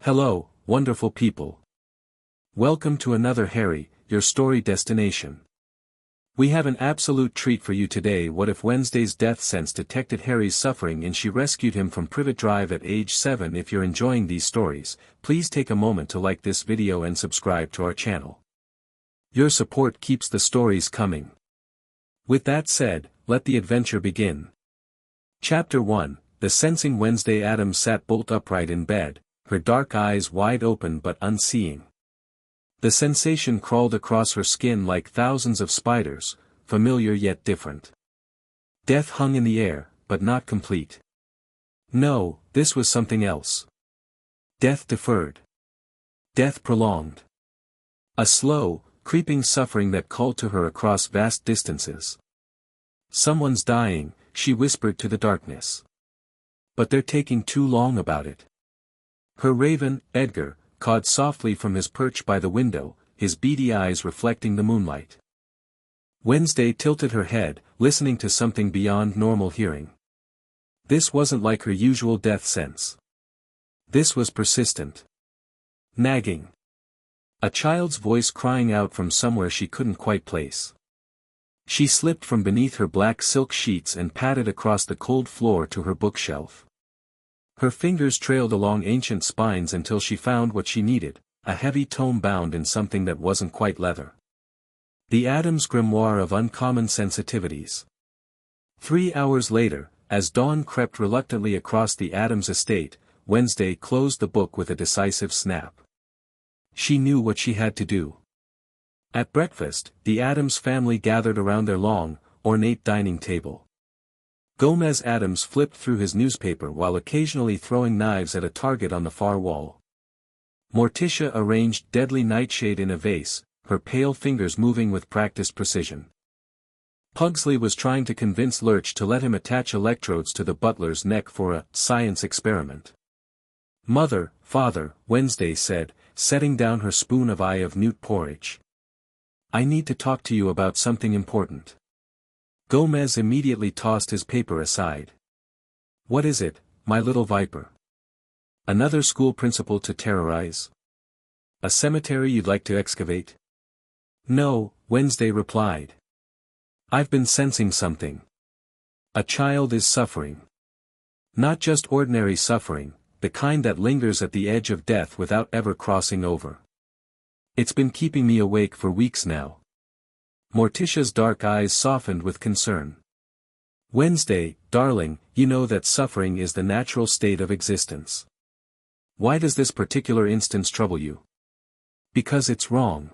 Hello, wonderful people. Welcome to another Harry, your story destination. We have an absolute treat for you today. What if Wednesday's death sense detected Harry's suffering and she rescued him from Privet Drive at age 7? If you're enjoying these stories, please take a moment to like this video and subscribe to our channel. Your support keeps the stories coming. With that said, let the adventure begin. Chapter 1, The Sensing. Wednesday Addams sat bolt upright in bed, her dark eyes wide open but unseeing. The sensation crawled across her skin like thousands of spiders, familiar yet different. Death hung in the air, but not complete. No, this was something else. Death deferred. Death prolonged. A slow, creeping suffering that called to her across vast distances. Someone's dying, she whispered to the darkness. But they're taking too long about it. Her raven, Edgar, cawed softly from his perch by the window, his beady eyes reflecting the moonlight. Wednesday tilted her head, listening to something beyond normal hearing. This wasn't like her usual death sense. This was persistent. Nagging. A child's voice crying out from somewhere she couldn't quite place. She slipped from beneath her black silk sheets and padded across the cold floor to her bookshelf. Her fingers trailed along ancient spines until she found what she needed, a heavy tome bound in something that wasn't quite leather. The Addams Grimoire of Uncommon Sensitivities. 3 hours later, as dawn crept reluctantly across the Addams estate, Wednesday closed the book with a decisive snap. She knew what she had to do. At breakfast, the Addams family gathered around their long, ornate dining table. Gomez Addams flipped through his newspaper while occasionally throwing knives at a target on the far wall. Morticia arranged deadly nightshade in a vase, her pale fingers moving with practiced precision. Pugsley was trying to convince Lurch to let him attach electrodes to the butler's neck for a science experiment. "Mother, Father," Wednesday said, setting down her spoon of eye of newt porridge. "I need to talk to you about something important." Gomez immediately tossed his paper aside. "What is it, my little viper? Another school principal to terrorize? A cemetery you'd like to excavate?" "No," Wednesday replied. "I've been sensing something. A child is suffering. Not just ordinary suffering, the kind that lingers at the edge of death without ever crossing over. It's been keeping me awake for weeks now." Morticia's dark eyes softened with concern. "Wednesday, darling, you know that suffering is the natural state of existence. Why does this particular instance trouble you?" "Because it's wrong."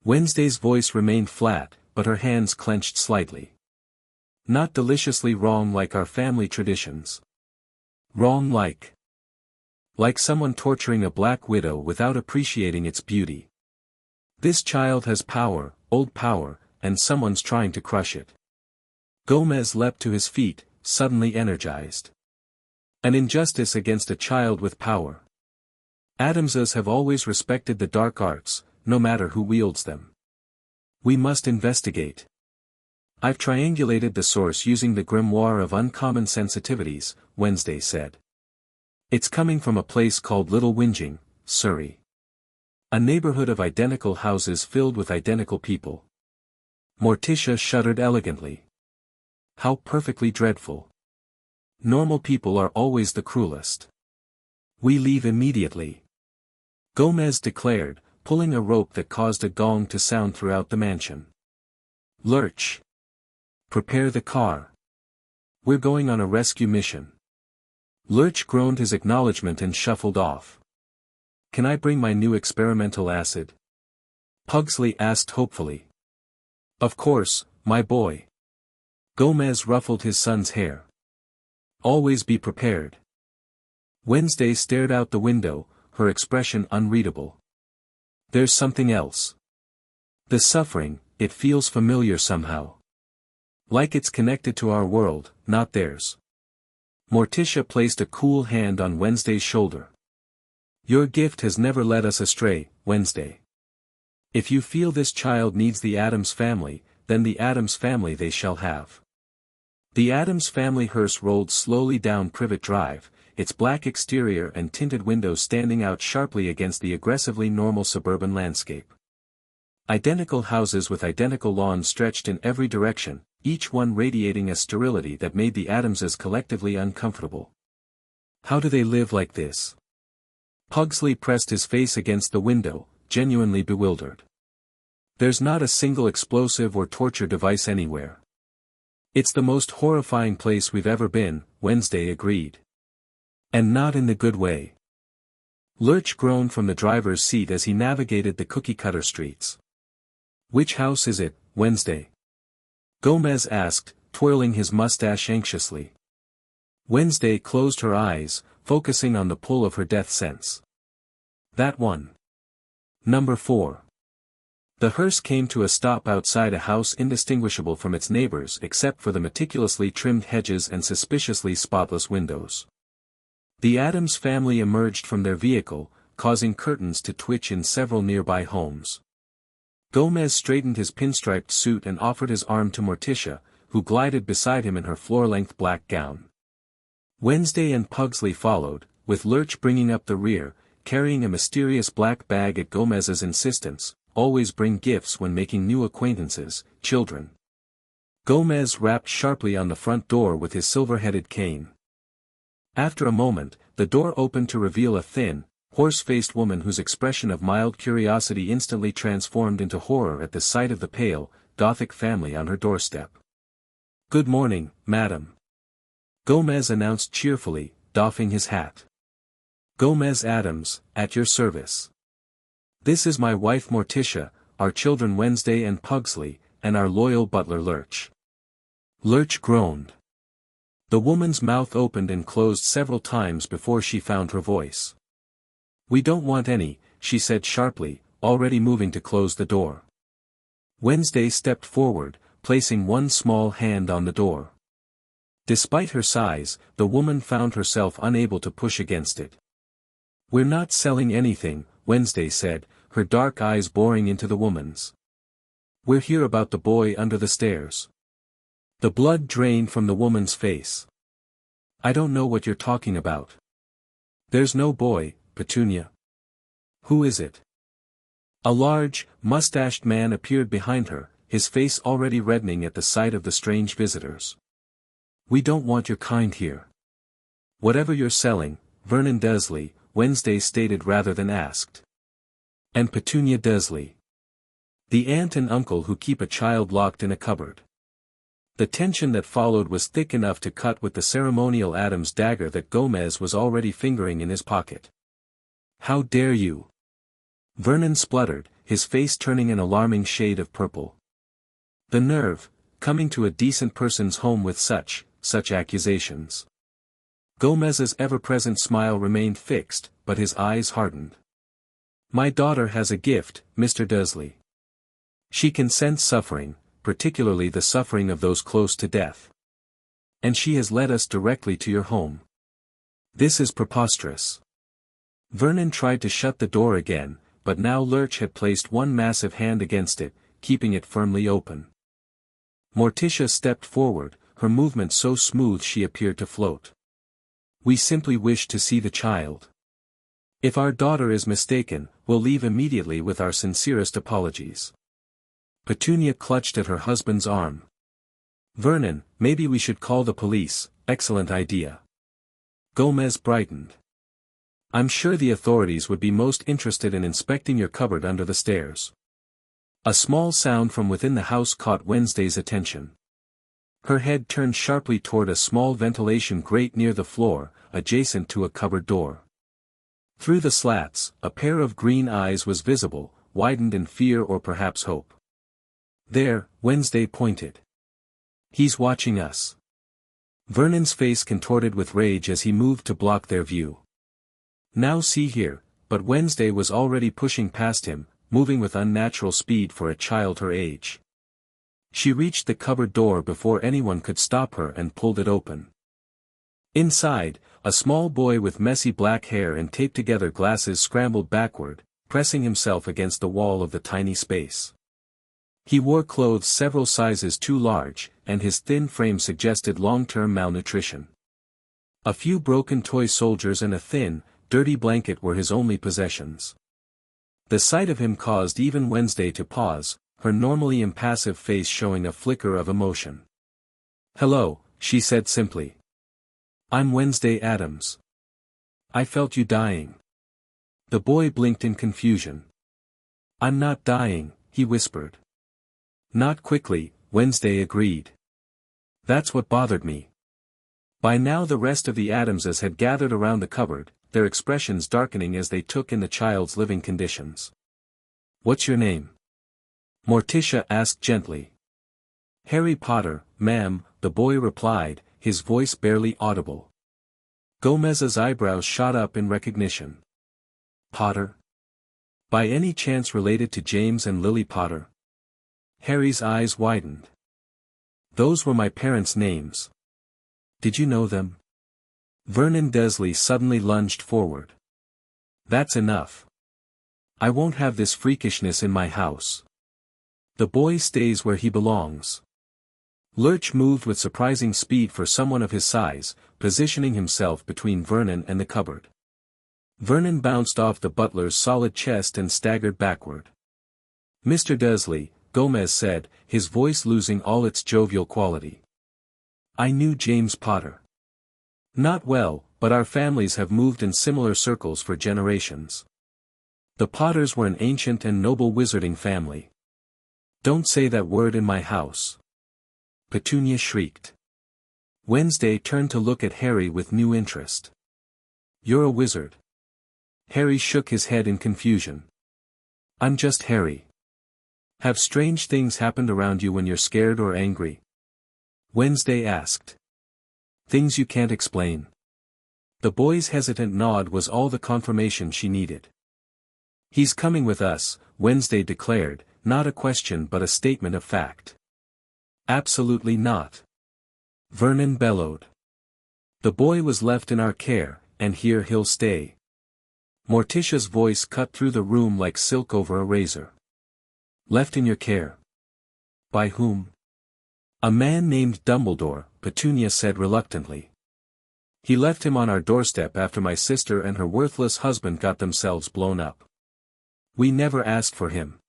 Wednesday's voice remained flat, but her hands clenched slightly. "Not deliciously wrong like our family traditions. Wrong like someone torturing a black widow without appreciating its beauty. This child has power, old power, and someone's trying to crush it." Gomez leapt to his feet, suddenly energized. "An injustice against a child with power. Addamses have always respected the dark arts, no matter who wields them. We must investigate. I've triangulated the source using the Grimoire of Uncommon Sensitivities," Wednesday said. "It's coming from a place called Little Whinging, Surrey. A neighborhood of identical houses filled with identical people." Morticia shuddered elegantly. "How perfectly dreadful. Normal people are always the cruelest. We leave immediately," Gomez declared, pulling a rope that caused a gong to sound throughout the mansion. "Lurch. Prepare the car. We're going on a rescue mission." Lurch groaned his acknowledgement and shuffled off. "Can I bring my new experimental acid?" Pugsley asked hopefully. "Of course, my boy." Gomez ruffled his son's hair. "Always be prepared." Wednesday stared out the window, her expression unreadable. "There's something else. The suffering, it feels familiar somehow. Like it's connected to our world, not theirs." Morticia placed a cool hand on Wednesday's shoulder. "Your gift has never led us astray, Wednesday. If you feel this child needs the Addams family, then the Addams family they shall have." The Addams family hearse rolled slowly down Privet Drive, its black exterior and tinted windows standing out sharply against the aggressively normal suburban landscape. Identical houses with identical lawns stretched in every direction, each one radiating a sterility that made the Adamses collectively uncomfortable. How do they live like this? Pugsley pressed his face against the window, genuinely bewildered. There's not a single explosive or torture device anywhere. It's the most horrifying place we've ever been, Wednesday agreed. And not in the good way. Lurch groaned from the driver's seat as he navigated the cookie-cutter streets. Which house is it, Wednesday? Gomez asked, twirling his mustache anxiously. Wednesday closed her eyes, focusing on the pull of her death sense. That one. Number 4. The hearse came to a stop outside a house indistinguishable from its neighbors except for the meticulously trimmed hedges and suspiciously spotless windows. The Adams family emerged from their vehicle, causing curtains to twitch in several nearby homes. Gomez straightened his pinstriped suit and offered his arm to Morticia, who glided beside him in her floor-length black gown. Wednesday and Pugsley followed, with Lurch bringing up the rear, carrying a mysterious black bag at Gomez's insistence. Always bring gifts when making new acquaintances, children. Gomez rapped sharply on the front door with his silver-headed cane. After a moment, the door opened to reveal a thin, horse-faced woman whose expression of mild curiosity instantly transformed into horror at the sight of the pale, Gothic family on her doorstep. Good morning, madam. Gomez announced cheerfully, doffing his hat. Gomez Adams, at your service. This is my wife Morticia, our children Wednesday and Pugsley, and our loyal butler Lurch. Lurch groaned. The woman's mouth opened and closed several times before she found her voice. We don't want any, she said sharply, already moving to close the door. Wednesday stepped forward, placing one small hand on the door. Despite her size, the woman found herself unable to push against it. We're not selling anything, Wednesday said, her dark eyes boring into the woman's. We're here about the boy under the stairs. The blood drained from the woman's face. I don't know what you're talking about. There's no boy, Petunia. Who is it? A large, mustached man appeared behind her, his face already reddening at the sight of the strange visitors. We don't want your kind here. Whatever you're selling, Vernon Dursley, Wednesday stated rather than asked. And Petunia Dursley. The aunt and uncle who keep a child locked in a cupboard. The tension that followed was thick enough to cut with the ceremonial Adams dagger that Gomez was already fingering in his pocket. How dare you? Vernon spluttered, his face turning an alarming shade of purple. The nerve, coming to a decent person's home with such accusations. Gomez's ever-present smile remained fixed, but his eyes hardened. My daughter has a gift, Mr. Dursley. She can sense suffering, particularly the suffering of those close to death. And she has led us directly to your home. This is preposterous. Vernon tried to shut the door again, but now Lurch had placed one massive hand against it, keeping it firmly open. Morticia stepped forward, her movement so smooth she appeared to float. We simply wish to see the child. If our daughter is mistaken, we'll leave immediately with our sincerest apologies. Petunia clutched at her husband's arm. Vernon, maybe we should call the police, excellent idea. Gomez brightened. I'm sure the authorities would be most interested in inspecting your cupboard under the stairs. A small sound from within the house caught Wednesday's attention. Her head turned sharply toward a small ventilation grate near the floor, adjacent to a cupboard door. Through the slats, a pair of green eyes was visible, widened in fear or perhaps hope. There, Wednesday pointed. He's watching us. Vernon's face contorted with rage as he moved to block their view. Now see here, but Wednesday was already pushing past him, moving with unnatural speed for a child her age. She reached the cupboard door before anyone could stop her and pulled it open. Inside, a small boy with messy black hair and taped-together glasses scrambled backward, pressing himself against the wall of the tiny space. He wore clothes several sizes too large, and his thin frame suggested long-term malnutrition. A few broken toy soldiers and a thin, dirty blanket were his only possessions. The sight of him caused even Wednesday to pause, her normally impassive face showing a flicker of emotion. "Hello," she said simply. "I'm Wednesday Adams. I felt you dying." The boy blinked in confusion. "I'm not dying," he whispered. "Not quickly," Wednesday agreed. "That's what bothered me." By now the rest of the Adamses had gathered around the cupboard, their expressions darkening as they took in the child's living conditions. "What's your name?" Morticia asked gently. "Harry Potter, ma'am," the boy replied, his voice barely audible. Gomez's eyebrows shot up in recognition. "Potter? By any chance related to James and Lily Potter?" Harry's eyes widened. "Those were my parents' names." "Did you know them?" Vernon Dursley suddenly lunged forward. "That's enough. I won't have this freakishness in my house. The boy stays where he belongs." Lurch moved with surprising speed for someone of his size, positioning himself between Vernon and the cupboard. Vernon bounced off the butler's solid chest and staggered backward. "Mr. Dursley," Gomez said, his voice losing all its jovial quality. "I knew James Potter. Not well, but our families have moved in similar circles for generations. The Potters were an ancient and noble wizarding family." "Don't say that word in my house," Petunia shrieked. Wednesday turned to look at Harry with new interest. "You're a wizard." Harry shook his head in confusion. "I'm just Harry." "Have strange things happened around you when you're scared or angry?" Wednesday asked. "Things you can't explain?" The boy's hesitant nod was all the confirmation she needed. "He's coming with us," Wednesday declared, not a question but a statement of fact. "Absolutely not," Vernon bellowed. "The boy was left in our care, and here he'll stay." Morticia's voice cut through the room like silk over a razor. "Left in your care? By whom?" "A man named Dumbledore," Petunia said reluctantly. "He left him on our doorstep after my sister and her worthless husband got themselves blown up. We never asked for him."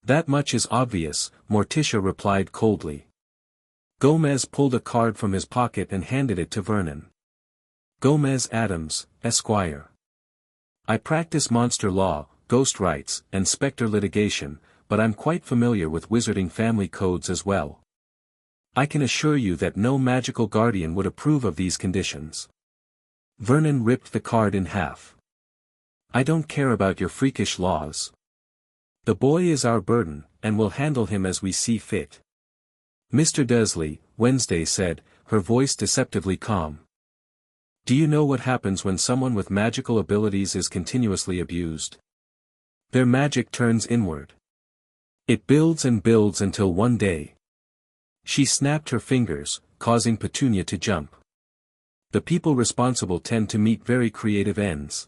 "That much is obvious," Morticia replied coldly. Gomez pulled a card from his pocket and handed it to Vernon. "Gomez Adams, Esquire. I practice monster law, ghost rights, and spectre litigation, but I'm quite familiar with wizarding family codes as well. I can assure you that no magical guardian would approve of these conditions." Vernon ripped the card in half. "I don't care about your freakish laws. The boy is our burden, and we'll handle him as we see fit." "Mr. Dursley," Wednesday said, her voice deceptively calm. "Do you know what happens when someone with magical abilities is continuously abused? Their magic turns inward. It builds and builds until one day—" She snapped her fingers, causing Petunia to jump. "The people responsible tend to meet very creative ends."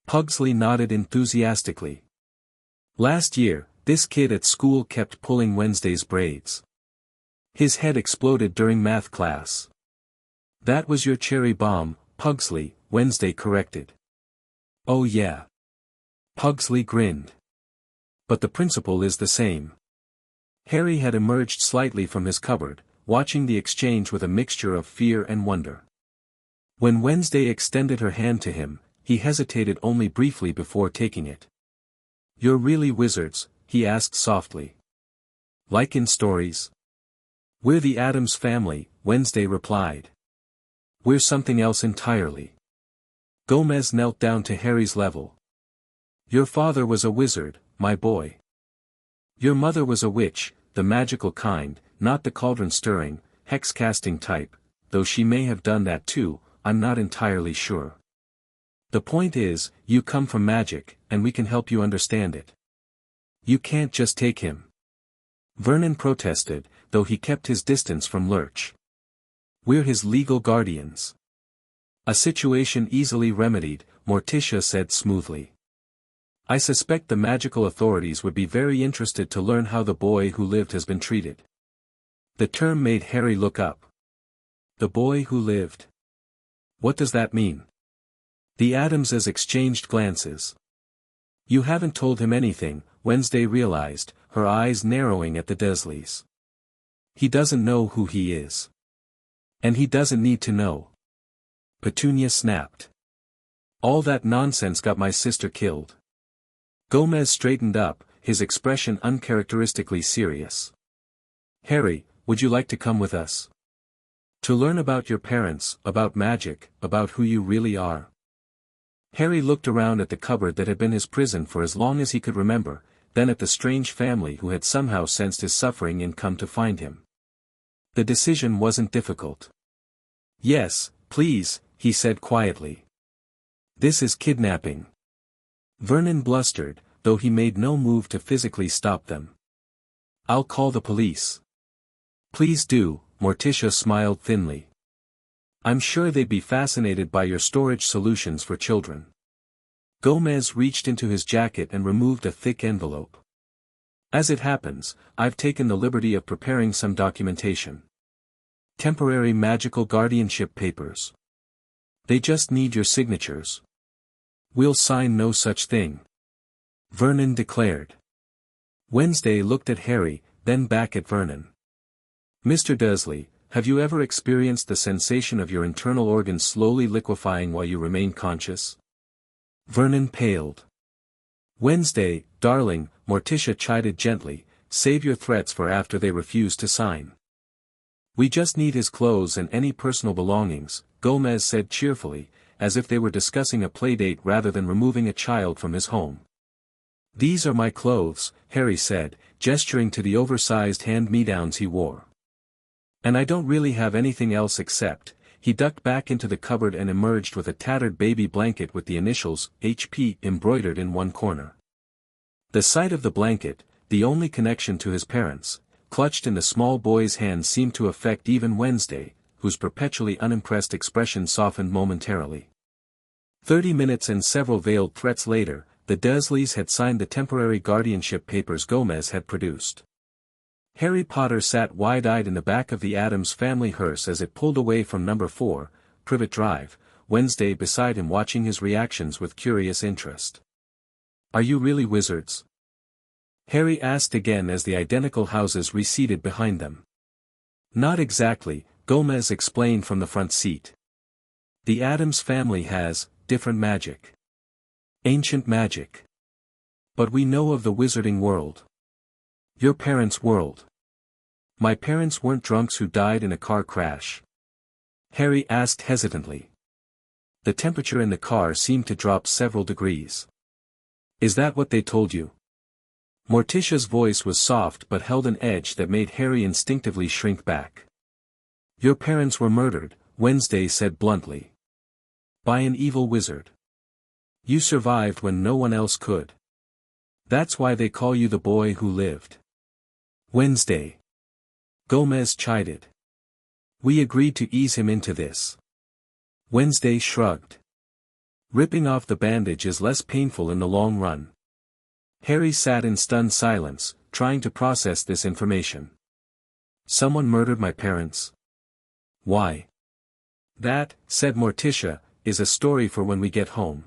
Pugsley nodded enthusiastically. "Last year, this kid at school kept pulling Wednesday's braids. His head exploded during math class." "That was your cherry bomb, Pugsley," Wednesday corrected. "Oh yeah." Pugsley grinned. "But the principle is the same." Harry had emerged slightly from his cupboard, watching the exchange with a mixture of fear and wonder. When Wednesday extended her hand to him, he hesitated only briefly before taking it. "You're really wizards?" he asked softly. "Like in stories?" "We're the Addams family," Wednesday replied. "We're something else entirely." Gomez knelt down to Harry's level. "Your father was a wizard, my boy. Your mother was a witch, the magical kind, not the cauldron-stirring, hex-casting type, though she may have done that too, I'm not entirely sure. The point is, you come from magic, and we can help you understand it. You can't just take him." Vernon protested, though he kept his distance from Lurch. "We're his legal guardians." "A situation easily remedied," Morticia said smoothly. "I suspect the magical authorities would be very interested to learn how the boy who lived has been treated." The term made Harry look up. "The boy who lived." What does that mean? The Adamses exchanged glances. You haven't told him anything, Wednesday realized, her eyes narrowing at the Dursleys. He doesn't know who he is. And he doesn't need to know. Petunia snapped. All that nonsense got my sister killed. Gomez straightened up, his expression uncharacteristically serious. Harry, would you like to come with us? To learn about your parents, about magic, about who you really are. Harry looked around at the cupboard that had been his prison for as long as he could remember, then at the strange family who had somehow sensed his suffering and come to find him. The decision wasn't difficult. Yes, please, he said quietly. This is kidnapping. Vernon blustered, though he made no move to physically stop them. I'll call the police. Please do, Morticia smiled thinly. I'm sure they'd be fascinated by your storage solutions for children. Gomez reached into his jacket and removed a thick envelope. As it happens, I've taken the liberty of preparing some documentation. Temporary magical guardianship papers. They just need your signatures. We'll sign no such thing. Vernon declared. Wednesday looked at Harry, then back at Vernon. Mr. Dursley, have you ever experienced the sensation of your internal organs slowly liquefying while you remain conscious? Vernon paled. Wednesday, darling, Morticia chided gently, save your threats for after they refuse to sign. We just need his clothes and any personal belongings, Gomez said cheerfully, as if they were discussing a playdate rather than removing a child from his home. These are my clothes, Harry said, gesturing to the oversized hand-me-downs he wore. And I don't really have anything else except, he ducked back into the cupboard and emerged with a tattered baby blanket with the initials, HP, embroidered in one corner. The sight of the blanket, the only connection to his parents, clutched in the small boy's hand seemed to affect even Wednesday, whose perpetually unimpressed expression softened momentarily. 30 minutes and several veiled threats later, the Dursleys had signed the temporary guardianship papers Gomez had produced. Harry Potter sat wide-eyed in the back of the Addams family hearse as it pulled away from number 4, Privet Drive, Wednesday beside him watching his reactions with curious interest. Are you really wizards? Harry asked again as the identical houses receded behind them. Not exactly, Gomez explained from the front seat. The Addams family has different magic. Ancient magic. But we know of the wizarding world. Your parents' world. My parents weren't drunks who died in a car crash. Harry asked hesitantly. The temperature in the car seemed to drop several degrees. Is that what they told you? Morticia's voice was soft but held an edge that made Harry instinctively shrink back. Your parents were murdered, Wednesday said bluntly. By an evil wizard. You survived when no one else could. That's why they call you the boy who lived. Wednesday. Gomez chided. We agreed to ease him into this. Wednesday shrugged. Ripping off the bandage is less painful in the long run. Harry sat in stunned silence, trying to process this information. Someone murdered my parents. Why? That, said Morticia, is a story for when we get home.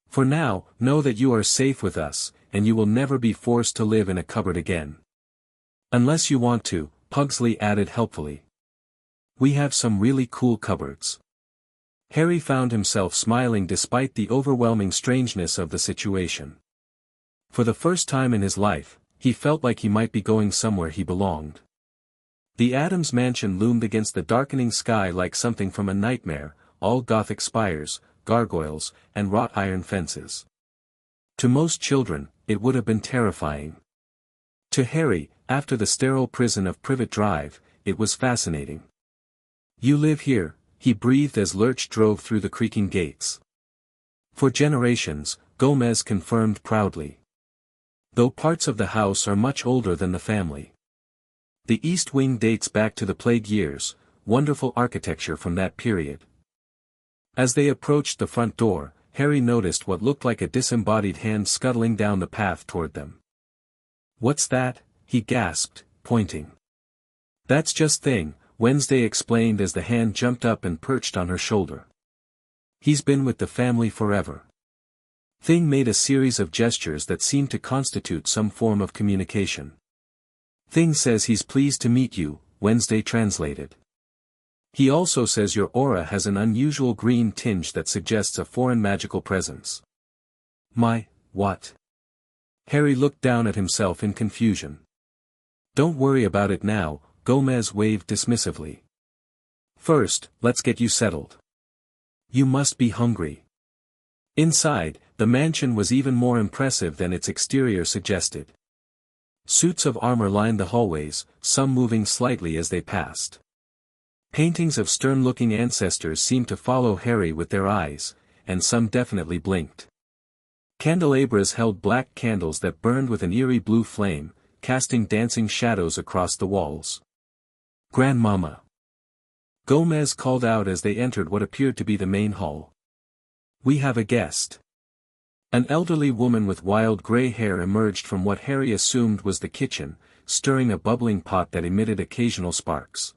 For now, know that you are safe with us, and you will never be forced to live in a cupboard again. Unless you want to, Pugsley added helpfully. We have some really cool cupboards. Harry found himself smiling despite the overwhelming strangeness of the situation. For the first time in his life, he felt like he might be going somewhere he belonged. The Addams mansion loomed against the darkening sky like something from a nightmare, all Gothic spires, gargoyles, and wrought iron fences. To most children, it would have been terrifying. To Harry, after the sterile prison of Privet Drive, it was fascinating. You live here, he breathed as Lurch drove through the creaking gates. For generations, Gomez confirmed proudly. Though parts of the house are much older than the family. The east wing dates back to the plague years, wonderful architecture from that period. As they approached the front door, Harry noticed what looked like a disembodied hand scuttling down the path toward them. What's that? He gasped, pointing. That's just Thing, Wednesday explained as the hand jumped up and perched on her shoulder. He's been with the family forever. Thing made a series of gestures that seemed to constitute some form of communication. Thing says he's pleased to meet you, Wednesday translated. He also says your aura has an unusual green tinge that suggests a foreign magical presence. My, what? Harry looked down at himself in confusion. Don't worry about it now, Gomez waved dismissively. First, let's get you settled. You must be hungry. Inside, the mansion was even more impressive than its exterior suggested. Suits of armor lined the hallways, some moving slightly as they passed. Paintings of stern-looking ancestors seemed to follow Harry with their eyes, and some definitely blinked. Candelabras held black candles that burned with an eerie blue flame, casting dancing shadows across the walls. Grandmama! Gomez called out as they entered what appeared to be the main hall. We have a guest. An elderly woman with wild gray hair emerged from what Harry assumed was the kitchen, stirring a bubbling pot that emitted occasional sparks.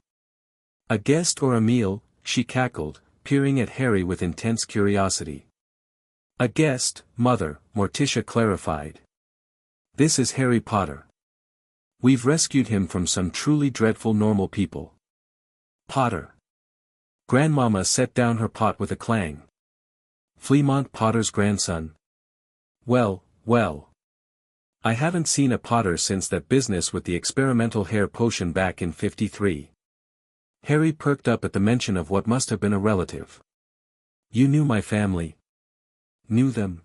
A guest or a meal, she cackled, peering at Harry with intense curiosity. A guest, Mother, Morticia clarified. This is Harry Potter. We've rescued him from some truly dreadful normal people. Potter. Grandmama set down her pot with a clang. Fleamont Potter's grandson. Well, well. I haven't seen a Potter since that business with the experimental hair potion back in '53. Harry perked up at the mention of what must have been a relative. You knew my family? Knew them?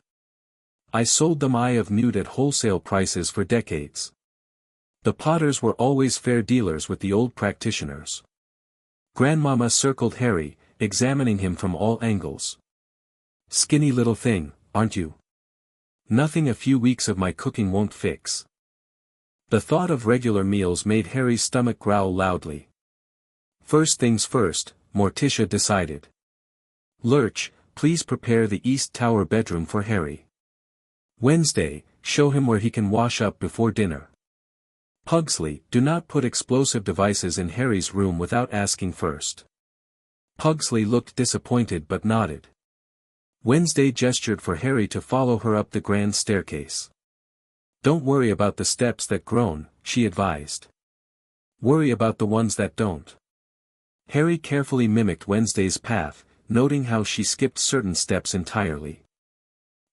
I sold them Eye of Newt at wholesale prices for decades. The Potters were always fair dealers with the old practitioners. Grandmama circled Harry, examining him from all angles. Skinny little thing, aren't you? Nothing a few weeks of my cooking won't fix. The thought of regular meals made Harry's stomach growl loudly. First things first, Morticia decided. Lurch, please prepare the East Tower bedroom for Harry. Wednesday, show him where he can wash up before dinner. Pugsley, do not put explosive devices in Harry's room without asking first. Pugsley looked disappointed but nodded. Wednesday gestured for Harry to follow her up the grand staircase. Don't worry about the steps that groan, she advised. Worry about the ones that don't. Harry carefully mimicked Wednesday's path, noting how she skipped certain steps entirely.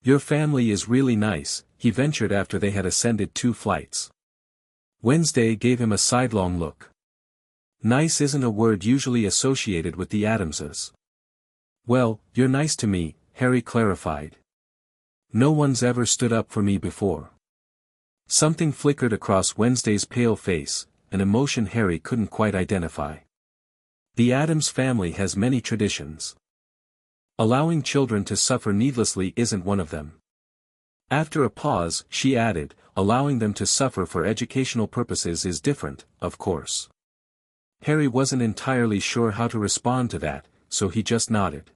Your family is really nice, he ventured after they had ascended 2 flights. Wednesday gave him a sidelong look. Nice isn't a word usually associated with the Adamses. Well, you're nice to me, Harry clarified. No one's ever stood up for me before. Something flickered across Wednesday's pale face, an emotion Harry couldn't quite identify. The Addams family has many traditions. Allowing children to suffer needlessly isn't one of them. After a pause, she added, allowing them to suffer for educational purposes is different, of course. Harry wasn't entirely sure how to respond to that, so he just nodded.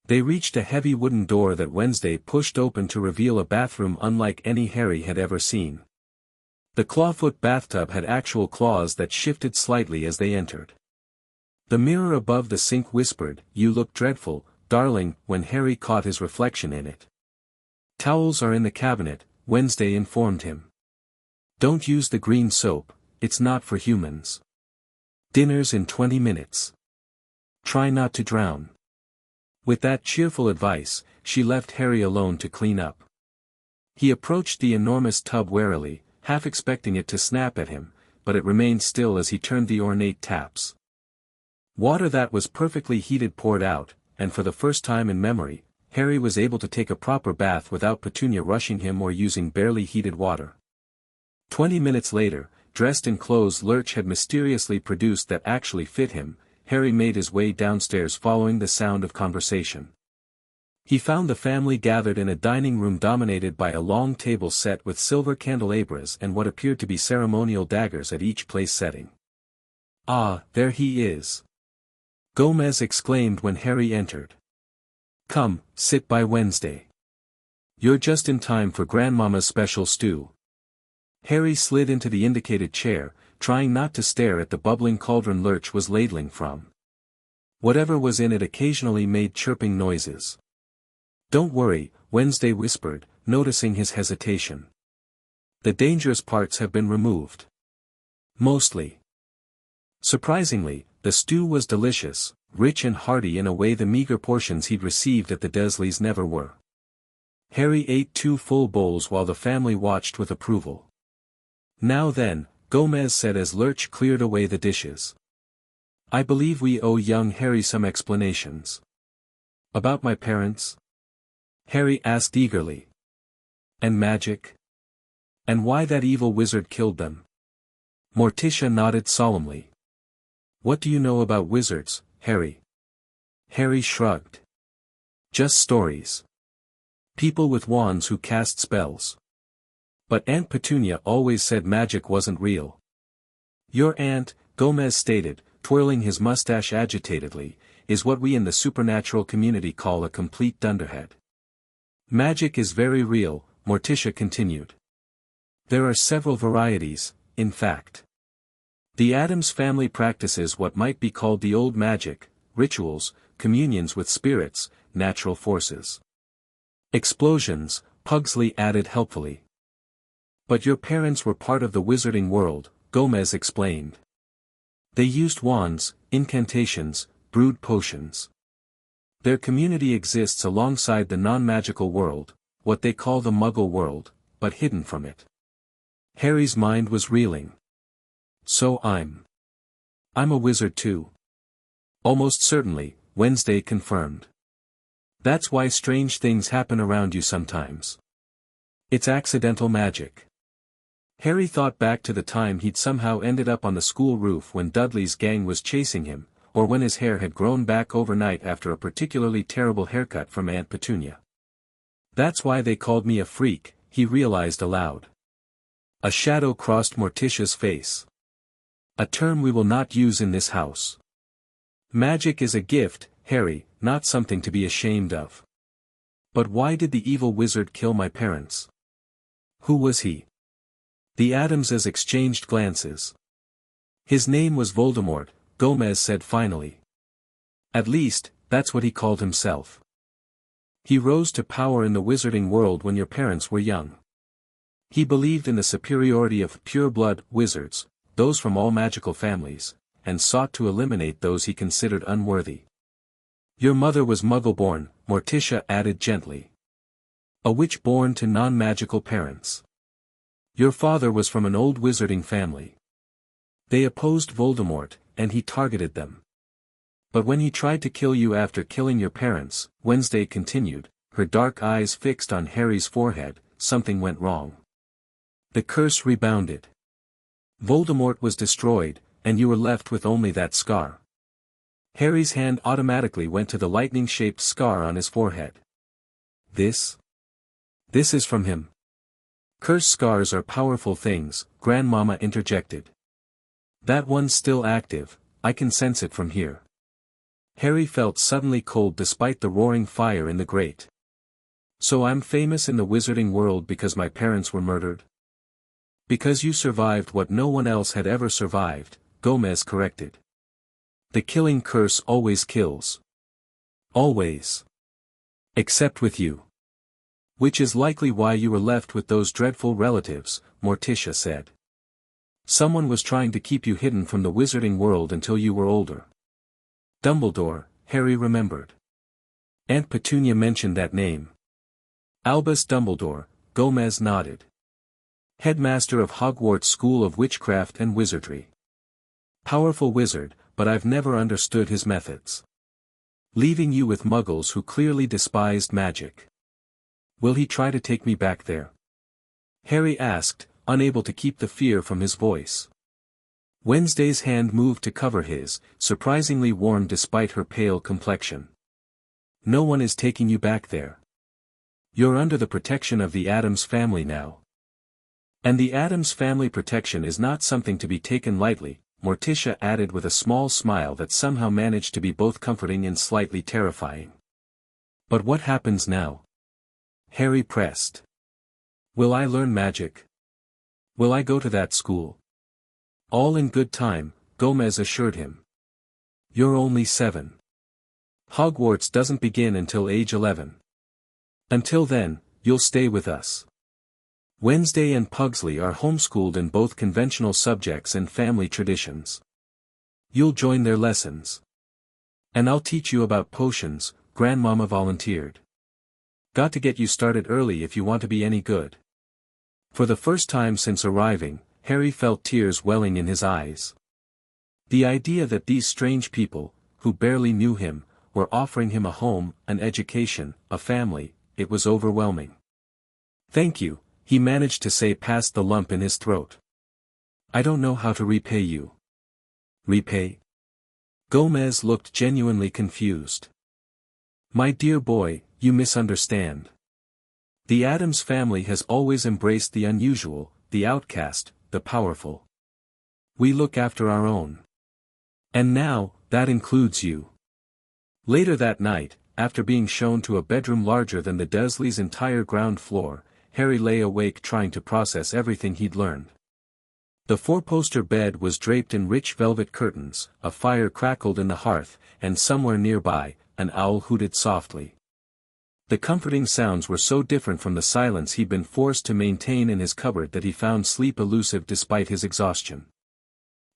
They reached a heavy wooden door that Wednesday pushed open to reveal a bathroom unlike any Harry had ever seen. The clawfoot bathtub had actual claws that shifted slightly as they entered. The mirror above the sink whispered, "You look dreadful, darling," when Harry caught his reflection in it. Towels are in the cabinet, Wednesday informed him. Don't use the green soap, it's not for humans. Dinner's in 20 minutes. Try not to drown. With that cheerful advice, she left Harry alone to clean up. He approached the enormous tub warily, half expecting it to snap at him, but it remained still as he turned the ornate taps. Water that was perfectly heated poured out, and for the first time in memory, Harry was able to take a proper bath without Petunia rushing him or using barely heated water. 20 minutes later, dressed in clothes Lurch had mysteriously produced that actually fit him, Harry made his way downstairs following the sound of conversation. He found the family gathered in a dining room dominated by a long table set with silver candelabras and what appeared to be ceremonial daggers at each place setting. Ah, there he is! Gomez exclaimed when Harry entered. Come, sit by Wednesday. You're just in time for Grandmama's special stew. Harry slid into the indicated chair, trying not to stare at the bubbling cauldron Lurch was ladling from. Whatever was in it occasionally made chirping noises. Don't worry, Wednesday whispered, noticing his hesitation. The dangerous parts have been removed. Mostly. Surprisingly, the stew was delicious, rich and hearty in a way the meager portions he'd received at the Desleys never were. Harry ate 2 full bowls while the family watched with approval. Now then, Gomez said as Lurch cleared away the dishes. I believe we owe young Harry some explanations. About my parents? Harry asked eagerly. And magic? And why that evil wizard killed them? Morticia nodded solemnly. What do you know about wizards, Harry? Harry shrugged. Just stories. People with wands who cast spells. But Aunt Petunia always said magic wasn't real. Your aunt, Gomez stated, twirling his mustache agitatedly, is what we in the supernatural community call a complete dunderhead. Magic is very real, Morticia continued. There are several varieties, in fact. The Addams family practices what might be called the old magic, rituals, communions with spirits, natural forces. Explosions, Pugsley added helpfully. But your parents were part of the wizarding world, Gomez explained. They used wands, incantations, brewed potions. Their community exists alongside the non-magical world, what they call the Muggle world, but hidden from it. Harry's mind was reeling. So I'm a wizard too. Almost certainly, Wednesday confirmed. That's why strange things happen around you sometimes. It's accidental magic. Harry thought back to the time he'd somehow ended up on the school roof when Dudley's gang was chasing him, or when his hair had grown back overnight after a particularly terrible haircut from Aunt Petunia. That's why they called me a freak, he realized aloud. A shadow crossed Morticia's face. A term we will not use in this house. Magic is a gift, Harry, not something to be ashamed of. But why did the evil wizard kill my parents? Who was he? The Addamses exchanged glances. His name was Voldemort, Gomez said finally. At least, that's what he called himself. He rose to power in the wizarding world when your parents were young. He believed in the superiority of pure-blood wizards, those from all magical families, and sought to eliminate those he considered unworthy. Your mother was Muggle-born, Morticia added gently. A witch born to non-magical parents. Your father was from an old wizarding family. They opposed Voldemort, and he targeted them. But when he tried to kill you after killing your parents, Wednesday continued, her dark eyes fixed on Harry's forehead, something went wrong. The curse rebounded. Voldemort was destroyed, and you were left with only that scar. Harry's hand automatically went to the lightning-shaped scar on his forehead. This is from him. Curse scars are powerful things, Grandmama interjected. That one's still active, I can sense it from here. Harry felt suddenly cold despite the roaring fire in the grate. So I'm famous in the wizarding world because my parents were murdered? Because you survived what no one else had ever survived, Gomez corrected. The killing curse always kills. Always. Except with you. Which is likely why you were left with those dreadful relatives, Morticia said. Someone was trying to keep you hidden from the wizarding world until you were older. Dumbledore, Harry remembered. Aunt Petunia mentioned that name. Albus Dumbledore, Gomez nodded. Headmaster of Hogwarts School of Witchcraft and Wizardry. Powerful wizard, but I've never understood his methods. Leaving you with muggles who clearly despised magic. Will he try to take me back there? Harry asked, unable to keep the fear from his voice. Wednesday's hand moved to cover his, surprisingly warm despite her pale complexion. No one is taking you back there. You're under the protection of the Addams family now. And the Addams family protection is not something to be taken lightly, Morticia added with a small smile that somehow managed to be both comforting and slightly terrifying. But what happens now? Harry pressed. Will I learn magic? Will I go to that school? All in good time, Gomez assured him. You're only 7. Hogwarts doesn't begin until age 11. Until then, you'll stay with us. Wednesday and Pugsley are homeschooled in both conventional subjects and family traditions. You'll join their lessons. And I'll teach you about potions, Grandmama volunteered. Got to get you started early if you want to be any good. For the first time since arriving, Harry felt tears welling in his eyes. The idea that these strange people, who barely knew him, were offering him a home, an education, a family, it was overwhelming. Thank you, he managed to say past the lump in his throat. I don't know how to repay you. Repay? Gomez looked genuinely confused. My dear boy, you misunderstand. The Addams family has always embraced the unusual, the outcast, the powerful. We look after our own. And now, that includes you. Later that night, after being shown to a bedroom larger than the Dursleys' entire ground floor, Harry lay awake trying to process everything he'd learned. The four-poster bed was draped in rich velvet curtains, a fire crackled in the hearth, and somewhere nearby, an owl hooted softly. The comforting sounds were so different from the silence he'd been forced to maintain in his cupboard that he found sleep elusive despite his exhaustion.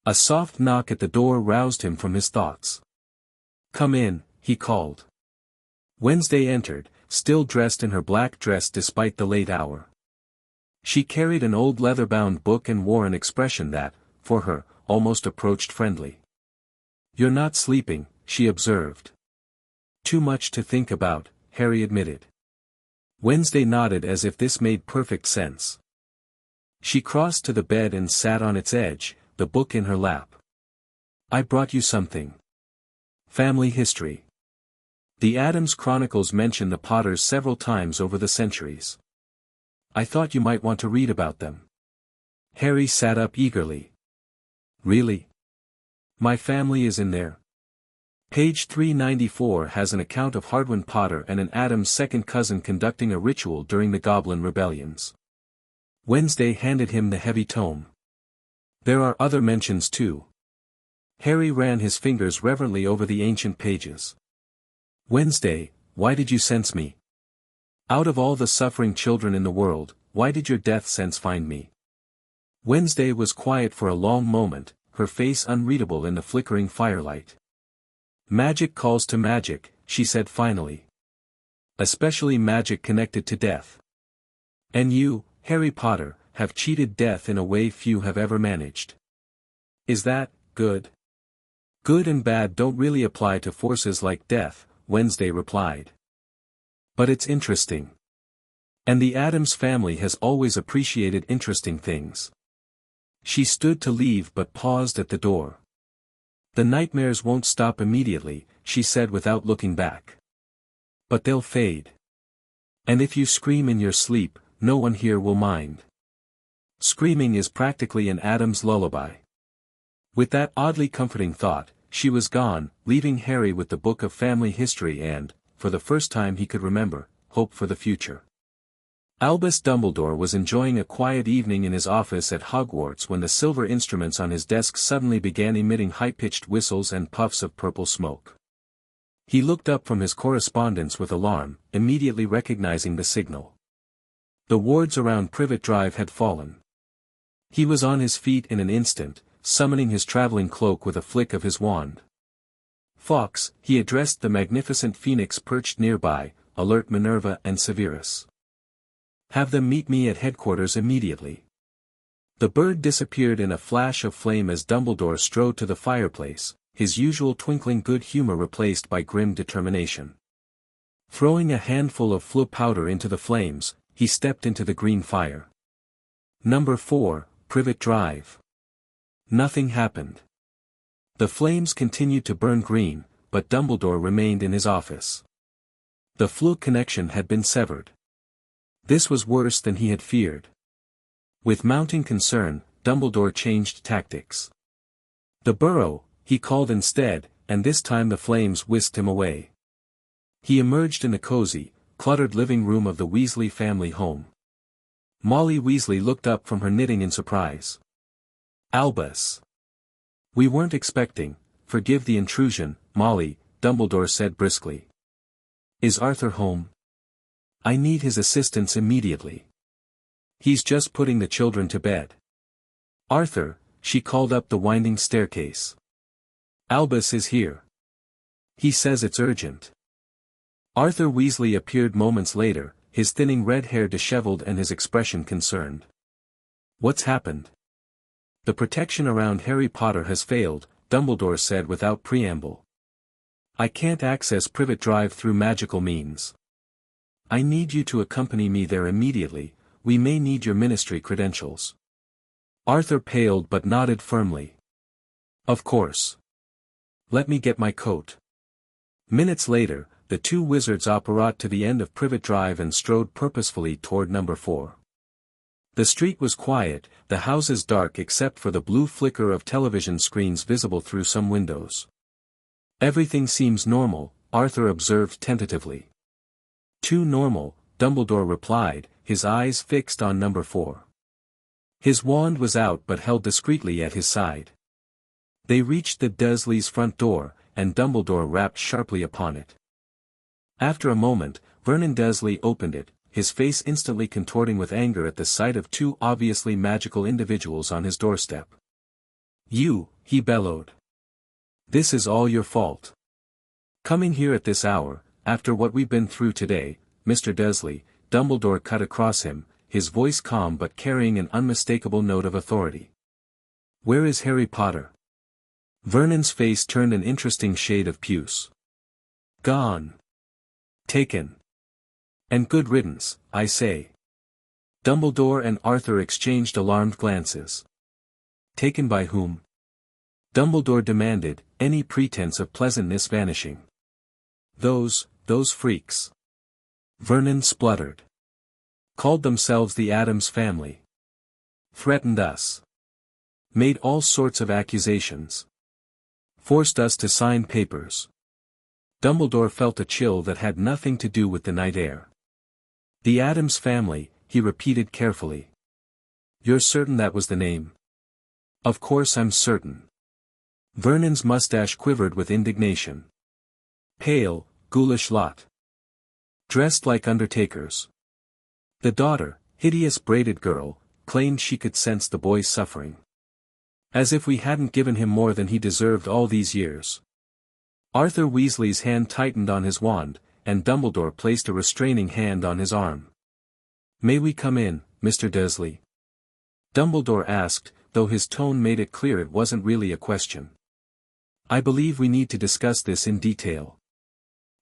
A soft knock at the door roused him from his thoughts. Come in, he called. Wednesday entered, still dressed in her black dress despite the late hour. She carried an old leather-bound book and wore an expression that, for her, almost approached friendly. You're not sleeping, she observed. Too much to think about, Harry admitted. Wednesday nodded as if this made perfect sense. She crossed to the bed and sat on its edge, the book in her lap. I brought you something. Family history. The Addams Chronicles mention the Potters several times over the centuries. I thought you might want to read about them. Harry sat up eagerly. Really? My family is in there. Page 394 has an account of Hardwin Potter and an Addams second cousin conducting a ritual during the Goblin rebellions. Wednesday handed him the heavy tome. There are other mentions too. Harry ran his fingers reverently over the ancient pages. Wednesday, why did you sense me? Out of all the suffering children in the world, why did your death sense find me? Wednesday was quiet for a long moment, her face unreadable in the flickering firelight. Magic calls to magic, she said finally. Especially magic connected to death. And you, Harry Potter, have cheated death in a way few have ever managed. Is that good? Good and bad don't really apply to forces like death, Wednesday replied. But it's interesting. And the Addams family has always appreciated interesting things. She stood to leave but paused at the door. The nightmares won't stop immediately, she said without looking back. But they'll fade. And if you scream in your sleep, no one here will mind. Screaming is practically an Addams lullaby. With that oddly comforting thought, she was gone, leaving Harry with the book of family history and, for the first time he could remember, hope for the future. Albus Dumbledore was enjoying a quiet evening in his office at Hogwarts when the silver instruments on his desk suddenly began emitting high-pitched whistles and puffs of purple smoke. He looked up from his correspondence with alarm, immediately recognizing the signal. The wards around Privet Drive had fallen. He was on his feet in an instant, summoning his traveling cloak with a flick of his wand. Fawkes, he addressed the magnificent phoenix perched nearby, alert Minerva and Severus. Have them meet me at headquarters immediately. The bird disappeared in a flash of flame as Dumbledore strode to the fireplace, his usual twinkling good humor replaced by grim determination. Throwing a handful of Floo powder into the flames, he stepped into the green fire. Number 4, Privet Drive. Nothing happened. The flames continued to burn green, but Dumbledore remained in his office. The Floo connection had been severed. This was worse than he had feared. With mounting concern, Dumbledore changed tactics. The burrow, he called instead, and this time the flames whisked him away. He emerged in the cozy, cluttered living room of the Weasley family home. Molly Weasley looked up from her knitting in surprise. Albus. We weren't expecting, forgive the intrusion, Molly, Dumbledore said briskly. Is Arthur home? I need his assistance immediately. He's just putting the children to bed. Arthur, she called up the winding staircase. Albus is here. He says it's urgent. Arthur Weasley appeared moments later, his thinning red hair disheveled and his expression concerned. What's happened? The protection around Harry Potter has failed, Dumbledore said without preamble. I can't access Privet Drive through magical means. I need you to accompany me there immediately. We may need your ministry credentials. Arthur paled but nodded firmly. Of course. Let me get my coat. Minutes later, the two wizards apparat to the end of Privet Drive and strode purposefully toward number 4. The street was quiet, the houses dark except for the blue flicker of television screens visible through some windows. Everything seems normal, Arthur observed tentatively. Too normal, Dumbledore replied, his eyes fixed on number 4. His wand was out but held discreetly at his side. They reached the Dursleys' front door, and Dumbledore rapped sharply upon it. After a moment, Vernon Dursley opened it, his face instantly contorting with anger at the sight of two obviously magical individuals on his doorstep. You, he bellowed. This is all your fault. Coming here at this hour, after what we've been through today, Mr. Dursley, Dumbledore cut across him, his voice calm but carrying an unmistakable note of authority. Where is Harry Potter? Vernon's face turned an interesting shade of puce. Gone. Taken. And good riddance, I say. Dumbledore and Arthur exchanged alarmed glances. Taken by whom? Dumbledore demanded, any pretense of pleasantness vanishing. Those freaks. Vernon spluttered. Called themselves the Addams family. Threatened us. Made all sorts of accusations. Forced us to sign papers. Dumbledore felt a chill that had nothing to do with the night air. The Addams family, he repeated carefully. You're certain that was the name? Of course I'm certain. Vernon's mustache quivered with indignation. Pale, ghoulish lot. Dressed like undertakers. The daughter, hideous braided girl, claimed she could sense the boy's suffering. As if we hadn't given him more than he deserved all these years. Arthur Weasley's hand tightened on his wand, and Dumbledore placed a restraining hand on his arm. May we come in, Mr. Dursley? Dumbledore asked, though his tone made it clear it wasn't really a question. I believe we need to discuss this in detail.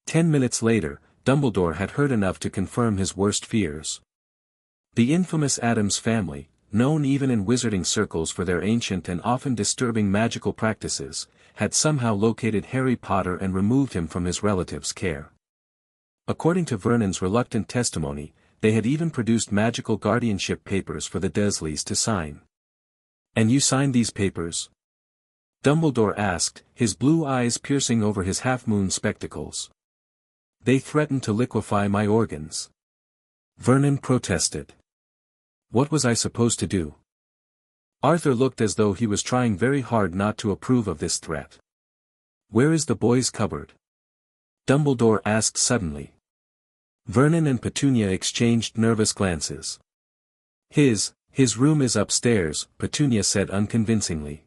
10 minutes later, Dumbledore had heard enough to confirm his worst fears. The infamous Addams family, known even in wizarding circles for their ancient and often disturbing magical practices, had somehow located Harry Potter and removed him from his relatives' care. According to Vernon's reluctant testimony, they had even produced magical guardianship papers for the Dursleys to sign. And you signed these papers? Dumbledore asked, his blue eyes piercing over his half-moon spectacles. They threatened to liquefy my organs. Vernon protested. What was I supposed to do? Arthur looked as though he was trying very hard not to approve of this threat. Where is the boys' cupboard? Dumbledore asked suddenly. Vernon and Petunia exchanged nervous glances. His room is upstairs, Petunia said unconvincingly.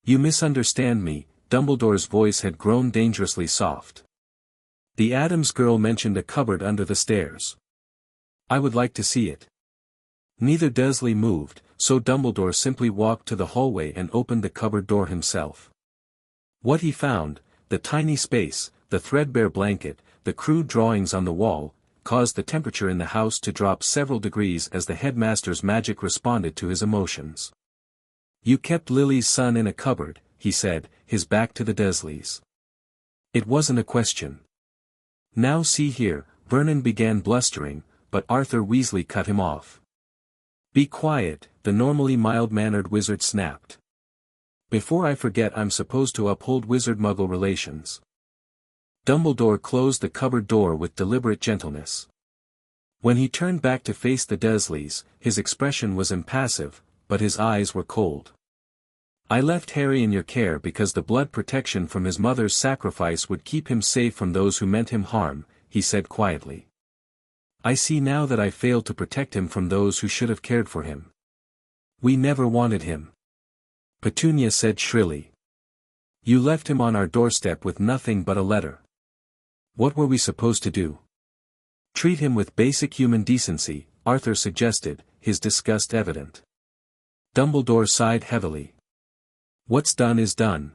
You misunderstand me, Dumbledore's voice had grown dangerously soft. The Addams girl mentioned a cupboard under the stairs. I would like to see it. Neither Dursley moved, so Dumbledore simply walked to the hallway and opened the cupboard door himself. What he found, the tiny space, the threadbare blanket, the crude drawings on the wall, caused the temperature in the house to drop several degrees as the headmaster's magic responded to his emotions. You kept Lily's son in a cupboard, he said, his back to the Dursleys. It wasn't a question. Now see here, Vernon began blustering, but Arthur Weasley cut him off. Be quiet, the normally mild-mannered wizard snapped. Before I forget, I'm supposed to uphold wizard-muggle relations. Dumbledore closed the cupboard door with deliberate gentleness. When he turned back to face the Dursleys, his expression was impassive, but his eyes were cold. I left Harry in your care because the blood protection from his mother's sacrifice would keep him safe from those who meant him harm, he said quietly. I see now that I failed to protect him from those who should have cared for him. We never wanted him. Petunia said shrilly. You left him on our doorstep with nothing but a letter. What were we supposed to do? Treat him with basic human decency, Arthur suggested, his disgust evident. Dumbledore sighed heavily. What's done is done.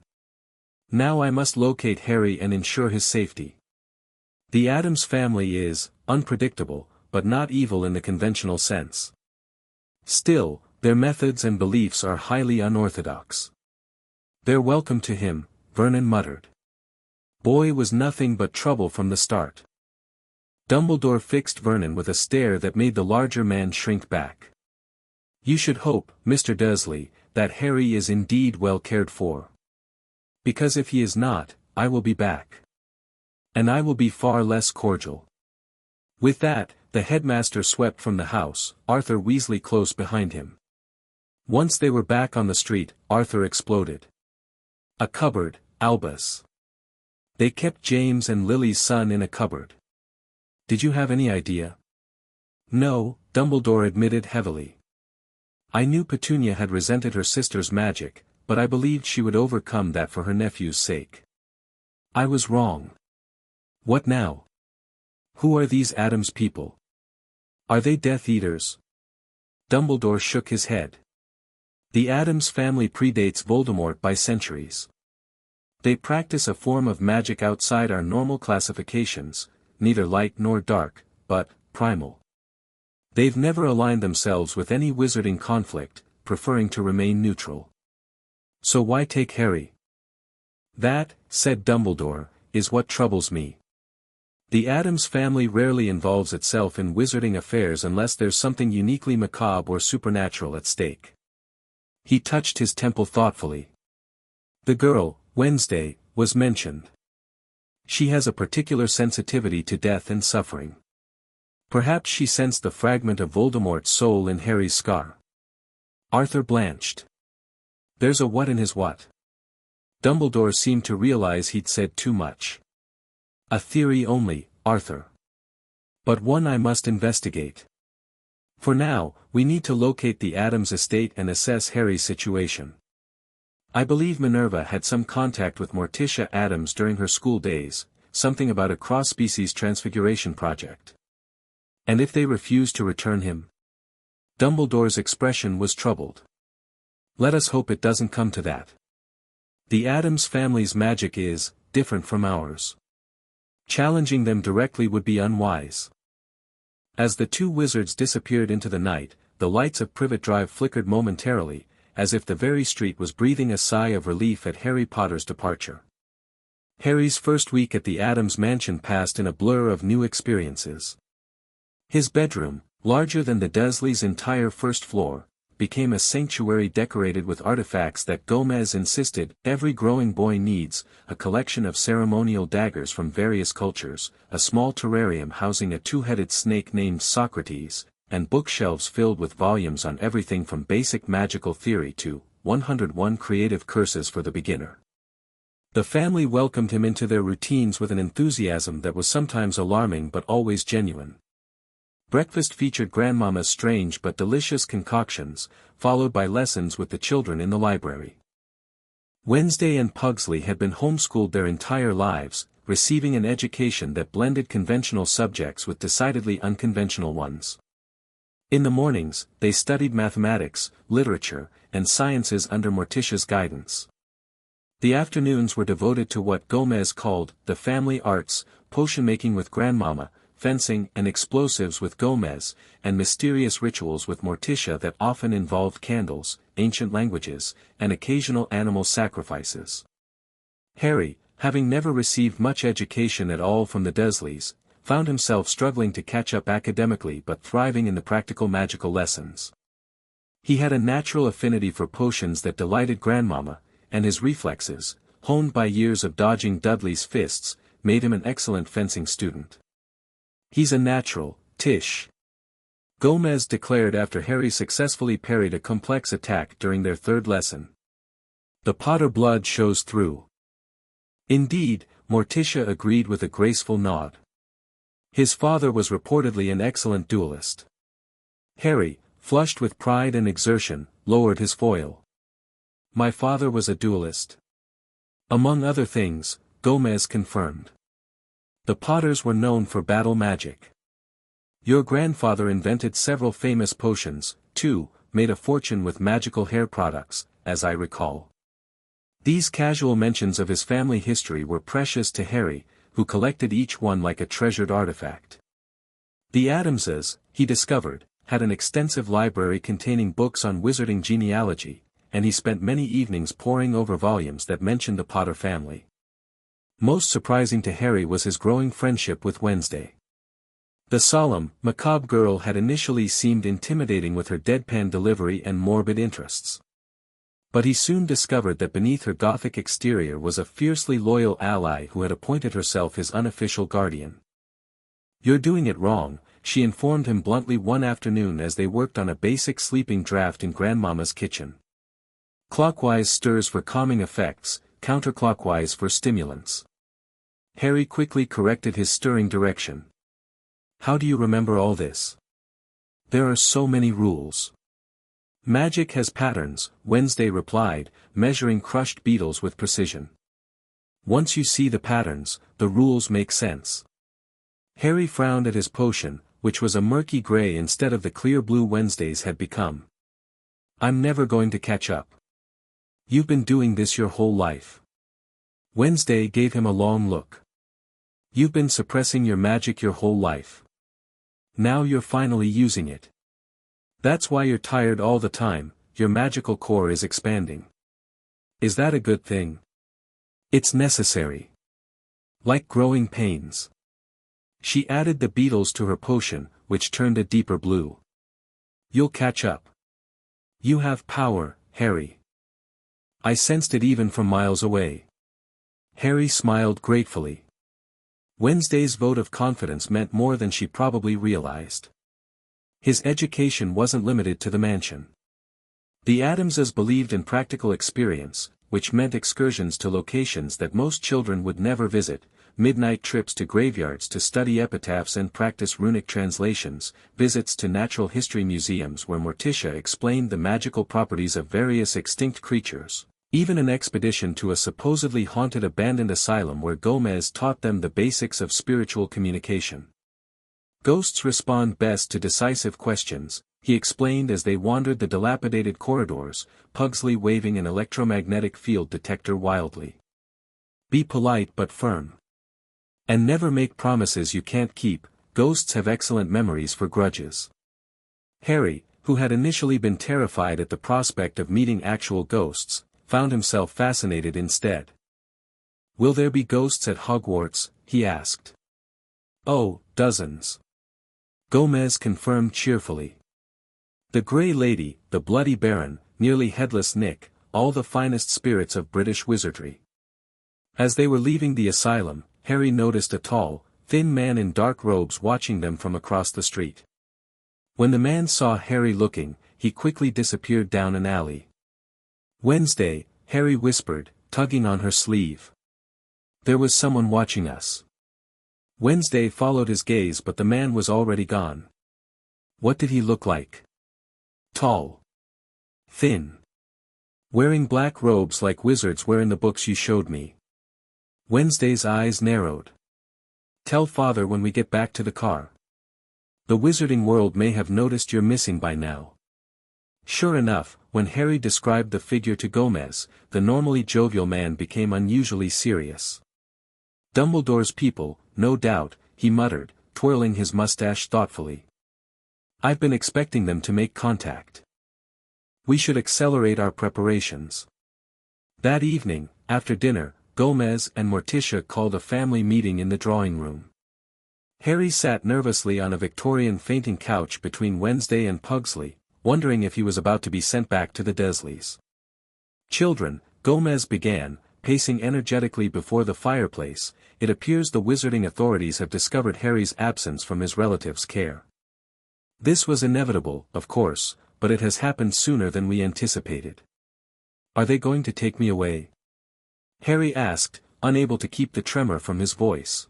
Now I must locate Harry and ensure his safety. The Addams family is unpredictable, but not evil in the conventional sense. Still, their methods and beliefs are highly unorthodox. They're welcome to him, Vernon muttered. Boy was nothing but trouble from the start. Dumbledore fixed Vernon with a stare that made the larger man shrink back. You should hope, Mr. Dursley, that Harry is indeed well cared for. Because if he is not, I will be back. And I will be far less cordial. With that, the headmaster swept from the house, Arthur Weasley close behind him. Once they were back on the street, Arthur exploded. A cupboard, Albus. They kept James and Lily's son in a cupboard. Did you have any idea? No, Dumbledore admitted heavily. I knew Petunia had resented her sister's magic, but I believed she would overcome that for her nephew's sake. I was wrong. What now? Who are these Addams people? Are they Death Eaters? Dumbledore shook his head. The Addams family predates Voldemort by centuries. They practice a form of magic outside our normal classifications, neither light nor dark, but primal. They've never aligned themselves with any wizarding conflict, preferring to remain neutral. So why take Harry? That, said Dumbledore, is what troubles me. The Addams family rarely involves itself in wizarding affairs unless there's something uniquely macabre or supernatural at stake. He touched his temple thoughtfully. The girl, Wednesday, was mentioned. She has a particular sensitivity to death and suffering. Perhaps she sensed the fragment of Voldemort's soul in Harry's scar. Arthur blanched. There's a what in his what? Dumbledore seemed to realize he'd said too much. A theory only, Arthur. But one I must investigate. For now, we need to locate the Addams estate and assess Harry's situation. I believe Minerva had some contact with Morticia Addams during her school days, something about a cross-species transfiguration project. And if they refuse to return him? Dumbledore's expression was troubled. Let us hope it doesn't come to that. The Addams family's magic is different from ours. Challenging them directly would be unwise. As the two wizards disappeared into the night, the lights of Privet Drive flickered momentarily, as if the very street was breathing a sigh of relief at Harry Potter's departure. Harry's first week at the Addams mansion passed in a blur of new experiences. His bedroom, larger than the Dursleys' entire first floor, became a sanctuary decorated with artifacts that Gomez insisted every growing boy needs: a collection of ceremonial daggers from various cultures, a small terrarium housing a two-headed snake named Socrates, and bookshelves filled with volumes on everything from basic magical theory to 101 creative curses for the beginner. The family welcomed him into their routines with an enthusiasm that was sometimes alarming but always genuine. Breakfast featured Grandmama's strange but delicious concoctions, followed by lessons with the children in the library. Wednesday and Pugsley had been homeschooled their entire lives, receiving an education that blended conventional subjects with decidedly unconventional ones. In the mornings, they studied mathematics, literature, and sciences under Morticia's guidance. The afternoons were devoted to what Gomez called the family arts: potion-making with Grandmama, fencing and explosives with Gomez, and mysterious rituals with Morticia that often involved candles, ancient languages, and occasional animal sacrifices. Harry, having never received much education at all from the Dursleys, found himself struggling to catch up academically but thriving in the practical magical lessons. He had a natural affinity for potions that delighted Grandmama, and his reflexes, honed by years of dodging Dudley's fists, made him an excellent fencing student. He's a natural, Tish, Gomez declared after Harry successfully parried a complex attack during their third lesson. The Potter blood shows through. Indeed, Morticia agreed with a graceful nod. His father was reportedly an excellent duelist. Harry, flushed with pride and exertion, lowered his foil. My father was a duelist. Among other things, Gomez confirmed. The Potters were known for battle magic. Your grandfather invented several famous potions, too, made a fortune with magical hair products, as I recall. These casual mentions of his family history were precious to Harry, who collected each one like a treasured artifact. The Adamses, he discovered, had an extensive library containing books on wizarding genealogy, and he spent many evenings poring over volumes that mentioned the Potter family. Most surprising to Harry was his growing friendship with Wednesday. The solemn, macabre girl had initially seemed intimidating with her deadpan delivery and morbid interests. But he soon discovered that beneath her gothic exterior was a fiercely loyal ally who had appointed herself his unofficial guardian. You're doing it wrong, she informed him bluntly one afternoon as they worked on a basic sleeping draft in Grandmama's kitchen. Clockwise stirs for calming effects, counterclockwise for stimulants. Harry quickly corrected his stirring direction. How do you remember all this? There are so many rules. Magic has patterns, Wednesday replied, measuring crushed beetles with precision. Once you see the patterns, the rules make sense. Harry frowned at his potion, which was a murky gray instead of the clear blue Wednesdays had become. I'm never going to catch up. You've been doing this your whole life. Wednesday gave him a long look. You've been suppressing your magic your whole life. Now you're finally using it. That's why you're tired all the time, your magical core is expanding. Is that a good thing? It's necessary. Like growing pains. She added the beetles to her potion, which turned a deeper blue. You'll catch up. You have power, Harry. I sensed it even from miles away. Harry smiled gratefully. Wednesday's vote of confidence meant more than she probably realized. His education wasn't limited to the mansion. The Adamses believed in practical experience, which meant excursions to locations that most children would never visit, midnight trips to graveyards to study epitaphs and practice runic translations, visits to natural history museums where Morticia explained the magical properties of various extinct creatures, even an expedition to a supposedly haunted abandoned asylum where Gomez taught them the basics of spiritual communication. Ghosts respond best to decisive questions, he explained as they wandered the dilapidated corridors, Pugsley waving an electromagnetic field detector wildly. Be polite but firm. And never make promises you can't keep, ghosts have excellent memories for grudges. Harry, who had initially been terrified at the prospect of meeting actual ghosts, found himself fascinated instead. Will there be ghosts at Hogwarts? He asked. Oh, dozens. Gomez confirmed cheerfully. The Grey Lady, the Bloody Baron, nearly Headless Nick, all the finest spirits of British wizardry. As they were leaving the asylum, Harry noticed a tall, thin man in dark robes watching them from across the street. When the man saw Harry looking, he quickly disappeared down an alley. Wednesday, Harry whispered, tugging on her sleeve. There was someone watching us. Wednesday followed his gaze but the man was already gone. What did he look like? Tall. Thin. Wearing black robes like wizards wear in the books you showed me. Wednesday's eyes narrowed. Tell father when we get back to the car. The wizarding world may have noticed you're missing by now. Sure enough, when Harry described the figure to Gomez, the normally jovial man became unusually serious. Dumbledore's people, no doubt, he muttered, twirling his mustache thoughtfully. I've been expecting them to make contact. We should accelerate our preparations. That evening, after dinner, Gomez and Morticia called a family meeting in the drawing room. Harry sat nervously on a Victorian fainting couch between Wednesday and Pugsley, wondering if he was about to be sent back to the Dursleys. Children, Gomez began, pacing energetically before the fireplace, it appears the wizarding authorities have discovered Harry's absence from his relatives' care. This was inevitable, of course, but it has happened sooner than we anticipated. Are they going to take me away? Harry asked, unable to keep the tremor from his voice.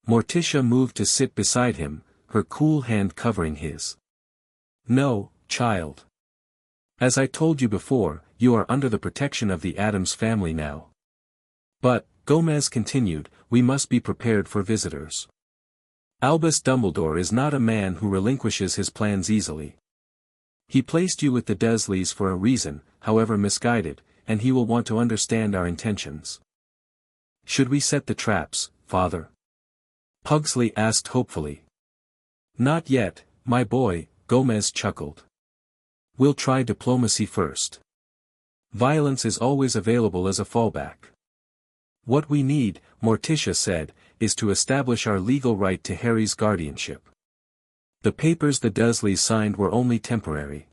Morticia moved to sit beside him, her cool hand covering his. No, child. As I told you before, you are under the protection of the Addams family now. But, Gomez continued, we must be prepared for visitors. Albus Dumbledore is not a man who relinquishes his plans easily. He placed you with the Dursleys for a reason, however misguided, and he will want to understand our intentions. Should we set the traps, Father? Pugsley asked hopefully. Not yet, my boy, Gomez chuckled. We'll try diplomacy first. Violence is always available as a fallback. What we need, Morticia said, is to establish our legal right to Harry's guardianship. The papers the Dursleys signed were only temporary.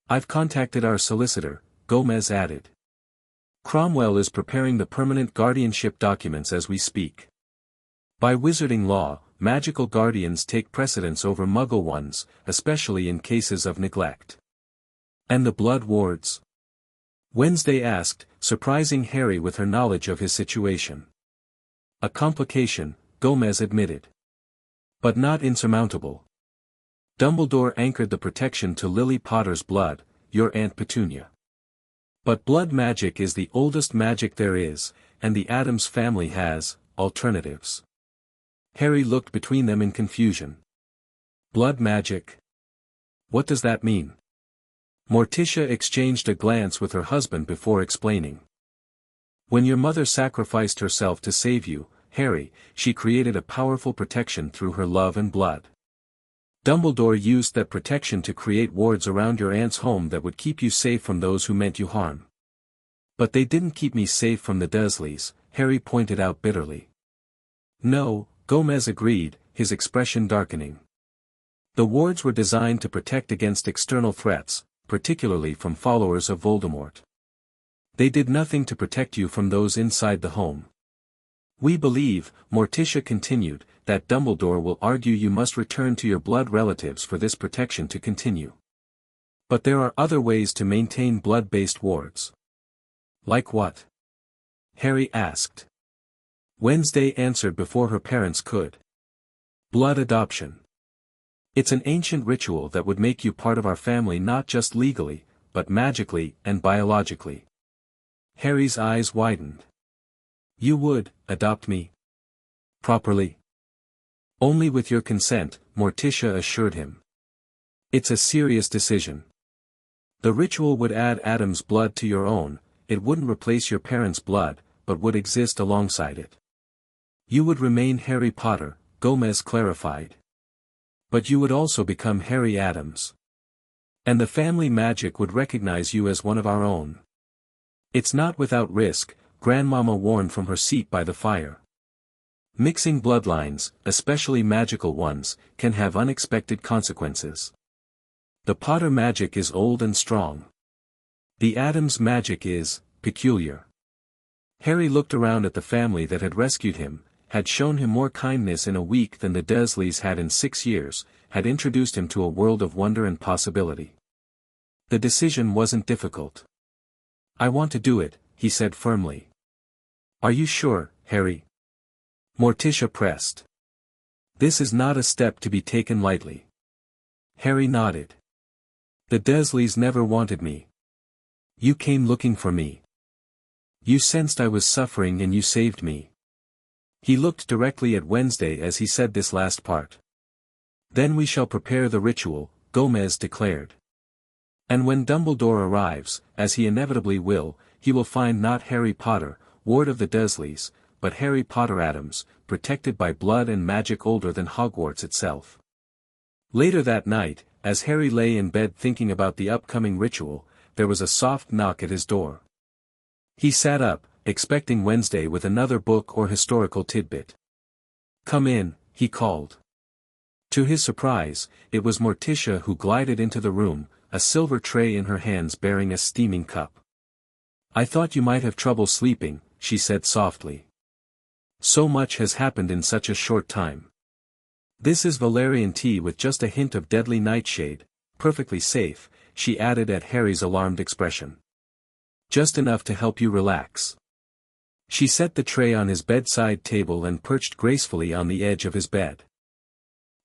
I've contacted our solicitor, Gomez added. Cromwell is preparing the permanent guardianship documents as we speak. By wizarding law, magical guardians take precedence over muggle ones, especially in cases of neglect. And the blood wards? Wednesday asked, surprising Harry with her knowledge of his situation. A complication, Gomez admitted. But not insurmountable. Dumbledore anchored the protection to Lily Potter's blood, your Aunt Petunia. But blood magic is the oldest magic there is, and the Addams family has alternatives. Harry looked between them in confusion. Blood magic? What does that mean? Morticia exchanged a glance with her husband before explaining. When your mother sacrificed herself to save you, Harry, she created a powerful protection through her love and blood. Dumbledore used that protection to create wards around your aunt's home that would keep you safe from those who meant you harm. But they didn't keep me safe from the Dursleys, Harry pointed out bitterly. No, Gomez agreed, his expression darkening. The wards were designed to protect against external threats, particularly from followers of Voldemort. They did nothing to protect you from those inside the home. We believe, Morticia continued, that Dumbledore will argue you must return to your blood relatives for this protection to continue. But there are other ways to maintain blood-based wards. Like what? Harry asked. Wednesday answered before her parents could. Blood adoption. It's an ancient ritual that would make you part of our family not just legally, but magically and biologically. Harry's eyes widened. You would adopt me? Properly? Only with your consent, Morticia assured him. It's a serious decision. The ritual would add Adam's blood to your own, it wouldn't replace your parents' blood, but would exist alongside it. You would remain Harry Potter, Gomez clarified. But you would also become Harry Addams. And the family magic would recognize you as one of our own. It's not without risk, Grandmama warned from her seat by the fire. Mixing bloodlines, especially magical ones, can have unexpected consequences. The Potter magic is old and strong. The Addams magic is peculiar. Harry looked around at the family that had rescued him, had shown him more kindness in a week than the Dursleys had in 6 years, had introduced him to a world of wonder and possibility. The decision wasn't difficult. I want to do it, he said firmly. Are you sure, Harry? Morticia pressed. This is not a step to be taken lightly. Harry nodded. The Dursleys never wanted me. You came looking for me. You sensed I was suffering and you saved me. He looked directly at Wednesday as he said this last part. Then we shall prepare the ritual, Gomez declared. And when Dumbledore arrives, as he inevitably will, he will find not Harry Potter, ward of the Dursleys, but Harry Potter Addams, protected by blood and magic older than Hogwarts itself. Later that night, as Harry lay in bed thinking about the upcoming ritual, there was a soft knock at his door. He sat up, expecting Wednesday with another book or historical tidbit. Come in, he called. To his surprise, it was Morticia who glided into the room, a silver tray in her hands bearing a steaming cup. I thought you might have trouble sleeping, she said softly. So much has happened in such a short time. This is valerian tea with just a hint of deadly nightshade, perfectly safe, she added at Harry's alarmed expression. Just enough to help you relax. She set the tray on his bedside table and perched gracefully on the edge of his bed.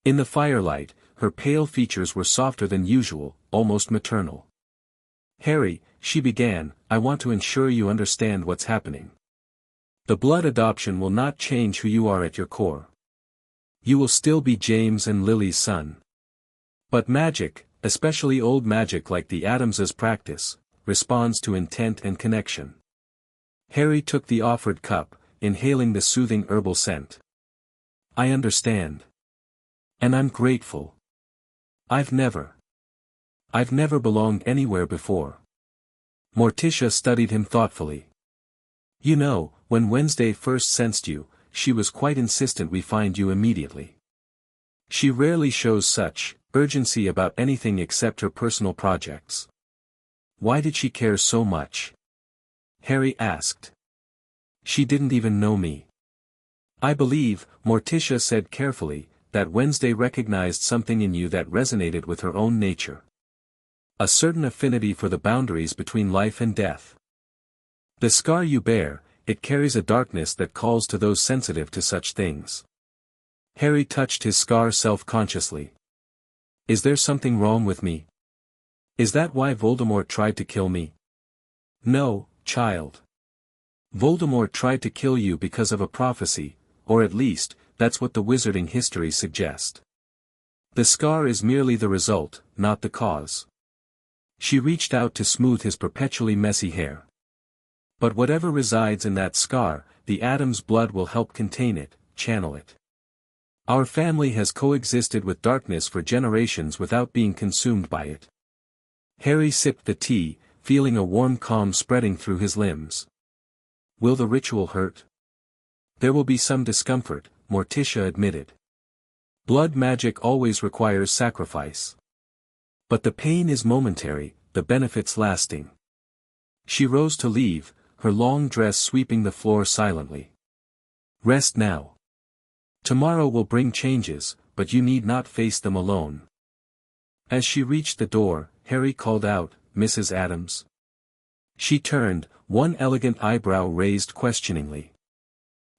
In the firelight, her pale features were softer than usual, almost maternal. "Harry," she began, "I want to ensure you understand what's happening. The blood adoption will not change who you are at your core. You will still be James and Lily's son. But magic, especially old magic like the Adamses practice, responds to intent and connection." Harry took the offered cup, inhaling the soothing herbal scent. "I understand. And I'm grateful. I've never belonged anywhere before." Morticia studied him thoughtfully. "You know, when Wednesday first sensed you, she was quite insistent we find you immediately. She rarely shows such urgency about anything except her personal projects." "Why did she care so much?" Harry asked. "She didn't even know me. I believe," Morticia said carefully, "that Wednesday recognized something in you that resonated with her own nature. A certain affinity for the boundaries between life and death. The scar you bear, it carries a darkness that calls to those sensitive to such things." Harry touched his scar self-consciously. "Is there something wrong with me? Is that why Voldemort tried to kill me?" "No, child. Voldemort tried to kill you because of a prophecy, or at least, that's what the wizarding histories suggest. The scar is merely the result, not the cause." She reached out to smooth his perpetually messy hair. "But whatever resides in that scar, the Adam's blood will help contain it, channel it. Our family has coexisted with darkness for generations without being consumed by it." Harry sipped the tea, feeling a warm calm spreading through his limbs. "Will the ritual hurt?" "There will be some discomfort," Morticia admitted. "Blood magic always requires sacrifice. But the pain is momentary, the benefits lasting." She rose to leave, her long dress sweeping the floor silently. "Rest now. Tomorrow will bring changes, but you need not face them alone." As she reached the door, Harry called out, "Mrs. Adams?" She turned, one elegant eyebrow raised questioningly.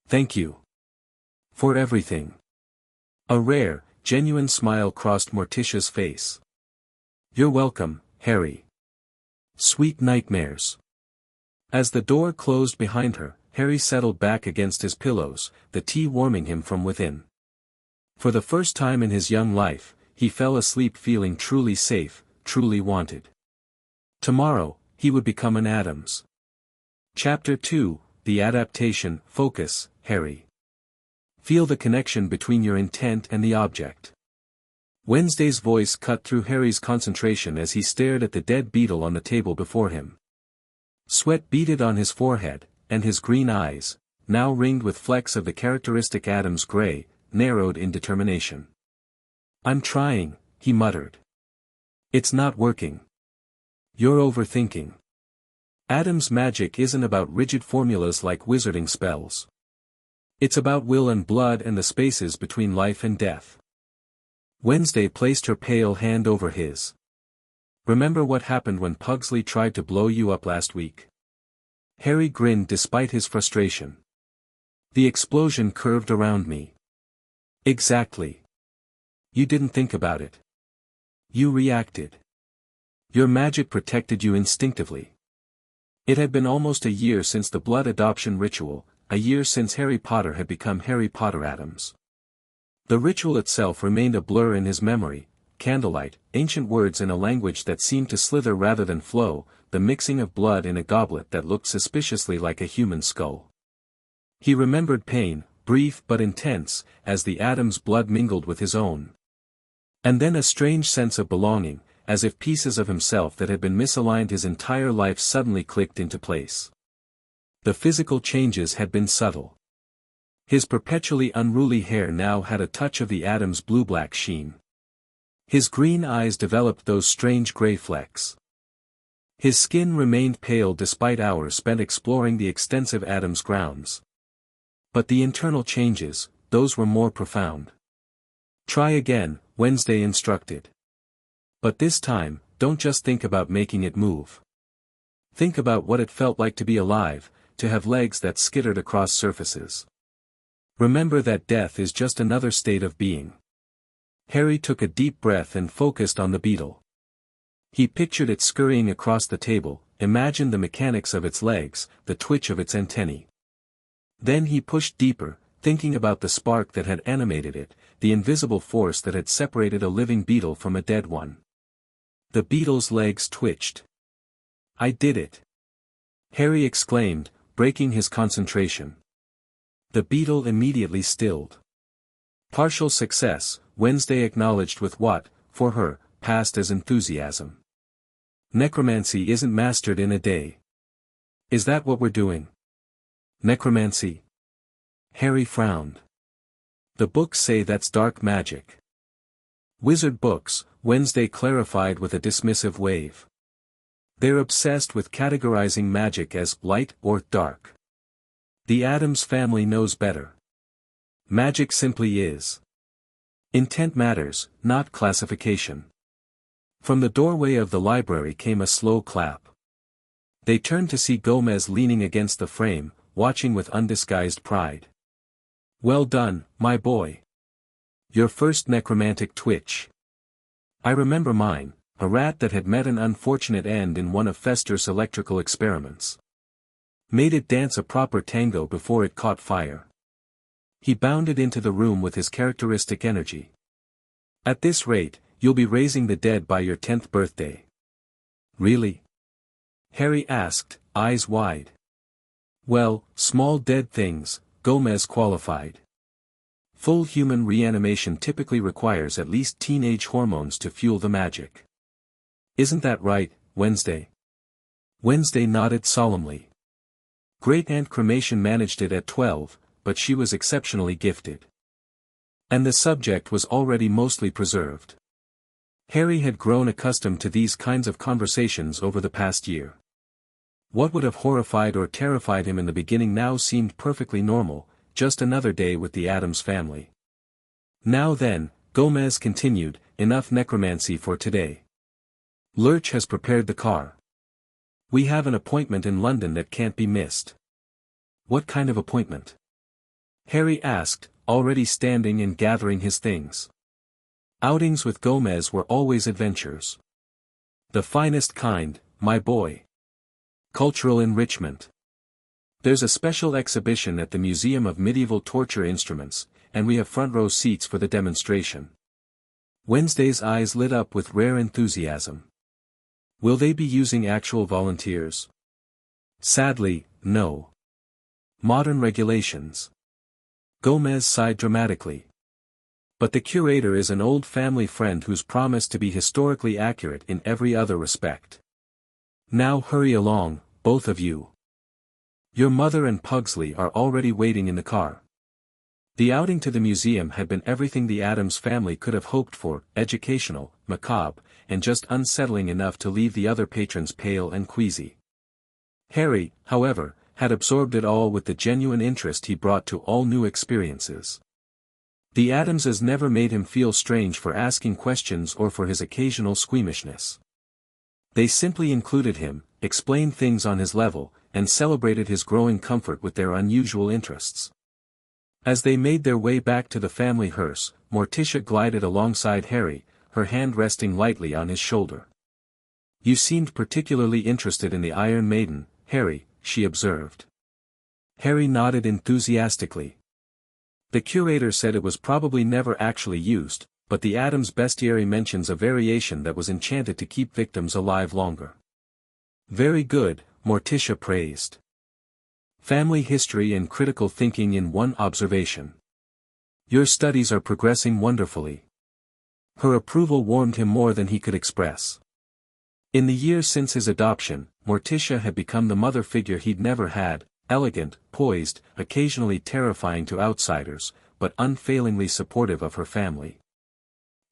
"Thank you. For everything." A rare, genuine smile crossed Morticia's face. "You're welcome, Harry. Sweet nightmares." As the door closed behind her, Harry settled back against his pillows, the tea warming him from within. For the first time in his young life, he fell asleep feeling truly safe, truly wanted. Tomorrow, he would become an Adams. Chapter 2, The Adaptation. Focus, Harry. Feel the connection between your intent and the object. Wednesday's voice cut through Harry's concentration as he stared at the dead beetle on the table before him. Sweat beaded on his forehead, and his green eyes, now ringed with flecks of the characteristic Adam's gray, narrowed in determination. "I'm trying," he muttered. "It's not working. You're overthinking. Adam's magic isn't about rigid formulas like wizarding spells. It's about will and blood and the spaces between life and death." Wednesday placed her pale hand over his. "Remember what happened when Pugsley tried to blow you up last week?" Harry grinned despite his frustration. "The explosion curved around me." "Exactly. You didn't think about it. You reacted. Your magic protected you instinctively." It had been almost a year since the blood adoption ritual, a year since Harry Potter had become Harry Potter Adams. The ritual itself remained a blur in his memory, candlelight, ancient words in a language that seemed to slither rather than flow, the mixing of blood in a goblet that looked suspiciously like a human skull. He remembered pain, brief but intense, as the Adam's blood mingled with his own. And then a strange sense of belonging, as if pieces of himself that had been misaligned his entire life suddenly clicked into place. The physical changes had been subtle. His perpetually unruly hair now had a touch of the Adam's blue-black sheen. His green eyes developed those strange gray flecks. His skin remained pale despite hours spent exploring the extensive Adam's grounds. But the internal changes, those were more profound. "Try again," Wednesday instructed. "But this time, don't just think about making it move. Think about what it felt like to be alive, to have legs that skittered across surfaces. Remember that death is just another state of being. Harry took a deep breath and focused on the beetle. He pictured it scurrying across the table, imagined the mechanics of its legs, the twitch of its antennae. Then he pushed deeper, thinking about the spark that had animated it, the invisible force that had separated a living beetle from a dead one. The beetle's legs twitched. "I did it!" Harry exclaimed, breaking his concentration. The beetle immediately stilled. Partial success, Wednesday acknowledged with what, for her, passed as enthusiasm. Necromancy isn't mastered in a day. Is that what we're doing? Necromancy? Harry frowned. The books say that's dark magic. Wizard books, Wednesday clarified with a dismissive wave. They're obsessed with categorizing magic as light or dark. The Addams family knows better. Magic simply is. Intent matters, not classification. From the doorway of the library came a slow clap. They turned to see Gomez leaning against the frame, watching with undisguised pride. "Well done, my boy. Your first necromantic twitch. I remember mine, a rat that had met an unfortunate end in one of Fester's electrical experiments. Made it dance a proper tango before it caught fire." He bounded into the room with his characteristic energy. "At this rate, you'll be raising the dead by your 10th birthday." "Really?" Harry asked, eyes wide. "Well, small dead things," Gomez qualified. "Full human reanimation typically requires at least teenage hormones to fuel the magic. Isn't that right, Wednesday?" Wednesday nodded solemnly. Great-aunt Cremation managed it at 12, but she was exceptionally gifted. And the subject was already mostly preserved. Harry had grown accustomed to these kinds of conversations over the past year. What would have horrified or terrified him in the beginning now seemed perfectly normal, just another day with the Addams family. "Now then," Gomez continued, "enough necromancy for today. Lurch has prepared the car. We have an appointment in London that can't be missed." "What kind of appointment?" Harry asked, already standing and gathering his things. Outings with Gomez were always adventures. "The finest kind, my boy. Cultural enrichment. There's a special exhibition at the Museum of Medieval Torture Instruments, and we have front-row seats for the demonstration." Wednesday's eyes lit up with rare enthusiasm. "Will they be using actual volunteers?" "Sadly, no. Modern regulations." Gomez sighed dramatically. "But the curator is an old family friend who's promised to be historically accurate in every other respect. Now hurry along, both of you. Your mother and Pugsley are already waiting in the car." The outing to the museum had been everything the Addams family could have hoped for, educational, macabre, and just unsettling enough to leave the other patrons pale and queasy. Harry, however, had absorbed it all with the genuine interest he brought to all new experiences. The Addamses never made him feel strange for asking questions or for his occasional squeamishness. They simply included him, explained things on his level, and celebrated his growing comfort with their unusual interests. As they made their way back to the family hearse, Morticia glided alongside Harry, her hand resting lightly on his shoulder. "You seemed particularly interested in the Iron Maiden, Harry," she observed. Harry nodded enthusiastically. "The curator said it was probably never actually used, but the Addams bestiary mentions a variation that was enchanted to keep victims alive longer." "Very good," Morticia praised. "Family history and critical thinking in one observation. Your studies are progressing wonderfully." Her approval warmed him more than he could express. In the years since his adoption, Morticia had become the mother figure he'd never had, elegant, poised, occasionally terrifying to outsiders, but unfailingly supportive of her family.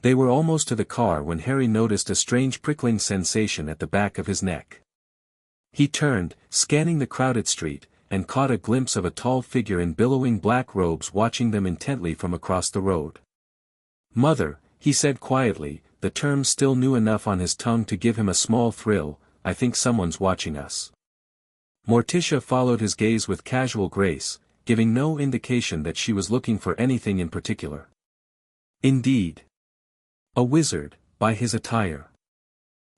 They were almost to the car when Harry noticed a strange prickling sensation at the back of his neck. He turned, scanning the crowded street, and caught a glimpse of a tall figure in billowing black robes watching them intently from across the road. "Mother," he said quietly, the term still new enough on his tongue to give him a small thrill, "I think someone's watching us." Morticia followed his gaze with casual grace, giving no indication that she was looking for anything in particular. Indeed. A wizard, by his attire.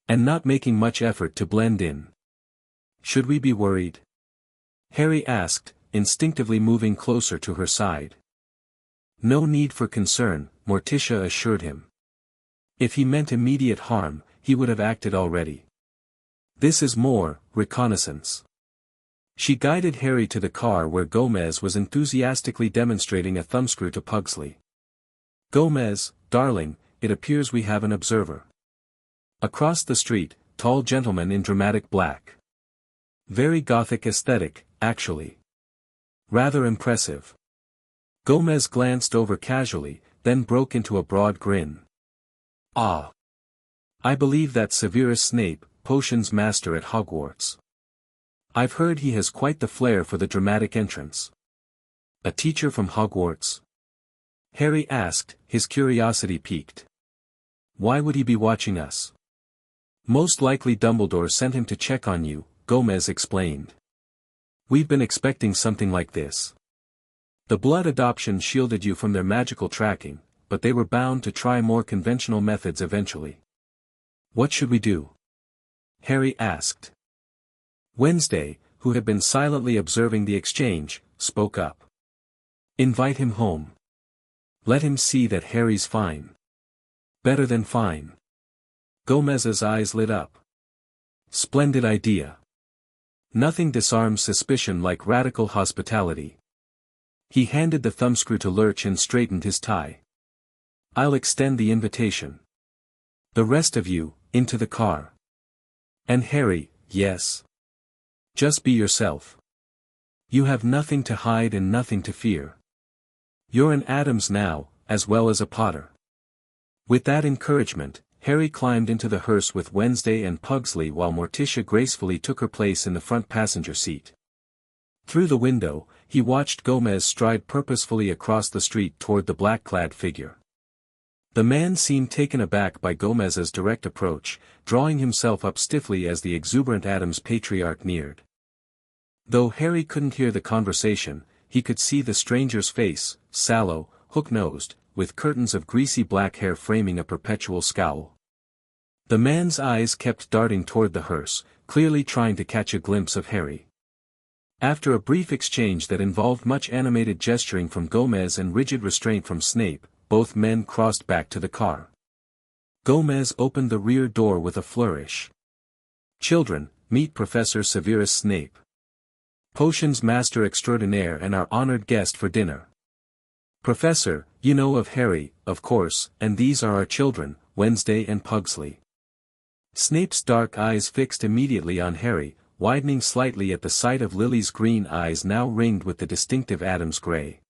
And not making much effort to blend in. Should we be worried? Harry asked, instinctively moving closer to her side. No need for concern, Morticia assured him. If he meant immediate harm, he would have acted already. This is more reconnaissance. She guided Harry to the car where Gomez was enthusiastically demonstrating a thumbscrew to Pugsley. Gomez, darling, it appears we have an observer. Across the street, tall gentleman in dramatic black. Very Gothic aesthetic, actually. Rather impressive. Gomez glanced over casually, then broke into a broad grin. Ah! I believe that's Severus Snape, potions master at Hogwarts. I've heard he has quite the flair for the dramatic entrance. A teacher from Hogwarts? Harry asked, his curiosity piqued. Why would he be watching us? Most likely Dumbledore sent him to check on you, Gomez explained. We've been expecting something like this. The blood adoption shielded you from their magical tracking, but they were bound to try more conventional methods eventually. What should we do? Harry asked. Wednesday, who had been silently observing the exchange, spoke up. Invite him home. Let him see that Harry's fine. Better than fine. Gomez's eyes lit up. Splendid idea. Nothing disarms suspicion like radical hospitality. He handed the thumbscrew to Lurch and straightened his tie. I'll extend the invitation. The rest of you, into the car. And Harry, yes. Just be yourself. You have nothing to hide and nothing to fear. You're an Adams now, as well as a Potter. With that encouragement, Harry climbed into the hearse with Wednesday and Pugsley while Morticia gracefully took her place in the front passenger seat. Through the window, he watched Gomez stride purposefully across the street toward the black-clad figure. The man seemed taken aback by Gomez's direct approach, drawing himself up stiffly as the exuberant Adams patriarch neared. Though Harry couldn't hear the conversation, he could see the stranger's face, sallow, hook-nosed, with curtains of greasy black hair framing a perpetual scowl. The man's eyes kept darting toward the hearse, clearly trying to catch a glimpse of Harry. After a brief exchange that involved much animated gesturing from Gomez and rigid restraint from Snape, both men crossed back to the car. Gomez opened the rear door with a flourish. Children, meet Professor Severus Snape. Potions Master Extraordinaire and our honored guest for dinner. Professor, you know of Harry, of course, and these are our children, Wednesday and Pugsley. Snape's dark eyes fixed immediately on Harry, widening slightly at the sight of Lily's green eyes now ringed with the distinctive Adams gray.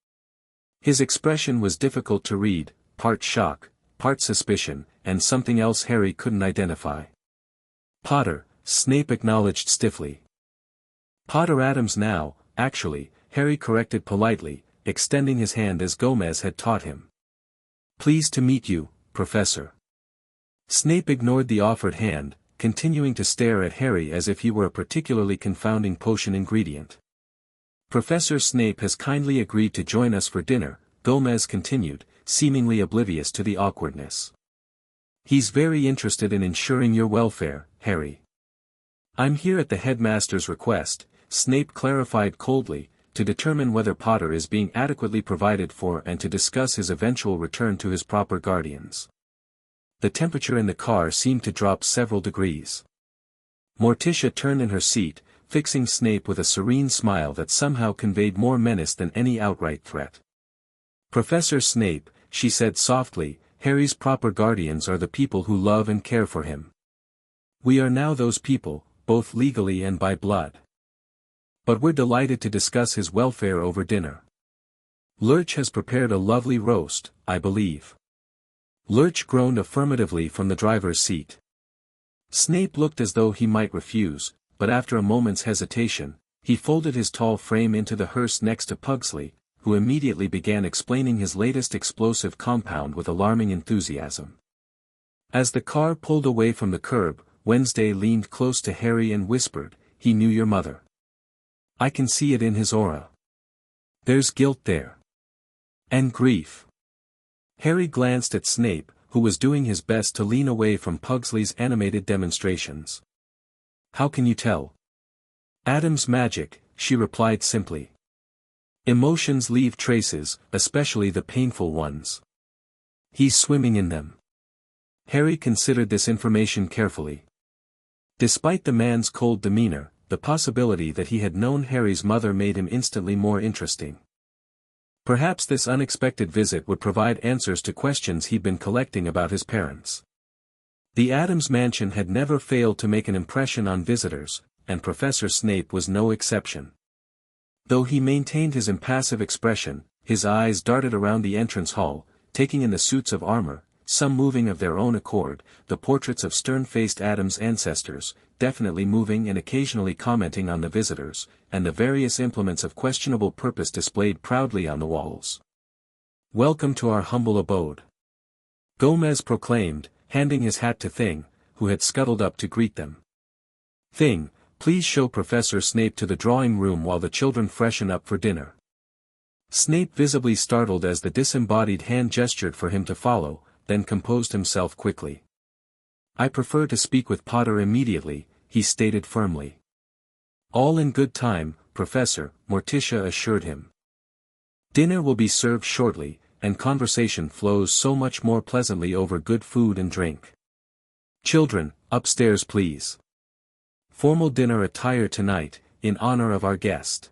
His expression was difficult to read, part shock, part suspicion, and something else Harry couldn't identify. Potter, Snape acknowledged stiffly. Potter Adams now, actually, Harry corrected politely, extending his hand as Gomez had taught him. Pleased to meet you, Professor. Snape ignored the offered hand, continuing to stare at Harry as if he were a particularly confounding potion ingredient. Professor Snape has kindly agreed to join us for dinner, Gomez continued, seemingly oblivious to the awkwardness. He's very interested in ensuring your welfare, Harry. I'm here at the headmaster's request, Snape clarified coldly, to determine whether Potter is being adequately provided for and to discuss his eventual return to his proper guardians. The temperature in the car seemed to drop several degrees. Morticia turned in her seat, fixing Snape with a serene smile that somehow conveyed more menace than any outright threat. Professor Snape, she said softly, Harry's proper guardians are the people who love and care for him. We are now those people, both legally and by blood. But we're delighted to discuss his welfare over dinner. Lurch has prepared a lovely roast, I believe. Lurch groaned affirmatively from the driver's seat. Snape looked as though he might refuse, but after a moment's hesitation, he folded his tall frame into the hearse next to Pugsley, who immediately began explaining his latest explosive compound with alarming enthusiasm. As the car pulled away from the curb, Wednesday leaned close to Harry and whispered, "He knew your mother." I can see it in his aura. There's guilt there. And grief. Harry glanced at Snape, who was doing his best to lean away from Pugsley's animated demonstrations. How can you tell? Adam's magic, she replied simply. Emotions leave traces, especially the painful ones. He's swimming in them. Harry considered this information carefully. Despite the man's cold demeanor, the possibility that he had known Harry's mother made him instantly more interesting. Perhaps this unexpected visit would provide answers to questions he'd been collecting about his parents. The Adams mansion had never failed to make an impression on visitors, and Professor Snape was no exception. Though he maintained his impassive expression, his eyes darted around the entrance hall, taking in the suits of armor, some moving of their own accord, the portraits of stern-faced Adams' ancestors, definitely moving and occasionally commenting on the visitors, and the various implements of questionable purpose displayed proudly on the walls. "Welcome to our humble abode," Gomez proclaimed, handing his hat to Thing, who had scuttled up to greet them. "Thing, please show Professor Snape to the drawing room while the children freshen up for dinner." Snape visibly startled as the disembodied hand gestured for him to follow, then composed himself quickly. "I prefer to speak with Potter immediately," he stated firmly. "All in good time, Professor," Morticia assured him. "Dinner will be served shortly, and conversation flows so much more pleasantly over good food and drink. Children, upstairs please. Formal dinner attire tonight, in honor of our guest."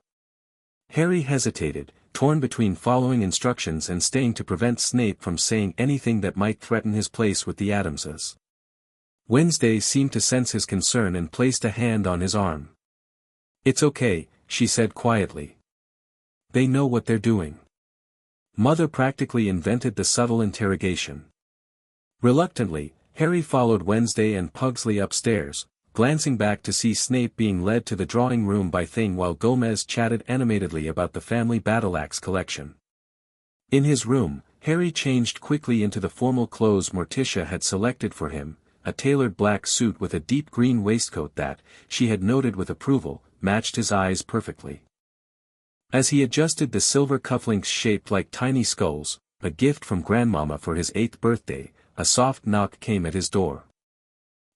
Harry hesitated, torn between following instructions and staying to prevent Snape from saying anything that might threaten his place with the Adamses. Wednesday seemed to sense his concern and placed a hand on his arm. "It's okay," she said quietly. "They know what they're doing." Mother practically invented the subtle interrogation. Reluctantly, Harry followed Wednesday and Pugsley upstairs, glancing back to see Snape being led to the drawing room by Thing while Gomez chatted animatedly about the family battle-axe collection. In his room, Harry changed quickly into the formal clothes Morticia had selected for him, a tailored black suit with a deep green waistcoat that, she had noted with approval, matched his eyes perfectly. As he adjusted the silver cufflinks shaped like tiny skulls, a gift from Grandmama for his 8th birthday, a soft knock came at his door.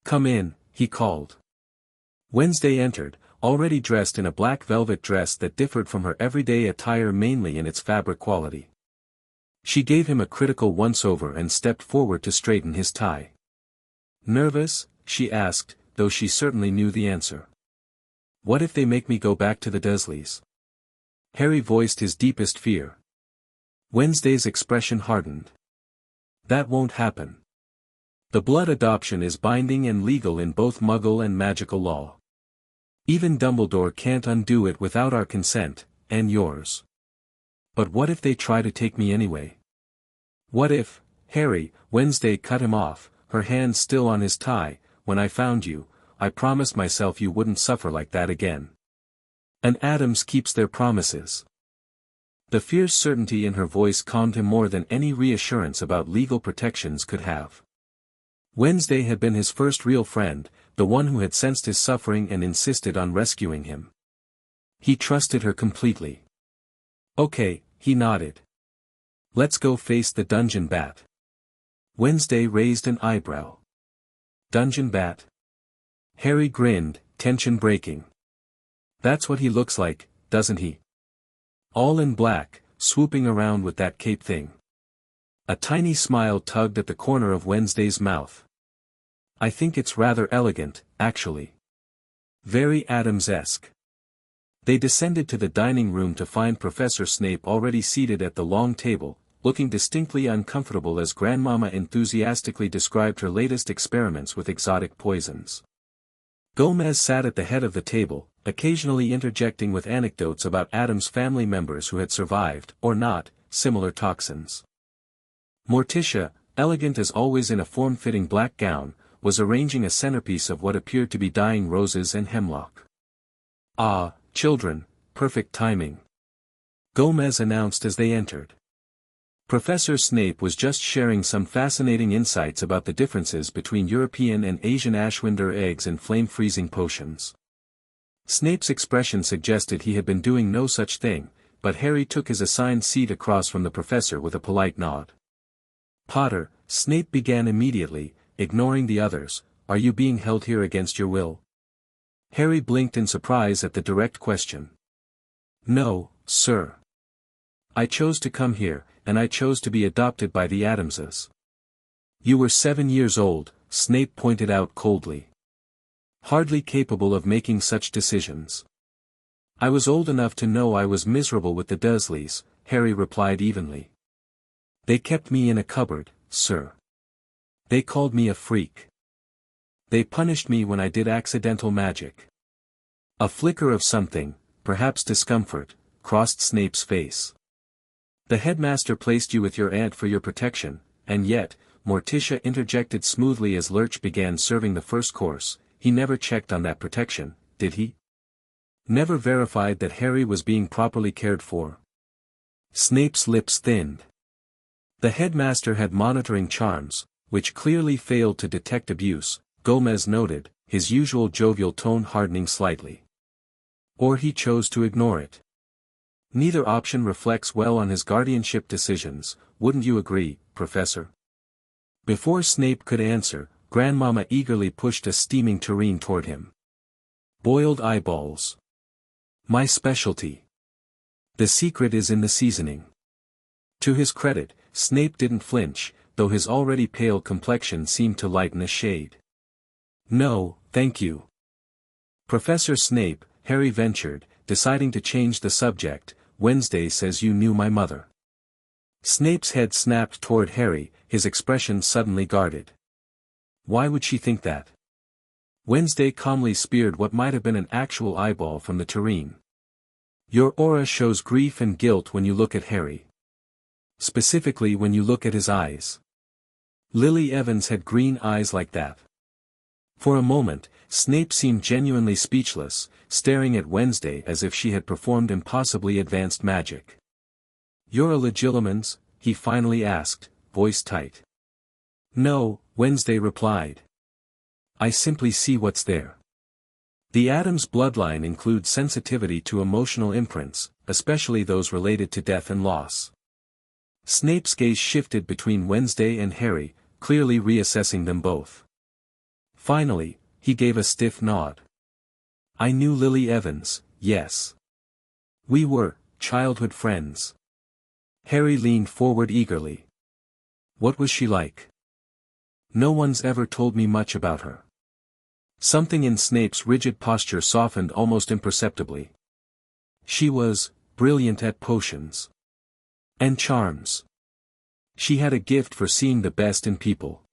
"Come in," he called. Wednesday entered, already dressed in a black velvet dress that differed from her everyday attire mainly in its fabric quality. She gave him a critical once-over and stepped forward to straighten his tie. "Nervous?" she asked, though she certainly knew the answer. "What if they make me go back to the Dursleys?" Harry voiced his deepest fear. Wednesday's expression hardened. "That won't happen. The blood adoption is binding and legal in both Muggle and magical law. Even Dumbledore can't undo it without our consent, and yours. But what if they try to take me anyway? What if, Harry," Wednesday cut him off, her hand still on his tie, "when I found you, I promised myself you wouldn't suffer like that again. And Adams keeps their promises." The fierce certainty in her voice calmed him more than any reassurance about legal protections could have. Wednesday had been his first real friend, the one who had sensed his suffering and insisted on rescuing him. He trusted her completely. "Okay," he nodded. "Let's go face the dungeon bat." Wednesday raised an eyebrow. "Dungeon bat?" Harry grinned, tension breaking. "That's what he looks like, doesn't he? All in black, swooping around with that cape thing." A tiny smile tugged at the corner of Wednesday's mouth. "I think it's rather elegant, actually. Very Adams-esque." They descended to the dining room to find Professor Snape already seated at the long table, looking distinctly uncomfortable as Grandmama enthusiastically described her latest experiments with exotic poisons. Gomez sat at the head of the table, occasionally interjecting with anecdotes about Adam's family members who had survived, or not, similar toxins. Morticia, elegant as always in a form-fitting black gown, was arranging a centerpiece of what appeared to be dying roses and hemlock. "Ah, children, perfect timing," Gomez announced as they entered. Professor Snape was just sharing some fascinating insights about the differences between European and Asian Ashwinder eggs and flame-freezing potions. Snape's expression suggested he had been doing no such thing, but Harry took his assigned seat across from the professor with a polite nod. "Potter," Snape began immediately, ignoring the others, "are you being held here against your will?" Harry blinked in surprise at the direct question. "No, sir. I chose to come here, and I chose to be adopted by the Adamses." "You were 7 years old," Snape pointed out coldly. "Hardly capable of making such decisions." "I was old enough to know I was miserable with the Dursleys," Harry replied evenly. "They kept me in a cupboard, sir. They called me a freak. They punished me when I did accidental magic." A flicker of something, perhaps discomfort, crossed Snape's face. "The headmaster placed you with your aunt for your protection, and yet," Morticia interjected smoothly as Lurch began serving the first course, "he never checked on that protection, did he? Never verified that Harry was being properly cared for?" Snape's lips thinned. "The headmaster had monitoring charms, which clearly failed to detect abuse," Gomez noted, his usual jovial tone hardening slightly. "Or he chose to ignore it. Neither option reflects well on his guardianship decisions, wouldn't you agree, Professor?" Before Snape could answer, Grandmama eagerly pushed a steaming tureen toward him. "Boiled eyeballs. My specialty. The secret is in the seasoning." To his credit, Snape didn't flinch, though his already pale complexion seemed to lighten a shade. "No, thank you." "Professor Snape," Harry ventured, deciding to change the subject, "Wednesday says you knew my mother." Snape's head snapped toward Harry, his expression suddenly guarded. "Why would she think that?" Wednesday calmly speared what might have been an actual eyeball from the tureen. "Your aura shows grief and guilt when you look at Harry. Specifically when you look at his eyes. Lily Evans had green eyes like that." For a moment, Snape seemed genuinely speechless, staring at Wednesday as if she had performed impossibly advanced magic. "You're a Legilimens?" he finally asked, voice tight. "No," Wednesday replied. "I simply see what's there. The Adams bloodline includes sensitivity to emotional imprints, especially those related to death and loss." Snape's gaze shifted between Wednesday and Harry, clearly reassessing them both. Finally, he gave a stiff nod. "I knew Lily Evans, yes. We were childhood friends." Harry leaned forward eagerly. "What was she like?" "No one's ever told me much about her." Something in Snape's rigid posture softened almost imperceptibly. "She was brilliant at potions. And charms. She had a gift for seeing the best in people."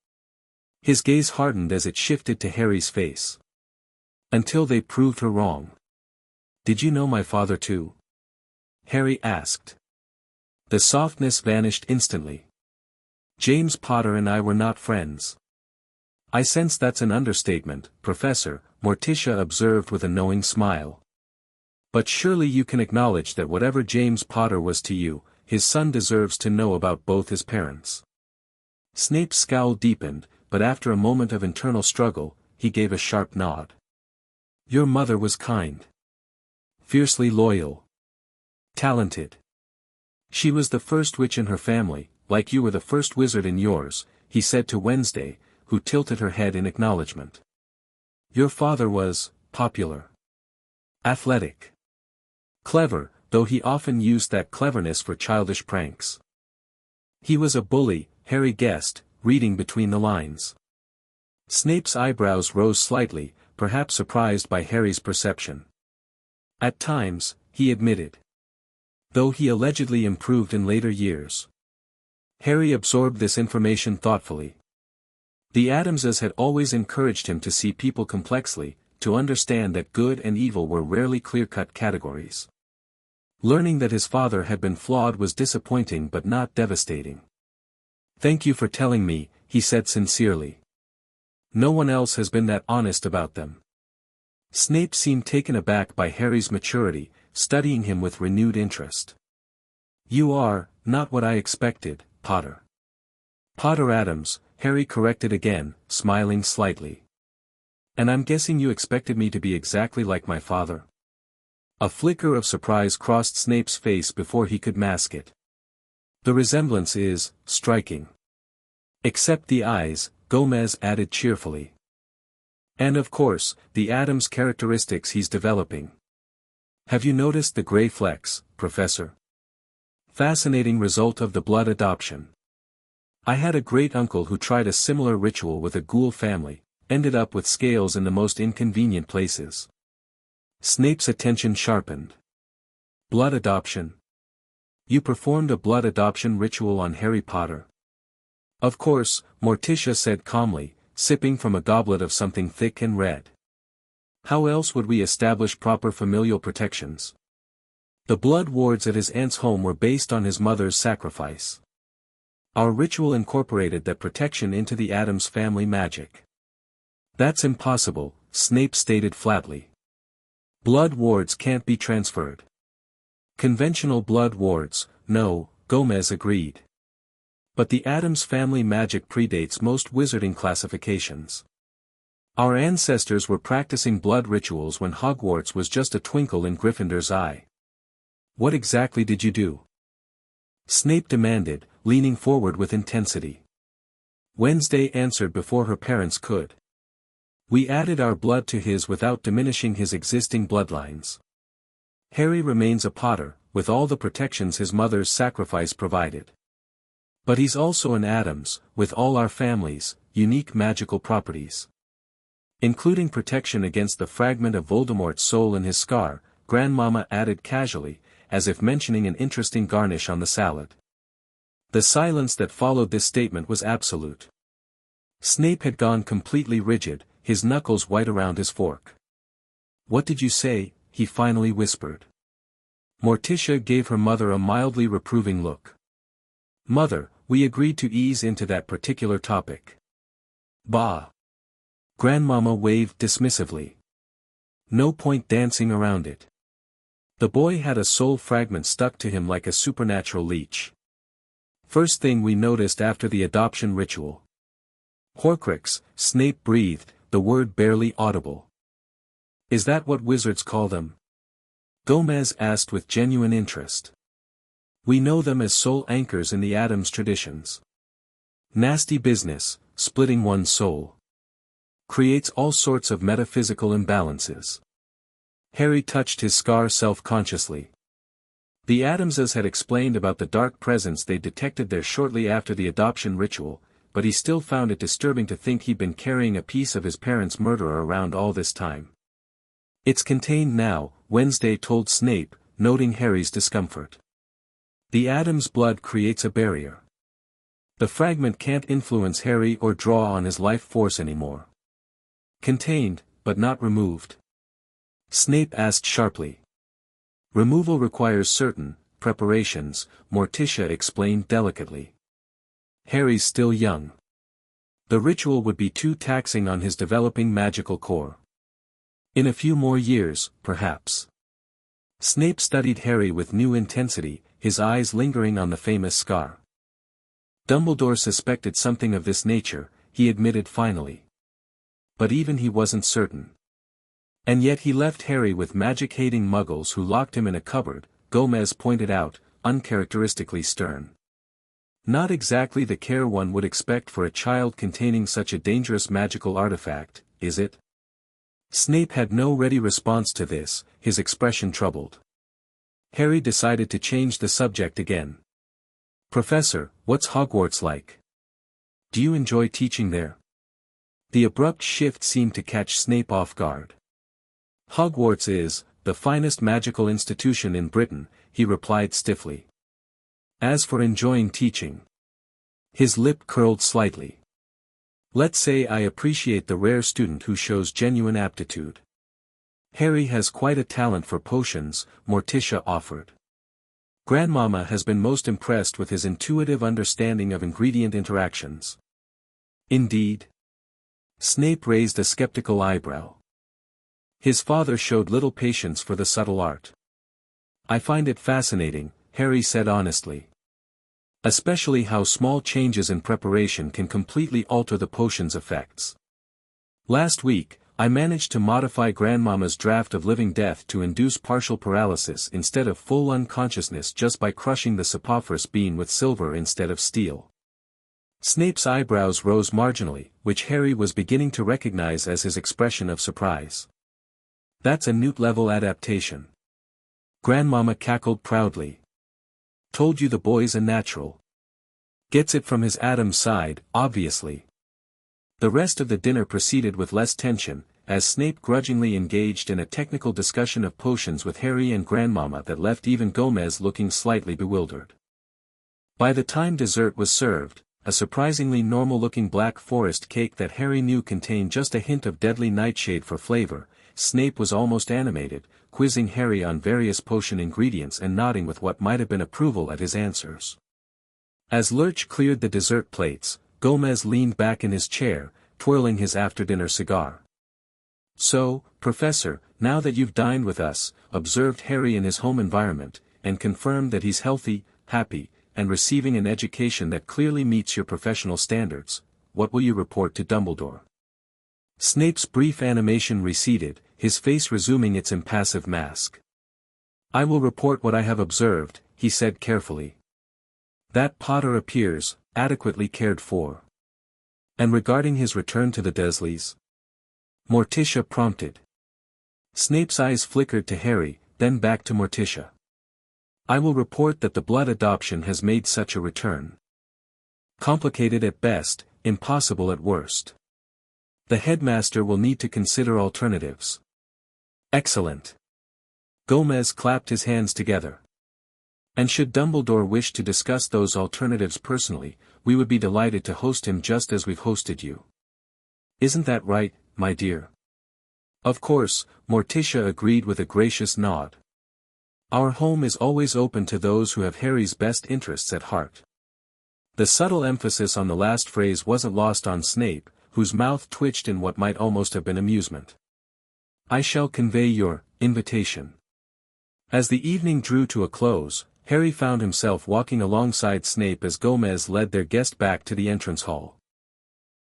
His gaze hardened as it shifted to Harry's face. "Until they proved her wrong." "Did you know my father too?" Harry asked. The softness vanished instantly. "James Potter and I were not friends." "I sense that's an understatement, Professor," Morticia observed with a knowing smile. "But surely you can acknowledge that whatever James Potter was to you, his son deserves to know about both his parents." Snape's scowl deepened, but after a moment of internal struggle, he gave a sharp nod. "Your mother was kind. Fiercely loyal. Talented. She was the first witch in her family, like you were the first wizard in yours," he said to Wednesday, who tilted her head in acknowledgement. "Your father was popular. Athletic. Clever, though he often used that cleverness for childish pranks. He was a bully," Harry guessed, reading between the lines. Snape's eyebrows rose slightly, perhaps surprised by Harry's perception. "At times," he admitted. "Though he allegedly improved in later years." Harry absorbed this information thoughtfully. The Adamses had always encouraged him to see people complexly, to understand that good and evil were rarely clear-cut categories. Learning that his father had been flawed was disappointing but not devastating. "Thank you for telling me," he said sincerely. "No one else has been that honest about them." Snape seemed taken aback by Harry's maturity, studying him with renewed interest. "You are, not what I expected, Potter." "Potter Adams," Harry corrected again, smiling slightly. And I'm guessing you expected me to be exactly like my father? A flicker of surprise crossed Snape's face before he could mask it. The resemblance is striking. Except the eyes, Gomez added cheerfully. And of course, the Adams characteristics he's developing. Have you noticed the gray flecks, Professor? Fascinating result of the blood adoption. I had a great-uncle who tried a similar ritual with a ghoul family, ended up with scales in the most inconvenient places. Snape's attention sharpened. Blood adoption. You performed a blood adoption ritual on Harry Potter. Of course, Morticia said calmly, sipping from a goblet of something thick and red. How else would we establish proper familial protections? The blood wards at his aunt's home were based on his mother's sacrifice. Our ritual incorporated that protection into the Addams family magic. That's impossible, Snape stated flatly. Blood wards can't be transferred. Conventional blood wards, no, Gomez agreed. But the Addams family magic predates most wizarding classifications. Our ancestors were practicing blood rituals when Hogwarts was just a twinkle in Gryffindor's eye. What exactly did you do? Snape demanded, leaning forward with intensity. Wednesday answered before her parents could. We added our blood to his without diminishing his existing bloodlines. Harry remains a Potter, with all the protections his mother's sacrifice provided. But he's also an Addams, with all our family's unique magical properties. Including protection against the fragment of Voldemort's soul in his scar, Grandmama added casually, as if mentioning an interesting garnish on the salad. The silence that followed this statement was absolute. Snape had gone completely rigid, his knuckles white around his fork. What did you say? He finally whispered. Morticia gave her mother a mildly reproving look. Mother, we agreed to ease into that particular topic. Bah! Grandmama waved dismissively. No point dancing around it. The boy had a soul fragment stuck to him like a supernatural leech. First thing we noticed after the adoption ritual. Horcrux, Snape breathed, the word barely audible. Is that what wizards call them? Gomez asked with genuine interest. We know them as soul anchors in the Addams traditions. Nasty business, splitting one's soul. Creates all sorts of metaphysical imbalances. Harry touched his scar self-consciously. The Addamses had explained about the dark presence they detected there shortly after the adoption ritual, but he still found it disturbing to think he'd been carrying a piece of his parents' murderer around all this time. It's contained now, Wednesday told Snape, noting Harry's discomfort. The Addams blood creates a barrier. The fragment can't influence Harry or draw on his life force anymore. Contained, but not removed. Snape asked sharply. Removal requires certain preparations, Morticia explained delicately. Harry's still young. The ritual would be too taxing on his developing magical core. In a few more years, perhaps. Snape studied Harry with new intensity, his eyes lingering on the famous scar. Dumbledore suspected something of this nature, he admitted finally. But even he wasn't certain. And yet he left Harry with magic-hating muggles who locked him in a cupboard, Gomez pointed out, uncharacteristically stern. Not exactly the care one would expect for a child containing such a dangerous magical artifact, is it? Snape had no ready response to this, his expression troubled. Harry decided to change the subject again. Professor, what's Hogwarts like? Do you enjoy teaching there? The abrupt shift seemed to catch Snape off guard. Hogwarts is the finest magical institution in Britain, he replied stiffly. As for enjoying teaching. His lip curled slightly. Let's say I appreciate the rare student who shows genuine aptitude. Harry has quite a talent for potions, Morticia offered. Grandmama has been most impressed with his intuitive understanding of ingredient interactions. Indeed? Snape raised a skeptical eyebrow. His father showed little patience for the subtle art. I find it fascinating, Harry said honestly. Especially how small changes in preparation can completely alter the potion's effects. Last week, I managed to modify Grandmama's draft of living death to induce partial paralysis instead of full unconsciousness just by crushing the Sepophorus bean with silver instead of steel. Snape's eyebrows rose marginally, which Harry was beginning to recognize as his expression of surprise. That's a Newt-level adaptation. Grandmama cackled proudly. Told you the boy's a natural. Gets it from his Adam's side, obviously. The rest of the dinner proceeded with less tension, as Snape grudgingly engaged in a technical discussion of potions with Harry and Grandmama that left even Gomez looking slightly bewildered. By the time dessert was served, a surprisingly normal-looking black forest cake that Harry knew contained just a hint of deadly nightshade for flavor, Snape was almost animated, quizzing Harry on various potion ingredients and nodding with what might have been approval at his answers. As Lurch cleared the dessert plates, Gomez leaned back in his chair, twirling his after-dinner cigar. So, Professor, now that you've dined with us, observed Harry in his home environment, and confirmed that he's healthy, happy, and receiving an education that clearly meets your professional standards, what will you report to Dumbledore? Snape's brief animation receded, his face resuming its impassive mask. I will report what I have observed, he said carefully. That Potter appears adequately cared for. And regarding his return to the Dursleys? Morticia prompted. Snape's eyes flickered to Harry, then back to Morticia. I will report that the blood adoption has made such a return. Complicated at best, impossible at worst. The headmaster will need to consider alternatives. Excellent. Gomez clapped his hands together. And should Dumbledore wish to discuss those alternatives personally, we would be delighted to host him just as we've hosted you. Isn't that right, my dear? Of course, Morticia agreed with a gracious nod. Our home is always open to those who have Harry's best interests at heart. The subtle emphasis on the last phrase wasn't lost on Snape, whose mouth twitched in what might almost have been amusement. I shall convey your invitation. As the evening drew to a close, Harry found himself walking alongside Snape as Gomez led their guest back to the entrance hall.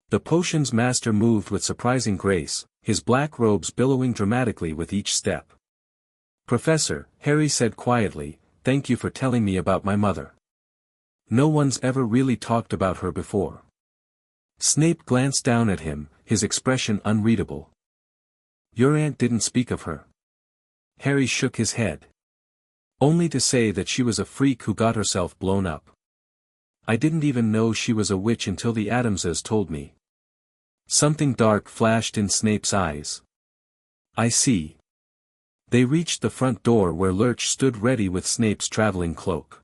The potions master moved with surprising grace, his black robes billowing dramatically with each step. Professor, Harry said quietly, thank you for telling me about my mother. No one's ever really talked about her before. Snape glanced down at him, his expression unreadable. Your aunt didn't speak of her. Harry shook his head. Only to say that she was a freak who got herself blown up. I didn't even know she was a witch until the Adamses told me. Something dark flashed in Snape's eyes. I see. They reached the front door where Lurch stood ready with Snape's traveling cloak.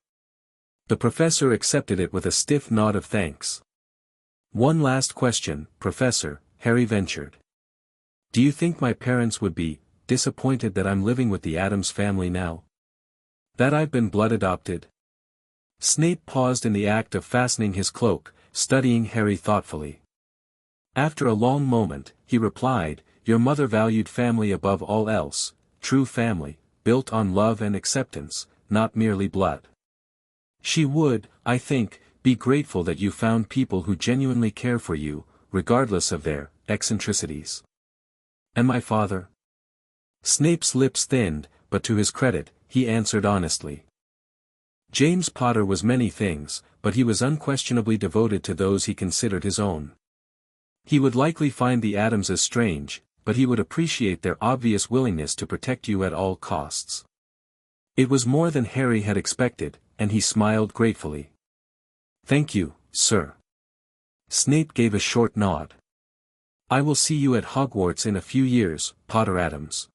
The professor accepted it with a stiff nod of thanks. One last question, Professor, Harry ventured. Do you think my parents would be disappointed that I'm living with the Addams family now? That I've been blood adopted? Snape paused in the act of fastening his cloak, studying Harry thoughtfully. After a long moment, he replied, your mother valued family above all else, true family, built on love and acceptance, not merely blood. She would, I think, be grateful that you found people who genuinely care for you, regardless of their eccentricities. And my father? Snape's lips thinned, but to his credit, he answered honestly. James Potter was many things, but he was unquestionably devoted to those he considered his own. He would likely find the Addamses strange, but he would appreciate their obvious willingness to protect you at all costs. It was more than Harry had expected, and he smiled gratefully. Thank you, sir. Snape gave a short nod. I will see you at Hogwarts in a few years, Potter Adams.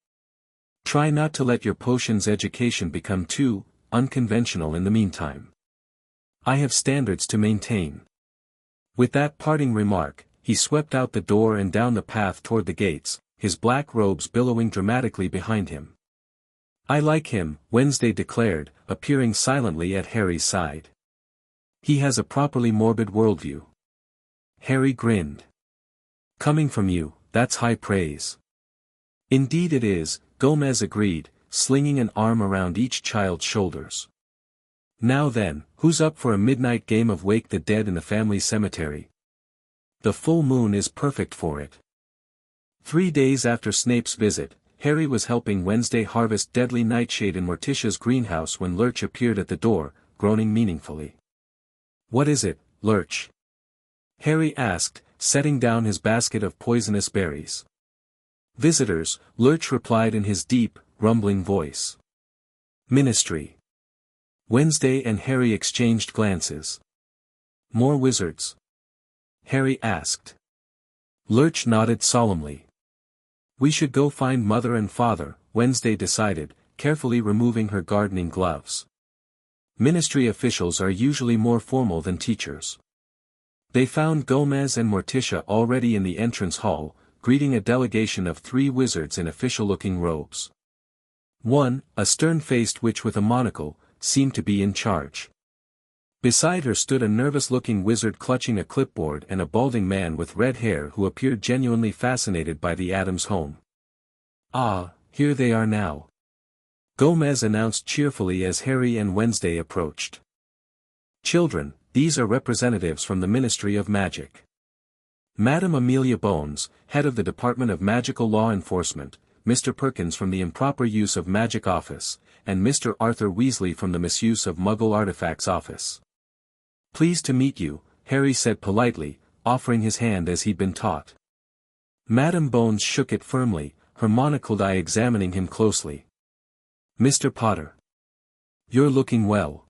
Try not to let your potions education become too unconventional in the meantime. I have standards to maintain. With that parting remark, he swept out the door and down the path toward the gates, his black robes billowing dramatically behind him. I like him, Wednesday declared, appearing silently at Harry's side. He has a properly morbid worldview. Harry grinned. Coming from you, that's high praise. Indeed it is, Gomez agreed, slinging an arm around each child's shoulders. Now then, who's up for a midnight game of Wake the Dead in the family cemetery? The full moon is perfect for it. 3 days after Snape's visit, Harry was helping Wednesday harvest deadly nightshade in Morticia's greenhouse when Lurch appeared at the door, groaning meaningfully. "What is it, Lurch?" Harry asked, setting down his basket of poisonous berries. "Visitors," Lurch replied in his deep, rumbling voice. "Ministry." Wednesday and Harry exchanged glances. "More wizards?" Harry asked. Lurch nodded solemnly. "We should go find Mother and Father," Wednesday decided, carefully removing her gardening gloves. Ministry officials are usually more formal than teachers. They found Gomez and Morticia already in the entrance hall, greeting a delegation of 3 wizards in official-looking robes. One, a stern-faced witch with a monocle, seemed to be in charge. Beside her stood a nervous-looking wizard clutching a clipboard and a balding man with red hair who appeared genuinely fascinated by the Addams home. "Ah, here they are now," Gomez announced cheerfully as Harry and Wednesday approached. "Children, these are representatives from the Ministry of Magic. Madam Amelia Bones, head of the Department of Magical Law Enforcement, Mr. Perkins from the Improper Use of Magic Office, and Mr. Arthur Weasley from the Misuse of Muggle Artifacts Office." "Pleased to meet you," Harry said politely, offering his hand as he'd been taught. Madam Bones shook it firmly, her monocled eye examining him closely. "Mr. Potter. You're looking well."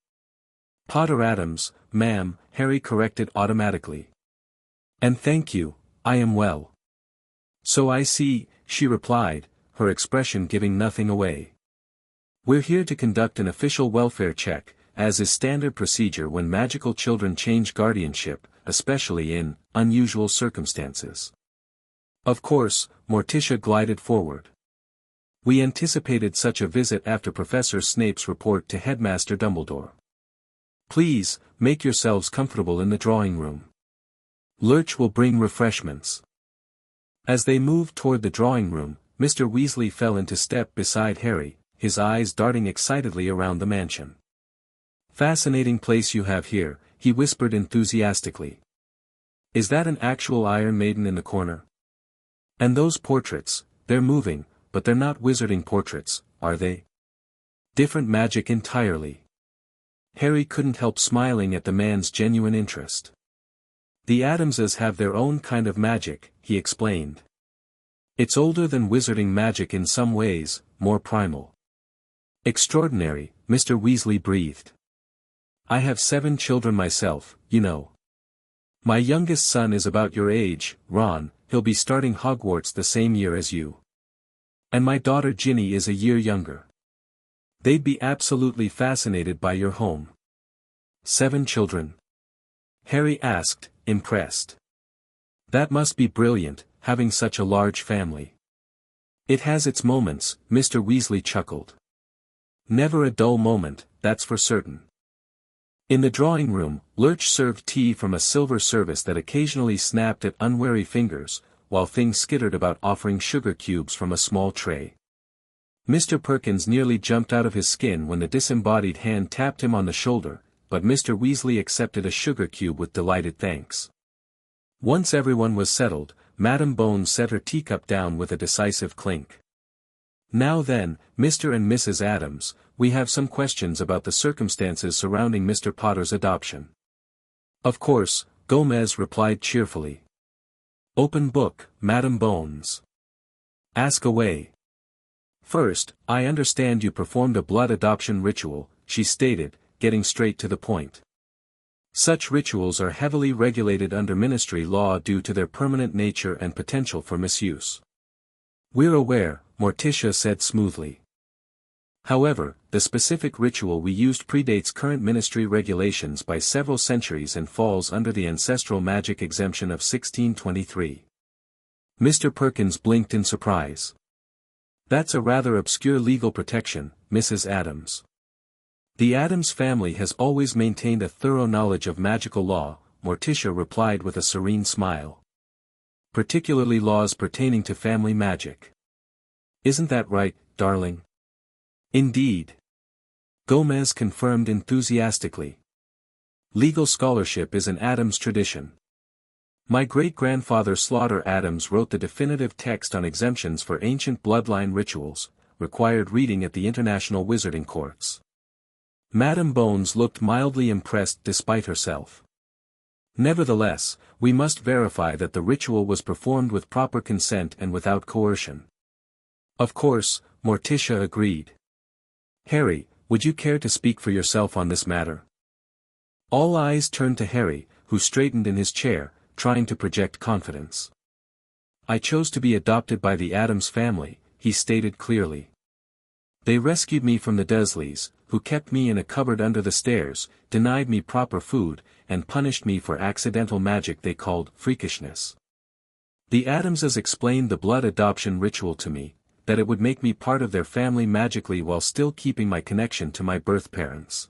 "Potter Adams, ma'am," Harry corrected automatically. "And thank you, I am well." "So I see," she replied, her expression giving nothing away. "We're here to conduct an official welfare check, as is standard procedure when magical children change guardianship, especially in unusual circumstances." Of course, Morticia glided forward. "We anticipated such a visit after Professor Snape's report to Headmaster Dumbledore. Please, make yourselves comfortable in the drawing room. Lurch will bring refreshments." As they moved toward the drawing room, Mr. Weasley fell into step beside Harry, his eyes darting excitedly around the mansion. "Fascinating place you have here," he whispered enthusiastically. "Is that an actual Iron Maiden in the corner? And those portraits, they're moving, but they're not wizarding portraits, are they? Different magic entirely." Harry couldn't help smiling at the man's genuine interest. "The Addamses have their own kind of magic," he explained. "It's older than wizarding magic in some ways, more primal." "Extraordinary," Mr. Weasley breathed. "I have 7 children myself, you know. My youngest son is about your age, Ron, he'll be starting Hogwarts the same year as you. And my daughter Ginny is a year younger. They'd be absolutely fascinated by your home." "7 children?" Harry asked, impressed. "That must be brilliant, having such a large family." "It has its moments," Mr. Weasley chuckled. "Never a dull moment, that's for certain." In the drawing room, Lurch served tea from a silver service that occasionally snapped at unwary fingers, while things skittered about offering sugar cubes from a small tray. Mr. Perkins nearly jumped out of his skin when the disembodied hand tapped him on the shoulder, but Mr. Weasley accepted a sugar cube with delighted thanks. Once everyone was settled, Madam Bones set her teacup down with a decisive clink. "Now then, Mr. and Mrs. Addams, we have some questions about the circumstances surrounding Mr. Potter's adoption." "Of course," Gomez replied cheerfully. "Open book, Madam Bones. Ask away." "First, I understand you performed a blood adoption ritual," she stated, getting straight to the point. "Such rituals are heavily regulated under ministry law due to their permanent nature and potential for misuse." "We're aware," Morticia said smoothly. "However, the specific ritual we used predates current ministry regulations by several centuries and falls under the ancestral magic exemption of 1623. Mr. Perkins blinked in surprise. "That's a rather obscure legal protection, Mrs. Addams." "The Addams family has always maintained a thorough knowledge of magical law," Morticia replied with a serene smile. "Particularly laws pertaining to family magic. Isn't that right, darling?" "Indeed." Gomez confirmed enthusiastically. "Legal scholarship is an Addams tradition." My great-grandfather Slaughter Adams wrote the definitive text on exemptions for ancient bloodline rituals, required reading at the international wizarding courts. Madame Bones looked mildly impressed despite herself. Nevertheless, we must verify that the ritual was performed with proper consent and without coercion. Of course, Morticia agreed. Harry, would you care to speak for yourself on this matter? All eyes turned to Harry, who straightened in his chair, trying to project confidence. I chose to be adopted by the Addams family, he stated clearly. They rescued me from the Dursleys, who kept me in a cupboard under the stairs, denied me proper food, and punished me for accidental magic they called freakishness. The Addamses explained the blood adoption ritual to me, that it would make me part of their family magically while still keeping my connection to my birth parents.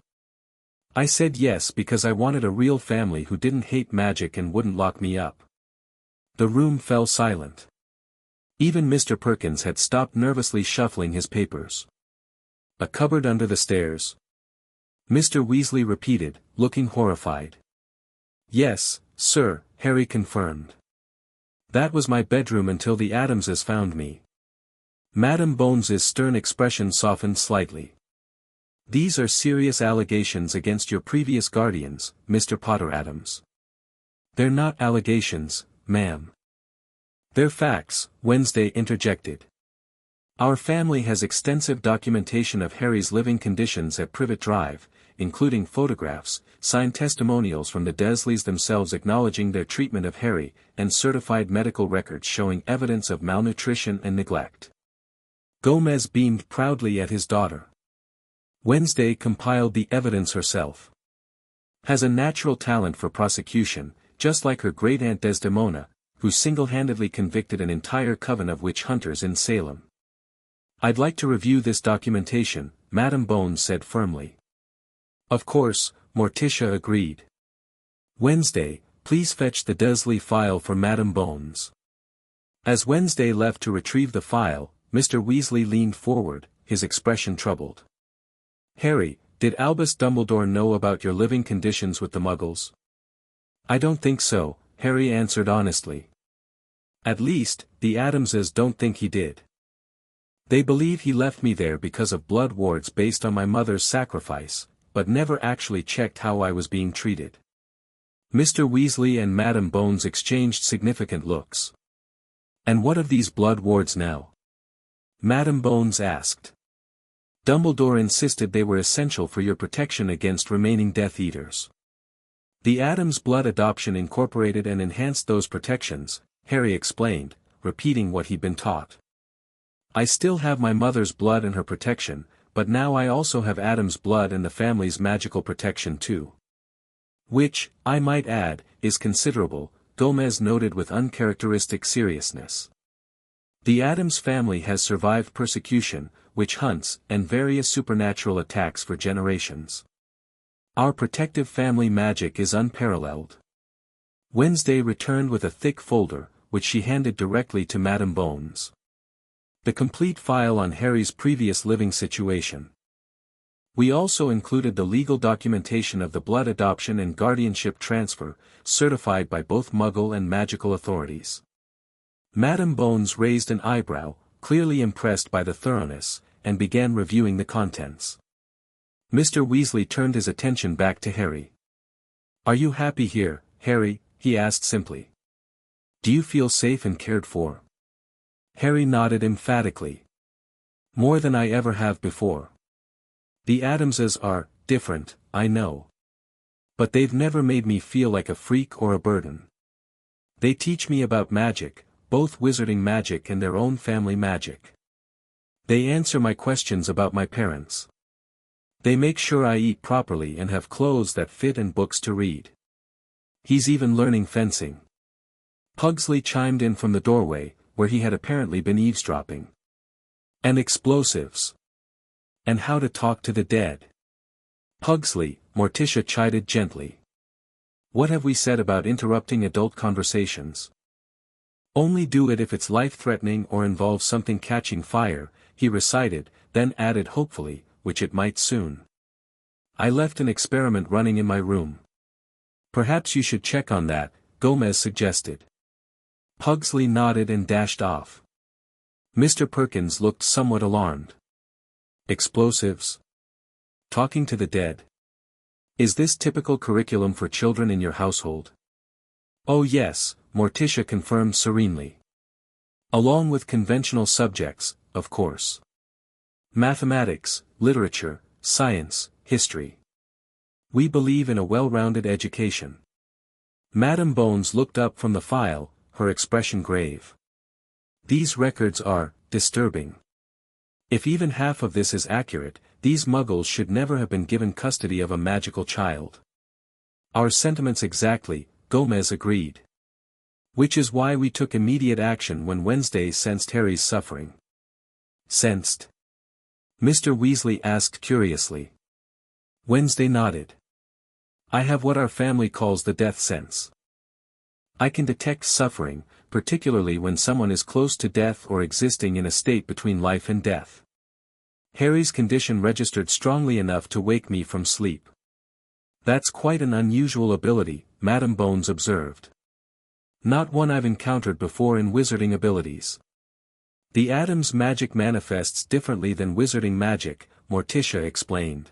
I said yes because I wanted a real family who didn't hate magic and wouldn't lock me up. The room fell silent. Even Mr. Perkins had stopped nervously shuffling his papers. A cupboard under the stairs? Mr. Weasley repeated, looking horrified. Yes, sir, Harry confirmed. That was my bedroom until the Addamses found me. Madame Bones's stern expression softened slightly. These are serious allegations against your previous guardians, Mr. Potter Addams. They're not allegations, ma'am. They're facts, Wednesday interjected. Our family has extensive documentation of Harry's living conditions at Privet Drive, including photographs, signed testimonials from the Dursleys themselves acknowledging their treatment of Harry, and certified medical records showing evidence of malnutrition and neglect. Gomez beamed proudly at his daughter. Wednesday compiled the evidence herself. Has a natural talent for prosecution, just like her great-aunt Desdemona, who single-handedly convicted an entire coven of witch hunters in Salem. I'd like to review this documentation, Madame Bones said firmly. Of course, Morticia agreed. Wednesday, please fetch the Dursley file for Madame Bones. As Wednesday left to retrieve the file, Mr. Weasley leaned forward, his expression troubled. Harry, did Albus Dumbledore know about your living conditions with the Muggles? I don't think so, Harry answered honestly. At least, the Addamses don't think he did. They believe he left me there because of blood wards based on my mother's sacrifice, but never actually checked how I was being treated. Mr. Weasley and Madame Bones exchanged significant looks. And what of these blood wards now? Madame Bones asked. Dumbledore insisted they were essential for your protection against remaining Death Eaters. The Addams blood adoption incorporated and enhanced those protections, Harry explained, repeating what he'd been taught. I still have my mother's blood and her protection, but now I also have Addams' blood and the family's magical protection too. Which, I might add, is considerable, Gomez noted with uncharacteristic seriousness. The Addams family has survived persecution, witch hunts, and various supernatural attacks for generations. Our protective family magic is unparalleled. Wednesday returned with a thick folder, which she handed directly to Madame Bones. The complete file on Harry's previous living situation. We also included the legal documentation of the blood adoption and guardianship transfer, certified by both Muggle and magical authorities. Madame Bones raised an eyebrow, clearly impressed by the thoroughness, and began reviewing the contents. Mr. Weasley turned his attention back to Harry. Are you happy here, Harry? He asked simply. Do you feel safe and cared for? Harry nodded emphatically. More than I ever have before. The Addamses are different, I know. But they've never made me feel like a freak or a burden. They teach me about magic, both wizarding magic and their own family magic. They answer my questions about my parents. They make sure I eat properly and have clothes that fit and books to read. He's even learning fencing. Pugsley chimed in from the doorway, where he had apparently been eavesdropping. And explosives. And how to talk to the dead. Pugsley, Morticia chided gently. What have we said about interrupting adult conversations? Only do it if it's life-threatening or involves something catching fire, he recited, then added hopefully, which it might soon. I left an experiment running in my room. Perhaps you should check on that, Gomez suggested. Pugsley nodded and dashed off. Mr. Perkins looked somewhat alarmed. Explosives? Talking to the dead? Is this typical curriculum for children in your household? Oh yes, Morticia confirmed serenely. Along with conventional subjects, of course. Mathematics, literature, science, history. We believe in a well-rounded education. Madame Bones looked up from the file, her expression grave. These records are disturbing. If even half of this is accurate, these muggles should never have been given custody of a magical child. Our sentiments exactly, Gomez agreed. Which is why we took immediate action when Wednesday sensed Harry's suffering. Sensed? Mr. Weasley asked curiously. Wednesday nodded. I have what our family calls the death sense. I can detect suffering, particularly when someone is close to death or existing in a state between life and death. Harry's condition registered strongly enough to wake me from sleep. That's quite an unusual ability, Madame Bones observed. Not one I've encountered before in wizarding abilities. The Adam's magic manifests differently than wizarding magic, Morticia explained.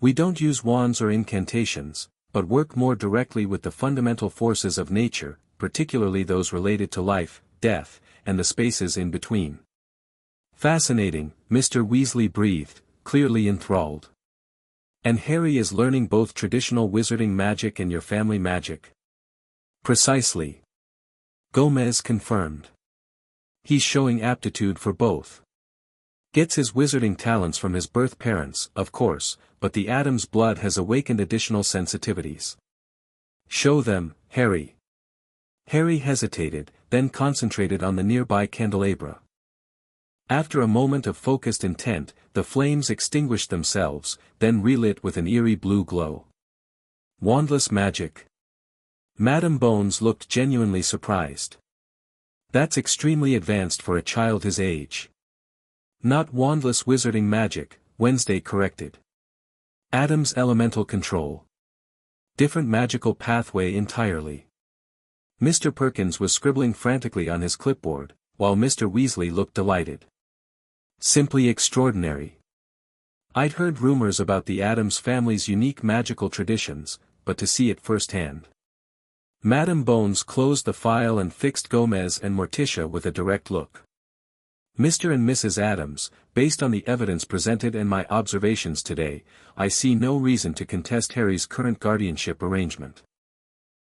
We don't use wands or incantations, but work more directly with the fundamental forces of nature, particularly those related to life, death, and the spaces in between. Fascinating, Mr. Weasley breathed, clearly enthralled. And Harry is learning both traditional wizarding magic and your family magic? Precisely. Gomez confirmed. He's showing aptitude for both. Gets his wizarding talents from his birth parents, of course, but the Adam's blood has awakened additional sensitivities. Show them, Harry. Harry hesitated, then concentrated on the nearby candelabra. After a moment of focused intent, the flames extinguished themselves, then relit with an eerie blue glow. Wandless magic. Madame Bones looked genuinely surprised. That's extremely advanced for a child his age. Not wandless wizarding magic, Wednesday corrected. Adam's elemental control. Different magical pathway entirely. Mr. Perkins was scribbling frantically on his clipboard, while Mr. Weasley looked delighted. Simply extraordinary. I'd heard rumors about the Adams family's unique magical traditions, but to see it firsthand. Madame Bones closed the file and fixed Gomez and Morticia with a direct look. Mr. and Mrs. Adams, based on the evidence presented and my observations today, I see no reason to contest Harry's current guardianship arrangement.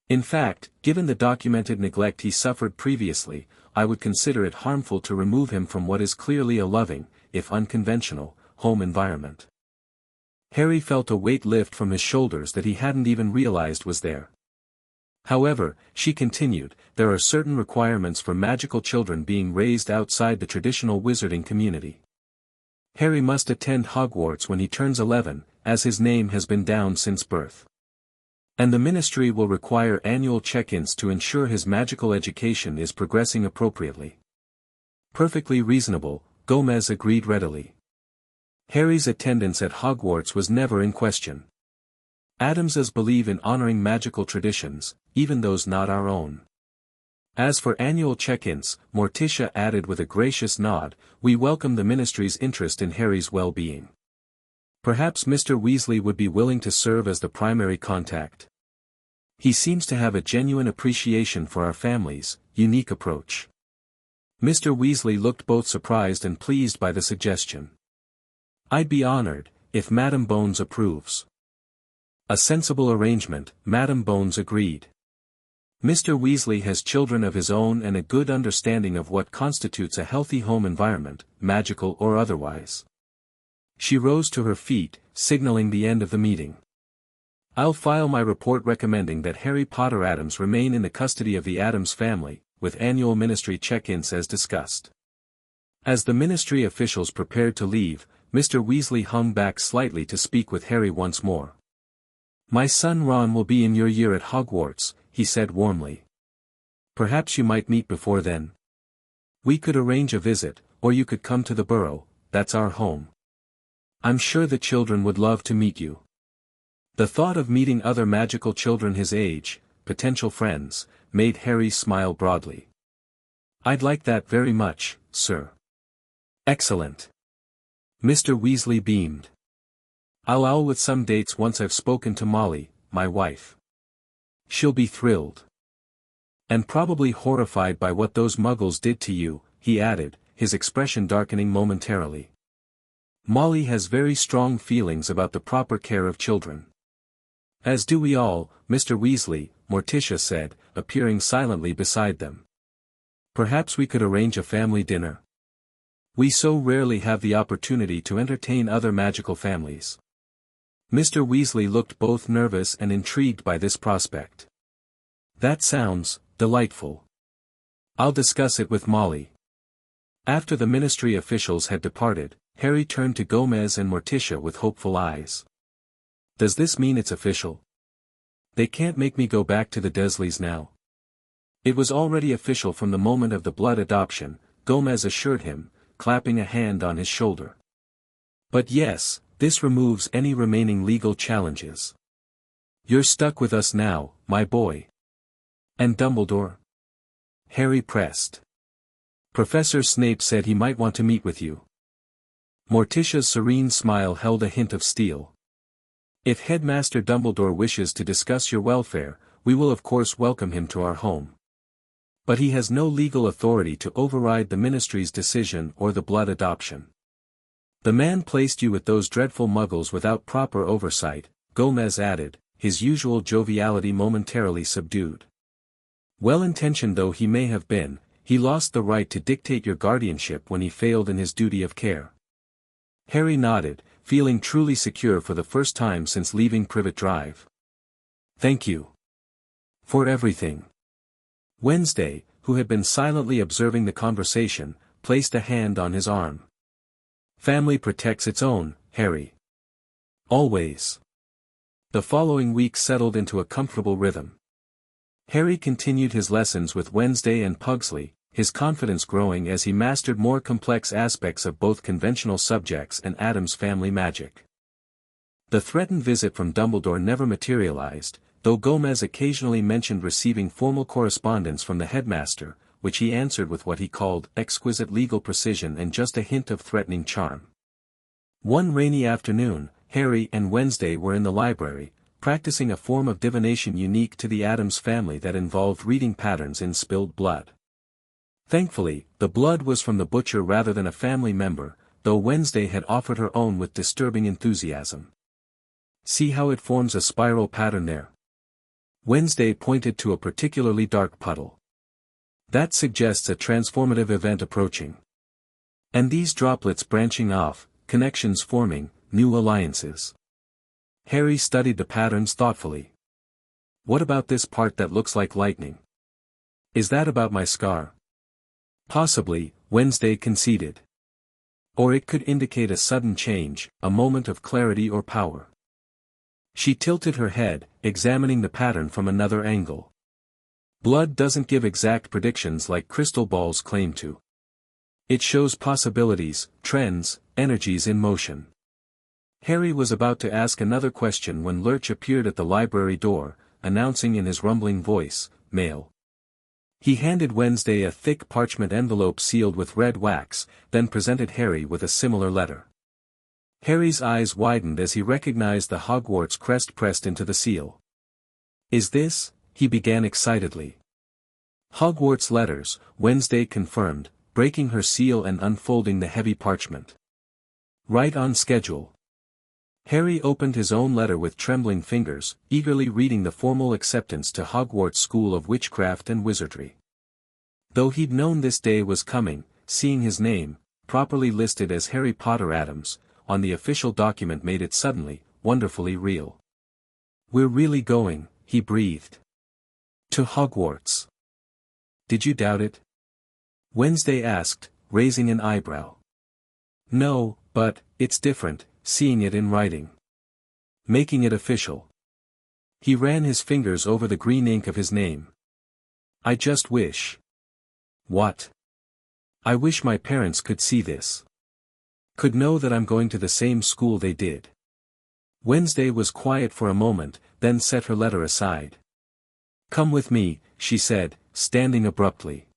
In fact, given the documented neglect he suffered previously, I would consider it harmful to remove him from what is clearly a loving, if unconventional, home environment. Harry felt a weight lift from his shoulders that he hadn't even realized was there. However, she continued, there are certain requirements for magical children being raised outside the traditional wizarding community. Harry must attend Hogwarts when he turns 11, as his name has been down since birth. And the ministry will require annual check-ins to ensure his magical education is progressing appropriately. Perfectly reasonable, Gomez agreed readily. Harry's attendance at Hogwarts was never in question. Adamses believe in honoring magical traditions, even those not our own. As for annual check-ins, Morticia added with a gracious nod, we welcome the ministry's interest in Harry's well-being. Perhaps Mr. Weasley would be willing to serve as the primary contact. He seems to have a genuine appreciation for our family's unique approach. Mr. Weasley looked both surprised and pleased by the suggestion. I'd be honored, if Madame Bones approves. A sensible arrangement, Madame Bones agreed. Mr. Weasley has children of his own and a good understanding of what constitutes a healthy home environment, magical or otherwise. She rose to her feet, signaling the end of the meeting. I'll file my report recommending that Harry Potter Adams remain in the custody of the Adams family, with annual ministry check-ins as discussed. As the ministry officials prepared to leave, Mr. Weasley hung back slightly to speak with Harry once more. My son Ron will be in your year at Hogwarts, he said warmly. Perhaps you might meet before then. We could arrange a visit, or you could come to the Burrow, that's our home. I'm sure the children would love to meet you. The thought of meeting other magical children his age, potential friends, made Harry smile broadly. "I'd like that very much, sir." "Excellent." Mr. Weasley beamed. I'll with some dates once I've spoken to Molly, my wife. She'll be thrilled. And probably horrified by what those muggles did to you," he added, his expression darkening momentarily. "Molly has very strong feelings about the proper care of children." "As do we all, Mr. Weasley," Morticia said, appearing silently beside them. "Perhaps we could arrange a family dinner. We so rarely have the opportunity to entertain other magical families." Mr. Weasley looked both nervous and intrigued by this prospect. "That sounds delightful. I'll discuss it with Molly." After the ministry officials had departed, Harry turned to Gomez and Morticia with hopeful eyes. "Does this mean it's official? They can't make me go back to the Dursleys now?" "It was already official from the moment of the blood adoption," Gomez assured him, clapping a hand on his shoulder. "But yes, this removes any remaining legal challenges. You're stuck with us now, my boy." "And Dumbledore?" Harry pressed. "Professor Snape said he might want to meet with you." Morticia's serene smile held a hint of steel. "If Headmaster Dumbledore wishes to discuss your welfare, we will of course welcome him to our home. But he has no legal authority to override the Ministry's decision or the blood adoption. The man placed you with those dreadful muggles without proper oversight," Gomez added, his usual joviality momentarily subdued. "Well-intentioned though he may have been, he lost the right to dictate your guardianship when he failed in his duty of care." Harry nodded, feeling truly secure for the first time since leaving Privet Drive. "Thank you for everything." Wednesday, who had been silently observing the conversation, placed a hand on his arm. "Family protects its own, Harry. Always." The following week settled into a comfortable rhythm. Harry continued his lessons with Wednesday and Pugsley, his confidence growing as he mastered more complex aspects of both conventional subjects and Adam's family magic. The threatened visit from Dumbledore never materialized, though Gomez occasionally mentioned receiving formal correspondence from the headmaster, which he answered with what he called exquisite legal precision and just a hint of threatening charm. One rainy afternoon, Harry and Wednesday were in the library, practicing a form of divination unique to the Addams family that involved reading patterns in spilled blood. Thankfully, the blood was from the butcher rather than a family member, though Wednesday had offered her own with disturbing enthusiasm. "See how it forms a spiral pattern there?" Wednesday pointed to a particularly dark puddle. "That suggests a transformative event approaching. And these droplets branching off, connections forming, new alliances." Harry studied the patterns thoughtfully. "What about this part that looks like lightning? Is that about my scar?" "Possibly," Wednesday conceded. "Or it could indicate a sudden change, a moment of clarity or power." She tilted her head, examining the pattern from another angle. "Blood doesn't give exact predictions like crystal balls claim to. It shows possibilities, trends, energies in motion." Harry was about to ask another question when Lurch appeared at the library door, announcing in his rumbling voice, "Mail." He handed Wednesday a thick parchment envelope sealed with red wax, then presented Harry with a similar letter. Harry's eyes widened as he recognized the Hogwarts crest pressed into the seal. "Is this?" he began excitedly. "Hogwarts letters," Wednesday confirmed, breaking her seal and unfolding the heavy parchment. "Right on schedule." Harry opened his own letter with trembling fingers, eagerly reading the formal acceptance to Hogwarts School of Witchcraft and Wizardry. Though he'd known this day was coming, seeing his name, properly listed as Harry Potter Adams, on the official document made it suddenly, wonderfully real. "We're really going," he breathed. "To Hogwarts. Did you doubt it?" Wednesday asked, raising an eyebrow. "No, but, it's different, seeing it in writing. Making it official." He ran his fingers over the green ink of his name. "I just wish." "What?" "I wish my parents could see this. Could know that I'm going to the same school they did." Wednesday was quiet for a moment, then set her letter aside. Come with me, she said, standing abruptly.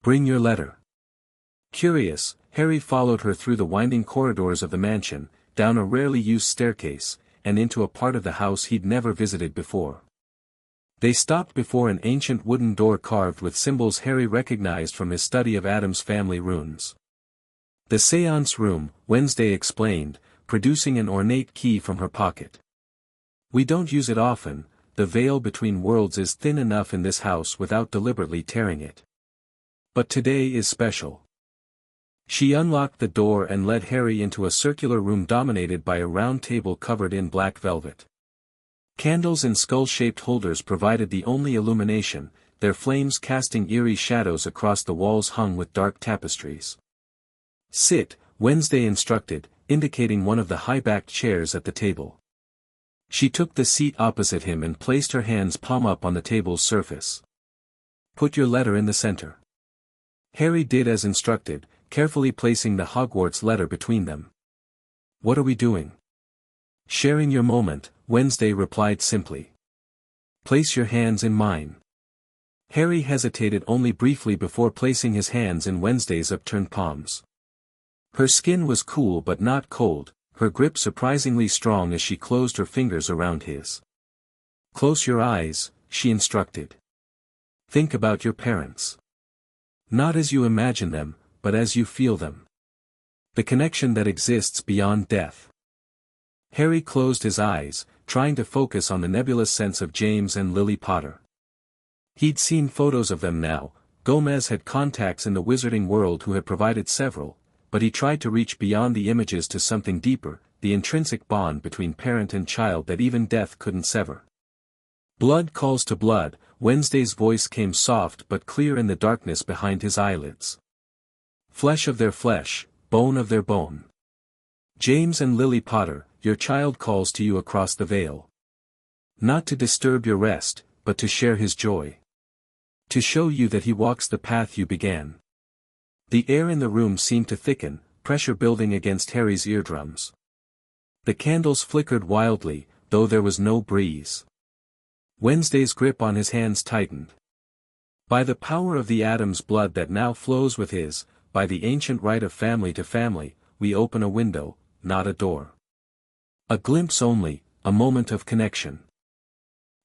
Bring your letter. Curious, Harry followed her through the winding corridors of the mansion, down a rarely used staircase, and into a part of the house he'd never visited before. They stopped before an ancient wooden door carved with symbols Harry recognized from his study of Adam's family runes. The séance room, Wednesday explained, producing an ornate key from her pocket. We don't use it often, the veil between worlds is thin enough in this house without deliberately tearing it. But today is special. She unlocked the door and led Harry into a circular room dominated by a round table covered in black velvet. Candles in skull-shaped holders provided the only illumination, their flames casting eerie shadows across the walls hung with dark tapestries. Sit, Wednesday instructed, indicating one of the high-backed chairs at the table. She took the seat opposite him and placed her hands palm up on the table's surface. Put your letter in the center. Harry did as instructed, carefully placing the Hogwarts letter between them. What are we doing? Sharing your moment, Wednesday replied simply. Place your hands in mine. Harry hesitated only briefly before placing his hands in Wednesday's upturned palms. Her skin was cool but not cold, her grip surprisingly strong as she closed her fingers around his. Close your eyes, she instructed. Think about your parents. Not as you imagine them, but as you feel them. The connection that exists beyond death. Harry closed his eyes, trying to focus on the nebulous sense of James and Lily Potter. He'd seen photos of them now. Gomez had contacts in the wizarding world who had provided several, but he tried to reach beyond the images to something deeper, the intrinsic bond between parent and child that even death couldn't sever. Blood calls to blood, Wednesday's voice came soft but clear in the darkness behind his eyelids. Flesh of their flesh, bone of their bone. James and Lily Potter, your child calls to you across the veil. Not to disturb your rest, but to share his joy. To show you that he walks the path you began. The air in the room seemed to thicken, pressure building against Harry's eardrums. The candles flickered wildly, though there was no breeze. Wednesday's grip on his hands tightened. By the power of the Adam's blood that now flows with his, by the ancient right of family to family, we open a window, not a door. A glimpse only, a moment of connection.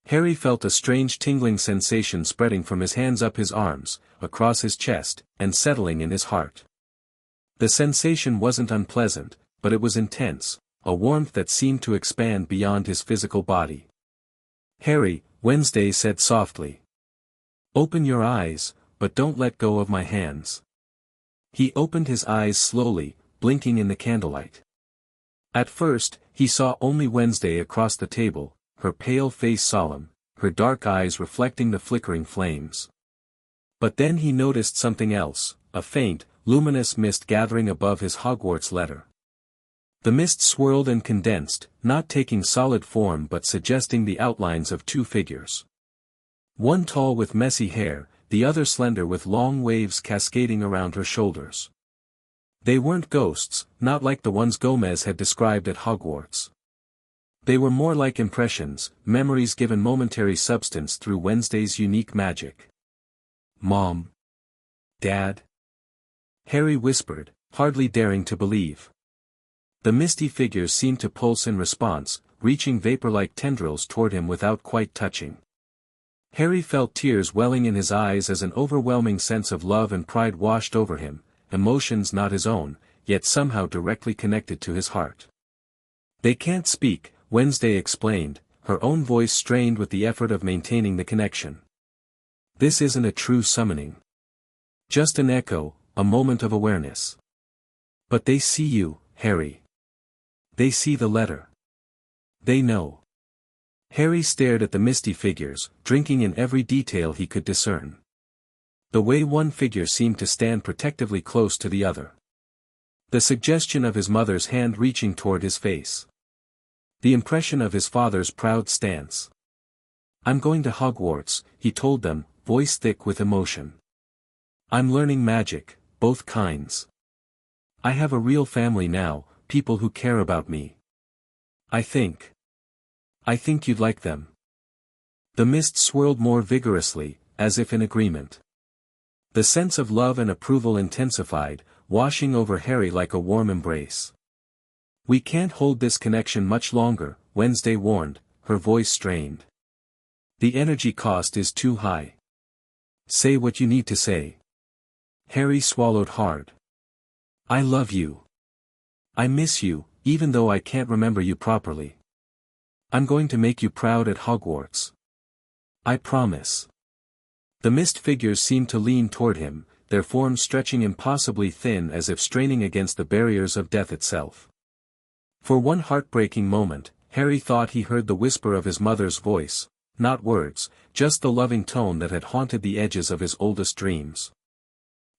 Harry felt a strange tingling sensation spreading from his hands up his arms, across his chest, and settling in his heart. The sensation wasn't unpleasant, but it was intense, a warmth that seemed to expand beyond his physical body. Harry, Wednesday said softly. Open your eyes, but don't let go of my hands. He opened his eyes slowly, blinking in the candlelight. At first, he saw only Wednesday across the table, her pale face solemn, her dark eyes reflecting the flickering flames. But then he noticed something else, a faint, luminous mist gathering above his Hogwarts letter. The mist swirled and condensed, not taking solid form but suggesting the outlines of two figures. One tall with messy hair, the other slender with long waves cascading around her shoulders. They weren't ghosts, not like the ones Gomez had described at Hogwarts. They were more like impressions, memories given momentary substance through Wednesday's unique magic. Mom. Dad. Harry whispered, hardly daring to believe. The misty figures seemed to pulse in response, reaching vapor-like tendrils toward him without quite touching. Harry felt tears welling in his eyes as an overwhelming sense of love and pride washed over him, emotions not his own, yet somehow directly connected to his heart. They can't speak, Wednesday explained, her own voice strained with the effort of maintaining the connection. This isn't a true summoning. Just an echo, a moment of awareness. But they see you, Harry. They see the letter. They know. Harry stared at the misty figures, drinking in every detail he could discern. The way one figure seemed to stand protectively close to the other. The suggestion of his mother's hand reaching toward his face. The impression of his father's proud stance. I'm going to Hogwarts, he told them, voice thick with emotion. I'm learning magic, both kinds. I have a real family now, people who care about me. I think you'd like them. The mist swirled more vigorously, as if in agreement. The sense of love and approval intensified, washing over Harry like a warm embrace. "We can't hold this connection much longer," Wednesday warned, her voice strained. "The energy cost is too high. Say what you need to say." Harry swallowed hard. "I love you. I miss you, even though I can't remember you properly. I'm going to make you proud at Hogwarts. I promise." The mist figures seemed to lean toward him, their forms stretching impossibly thin as if straining against the barriers of death itself. For one heartbreaking moment, Harry thought he heard the whisper of his mother's voice, not words, just the loving tone that had haunted the edges of his oldest dreams.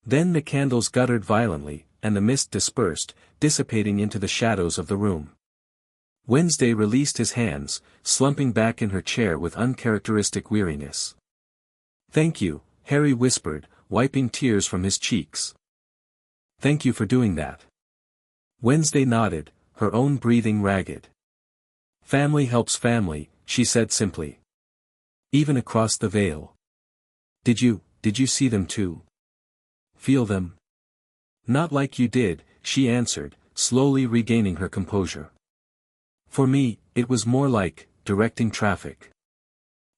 Then the candles guttered violently, and the mist dispersed, dissipating into the shadows of the room. Wednesday released his hands, slumping back in her chair with uncharacteristic weariness. "Thank you," Harry whispered, wiping tears from his cheeks. "Thank you for doing that." Wednesday nodded, her own breathing ragged. "Family helps family," she said simply. "Even across the veil." Did you see them too? Feel them?" "Not like you did," she answered, slowly regaining her composure. "For me, it was more like directing traffic.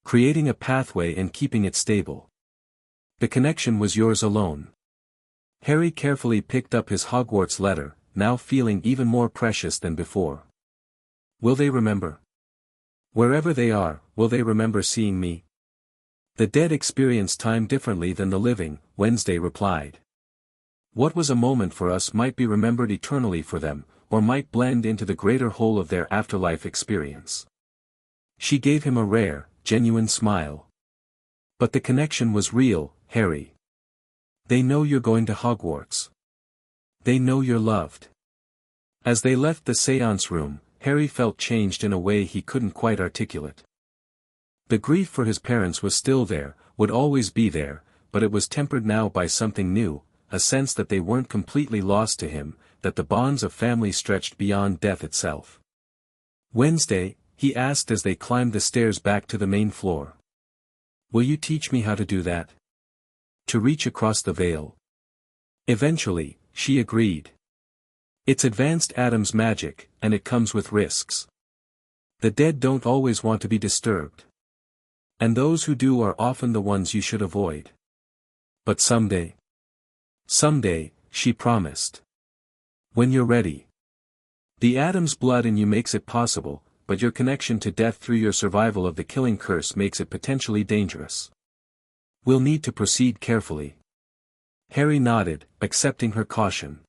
Creating a pathway and keeping it stable. The connection was yours alone." Harry carefully picked up his Hogwarts letter, now feeling even more precious than before. "Will they remember? Wherever they are, will they remember seeing me?" "The dead experience time differently than the living," Wednesday replied. "What was a moment for us might be remembered eternally for them, or might blend into the greater whole of their afterlife experience." She gave him a rare, genuine smile. "But the connection was real, Harry. They know you're going to Hogwarts. They know you're loved." As they left the séance room, Harry felt changed in a way he couldn't quite articulate. The grief for his parents was still there, would always be there, but it was tempered now by something new, a sense that they weren't completely lost to him, that the bonds of family stretched beyond death itself. "Wednesday," he asked as they climbed the stairs back to the main floor. "Will you teach me how to do that? To reach across the veil?" "Eventually," she agreed. "It's advanced Adam's magic, and it comes with risks. The dead don't always want to be disturbed. And those who do are often the ones you should avoid. But someday." "Someday," she promised. "When you're ready. The Adam's blood in you makes it possible, but your connection to death through your survival of the killing curse makes it potentially dangerous. We'll need to proceed carefully." Harry nodded, accepting her caution.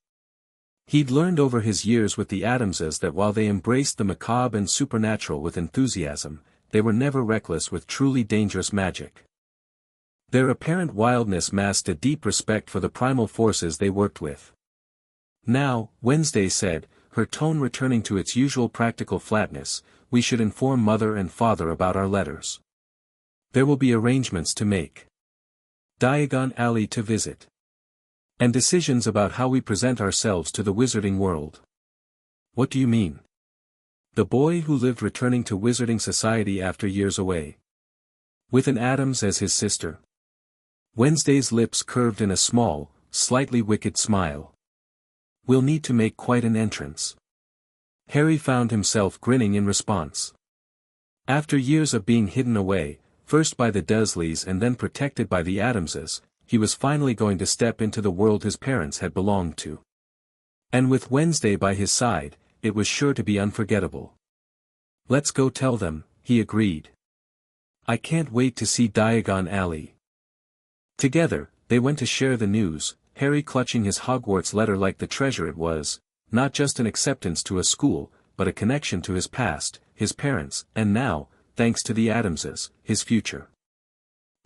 He'd learned over his years with the Adamses that while they embraced the macabre and supernatural with enthusiasm, they were never reckless with truly dangerous magic. Their apparent wildness masked a deep respect for the primal forces they worked with. "Now," Wednesday said, her tone returning to its usual practical flatness, "we should inform Mother and Father about our letters. There will be arrangements to make. Diagon Alley to visit. And decisions about how we present ourselves to the wizarding world." "What do you mean?" "The boy who lived returning to wizarding society after years away. With an Adams as his sister." Wednesday's lips curved in a small, slightly wicked smile. "We'll need to make quite an entrance." Harry found himself grinning in response. After years of being hidden away, first by the Dursleys and then protected by the Adamses, he was finally going to step into the world his parents had belonged to. And with Wednesday by his side, it was sure to be unforgettable. "Let's go tell them," he agreed. "I can't wait to see Diagon Alley." Together, they went to share the news, Harry clutching his Hogwarts letter like the treasure it was, not just an acceptance to a school, but a connection to his past, his parents, and now, thanks to the Adamses, his future.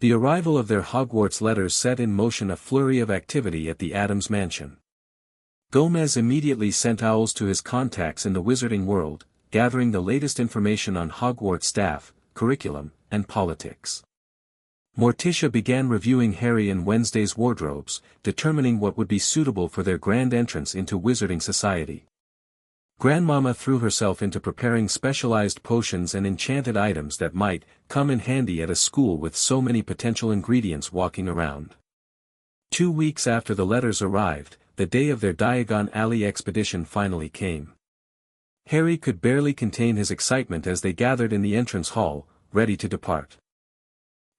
The arrival of their Hogwarts letters set in motion a flurry of activity at the Adams mansion. Gomez immediately sent owls to his contacts in the wizarding world, gathering the latest information on Hogwarts staff, curriculum, and politics. Morticia began reviewing Harry and Wednesday's wardrobes, determining what would be suitable for their grand entrance into wizarding society. Grandmama threw herself into preparing specialized potions and enchanted items that might come in handy at a school with so many potential ingredients walking around. 2 weeks after the letters arrived, the day of their Diagon Alley expedition finally came. Harry could barely contain his excitement as they gathered in the entrance hall, ready to depart.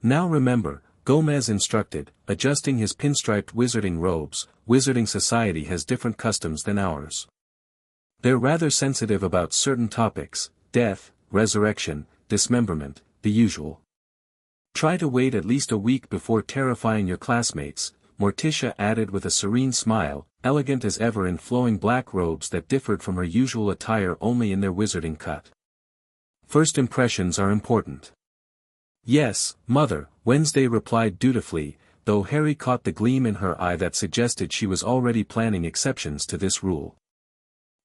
Now remember, Gomez instructed, adjusting his pinstriped wizarding robes, Wizarding Society has different customs than ours. They're rather sensitive about certain topics, death, resurrection, dismemberment, the usual. Try to wait at least a week before terrifying your classmates, Morticia added with a serene smile, elegant as ever in flowing black robes that differed from her usual attire only in their wizarding cut. First impressions are important. Yes, Mother, Wednesday replied dutifully, though Harry caught the gleam in her eye that suggested she was already planning exceptions to this rule.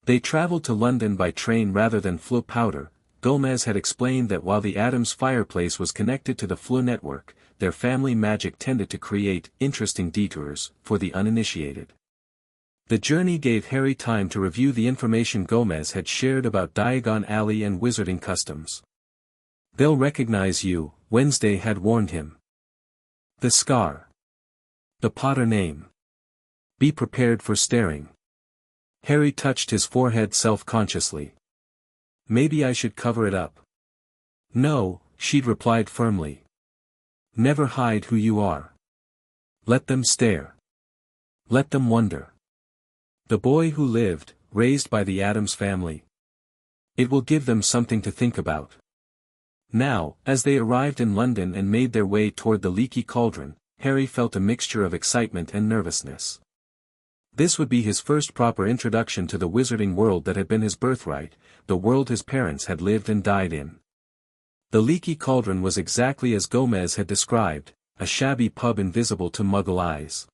They traveled to London by train rather than Floo powder. Gomez had explained that while the Adams fireplace was connected to the Floo network, their family magic tended to create interesting detours for the uninitiated. The journey gave Harry time to review the information Gomez had shared about Diagon Alley and wizarding customs. They'll recognize you, Wednesday had warned him. The scar. The Potter name. Be prepared for staring. Harry touched his forehead self-consciously. Maybe I should cover it up. No, she'd replied firmly. Never hide who you are. Let them stare. Let them wonder. The boy who lived, raised by the Adams family. It will give them something to think about. Now, as they arrived in London and made their way toward the leaky cauldron, Harry felt a mixture of excitement and nervousness. This would be his first proper introduction to the wizarding world that had been his birthright, the world his parents had lived and died in. The leaky cauldron was exactly as Gomez had described, a shabby pub invisible to Muggle eyes.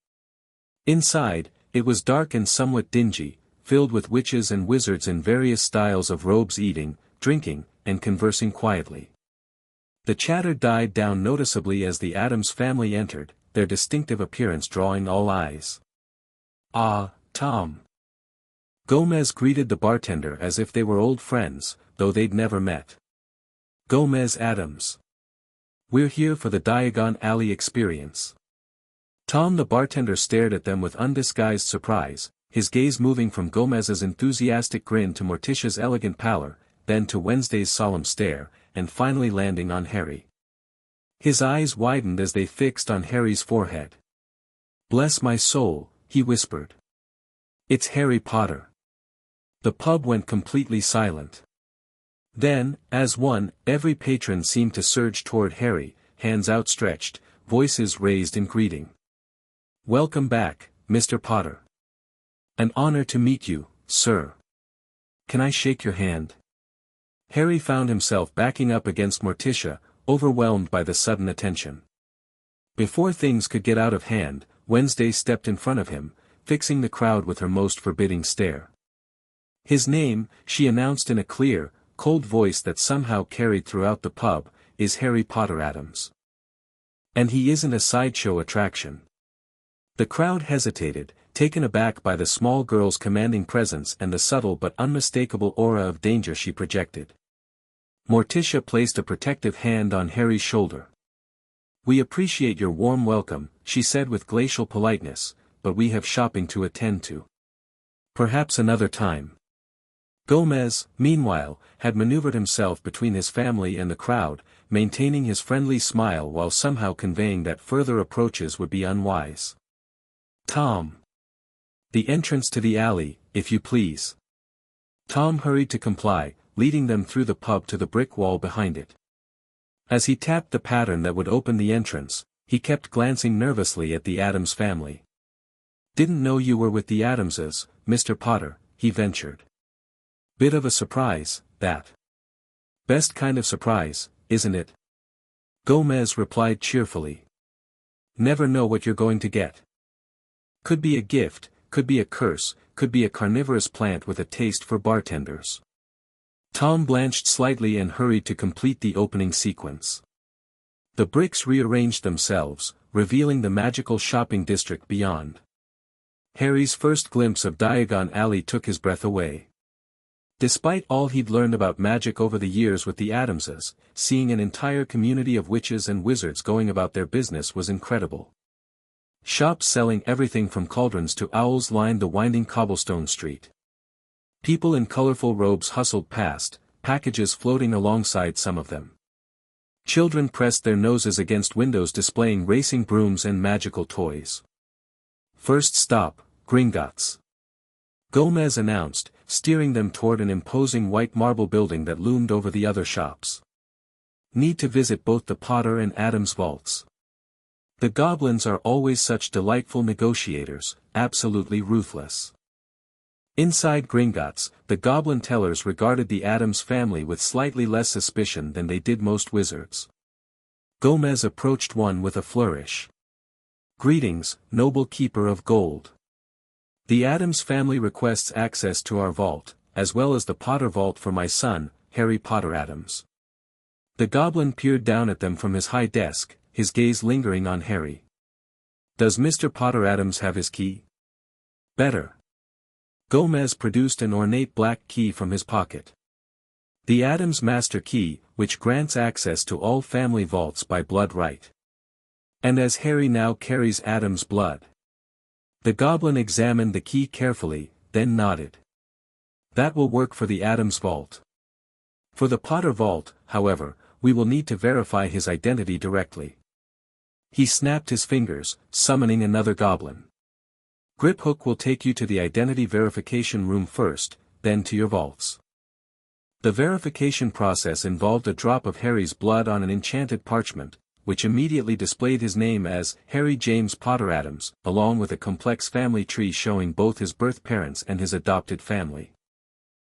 Inside, it was dark and somewhat dingy, filled with witches and wizards in various styles of robes eating, drinking, and conversing quietly. The chatter died down noticeably as the Adams family entered, their distinctive appearance drawing all eyes. Ah, Tom. Gomez greeted the bartender as if they were old friends, though they'd never met. Gomez Adams. We're here for the Diagon Alley experience. Tom the bartender stared at them with undisguised surprise, his gaze moving from Gomez's enthusiastic grin to Morticia's elegant pallor, then to Wednesday's solemn stare, and finally landing on Harry. His eyes widened as they fixed on Harry's forehead. Bless my soul, he whispered. It's Harry Potter. The pub went completely silent. Then, as one, every patron seemed to surge toward Harry, hands outstretched, voices raised in greeting. Welcome back, Mr. Potter. An honor to meet you, sir. Can I shake your hand? Harry found himself backing up against Morticia, overwhelmed by the sudden attention. Before things could get out of hand, Wednesday stepped in front of him, fixing the crowd with her most forbidding stare. His name, she announced in a clear, cold voice that somehow carried throughout the pub, is Harry Potter Adams. And he isn't a sideshow attraction. The crowd hesitated, taken aback by the small girl's commanding presence and the subtle but unmistakable aura of danger she projected. Morticia placed a protective hand on Harry's shoulder. We appreciate your warm welcome, she said with glacial politeness, but we have shopping to attend to. Perhaps another time. Gomez, meanwhile, had maneuvered himself between his family and the crowd, maintaining his friendly smile while somehow conveying that further approaches would be unwise. Tom. The entrance to the alley, if you please. Tom hurried to comply, leading them through the pub to the brick wall behind it. As he tapped the pattern that would open the entrance, he kept glancing nervously at the Adams family. Didn't know you were with the Adamses, Mr. Potter, he ventured. Bit of a surprise, that. Best kind of surprise, isn't it? Gomez replied cheerfully. Never know what you're going to get. Could be a gift, could be a curse, could be a carnivorous plant with a taste for bartenders. Tom blanched slightly and hurried to complete the opening sequence. The bricks rearranged themselves, revealing the magical shopping district beyond. Harry's first glimpse of Diagon Alley took his breath away. Despite all he'd learned about magic over the years with the Adamses, seeing an entire community of witches and wizards going about their business was incredible. Shops selling everything from cauldrons to owls lined the winding cobblestone street. People in colorful robes hustled past, packages floating alongside some of them. Children pressed their noses against windows displaying racing brooms and magical toys. First stop, Gringotts, Gomez announced, steering them toward an imposing white marble building that loomed over the other shops. Need to visit both the Potter and Adams vaults. The goblins are always such delightful negotiators, absolutely ruthless. Inside Gringotts, the goblin tellers regarded the Adams family with slightly less suspicion than they did most wizards. Gomez approached one with a flourish. Greetings, noble keeper of gold. The Adams family requests access to our vault, as well as the Potter vault for my son, Harry Potter Adams. The goblin peered down at them from his high desk, his gaze lingering on Harry. Does Mr. Potter Adams have his key? Better. Gomez produced an ornate black key from his pocket. The Adams Master Key, which grants access to all family vaults by blood right. And as Harry now carries Adams' blood. The goblin examined the key carefully, then nodded. That will work for the Adams vault. For the Potter vault, however, we will need to verify his identity directly. He snapped his fingers, summoning another goblin. Griphook will take you to the identity verification room first, then to your vaults. The verification process involved a drop of Harry's blood on an enchanted parchment, which immediately displayed his name as Harry James Potter Adams, along with a complex family tree showing both his birth parents and his adopted family.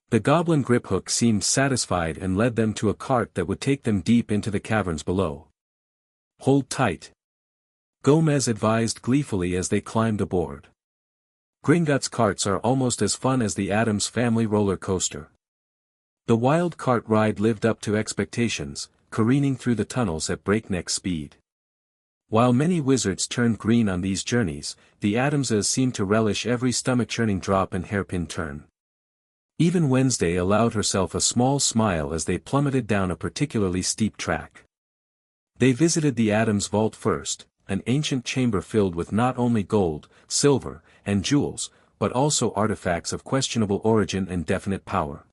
The goblin Griphook seemed satisfied and led them to a cart that would take them deep into the caverns below. Hold tight, Gomez advised gleefully as they climbed aboard. Gringotts carts are almost as fun as the Adams family roller coaster. The wild cart ride lived up to expectations, careening through the tunnels at breakneck speed. While many wizards turned green on these journeys, the Adamses seemed to relish every stomach-churning drop and hairpin turn. Even Wednesday allowed herself a small smile as they plummeted down a particularly steep track. They visited the Adams vault first, an ancient chamber filled with not only gold, silver, and jewels, but also artifacts of questionable origin and definite power.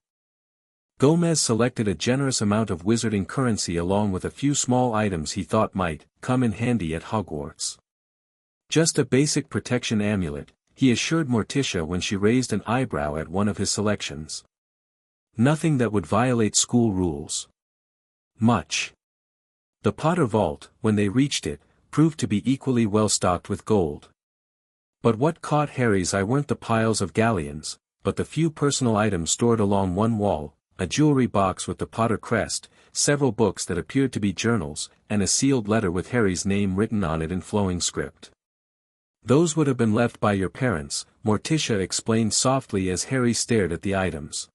Gomez selected a generous amount of wizarding currency along with a few small items he thought might come in handy at Hogwarts. Just a basic protection amulet, he assured Morticia when she raised an eyebrow at one of his selections. Nothing that would violate school rules. Much. The Potter vault, when they reached it, proved to be equally well stocked with gold. But what caught Harry's eye weren't the piles of galleons, but the few personal items stored along one wall, a jewelry box with the Potter crest, several books that appeared to be journals, and a sealed letter with Harry's name written on it in flowing script. Those would have been left by your parents, Morticia explained softly as Harry stared at the items.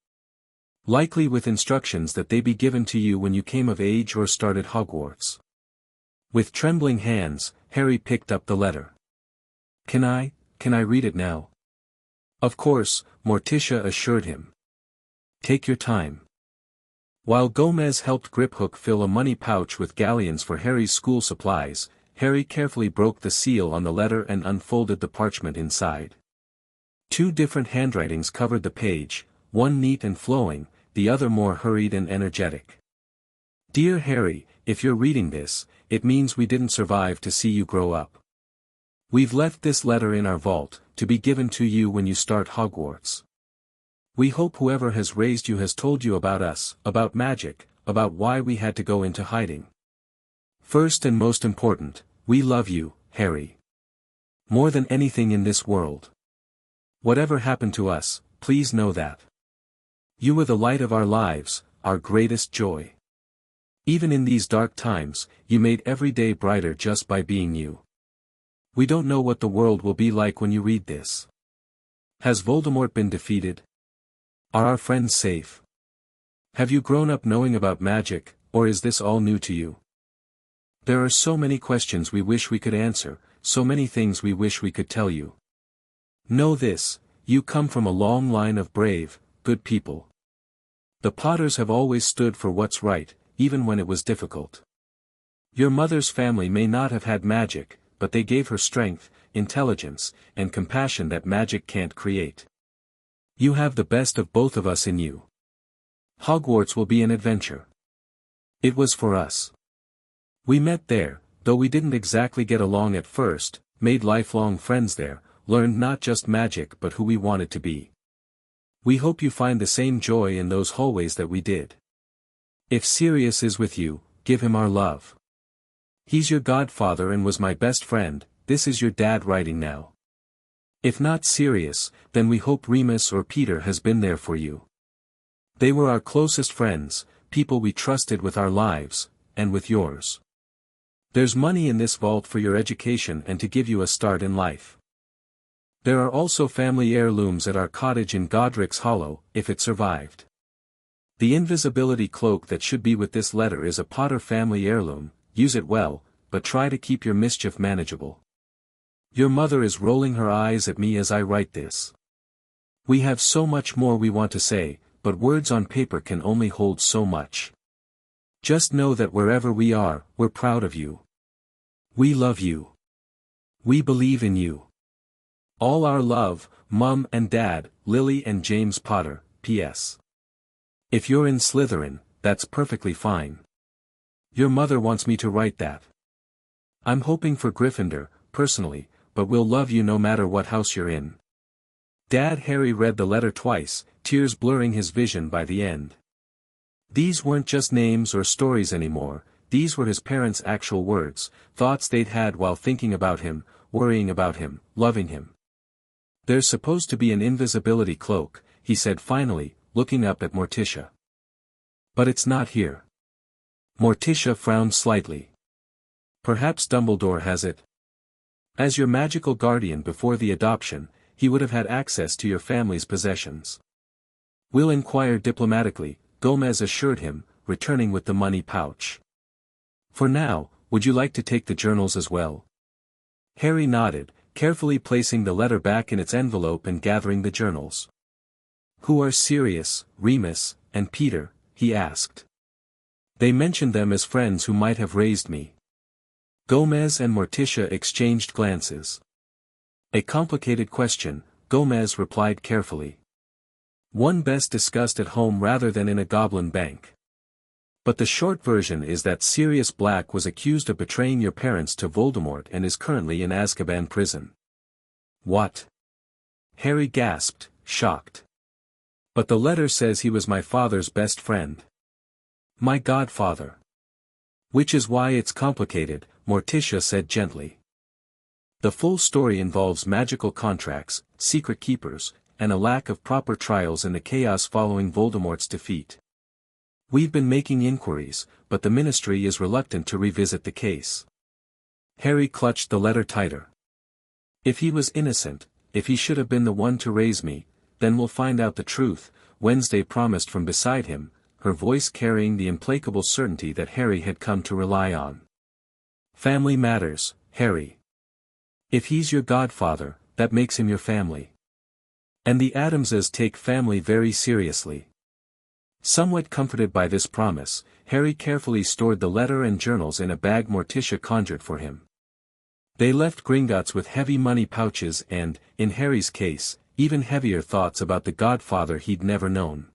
Likely with instructions that they be given to you when you came of age or started Hogwarts. With trembling hands, Harry picked up the letter. Can I read it now? Of course, Morticia assured him. Take your time. While Gomez helped Griphook fill a money pouch with galleons for Harry's school supplies, Harry carefully broke the seal on the letter and unfolded the parchment inside. Two different handwritings covered the page, one neat and flowing, the other more hurried and energetic. Dear Harry, if you're reading this, it means we didn't survive to see you grow up. We've left this letter in our vault, to be given to you when you start Hogwarts. We hope whoever has raised you has told you about us, about magic, about why we had to go into hiding. First and most important, we love you, Harry. More than anything in this world. Whatever happened to us, please know that. You were the light of our lives, our greatest joy. Even in these dark times, you made every day brighter just by being you. We don't know what the world will be like when you read this. Has Voldemort been defeated? Are our friends safe? Have you grown up knowing about magic, or is this all new to you? There are so many questions we wish we could answer, so many things we wish we could tell you. Know this, you come from a long line of brave, good people. The Potters have always stood for what's right, even when it was difficult. Your mother's family may not have had magic, but they gave her strength, intelligence, and compassion that magic can't create. You have the best of both of us in you. Hogwarts will be an adventure. It was for us. We met there, though we didn't exactly get along at first, made lifelong friends there, learned not just magic but who we wanted to be. We hope you find the same joy in those hallways that we did. If Sirius is with you, give him our love. He's your godfather and was my best friend. This is your dad writing now. If not Sirius, then we hope Remus or Peter has been there for you. They were our closest friends, people we trusted with our lives, and with yours. There's money in this vault for your education and to give you a start in life. There are also family heirlooms at our cottage in Godric's Hollow, if it survived. The invisibility cloak that should be with this letter is a Potter family heirloom. Use it well, but try to keep your mischief manageable. Your mother is rolling her eyes at me as I write this. We have so much more we want to say, but words on paper can only hold so much. Just know that wherever we are, we're proud of you. We love you. We believe in you. All our love, Mum and Dad, Lily and James Potter, P.S. If you're in Slytherin, that's perfectly fine. Your mother wants me to write that. I'm hoping for Gryffindor, personally, but we'll love you no matter what house you're in. Dad. Harry read the letter twice, tears blurring his vision by the end. These weren't just names or stories anymore, these were his parents' actual words, thoughts they'd had while thinking about him, worrying about him, loving him. There's supposed to be an invisibility cloak, he said finally, looking up at Morticia. But it's not here. Morticia frowned slightly. Perhaps Dumbledore has it. As your magical guardian before the adoption, he would have had access to your family's possessions. We'll inquire diplomatically, Gomez assured him, returning with the money pouch. For now, would you like to take the journals as well? Harry nodded, carefully placing the letter back in its envelope and gathering the journals. Who are Sirius, Remus, and Peter? He asked. They mentioned them as friends who might have raised me. Gomez and Morticia exchanged glances. A complicated question, Gomez replied carefully. One best discussed at home rather than in a goblin bank. But the short version is that Sirius Black was accused of betraying your parents to Voldemort and is currently in Azkaban prison. What? Harry gasped, shocked. But the letter says he was my father's best friend. My godfather. Which is why it's complicated, Morticia said gently. The full story involves magical contracts, secret keepers, and a lack of proper trials in the chaos following Voldemort's defeat. We've been making inquiries, but the Ministry is reluctant to revisit the case. Harry clutched the letter tighter. If he was innocent, if he should have been the one to raise me, then we'll find out the truth, Wednesday promised from beside him, her voice carrying the implacable certainty that Harry had come to rely on. Family matters, Harry. If he's your godfather, that makes him your family. And the Adamses take family very seriously. Somewhat comforted by this promise, Harry carefully stored the letter and journals in a bag Morticia conjured for him. They left Gringotts with heavy money pouches and, in Harry's case, even heavier thoughts about the godfather he'd never known.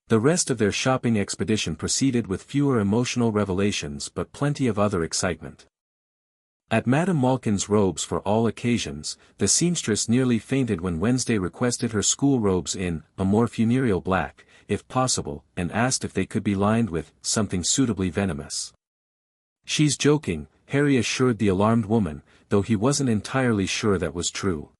The rest of their shopping expedition proceeded with fewer emotional revelations but plenty of other excitement. At Madame Malkin's robes for all occasions, the seamstress nearly fainted when Wednesday requested her school robes in a more funereal black, if possible, and asked if they could be lined with something suitably venomous. She's joking, Harry assured the alarmed woman, though he wasn't entirely sure that was true.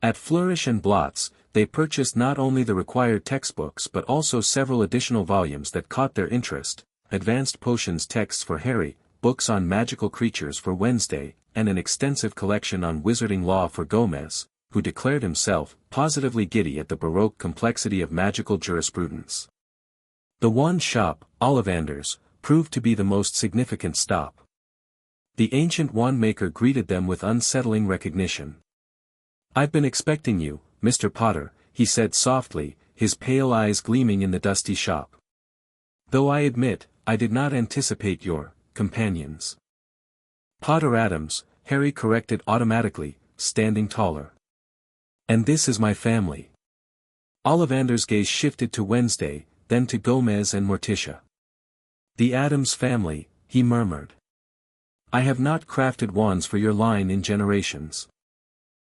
At Flourish and Blots, they purchased not only the required textbooks but also several additional volumes that caught their interest, advanced potions texts for Harry, books on magical creatures for Wednesday, and an extensive collection on wizarding law for Gomez, who declared himself positively giddy at the baroque complexity of magical jurisprudence. The wand shop, Ollivander's, proved to be the most significant stop. The ancient wand-maker greeted them with unsettling recognition. I've been expecting you, Mr. Potter, he said softly, his pale eyes gleaming in the dusty shop. "Though I admit, I did not anticipate your companions." "Potter Adams," Harry corrected automatically, standing taller. "And this is my family." Ollivander's gaze shifted to Wednesday, then to Gomez and Morticia. "The Adams family," he murmured. "I have not crafted wands for your line in generations.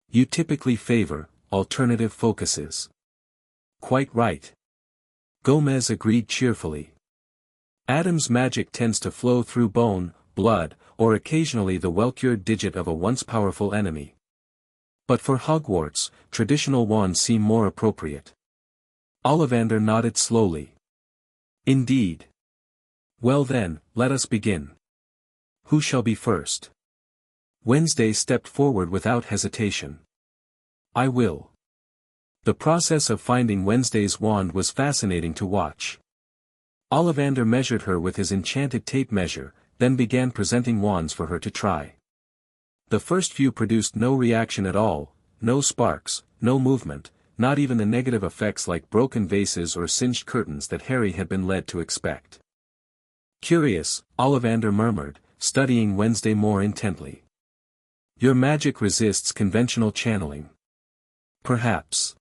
You typically favor alternative focuses." "Quite right." Gomez agreed cheerfully. "Adams' magic tends to flow through bone, blood, or occasionally the well-cured digit of a once powerful enemy. But for Hogwarts, traditional wands seem more appropriate." Ollivander nodded slowly. "Indeed. Well then, let us begin. Who shall be first?" Wednesday stepped forward without hesitation. "I will." The process of finding Wednesday's wand was fascinating to watch. Ollivander measured her with his enchanted tape measure, then began presenting wands for her to try. The first few produced no reaction at all, no sparks, no movement, not even the negative effects like broken vases or singed curtains that Harry had been led to expect. "Curious," Ollivander murmured, studying Wednesday more intently. "Your magic resists conventional channeling." "Perhaps."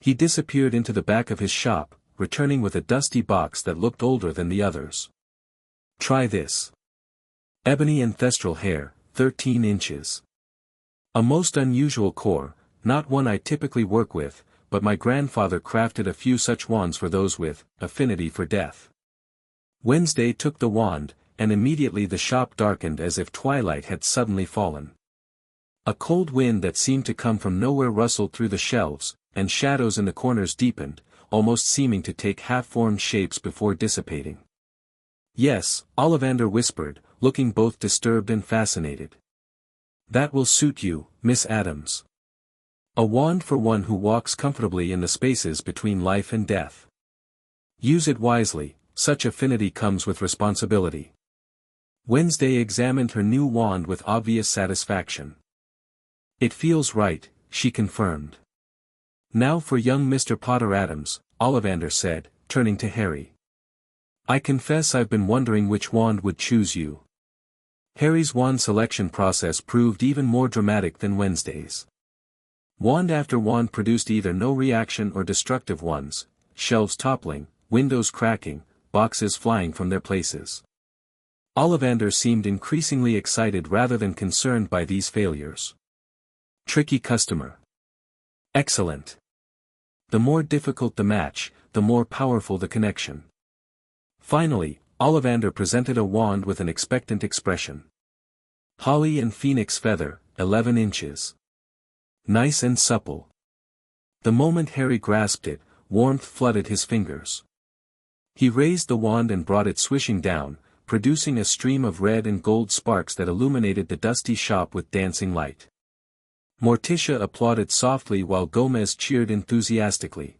He disappeared into the back of his shop, returning with a dusty box that looked older than the others. "Try this. Ebony ancestral hair, 13 inches. A most unusual core, not one I typically work with, but my grandfather crafted a few such wands for those with affinity for death." Wednesday took the wand, and immediately the shop darkened as if twilight had suddenly fallen. A cold wind that seemed to come from nowhere rustled through the shelves, and shadows in the corners deepened, almost seeming to take half-formed shapes before dissipating. "Yes," Ollivander whispered, looking both disturbed and fascinated. "That will suit you, Miss Adams. A wand for one who walks comfortably in the spaces between life and death. Use it wisely, such affinity comes with responsibility." Wednesday examined her new wand with obvious satisfaction. "It feels right," she confirmed. "Now for young Mr. Potter Adams," Ollivander said, turning to Harry. "I confess I've been wondering which wand would choose you." Harry's wand selection process proved even more dramatic than Wednesday's. Wand after wand produced either no reaction or destructive ones, shelves toppling, windows cracking, boxes flying from their places. Ollivander seemed increasingly excited rather than concerned by these failures. Tricky customer. Excellent. The more difficult the match, the more powerful the connection. Finally, Ollivander presented a wand with an expectant expression. Holly and Phoenix Feather, 11 inches. Nice and supple. The moment Harry grasped it, warmth flooded his fingers. He raised the wand and brought it swishing down, producing a stream of red and gold sparks that illuminated the dusty shop with dancing light. Morticia applauded softly while Gomez cheered enthusiastically.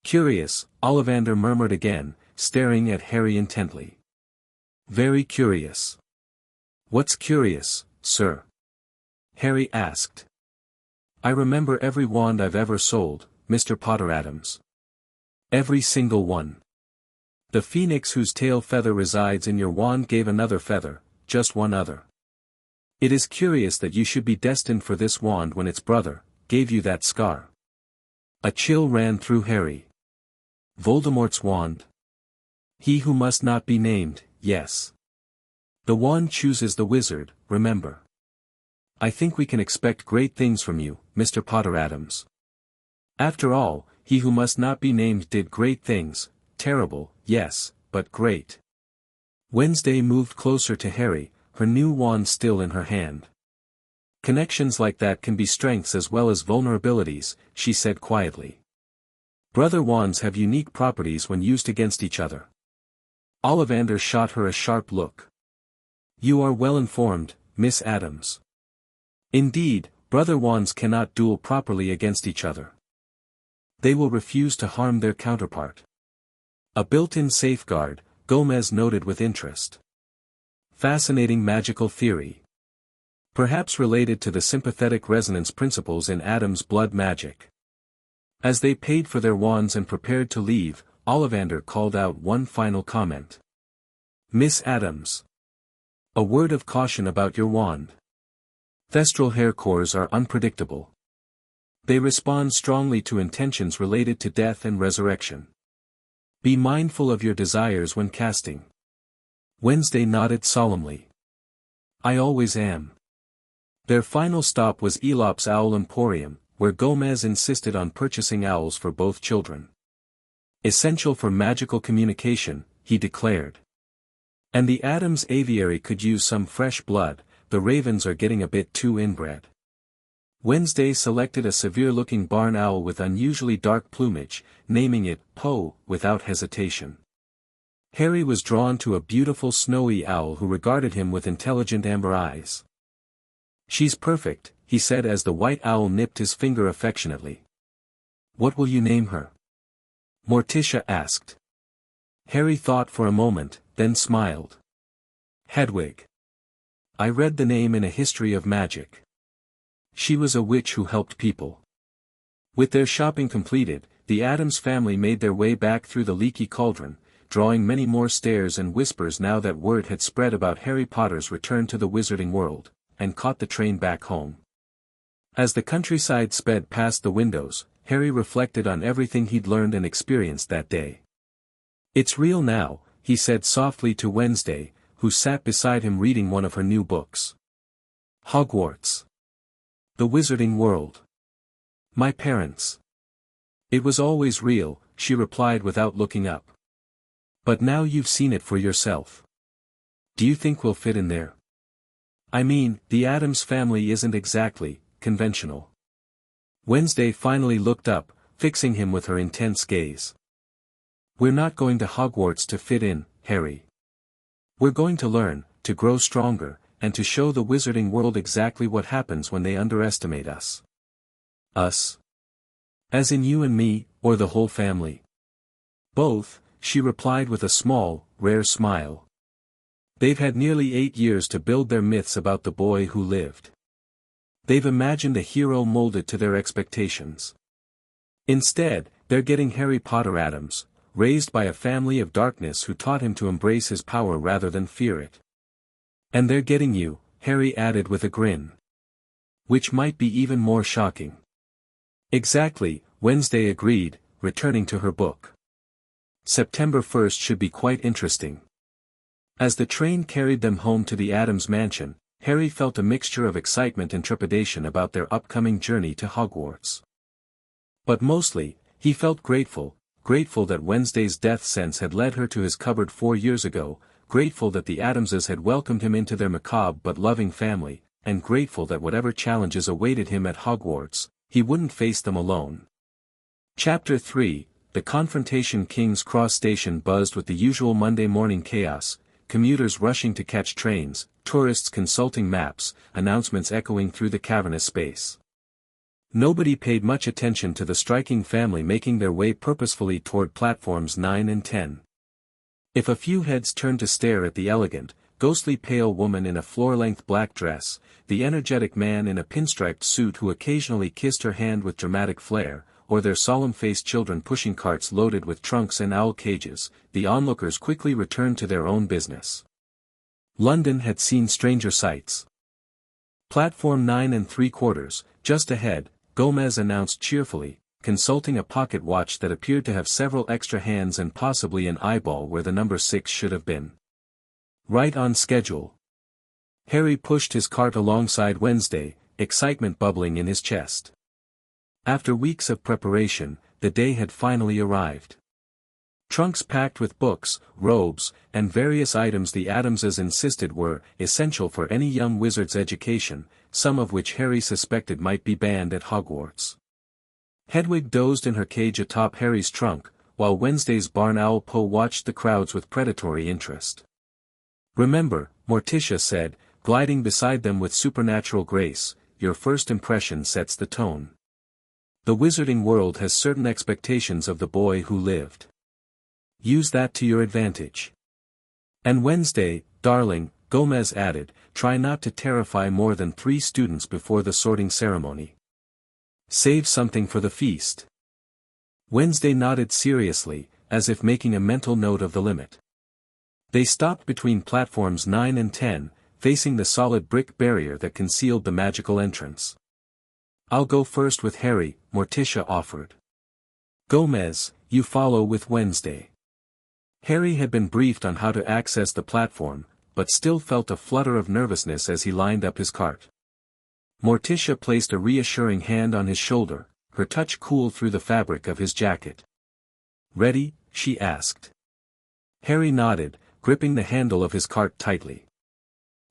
"Curious," Ollivander murmured again, staring at Harry intently. "Very curious." "What's curious, sir?" Harry asked. "I remember every wand I've ever sold, Mr. Potter Adams. Every single one. The phoenix whose tail feather resides in your wand gave another feather, just one other. It is curious that you should be destined for this wand when its brother gave you that scar." A chill ran through Harry. Voldemort's wand? He who must not be named, yes. The wand chooses the wizard, remember. I think we can expect great things from you, Mr. Potter Adams. After all, he who must not be named did great things, terrible, yes, but great. Wednesday moved closer to Harry, her new wand still in her hand. Connections like that can be strengths as well as vulnerabilities, she said quietly. Brother wands have unique properties when used against each other. Ollivander shot her a sharp look. You are well informed, Miss Adams. Indeed, brother wands cannot duel properly against each other. They will refuse to harm their counterpart. A built-in safeguard, Gomez noted with interest. Fascinating magical theory. Perhaps related to the sympathetic resonance principles in Adam's blood magic. As they paid for their wands and prepared to leave, Ollivander called out one final comment. "Miss Adams. A word of caution about your wand. Thestral hair cores are unpredictable. They respond strongly to intentions related to death and resurrection. Be mindful of your desires when casting." Wednesday nodded solemnly. "I always am." Their final stop was Elop's Owl Emporium, where Gomez insisted on purchasing owls for both children. "Essential for magical communication," he declared. "And the Adams aviary could use some fresh blood, the ravens are getting a bit too inbred." Wednesday selected a severe-looking barn owl with unusually dark plumage, naming it Poe without hesitation. Harry was drawn to a beautiful snowy owl who regarded him with intelligent amber eyes. "She's perfect," he said as the white owl nipped his finger affectionately. "What will you name her?" Morticia asked. Harry thought for a moment, then smiled. "Hedwig. I read the name in a history of magic. She was a witch who helped people." With their shopping completed, the Addams family made their way back through the leaky cauldron, drawing many more stares and whispers now that word had spread about Harry Potter's return to the Wizarding World, and caught the train back home. As the countryside sped past the windows, Harry reflected on everything he'd learned and experienced that day. "It's real now," he said softly to Wednesday, who sat beside him reading one of her new books. "Hogwarts. The Wizarding World. My parents." "It was always real," she replied without looking up. "But now you've seen it for yourself. Do you think we'll fit in there? I mean, the Addams family isn't exactly conventional." Wednesday finally looked up, fixing him with her intense gaze. "We're not going to Hogwarts to fit in, Harry. We're going to learn, to grow stronger, and to show the Wizarding World exactly what happens when they underestimate us." "Us? As in you and me, or the whole family?" "Both," she replied with a small, rare smile. "They've had nearly 8 years to build their myths about the boy who lived. They've imagined a hero molded to their expectations. Instead, they're getting Harry Potter Addams, raised by a family of darkness who taught him to embrace his power rather than fear it. And they're getting you," Harry added with a grin. "Which might be even more shocking." "Exactly," Wednesday agreed, returning to her book. "September 1st should be quite interesting." As the train carried them home to the Addams mansion, Harry felt a mixture of excitement and trepidation about their upcoming journey to Hogwarts. But mostly, he felt grateful that Wednesday's death sense had led her to his cupboard 4 years ago, grateful that the Addamses had welcomed him into their macabre but loving family, and grateful that whatever challenges awaited him at Hogwarts, he wouldn't face them alone. Chapter 3, The Confrontation. King's Cross Station buzzed with the usual Monday morning chaos, commuters rushing to catch trains, tourists consulting maps, announcements echoing through the cavernous space. Nobody paid much attention to the striking family making their way purposefully toward platforms 9 and 10. If a few heads turned to stare at the elegant, ghostly pale woman in a floor-length black dress, the energetic man in a pinstriped suit who occasionally kissed her hand with dramatic flair, or their solemn-faced children pushing carts loaded with trunks and owl cages, the onlookers quickly returned to their own business. London had seen stranger sights. Platform 9 3/4, just ahead, Gomez announced cheerfully, consulting a pocket watch that appeared to have several extra hands and possibly an eyeball where the number 6 should have been. "Right on schedule." Harry pushed his cart alongside Wednesday, excitement bubbling in his chest. After weeks of preparation, the day had finally arrived. Trunks packed with books, robes, and various items the Addamses insisted were essential for any young wizard's education, some of which Harry suspected might be banned at Hogwarts. Hedwig dozed in her cage atop Harry's trunk, while Wednesday's barn owl Poe watched the crowds with predatory interest. "Remember," Morticia said, gliding beside them with supernatural grace, "your first impression sets the tone. The Wizarding World has certain expectations of the boy who lived. Use that to your advantage. And Wednesday, darling," Gomez added, "try not to terrify more than 3 students before the sorting ceremony. Save something for the feast." Wednesday nodded seriously, as if making a mental note of the limit. They stopped between platforms 9 and 10, facing the solid brick barrier that concealed the magical entrance. "I'll go first with Harry," Morticia offered. "Gomez, you follow with Wednesday." Harry had been briefed on how to access the platform, but still felt a flutter of nervousness as he lined up his cart. Morticia placed a reassuring hand on his shoulder, her touch cool through the fabric of his jacket. "Ready?" she asked. Harry nodded, gripping the handle of his cart tightly.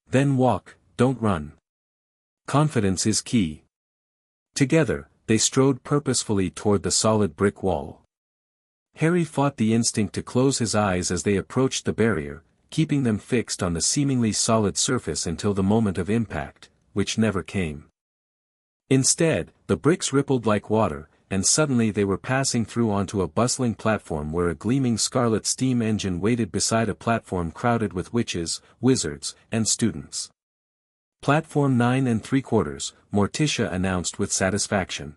"Then walk, don't run. Confidence is key." Together, they strode purposefully toward the solid brick wall. Harry fought the instinct to close his eyes as they approached the barrier, keeping them fixed on the seemingly solid surface until the moment of impact, which never came. Instead, the bricks rippled like water, and suddenly they were passing through onto a bustling platform where a gleaming scarlet steam engine waited beside a platform crowded with witches, wizards, and students. "Platform 9 3/4, Morticia announced with satisfaction.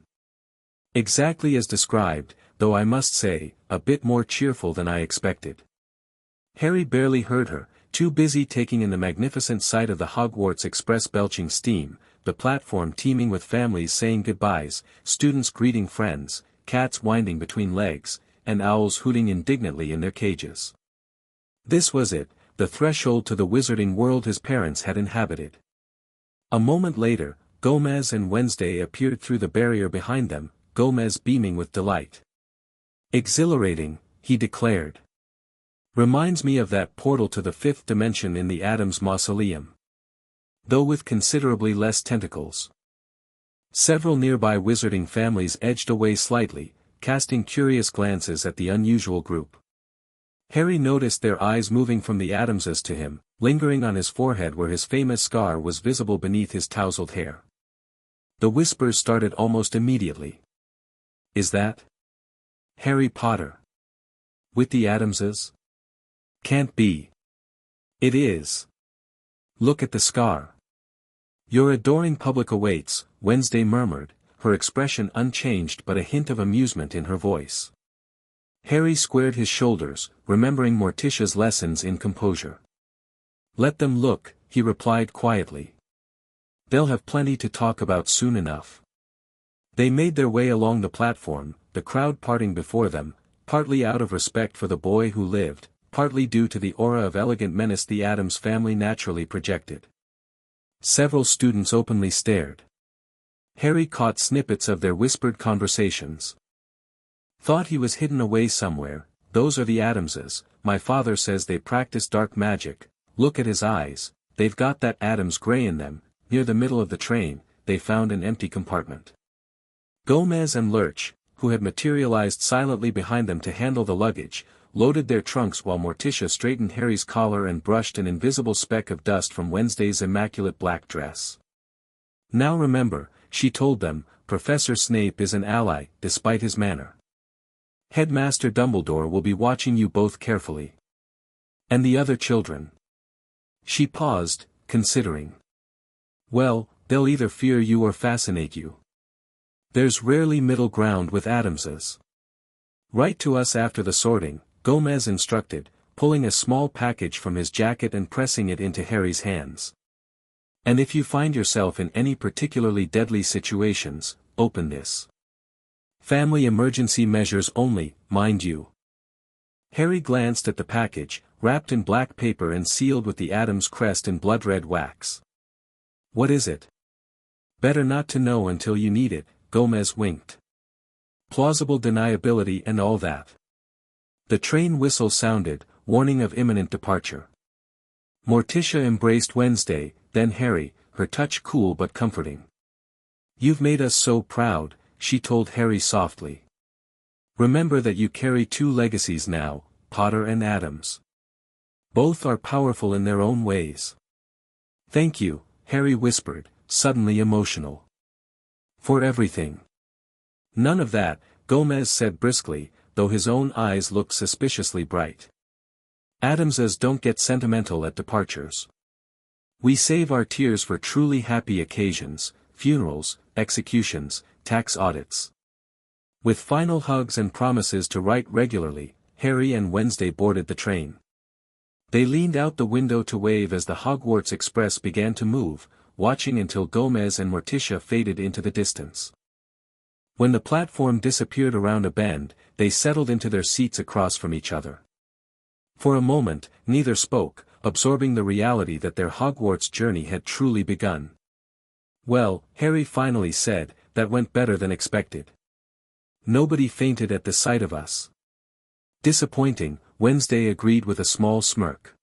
"Exactly as described, though I must say, a bit more cheerful than I expected." Harry barely heard her, too busy taking in the magnificent sight of the Hogwarts Express belching steam, the platform teeming with families saying goodbyes, students greeting friends, cats winding between legs, and owls hooting indignantly in their cages. This was it, the threshold to the wizarding world his parents had inhabited. A moment later, Gomez and Wednesday appeared through the barrier behind them, Gomez beaming with delight. "Exhilarating," he declared. "Reminds me of that portal to the fifth dimension in the Adams Mausoleum. Though with considerably less tentacles." Several nearby wizarding families edged away slightly, casting curious glances at the unusual group. Harry noticed their eyes moving from the Adamses to him, lingering on his forehead where his famous scar was visible beneath his tousled hair. The whispers started almost immediately. "Is that Harry Potter? With the Adamses? Can't be." "It is. Look at the scar." "Your adoring public awaits," Wednesday murmured, her expression unchanged but a hint of amusement in her voice. Harry squared his shoulders, remembering Morticia's lessons in composure. "Let them look," he replied quietly. "They'll have plenty to talk about soon enough." They made their way along the platform, the crowd parting before them, partly out of respect for the boy who lived, partly due to the aura of elegant menace the Addams family naturally projected. Several students openly stared. Harry caught snippets of their whispered conversations. "Thought he was hidden away somewhere. Those are the Addamses. My father says they practice dark magic. Look at his eyes, they've got that Addams gray in them." Near the middle of the train, they found an empty compartment. Gomez and Lurch, who had materialized silently behind them to handle the luggage, loaded their trunks while Morticia straightened Harry's collar and brushed an invisible speck of dust from Wednesday's immaculate black dress. "Now remember," she told them, "Professor Snape is an ally, despite his manner. Headmaster Dumbledore will be watching you both carefully. And the other children." She paused, considering. "Well, they'll either fear you or fascinate you. There's rarely middle ground with Addamses. Write to us after the sorting," Gomez instructed, pulling a small package from his jacket and pressing it into Harry's hands. "And if you find yourself in any particularly deadly situations, open this. Family emergency measures only, mind you." Harry glanced at the package, wrapped in black paper and sealed with the Addams crest in blood-red wax. "What is it?" "Better not to know until you need it," Gomez winked. "Plausible deniability and all that." The train whistle sounded, warning of imminent departure. Morticia embraced Wednesday, then Harry, her touch cool but comforting. "You've made us so proud," she told Harry softly. "Remember that you carry two legacies now, Potter and Addams. Both are powerful in their own ways." "Thank you," Harry whispered, suddenly emotional. "For everything." "None of that," Gomez said briskly, though his own eyes looked suspiciously bright. "Addamses don't get sentimental at departures. We save our tears for truly happy occasions, funerals, executions, tax audits. With final hugs and promises to write regularly, Harry and Wednesday boarded the train. They leaned out the window to wave as the Hogwarts Express began to move, watching until Gomez and Morticia faded into the distance. When the platform disappeared around a bend, they settled into their seats across from each other. For a moment, neither spoke, absorbing the reality that their Hogwarts journey had truly begun. "Well," Harry finally said, "that went better than expected. Nobody fainted at the sight of us." "Disappointing," Wednesday agreed with a small smirk.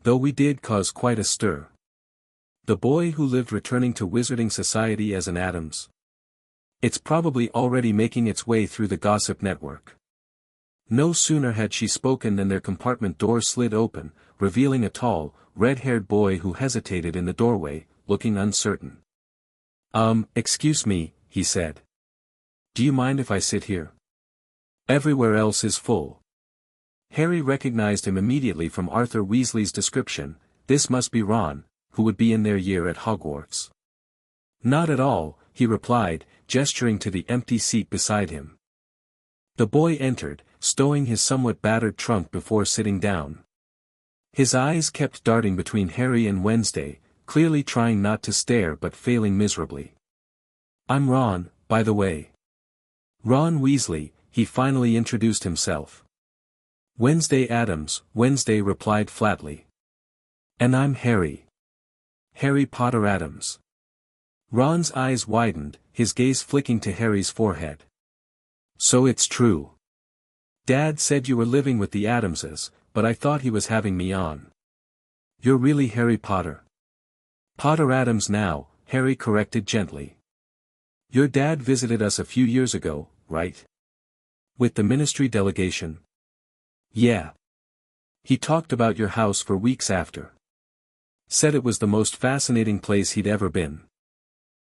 "Though we did cause quite a stir." The boy who lived returning to Wizarding Society as an Adams. It's probably already making its way through the gossip network. No sooner had she spoken than their compartment door slid open, revealing a tall, red-haired boy who hesitated in the doorway, looking uncertain. Excuse me," he said. "Do you mind if I sit here? Everywhere else is full." Harry recognized him immediately from Arthur Weasley's description. This must be Ron, who would be in their year at Hogwarts. "Not at all," he replied, gesturing to the empty seat beside him. The boy entered, stowing his somewhat battered trunk before sitting down. His eyes kept darting between Harry and Wednesday, clearly trying not to stare but failing miserably. "I'm Ron, by the way. Ron Weasley," he finally introduced himself. "Wednesday Adams," Wednesday replied flatly. "And I'm Harry. Harry Potter Adams." Ron's eyes widened, his gaze flicking to Harry's forehead. "So it's true. Dad said you were living with the Adamses, but I thought he was having me on. You're really Harry Potter." "Potter Adams now," Harry corrected gently. "Your dad visited us a few years ago, right? With the ministry delegation?" "Yeah. He talked about your house for weeks after. Said it was the most fascinating place he'd ever been."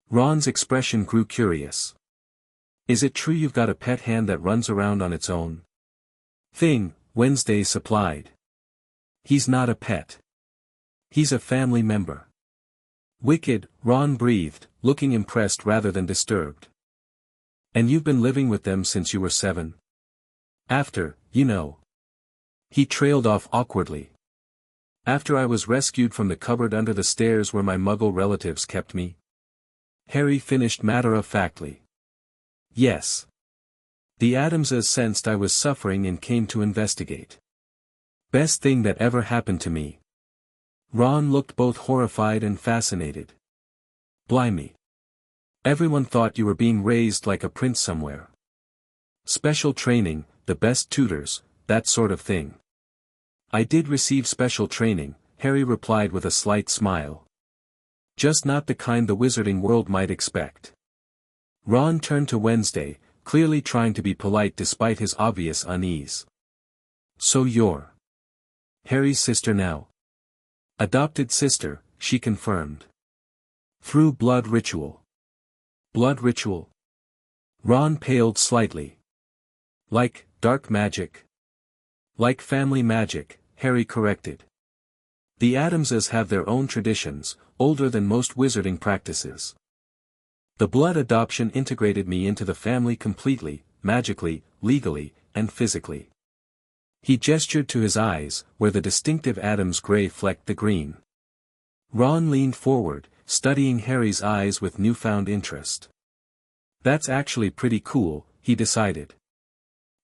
Ron's expression grew curious. "Is it true you've got a pet hand that runs around on its own thing?" Wednesday supplied. "He's not a pet. He's a family member." "Wicked," Ron breathed, looking impressed rather than disturbed. "And you've been living with them since you were 7? After, you know." He trailed off awkwardly. "After I was rescued from the cupboard under the stairs where my Muggle relatives kept me." Harry finished matter-of-factly. "Yes. The Adamses sensed I was suffering and came to investigate. Best thing that ever happened to me." Ron looked both horrified and fascinated. "Blimey. Everyone thought you were being raised like a prince somewhere. Special training, the best tutors, that sort of thing." "I did receive special training," Harry replied with a slight smile. "Just not the kind the wizarding world might expect." Ron turned to Wednesday, clearly trying to be polite despite his obvious unease. "So you're Harry's sister now?" "Adopted sister," she confirmed. "Through blood ritual." "Blood ritual?" Ron paled slightly. "Like dark magic?" "Like family magic," Harry corrected. "The Adamses have their own traditions, older than most wizarding practices. The blood adoption integrated me into the family completely, magically, legally, and physically." He gestured to his eyes, where the distinctive Adams gray flecked the green. Ron leaned forward, studying Harry's eyes with newfound interest. "That's actually pretty cool," he decided.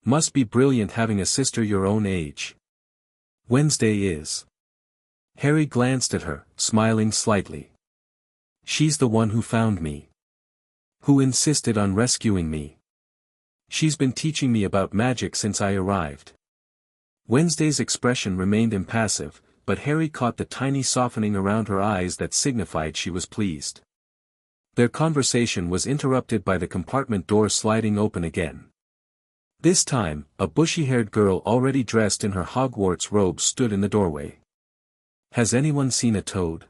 "Must be brilliant having a sister your own age." "Wednesday is." Harry glanced at her, smiling slightly. "She's the one who found me. Who insisted on rescuing me. She's been teaching me about magic since I arrived." Wednesday's expression remained impassive, but Harry caught the tiny softening around her eyes that signified she was pleased. Their conversation was interrupted by the compartment door sliding open again. This time, a bushy-haired girl already dressed in her Hogwarts robes stood in the doorway. "Has anyone seen a toad?"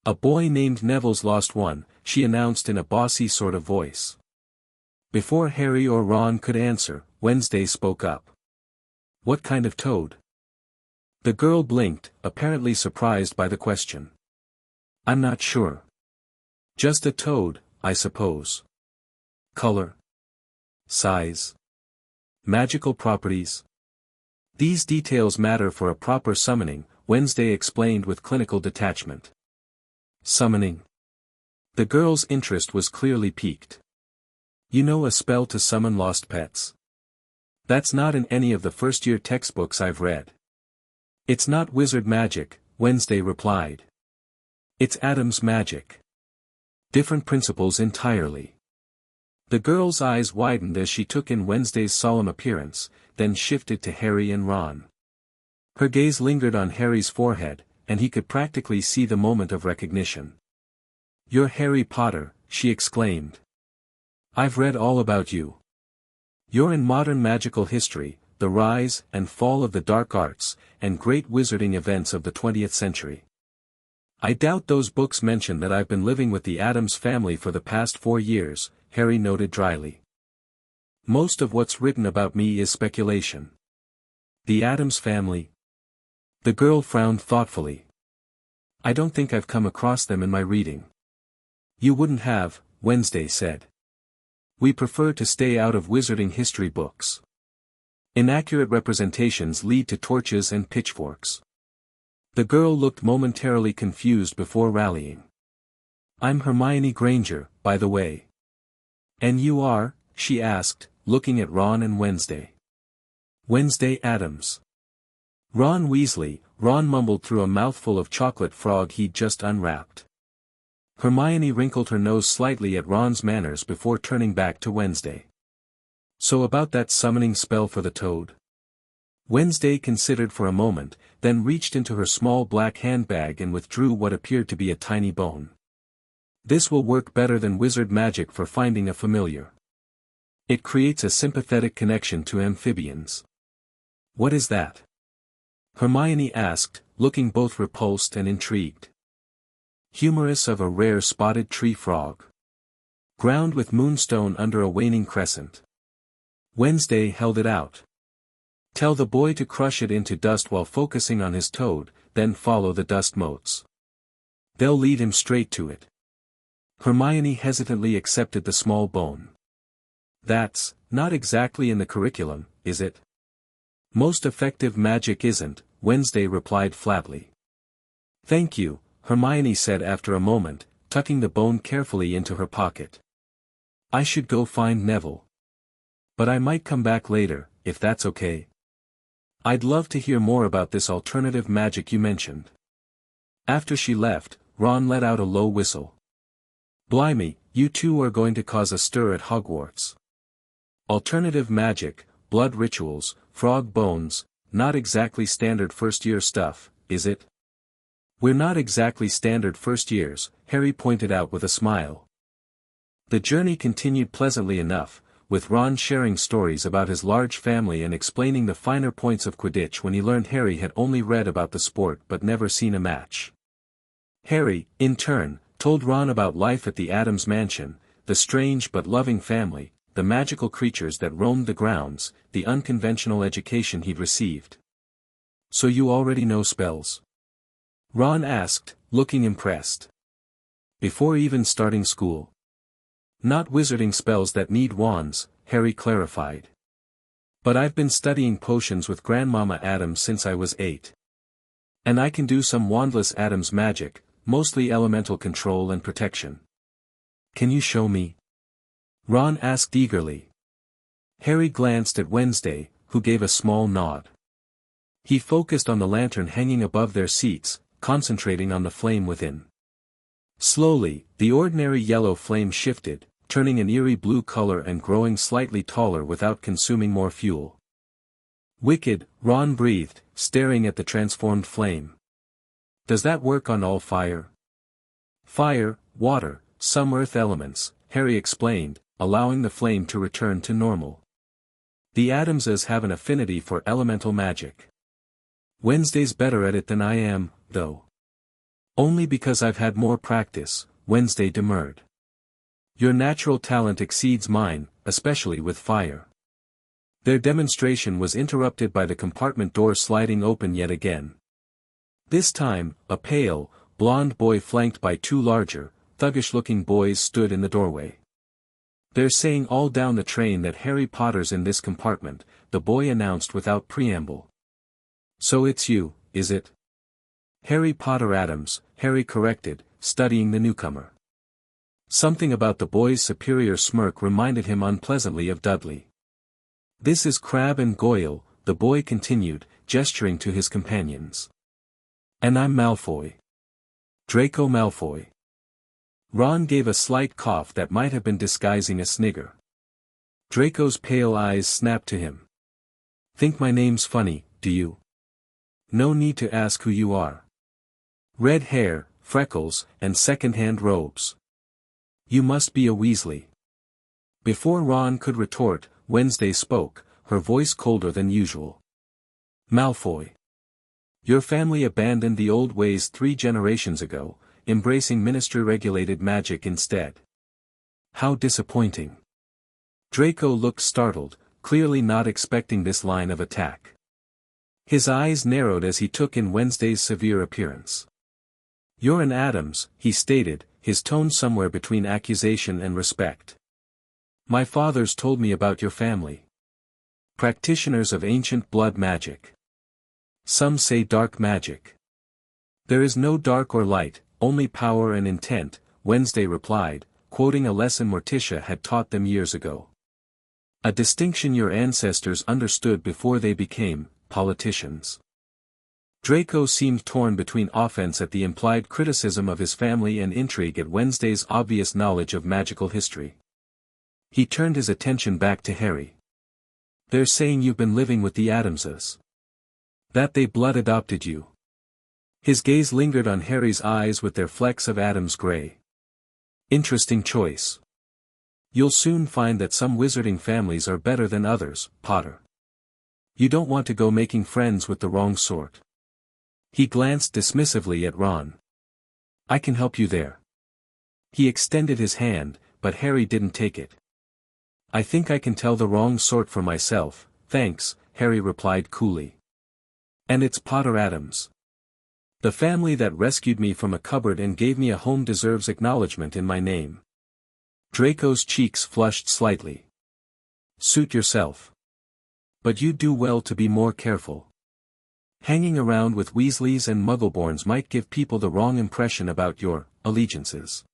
"A boy named Neville's lost one," she announced in a bossy sort of voice. Before Harry or Ron could answer, Wednesday spoke up. "What kind of toad?" The girl blinked, apparently surprised by the question. "I'm not sure. Just a toad, I suppose." "Color?" size, magical properties. These details matter for a proper summoning, Wednesday explained with clinical detachment. Summoning. The girl's interest was clearly piqued. You know a spell to summon lost pets? That's not in any of the first-year textbooks I've read. It's not wizard magic, Wednesday replied. It's Adam's magic. Different principles entirely. The girl's eyes widened as she took in Wednesday's solemn appearance, then shifted to Harry and Ron. Her gaze lingered on Harry's forehead, and he could practically see the moment of recognition. You're Harry Potter, she exclaimed. I've read all about you. You're in modern magical history, the rise and fall of the dark arts, and great wizarding events of the 20th century. I doubt those books mention that I've been living with the Addams family for the past 4 years, Harry noted dryly. Most of what's written about me is speculation. The Addams family? The girl frowned thoughtfully. I don't think I've come across them in my reading. You wouldn't have, Wednesday said. We prefer to stay out of wizarding history books. Inaccurate representations lead to torches and pitchforks. The girl looked momentarily confused before rallying. I'm Hermione Granger, by the way. And you are? She asked, looking at Ron and Wednesday. Wednesday Addams. Ron Weasley, Ron mumbled through a mouthful of chocolate frog he'd just unwrapped. Hermione wrinkled her nose slightly at Ron's manners before turning back to Wednesday. So about that summoning spell for the toad? Wednesday considered for a moment, then reached into her small black handbag and withdrew what appeared to be a tiny bone. This will work better than wizard magic for finding a familiar. It creates a sympathetic connection to amphibians. What is that? Hermione asked, looking both repulsed and intrigued. Humerus of a rare spotted tree frog. Ground with moonstone under a waning crescent. Wednesday held it out. Tell the boy to crush it into dust while focusing on his toad, then follow the dust motes. They'll lead him straight to it. Hermione hesitantly accepted the small bone. That's not exactly in the curriculum, is it? Most effective magic isn't, Wednesday replied flatly. Thank you, Hermione said after a moment, tucking the bone carefully into her pocket. I should go find Neville. But I might come back later, if that's okay. I'd love to hear more about this alternative magic you mentioned. After she left, Ron let out a low whistle. Blimey, you two are going to cause a stir at Hogwarts. Alternative magic, blood rituals, frog bones, not exactly standard first-year stuff, is it? We're not exactly standard first years, Harry pointed out with a smile. The journey continued pleasantly enough, with Ron sharing stories about his large family and explaining the finer points of Quidditch when he learned Harry had only read about the sport but never seen a match. Harry, in turn, told Ron about life at the Addams mansion, the strange but loving family, the magical creatures that roamed the grounds, the unconventional education he'd received. So you already know spells? Ron asked, looking impressed. Before even starting school. Not wizarding spells that need wands, Harry clarified. But I've been studying potions with Grandmama Addams since I was 8. And I can do some wandless Addams magic, mostly elemental control and protection. Can you show me? Ron asked eagerly. Harry glanced at Wednesday, who gave a small nod. He focused on the lantern hanging above their seats, concentrating on the flame within. Slowly, the ordinary yellow flame shifted, turning an eerie blue color and growing slightly taller without consuming more fuel. Wicked, Ron breathed, staring at the transformed flame. Does that work on all fire? Fire, water, some earth elements, Harry explained, allowing the flame to return to normal. The Addamses have an affinity for elemental magic. Wednesday's better at it than I am, though. Only because I've had more practice, Wednesday demurred. Your natural talent exceeds mine, especially with fire. Their demonstration was interrupted by the compartment door sliding open yet again. This time, a pale, blonde boy flanked by 2 larger, thuggish-looking boys stood in the doorway. "They're saying all down the train that Harry Potter's in this compartment," the boy announced without preamble. "So it's you, is it?" "Harry Potter Adams," Harry corrected, studying the newcomer. Something about the boy's superior smirk reminded him unpleasantly of Dudley. "This is Crabbe and Goyle," the boy continued, gesturing to his companions. "And I'm Malfoy. Draco Malfoy." Ron gave a slight cough that might have been disguising a snigger. Draco's pale eyes snapped to him. "Think my name's funny, do you? No need to ask who you are. Red hair, freckles, and second-hand robes. You must be a Weasley." Before Ron could retort, Wednesday spoke, her voice colder than usual. "Malfoy. Your family abandoned the old ways 3 generations ago, embracing ministry-regulated magic instead. How disappointing." Draco looked startled, clearly not expecting this line of attack. His eyes narrowed as he took in Wednesday's severe appearance. "You're an Adams," he stated, his tone somewhere between accusation and respect. "My father's told me about your family. Practitioners of ancient blood magic. Some say dark magic." "There is no dark or light, only power and intent," Wednesday replied, quoting a lesson Morticia had taught them years ago. "A distinction your ancestors understood before they became politicians." Draco seemed torn between offense at the implied criticism of his family and intrigue at Wednesday's obvious knowledge of magical history. He turned his attention back to Harry. "They're saying you've been living with the Adamses. That they blood-adopted you." His gaze lingered on Harry's eyes with their flecks of Adam's gray. "Interesting choice. You'll soon find that some wizarding families are better than others, Potter. You don't want to go making friends with the wrong sort." He glanced dismissively at Ron. "I can help you there." He extended his hand, but Harry didn't take it. "I think I can tell the wrong sort for myself, thanks," Harry replied coolly. "And it's Potter Adams. The family that rescued me from a cupboard and gave me a home deserves acknowledgement in my name." Draco's cheeks flushed slightly. "Suit yourself. But you'd do well to be more careful. Hanging around with Weasleys and Muggleborns might give people the wrong impression about your allegiances."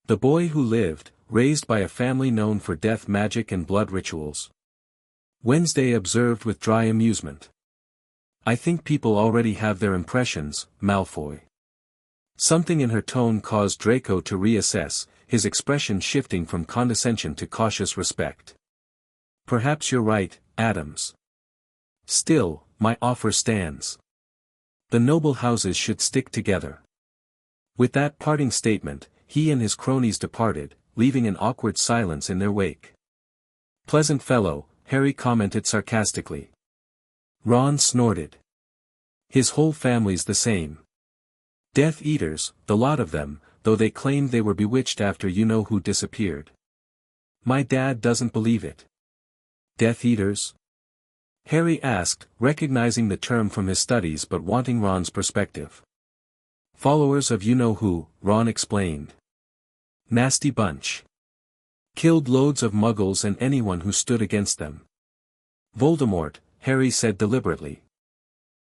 The boy who lived, raised by a family known for death magic and blood rituals. Wednesday observed with dry amusement. "I think people already have their impressions, Malfoy." Something in her tone caused Draco to reassess, his expression shifting from condescension to cautious respect. "Perhaps you're right, Adams. Still, my offer stands. The noble houses should stick together." With that parting statement, he and his cronies departed, leaving an awkward silence in their wake. "Pleasant fellow," Harry commented sarcastically. Ron snorted. "His whole family's the same. Death Eaters, the lot of them, though they claimed they were bewitched after you-know-who disappeared. My dad doesn't believe it." "Death Eaters?" Harry asked, recognizing the term from his studies but wanting Ron's perspective. "Followers of you-know-who," Ron explained. "Nasty bunch. Killed loads of Muggles and anyone who stood against them." "Voldemort," Harry said deliberately.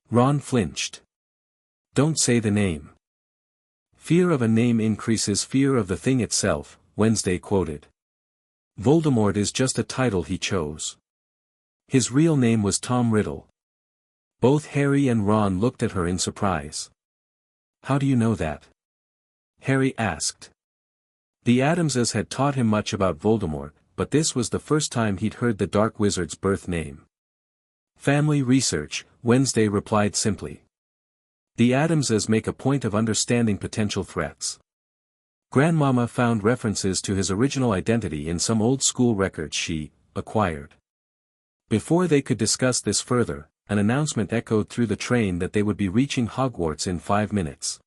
Ron flinched. "Don't say the name." "Fear of a name increases fear of the thing itself," Wednesday quoted. "Voldemort is just a title he chose. His real name was Tom Riddle." Both Harry and Ron looked at her in surprise. "How do you know that?" Harry asked. The Adamses had taught him much about Voldemort, but this was the first time he'd heard the Dark Wizard's birth name. "Family research," Wednesday replied simply. "The Adamses make a point of understanding potential threats. Grandmama found references to his original identity in some old school records she acquired." Before they could discuss this further, an announcement echoed through the train that they would be reaching Hogwarts in 5 minutes.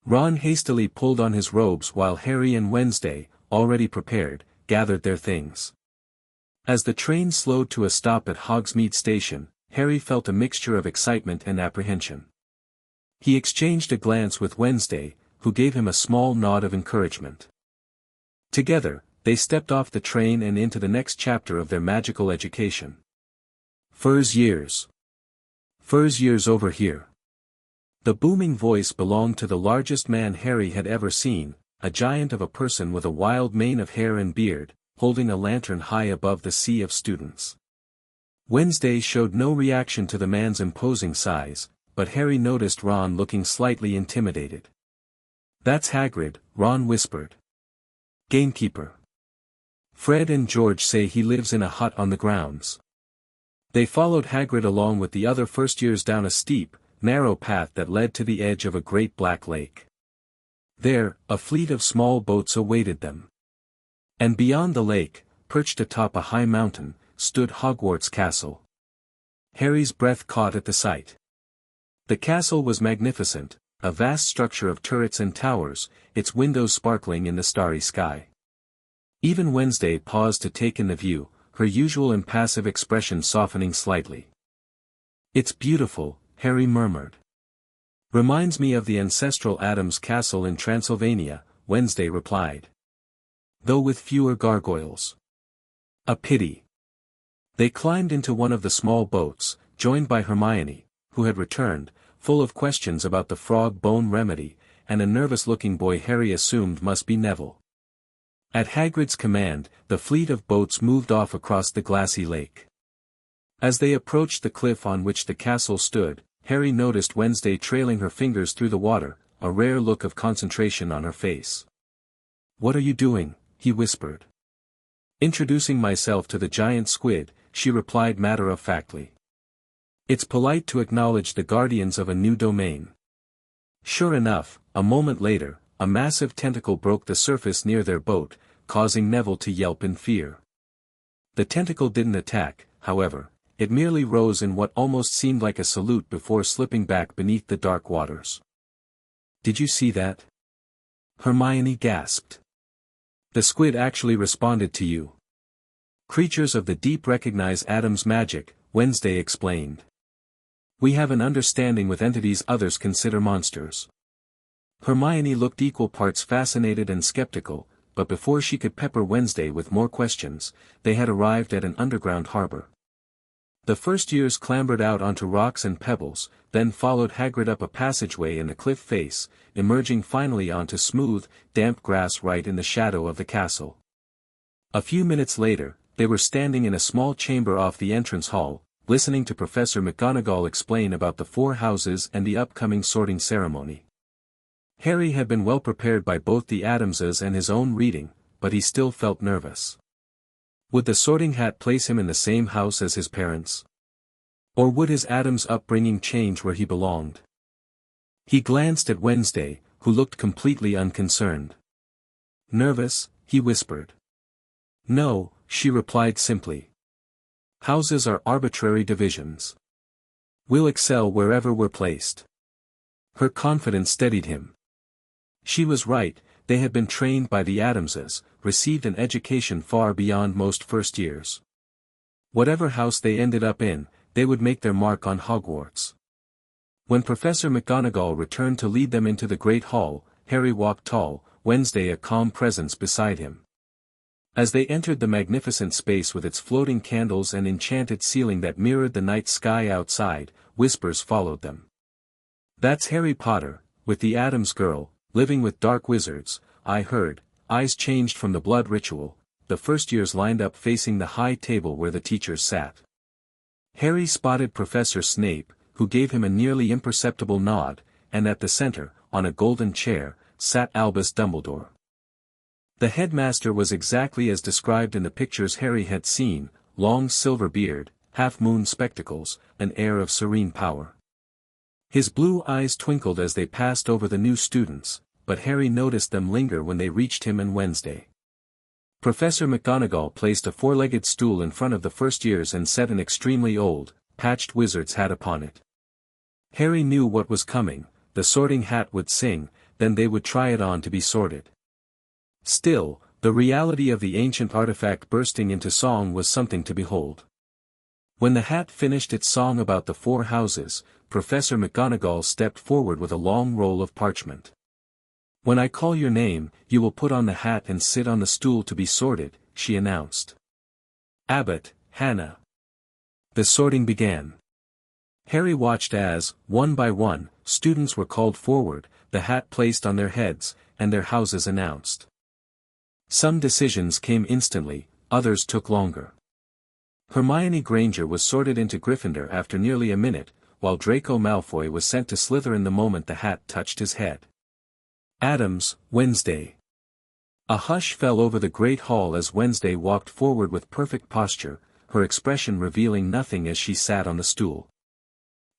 Ron hastily pulled on his robes while Harry and Wednesday, already prepared, gathered their things. As the train slowed to a stop at Hogsmeade Station, Harry felt a mixture of excitement and apprehension. He exchanged a glance with Wednesday, who gave him a small nod of encouragement. Together, they stepped off the train and into the next chapter of their magical education. Fur's years. Fur's years over here. The booming voice belonged to the largest man Harry had ever seen, a giant of a person with a wild mane of hair and beard, holding a lantern high above the sea of students. Wednesday showed no reaction to the man's imposing size, but Harry noticed Ron looking slightly intimidated. "That's Hagrid," Ron whispered. "Gamekeeper. Fred and George say he lives in a hut on the grounds." They followed Hagrid along with the other first-years down a steep, narrow path that led to the edge of a great black lake. There, a fleet of small boats awaited them. And beyond the lake, perched atop a high mountain, stood Hogwarts Castle. Harry's breath caught at the sight. The castle was magnificent, a vast structure of turrets and towers, its windows sparkling in the starry sky. Even Wednesday paused to take in the view, her usual impassive expression softening slightly. "It's beautiful," Harry murmured. "Reminds me of the ancestral Adams Castle in Transylvania," Wednesday replied. "Though with fewer gargoyles. A pity." They climbed into one of the small boats, joined by Hermione, who had returned, full of questions about the frog bone remedy, and a nervous-looking boy Harry assumed must be Neville. At Hagrid's command, the fleet of boats moved off across the glassy lake. As they approached the cliff on which the castle stood, Harry noticed Wednesday trailing her fingers through the water, a rare look of concentration on her face. "What are you doing?" he whispered. "Introducing myself to the giant squid," she replied matter-of-factly. "It's polite to acknowledge the guardians of a new domain." Sure enough, a moment later, a massive tentacle broke the surface near their boat, causing Neville to yelp in fear. The tentacle didn't attack, however, it merely rose in what almost seemed like a salute before slipping back beneath the dark waters. "Did you see that?" Hermione gasped. "The squid actually responded to you. Creatures of the deep recognize Adam's magic," Wednesday explained. "We have an understanding with entities others consider monsters." Hermione looked equal parts fascinated and skeptical, but before she could pepper Wednesday with more questions, they had arrived at an underground harbor. The first-years clambered out onto rocks and pebbles, then followed Hagrid up a passageway in the cliff face, emerging finally onto smooth, damp grass right in the shadow of the castle. A few minutes later, they were standing in a small chamber off the entrance hall, listening to Professor McGonagall explain about the 4 houses and the upcoming sorting ceremony. Harry had been well prepared by both the Adamses and his own reading, but he still felt nervous. Would the Sorting Hat place him in the same house as his parents? Or would his Adams upbringing change where he belonged? He glanced at Wednesday, who looked completely unconcerned. "Nervous?" he whispered. "No," she replied simply. "Houses are arbitrary divisions. We'll excel wherever we're placed." Her confidence steadied him. She was right, they had been trained by the Adamses, received an education far beyond most first-years. Whatever house they ended up in, they would make their mark on Hogwarts. When Professor McGonagall returned to lead them into the Great Hall, Harry walked tall, Wednesday a calm presence beside him. As they entered the magnificent space with its floating candles and enchanted ceiling that mirrored the night sky outside, whispers followed them. "That's Harry Potter, with the Addams girl, living with dark wizards," I heard. Eyes changed from the blood ritual, the first-years lined up facing the high table where the teachers sat. Harry spotted Professor Snape, who gave him a nearly imperceptible nod, and at the center, on a golden chair, sat Albus Dumbledore. The headmaster was exactly as described in the pictures Harry had seen, long silver beard, half-moon spectacles, an air of serene power. His blue eyes twinkled as they passed over the new students, but Harry noticed them linger when they reached him and Wednesday. Professor McGonagall placed a 4-legged stool in front of the first-years and set an extremely old, patched wizard's hat upon it. Harry knew what was coming, the Sorting Hat would sing, then they would try it on to be sorted. Still, the reality of the ancient artifact bursting into song was something to behold. When the hat finished its song about the 4 houses, Professor McGonagall stepped forward with a long roll of parchment. When I call your name, you will put on the hat and sit on the stool to be sorted, she announced. Abbott, Hannah. The sorting began. Harry watched as, one by one, students were called forward, the hat placed on their heads, and their houses announced. Some decisions came instantly, others took longer. Hermione Granger was sorted into Gryffindor after nearly a minute, while Draco Malfoy was sent to Slytherin the moment the hat touched his head. Adams, Wednesday. A hush fell over the great hall as Wednesday walked forward with perfect posture, her expression revealing nothing as she sat on the stool.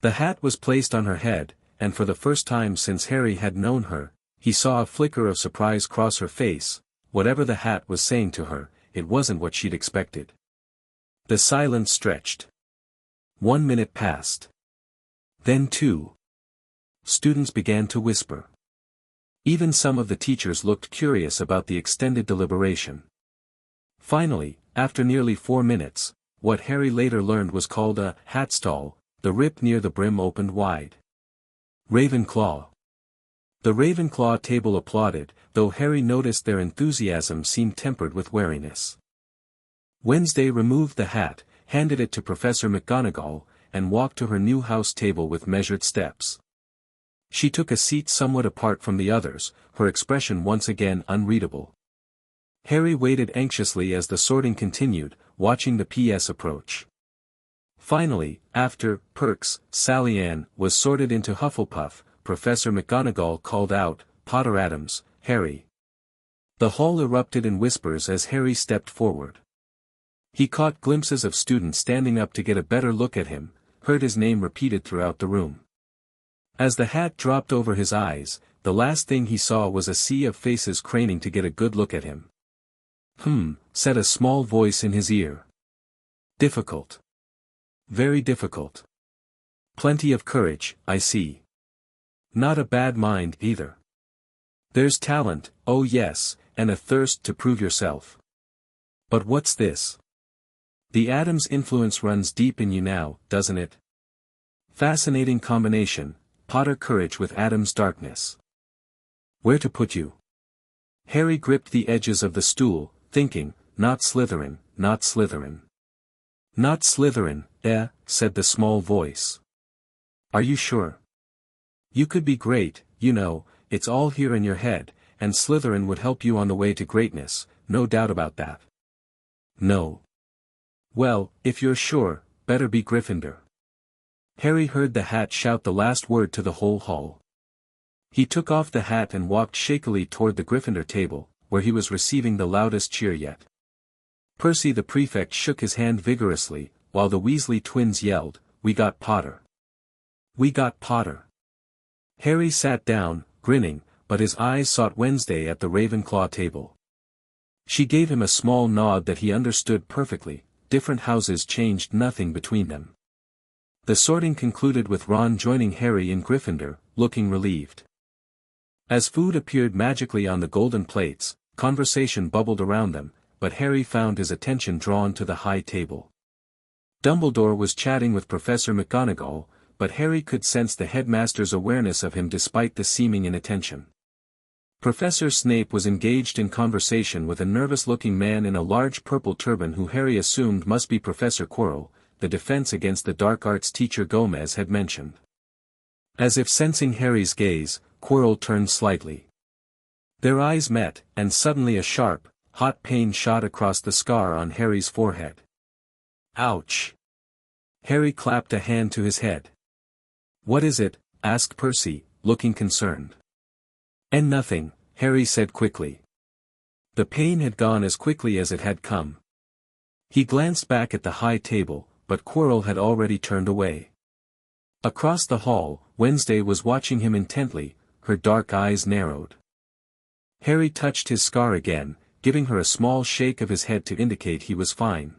The hat was placed on her head, and for the first time since Harry had known her, he saw a flicker of surprise cross her face. Whatever the hat was saying to her, it wasn't what she'd expected. The silence stretched. 1 minute passed. Then 2. Students began to whisper. Even some of the teachers looked curious about the extended deliberation. Finally, after nearly 4 minutes, what Harry later learned was called a hat stall, the rip near the brim opened wide. Ravenclaw. The Ravenclaw table applauded, though Harry noticed their enthusiasm seemed tempered with wariness. Wednesday removed the hat, handed it to Professor McGonagall, and walked to her new house table with measured steps. She took a seat somewhat apart from the others, her expression once again unreadable. Harry waited anxiously as the sorting continued, watching the PS approach. Finally, after Perks, Sally Ann was sorted into Hufflepuff, Professor McGonagall called out, "Potter Adams, Harry." The hall erupted in whispers as Harry stepped forward. He caught glimpses of students standing up to get a better look at him, heard his name repeated throughout the room. As the hat dropped over his eyes, the last thing he saw was a sea of faces craning to get a good look at him. Said a small voice in his ear. Difficult. Very difficult. Plenty of courage, I see. Not a bad mind, either. There's talent, oh yes, and a thirst to prove yourself. But what's this? The Adams influence runs deep in you now, doesn't it? Fascinating combination, Potter courage with Adams darkness. Where to put you? Harry gripped the edges of the stool, thinking, not Slytherin, not Slytherin. Not Slytherin, said the small voice. Are you sure? You could be great, you know, it's all here in your head, and Slytherin would help you on the way to greatness, no doubt about that. No. Well, if you're sure, better be Gryffindor. Harry heard the hat shout the last word to the whole hall. He took off the hat and walked shakily toward the Gryffindor table, where he was receiving the loudest cheer yet. Percy the prefect shook his hand vigorously, while the Weasley twins yelled, "We got Potter! We got Potter!" Harry sat down, grinning, but his eyes sought Wednesday at the Ravenclaw table. She gave him a small nod that he understood perfectly. Different houses changed nothing between them. The sorting concluded with Ron joining Harry in Gryffindor, looking relieved. As food appeared magically on the golden plates, conversation bubbled around them, but Harry found his attention drawn to the high table. Dumbledore was chatting with Professor McGonagall, but Harry could sense the headmaster's awareness of him despite the seeming inattention. Professor Snape was engaged in conversation with a nervous-looking man in a large purple turban who Harry assumed must be Professor Quirrell, the Defense Against the Dark Arts teacher Gomez had mentioned. As if sensing Harry's gaze, Quirrell turned slightly. Their eyes met, and suddenly a sharp, hot pain shot across the scar on Harry's forehead. Ouch! Harry clapped a hand to his head. What is it? Asked Percy, looking concerned. And nothing, Harry said quickly. The pain had gone as quickly as it had come. He glanced back at the high table, but Quirrell had already turned away. Across the hall, Wednesday was watching him intently, her dark eyes narrowed. Harry touched his scar again, giving her a small shake of his head to indicate he was fine.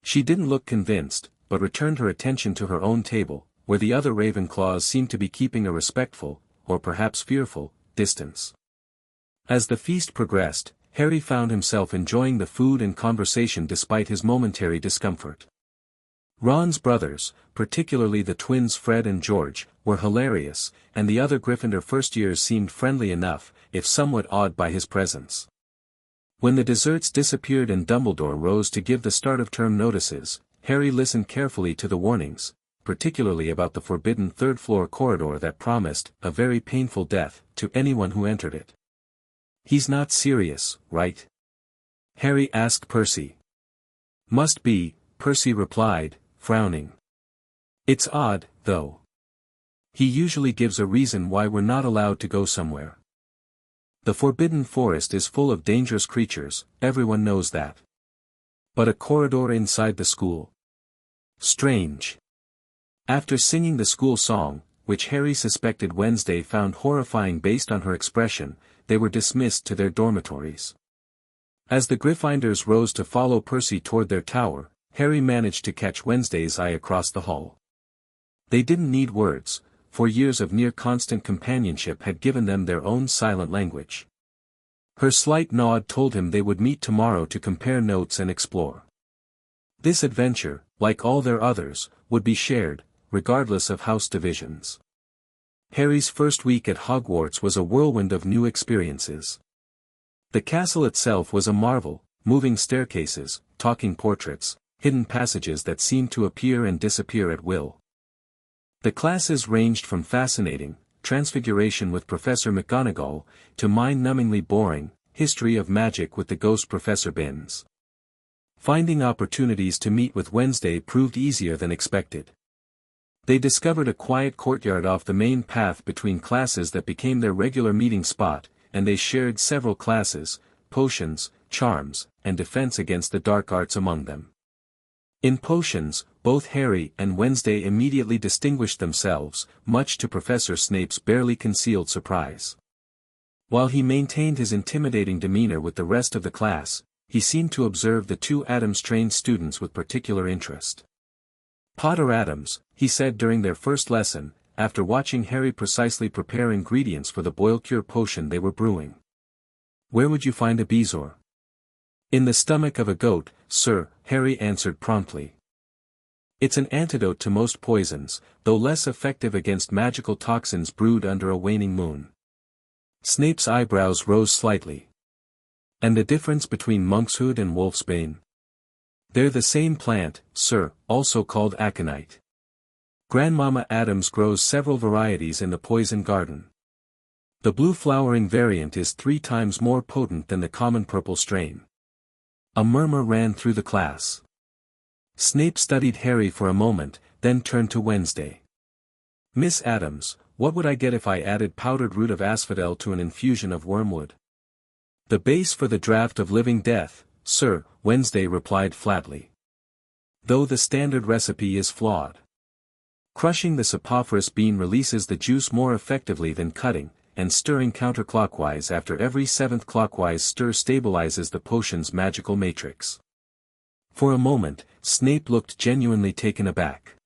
She didn't look convinced, but returned her attention to her own table, where the other Ravenclaws seemed to be keeping a respectful, or perhaps fearful, distance. As the feast progressed, Harry found himself enjoying the food and conversation despite his momentary discomfort. Ron's brothers, particularly the twins Fred and George, were hilarious, and the other Gryffindor first-years seemed friendly enough, if somewhat awed by his presence. When the desserts disappeared and Dumbledore rose to give the start-of-term notices, Harry listened carefully to the warnings, particularly about the forbidden third-floor corridor that promised a very painful death to anyone who entered it. "He's not serious, right?" Harry asked Percy. "Must be," Percy replied, frowning. "It's odd, though. He usually gives a reason why we're not allowed to go somewhere. The Forbidden Forest is full of dangerous creatures, everyone knows that. But a corridor inside the school? Strange." After singing the school song, which Harry suspected Wednesday found horrifying based on her expression, they were dismissed to their dormitories. As the Gryffindors rose to follow Percy toward their tower, Harry managed to catch Wednesday's eye across the hall. They didn't need words, for years of near-constant companionship had given them their own silent language. Her slight nod told him they would meet tomorrow to compare notes and explore. This adventure, like all their others, would be shared, regardless of house divisions. Harry's first week at Hogwarts was a whirlwind of new experiences. The castle itself was a marvel, moving staircases, talking portraits, hidden passages that seemed to appear and disappear at will. The classes ranged from fascinating, Transfiguration with Professor McGonagall, to mind-numbingly boring, History of Magic with the ghost Professor Binns. Finding opportunities to meet with Wednesday proved easier than expected. They discovered a quiet courtyard off the main path between classes that became their regular meeting spot, and they shared several classes, potions, charms, and defense against the dark arts among them. In potions, both Harry and Wednesday immediately distinguished themselves, much to Professor Snape's barely concealed surprise. While he maintained his intimidating demeanor with the rest of the class, he seemed to observe the two Adams-trained students with particular interest. "Potter Adams," he said during their first lesson, after watching Harry precisely prepare ingredients for the boil cure potion they were brewing. "Where would you find a bezoar?" "In the stomach of a goat, sir," Harry answered promptly. "It's an antidote to most poisons, though less effective against magical toxins brewed under a waning moon." Snape's eyebrows rose slightly. "And the difference between monkshood and wolfsbane?" "They're the same plant, sir, also called aconite. Grandmama Adams grows several varieties in the poison garden. The blue flowering variant is 3 times more potent than the common purple strain." A murmur ran through the class. Snape studied Harry for a moment, then turned to Wednesday. "Miss Adams, what would I get if I added powdered root of asphodel to an infusion of wormwood?" "The base for the draught of living death, sir," Wednesday replied flatly. "Though the standard recipe is flawed. Crushing the saprophyros bean releases the juice more effectively than cutting, and stirring counterclockwise after every 7th clockwise stir stabilizes the potion's magical matrix." For a moment, Snape looked genuinely taken aback.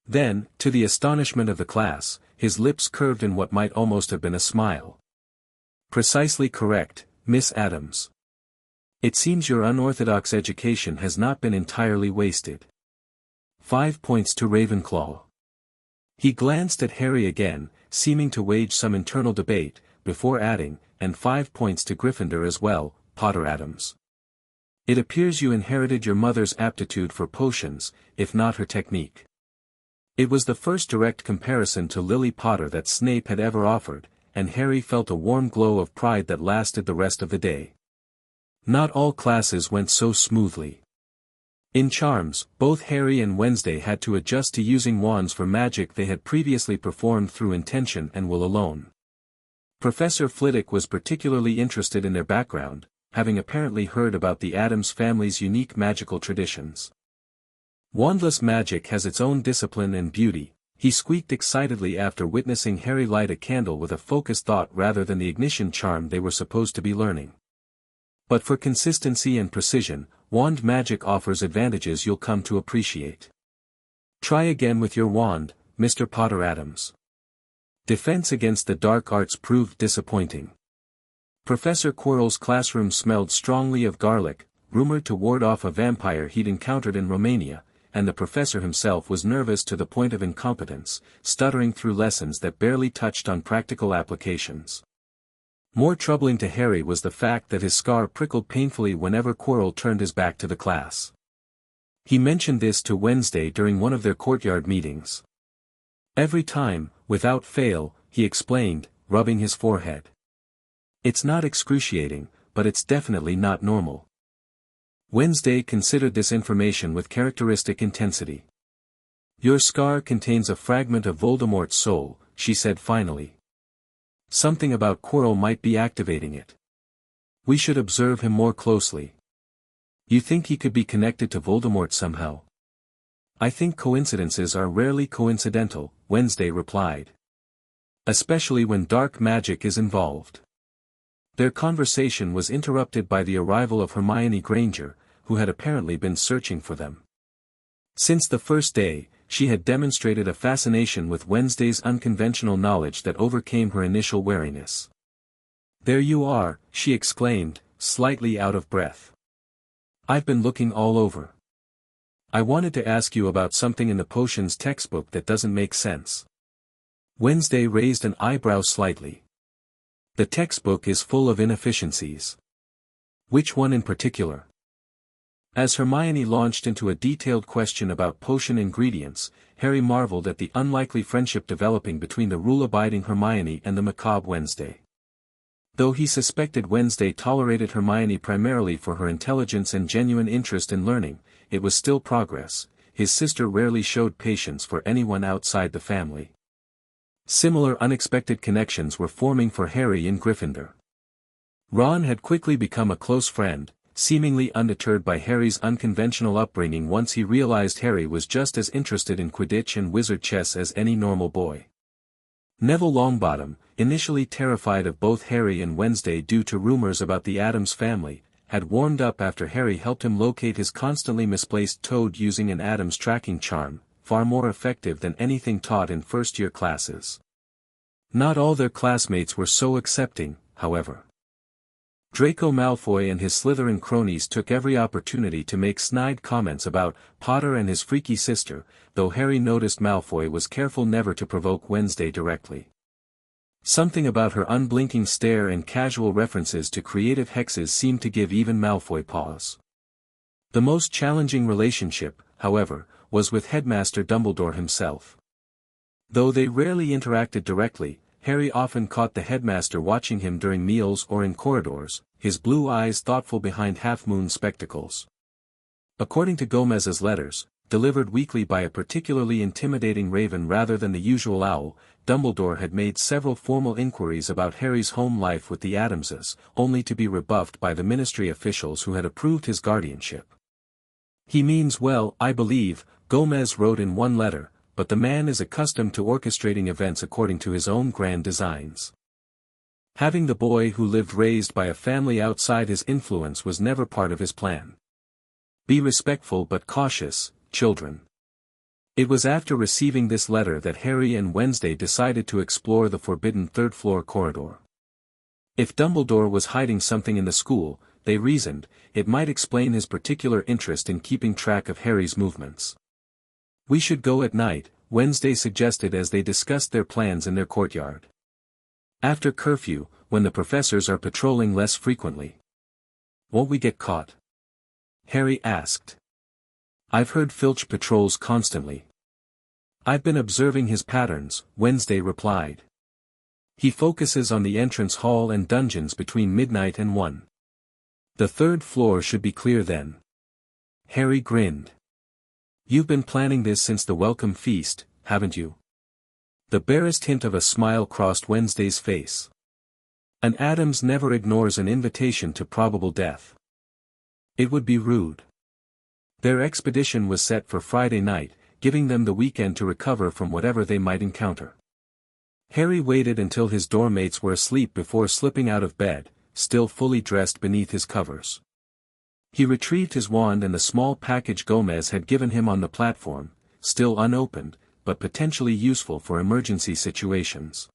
Then, to the astonishment of the class, his lips curved in what might almost have been a smile. "Precisely correct, Miss Adams. It seems your unorthodox education has not been entirely wasted. 5 points to Ravenclaw." He glanced at Harry again, seeming to wage some internal debate, before adding, "and 5 points to Gryffindor as well, Potter Adams. It appears you inherited your mother's aptitude for potions, if not her technique." It was the first direct comparison to Lily Potter that Snape had ever offered, and Harry felt a warm glow of pride that lasted the rest of the day. Not all classes went so smoothly. In charms, both Harry and Wednesday had to adjust to using wands for magic they had previously performed through intention and will alone. Professor Flitwick was particularly interested in their background, having apparently heard about the Addams family's unique magical traditions. "Wandless magic has its own discipline and beauty," he squeaked excitedly after witnessing Harry light a candle with a focused thought rather than the ignition charm they were supposed to be learning. "But for consistency and precision, wand magic offers advantages you'll come to appreciate. Try again with your wand, Mr. Potter Adams." Defense against the dark arts proved disappointing. Professor Quirrell's classroom smelled strongly of garlic, rumored to ward off a vampire he'd encountered in Romania, and the professor himself was nervous to the point of incompetence, stuttering through lessons that barely touched on practical applications. More troubling to Harry was the fact that his scar prickled painfully whenever Quirrell turned his back to the class. He mentioned this to Wednesday during one of their courtyard meetings. Every time, without fail, he explained, rubbing his forehead. It's not excruciating, but it's definitely not normal. Wednesday considered this information with characteristic intensity. Your scar contains a fragment of Voldemort's soul, she said finally. Something about Quirrell might be activating it. We should observe him more closely. You think he could be connected to Voldemort somehow? I think coincidences are rarely coincidental, Wednesday replied. Especially when dark magic is involved. Their conversation was interrupted by the arrival of Hermione Granger, who had apparently been searching for them. Since the first day, she had demonstrated a fascination with Wednesday's unconventional knowledge that overcame her initial wariness. There you are, she exclaimed, slightly out of breath. I've been looking all over. I wanted to ask you about something in the potions textbook that doesn't make sense. Wednesday raised an eyebrow slightly. The textbook is full of inefficiencies. Which one in particular? As Hermione launched into a detailed question about potion ingredients, Harry marveled at the unlikely friendship developing between the rule-abiding Hermione and the macabre Wednesday. Though he suspected Wednesday tolerated Hermione primarily for her intelligence and genuine interest in learning, it was still progress. His sister rarely showed patience for anyone outside the family. Similar unexpected connections were forming for Harry in Gryffindor. Ron had quickly become a close friend, seemingly undeterred by Harry's unconventional upbringing once he realized Harry was just as interested in Quidditch and wizard chess as any normal boy. Neville Longbottom, initially terrified of both Harry and Wednesday due to rumors about the Addams family, had warmed up after Harry helped him locate his constantly misplaced toad using an Addams tracking charm, far more effective than anything taught in first-year classes. Not all their classmates were so accepting, however. Draco Malfoy and his Slytherin cronies took every opportunity to make snide comments about Potter and his freaky sister, though Harry noticed Malfoy was careful never to provoke Wednesday directly. Something about her unblinking stare and casual references to creative hexes seemed to give even Malfoy pause. The most challenging relationship, however, was with Headmaster Dumbledore himself. Though they rarely interacted directly, Harry often caught the headmaster watching him during meals or in corridors, his blue eyes thoughtful behind half-moon spectacles. According to Gomez's letters, delivered weekly by a particularly intimidating raven rather than the usual owl, Dumbledore had made several formal inquiries about Harry's home life with the Addamses, only to be rebuffed by the ministry officials who had approved his guardianship. He means well, I believe, Gomez wrote in one letter, but the man is accustomed to orchestrating events according to his own grand designs. Having the boy who lived raised by a family outside his influence was never part of his plan. Be respectful but cautious, children. It was after receiving this letter that Harry and Wednesday decided to explore the forbidden third-floor corridor. If Dumbledore was hiding something in the school, they reasoned, it might explain his particular interest in keeping track of Harry's movements. We should go at night, Wednesday suggested as they discussed their plans in their courtyard. After curfew, when the professors are patrolling less frequently. Won't we get caught? Harry asked. I've heard Filch patrols constantly. I've been observing his patterns, Wednesday replied. He focuses on the entrance hall and dungeons between midnight and 1. The third floor should be clear then. Harry grinned. You've been planning this since the welcome feast, haven't you? The barest hint of a smile crossed Wednesday's face. An Addams never ignores an invitation to probable death. It would be rude. Their expedition was set for Friday night, giving them the weekend to recover from whatever they might encounter. Harry waited until his dorm mates were asleep before slipping out of bed, still fully dressed beneath his covers. He retrieved his wand and the small package Gomez had given him on the platform, still unopened, but potentially useful for emergency situations.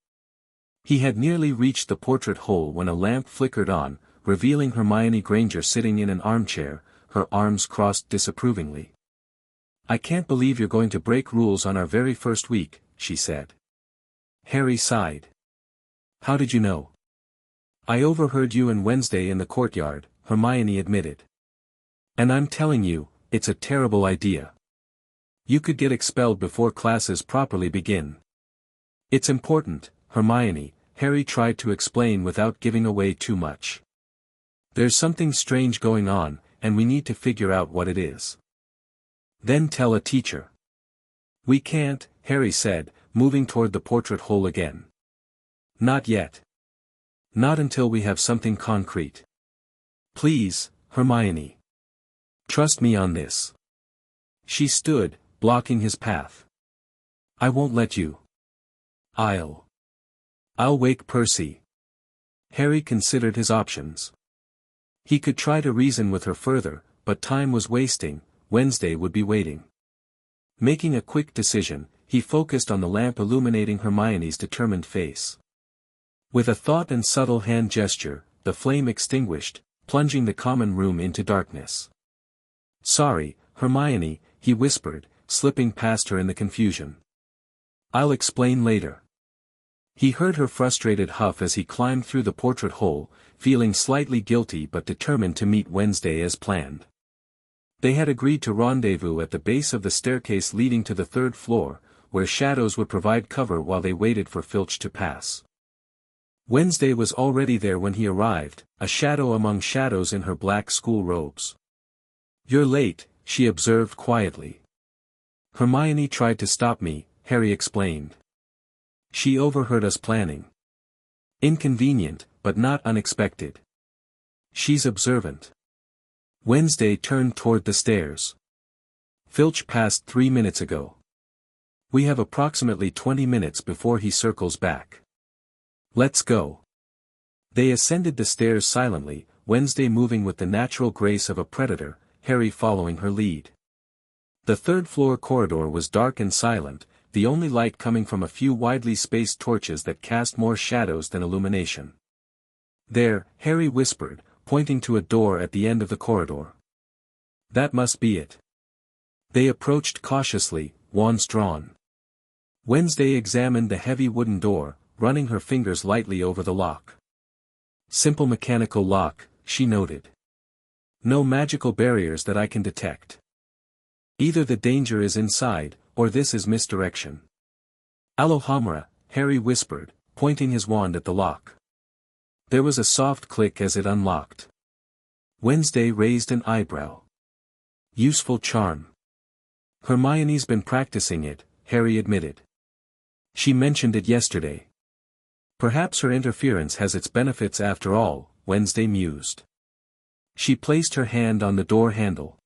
He had nearly reached the portrait hole when a lamp flickered on, revealing Hermione Granger sitting in an armchair, her arms crossed disapprovingly. I can't believe you're going to break rules on our very first week, she said. Harry sighed. How did you know? I overheard you and Wednesday in the courtyard, Hermione admitted. And I'm telling you, it's a terrible idea. You could get expelled before classes properly begin. It's important, Hermione, Harry tried to explain without giving away too much. There's something strange going on, and we need to figure out what it is. Then tell a teacher. We can't, Harry said, moving toward the portrait hole again. Not yet. Not until we have something concrete. Please, Hermione. Trust me on this. She stood, blocking his path. I won't let you. I'll wake Percy. Harry considered his options. He could try to reason with her further, but time was wasting, Wednesday would be waiting. Making a quick decision, he focused on the lamp illuminating Hermione's determined face. With a thought and subtle hand gesture, the flame extinguished, plunging the common room into darkness. Sorry, Hermione, he whispered, slipping past her in the confusion. I'll explain later. He heard her frustrated huff as he climbed through the portrait hole, feeling slightly guilty but determined to meet Wednesday as planned. They had agreed to rendezvous at the base of the staircase leading to the third floor, where shadows would provide cover while they waited for Filch to pass. Wednesday was already there when he arrived, a shadow among shadows in her black school robes. You're late, she observed quietly. Hermione tried to stop me, Harry explained. She overheard us planning. Inconvenient, but not unexpected. She's observant. Wednesday turned toward the stairs. Filch passed 3 minutes ago. We have approximately 20 minutes before he circles back. Let's go. They ascended the stairs silently, Wednesday moving with the natural grace of a predator, Harry following her lead. The third-floor corridor was dark and silent, the only light coming from a few widely spaced torches that cast more shadows than illumination. There, Harry whispered, pointing to a door at the end of the corridor. That must be it. They approached cautiously, wands drawn. Wednesday examined the heavy wooden door, running her fingers lightly over the lock. Simple mechanical lock, she noted. No magical barriers that I can detect. Either the danger is inside, or this is misdirection. Alohomora, Harry whispered, pointing his wand at the lock. There was a soft click as it unlocked. Wednesday raised an eyebrow. Useful charm. Hermione's been practicing it, Harry admitted. She mentioned it yesterday. Perhaps her interference has its benefits after all, Wednesday mused. She placed her hand on the door handle.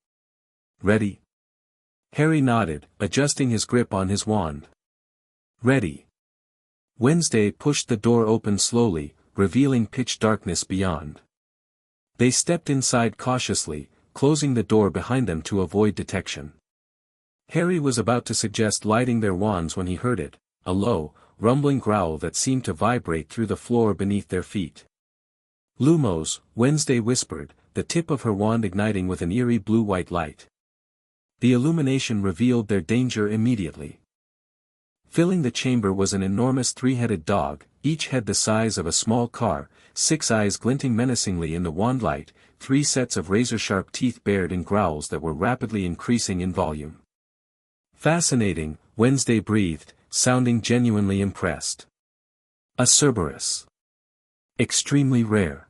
Ready? Harry nodded, adjusting his grip on his wand. Ready. Wednesday pushed the door open slowly, revealing pitch darkness beyond. They stepped inside cautiously, closing the door behind them to avoid detection. Harry was about to suggest lighting their wands when he heard it, a low, rumbling growl that seemed to vibrate through the floor beneath their feet. Lumos, Wednesday whispered, the tip of her wand igniting with an eerie blue-white light. The illumination revealed their danger immediately. Filling the chamber was an enormous three-headed dog, each head the size of a small car, 6 eyes glinting menacingly in the wand light, 3 sets of razor-sharp teeth bared in growls that were rapidly increasing in volume. Fascinating, Wednesday breathed, sounding genuinely impressed. A Cerberus. Extremely rare.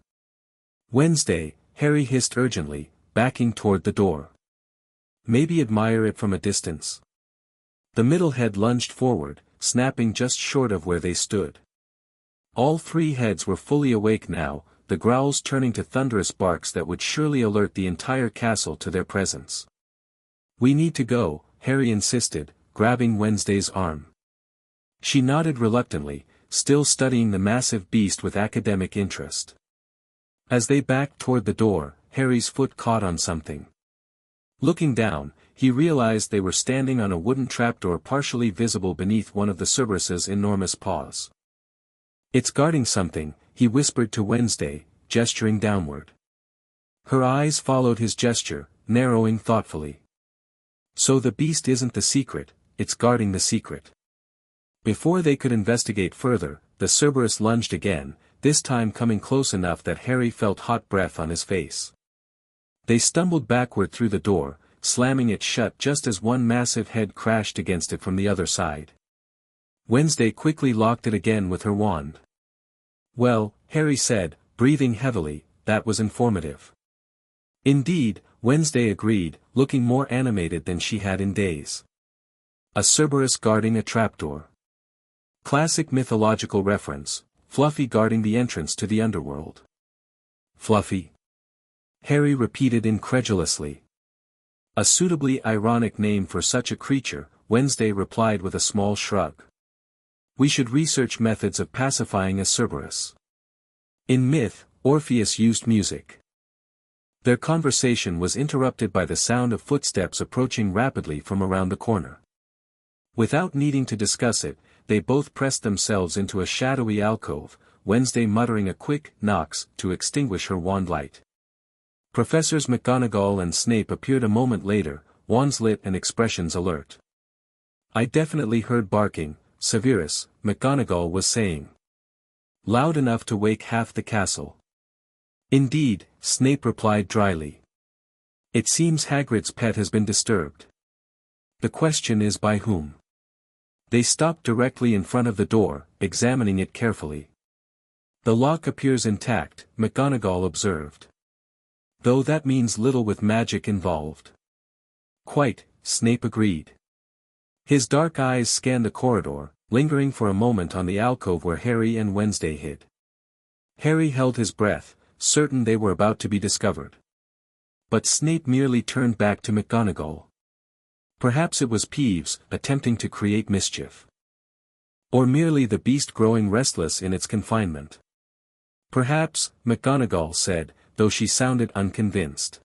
Wednesday, Harry hissed urgently, backing toward the door. Maybe admire it from a distance. The middle head lunged forward, snapping just short of where they stood. All 3 heads were fully awake now, the growls turning to thunderous barks that would surely alert the entire castle to their presence. We need to go, Harry insisted, grabbing Wednesday's arm. She nodded reluctantly, still studying the massive beast with academic interest. As they backed toward the door, Harry's foot caught on something. Looking down, he realized they were standing on a wooden trapdoor partially visible beneath one of the Cerberus's enormous paws. It's guarding something, he whispered to Wednesday, gesturing downward. Her eyes followed his gesture, narrowing thoughtfully. So the beast isn't the secret, it's guarding the secret. Before they could investigate further, the Cerberus lunged again, this time coming close enough that Harry felt hot breath on his face. They stumbled backward through the door, slamming it shut just as one massive head crashed against it from the other side. Wednesday quickly locked it again with her wand. "Well," Harry said, breathing heavily, "that was informative." "Indeed," Wednesday agreed, looking more animated than she had in days. A Cerberus guarding a trapdoor. Classic mythological reference, Fluffy guarding the entrance to the underworld. Fluffy? Harry repeated incredulously. A suitably ironic name for such a creature, Wednesday replied with a small shrug. We should research methods of pacifying a Cerberus. In myth, Orpheus used music. Their conversation was interrupted by the sound of footsteps approaching rapidly from around the corner. Without needing to discuss it, they both pressed themselves into a shadowy alcove, Wednesday muttering a quick "Knox" to extinguish her wand light. Professors McGonagall and Snape appeared a moment later, wands lit and expressions alert. "I definitely heard barking, Severus," McGonagall was saying. "Loud enough to wake half the castle." "Indeed," Snape replied dryly. "It seems Hagrid's pet has been disturbed. The question is by whom?" They stopped directly in front of the door, examining it carefully. "The lock appears intact," McGonagall observed. "Though that means little with magic involved." "Quite," Snape agreed. His dark eyes scanned the corridor, lingering for a moment on the alcove where Harry and Wednesday hid. Harry held his breath, certain they were about to be discovered. But Snape merely turned back to McGonagall. Perhaps it was Peeves, attempting to create mischief. Or merely the beast growing restless in its confinement. "Perhaps," McGonagall said, though she sounded unconvinced.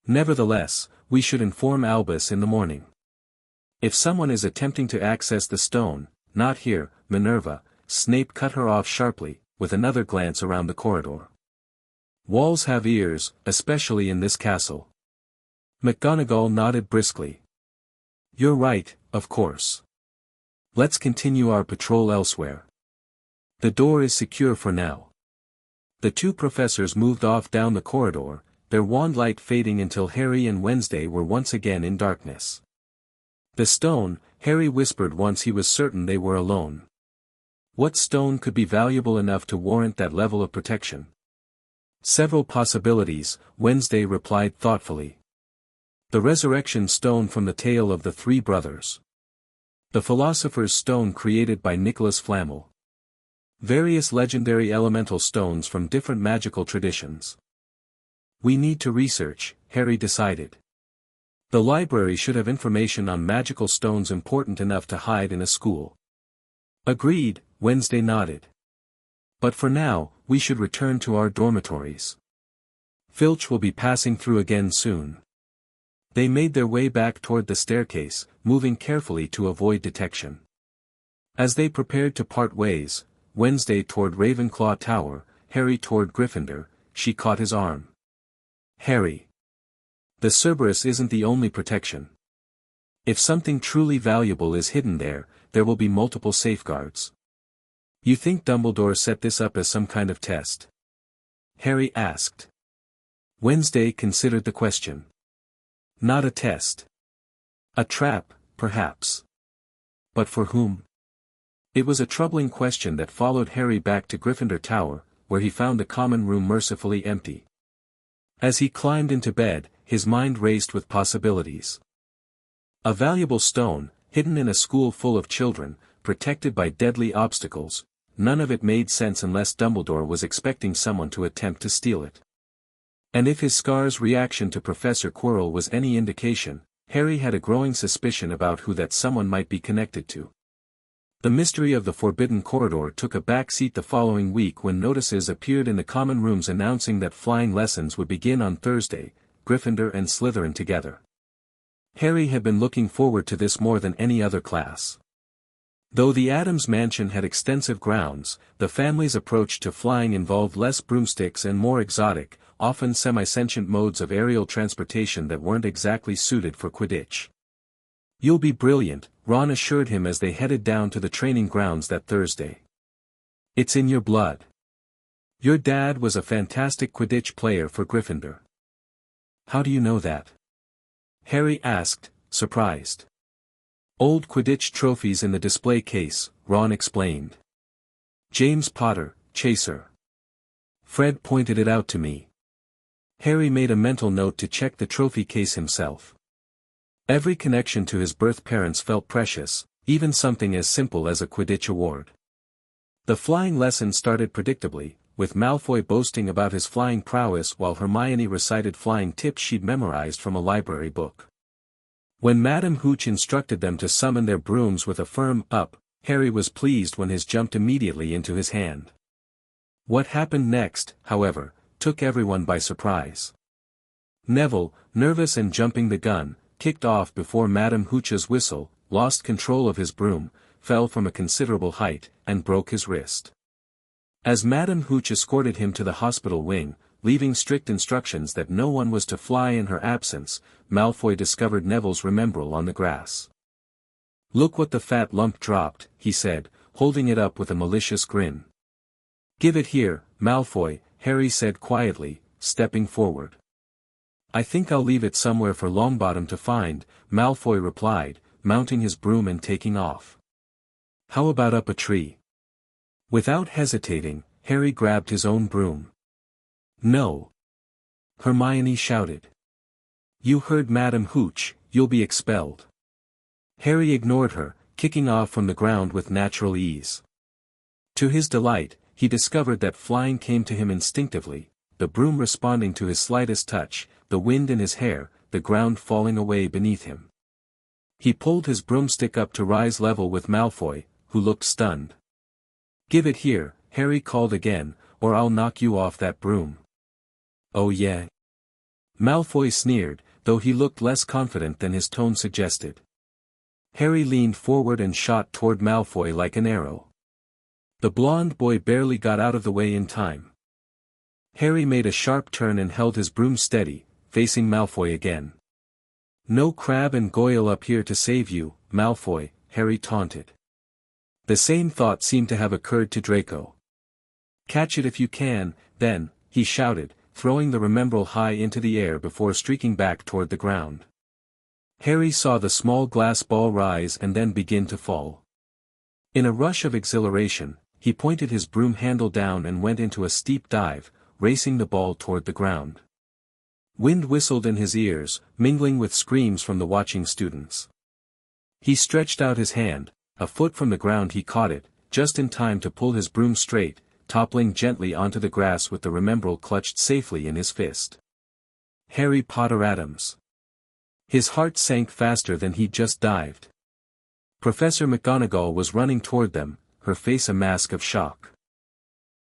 "Nevertheless, we should inform Albus in the morning. If someone is attempting to access the stone, not here, Minerva," Snape cut her off sharply, with another glance around the corridor. "Walls have ears, especially in this castle." McGonagall nodded briskly. "You're right, of course. Let's continue our patrol elsewhere. The door is secure for now." The two professors moved off down the corridor, their wand light fading until Harry and Wednesday were once again in darkness. "The stone," Harry whispered once he was certain they were alone. "What stone could be valuable enough to warrant that level of protection?" "Several possibilities," Wednesday replied thoughtfully. "The resurrection stone from the tale of the three brothers. The philosopher's stone created by Nicholas Flamel. Various legendary elemental stones from different magical traditions." "We need to research," Harry decided. "The library should have information on magical stones important enough to hide in a school." "Agreed," Wednesday nodded. "But for now, we should return to our dormitories. Filch will be passing through again soon." They made their way back toward the staircase, moving carefully to avoid detection. As they prepared to part ways, Wednesday toward Ravenclaw Tower, Harry toward Gryffindor, she caught his arm. "Harry. The Cerberus isn't the only protection. If something truly valuable is hidden there, there will be multiple safeguards." "You think Dumbledore set this up as some kind of test?" Harry asked. Wednesday considered the question. "Not a test. A trap, perhaps. But for whom?" It was a troubling question that followed Harry back to Gryffindor Tower, where he found the common room mercifully empty. As he climbed into bed, his mind raced with possibilities. A valuable stone, hidden in a school full of children, protected by deadly obstacles, none of it made sense unless Dumbledore was expecting someone to attempt to steal it. And if his Scar's reaction to Professor Quirrell was any indication, Harry had a growing suspicion about who that someone might be connected to. The mystery of the Forbidden Corridor took a back seat the following week when notices appeared in the common rooms announcing that flying lessons would begin on Thursday, Gryffindor and Slytherin together. Harry had been looking forward to this more than any other class. Though the Addams mansion had extensive grounds, the family's approach to flying involved less broomsticks and more exotic, often semi-sentient modes of aerial transportation that weren't exactly suited for Quidditch. You'll be brilliant, Ron assured him as they headed down to the training grounds that Thursday. It's in your blood. Your dad was a fantastic Quidditch player for Gryffindor. How do you know that? Harry asked, surprised. Old Quidditch trophies in the display case, Ron explained. James Potter, Chaser. Fred pointed it out to me. Harry made a mental note to check the trophy case himself. Every connection to his birth parents felt precious, even something as simple as a Quidditch award. The flying lesson started predictably, with Malfoy boasting about his flying prowess while Hermione recited flying tips she'd memorized from a library book. When Madame Hooch instructed them to summon their brooms with a firm up, Harry was pleased when his jumped immediately into his hand. What happened next, however, took everyone by surprise. Neville, nervous and jumping the gun, kicked off before Madame Hooch's whistle, lost control of his broom, fell from a considerable height, and broke his wrist. As Madame Hooch escorted him to the hospital wing, leaving strict instructions that no one was to fly in her absence, Malfoy discovered Neville's remembrall on the grass. Look what the fat lump dropped, he said, holding it up with a malicious grin. Give it here, Malfoy, Harry said quietly, stepping forward. I think I'll leave it somewhere for Longbottom to find, Malfoy replied, mounting his broom and taking off. How about up a tree? Without hesitating, Harry grabbed his own broom. No. Hermione shouted. You heard Madame Hooch, you'll be expelled. Harry ignored her, kicking off from the ground with natural ease. To his delight, he discovered that flying came to him instinctively, the broom responding to his slightest touch, the wind in his hair, the ground falling away beneath him. He pulled his broomstick up to rise level with Malfoy, who looked stunned. Give it here, Harry called again, or I'll knock you off that broom. Oh yeah? Malfoy sneered, though he looked less confident than his tone suggested. Harry leaned forward and shot toward Malfoy like an arrow. The blonde boy barely got out of the way in time. Harry made a sharp turn and held his broom steady, facing Malfoy again. No Crabbe and Goyle up here to save you, Malfoy, Harry taunted. The same thought seemed to have occurred to Draco. Catch it if you can, then, he shouted, throwing the remembrall high into the air before streaking back toward the ground. Harry saw the small glass ball rise and then begin to fall. In a rush of exhilaration, he pointed his broom handle down and went into a steep dive, racing the ball toward the ground. Wind whistled in his ears, mingling with screams from the watching students. He stretched out his hand, a foot from the ground he caught it, just in time to pull his broom straight, toppling gently onto the grass with the remembrall clutched safely in his fist. Harry Potter Adams. His heart sank faster than he'd just dived. Professor McGonagall was running toward them, her face a mask of shock.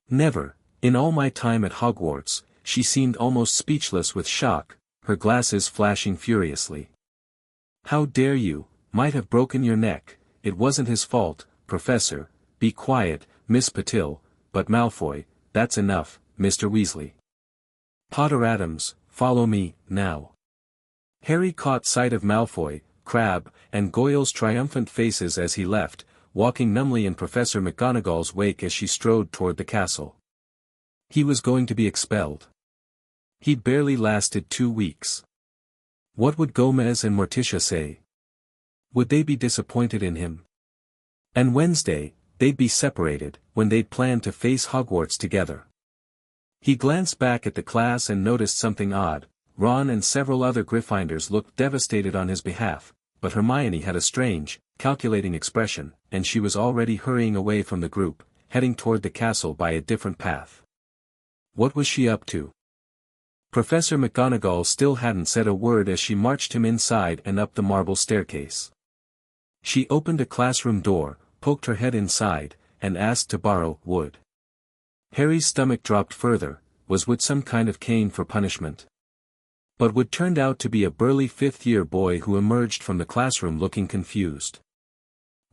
Never, in all my time at Hogwarts, she seemed almost speechless with shock, her glasses flashing furiously. How dare you, might have broken your neck, it wasn't his fault, Professor, be quiet, Miss Patil, but Malfoy, that's enough, Mr. Weasley. Potter Adams, follow me, now. Harry caught sight of Malfoy, Crabbe, and Goyle's triumphant faces as he left, walking numbly in Professor McGonagall's wake as she strode toward the castle. He was going to be expelled. He'd barely lasted 2 weeks. What would Gomez and Morticia say? Would they be disappointed in him? And Wednesday, they'd be separated, when they'd planned to face Hogwarts together. He glanced back at the class and noticed something odd. Ron and several other Gryffindors looked devastated on his behalf, but Hermione had a strange, calculating expression, and she was already hurrying away from the group, heading toward the castle by a different path. What was she up to? Professor McGonagall still hadn't said a word as she marched him inside and up the marble staircase. She opened a classroom door, poked her head inside, and asked to borrow wood. Harry's stomach dropped further. Was wood some kind of cane for punishment? But Wood turned out to be a burly fifth-year boy who emerged from the classroom looking confused.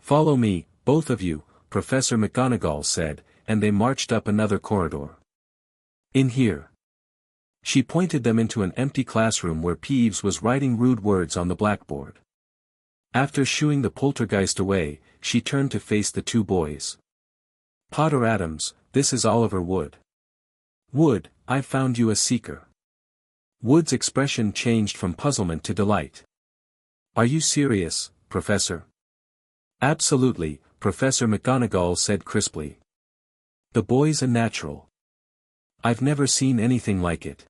Follow me, both of you, Professor McGonagall said, and they marched up another corridor. In here. She pointed them into an empty classroom where Peeves was writing rude words on the blackboard. After shooing the poltergeist away, she turned to face the two boys. "Potter Adams, this is Oliver Wood." "Wood, I've found you a seeker." Wood's expression changed from puzzlement to delight. "Are you serious, Professor?" "Absolutely," Professor McGonagall said crisply. "The boy's a natural. I've never seen anything like it."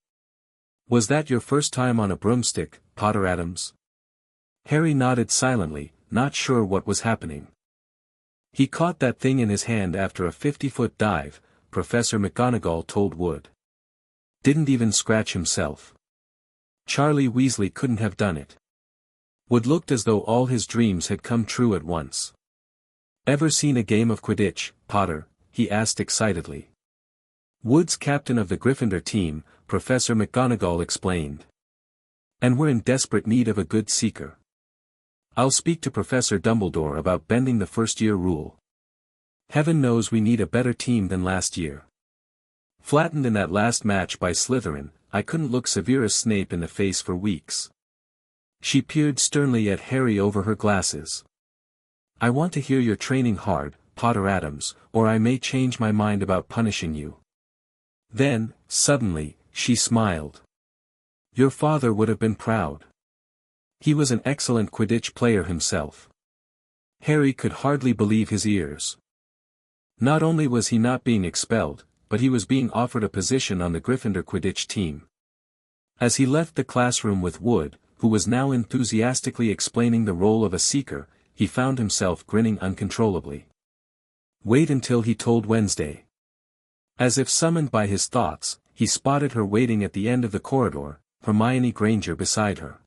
"Was that your first time on a broomstick, Potter Adams?" Harry nodded silently, not sure what was happening. "He caught that thing in his hand after a 50-foot dive," Professor McGonagall told Wood. "Didn't even scratch himself. Charlie Weasley couldn't have done it." Wood looked as though all his dreams had come true at once. "Ever seen a game of Quidditch, Potter?" he asked excitedly. "Wood's captain of the Gryffindor team," Professor McGonagall explained. "And we're in desperate need of a good seeker. I'll speak to Professor Dumbledore about bending the first-year rule. Heaven knows we need a better team than last year. Flattened in that last match by Slytherin, I couldn't look Severus Snape in the face for weeks." She peered sternly at Harry over her glasses. "I want to hear you're training hard, Potter Adams, or I may change my mind about punishing you." Then, suddenly, she smiled. "Your father would have been proud. He was an excellent Quidditch player himself." Harry could hardly believe his ears. Not only was he not being expelled, but he was being offered a position on the Gryffindor Quidditch team. As he left the classroom with Wood, who was now enthusiastically explaining the role of a seeker, he found himself grinning uncontrollably. Wait until he told Wednesday. As if summoned by his thoughts, he spotted her waiting at the end of the corridor, Hermione Granger beside her.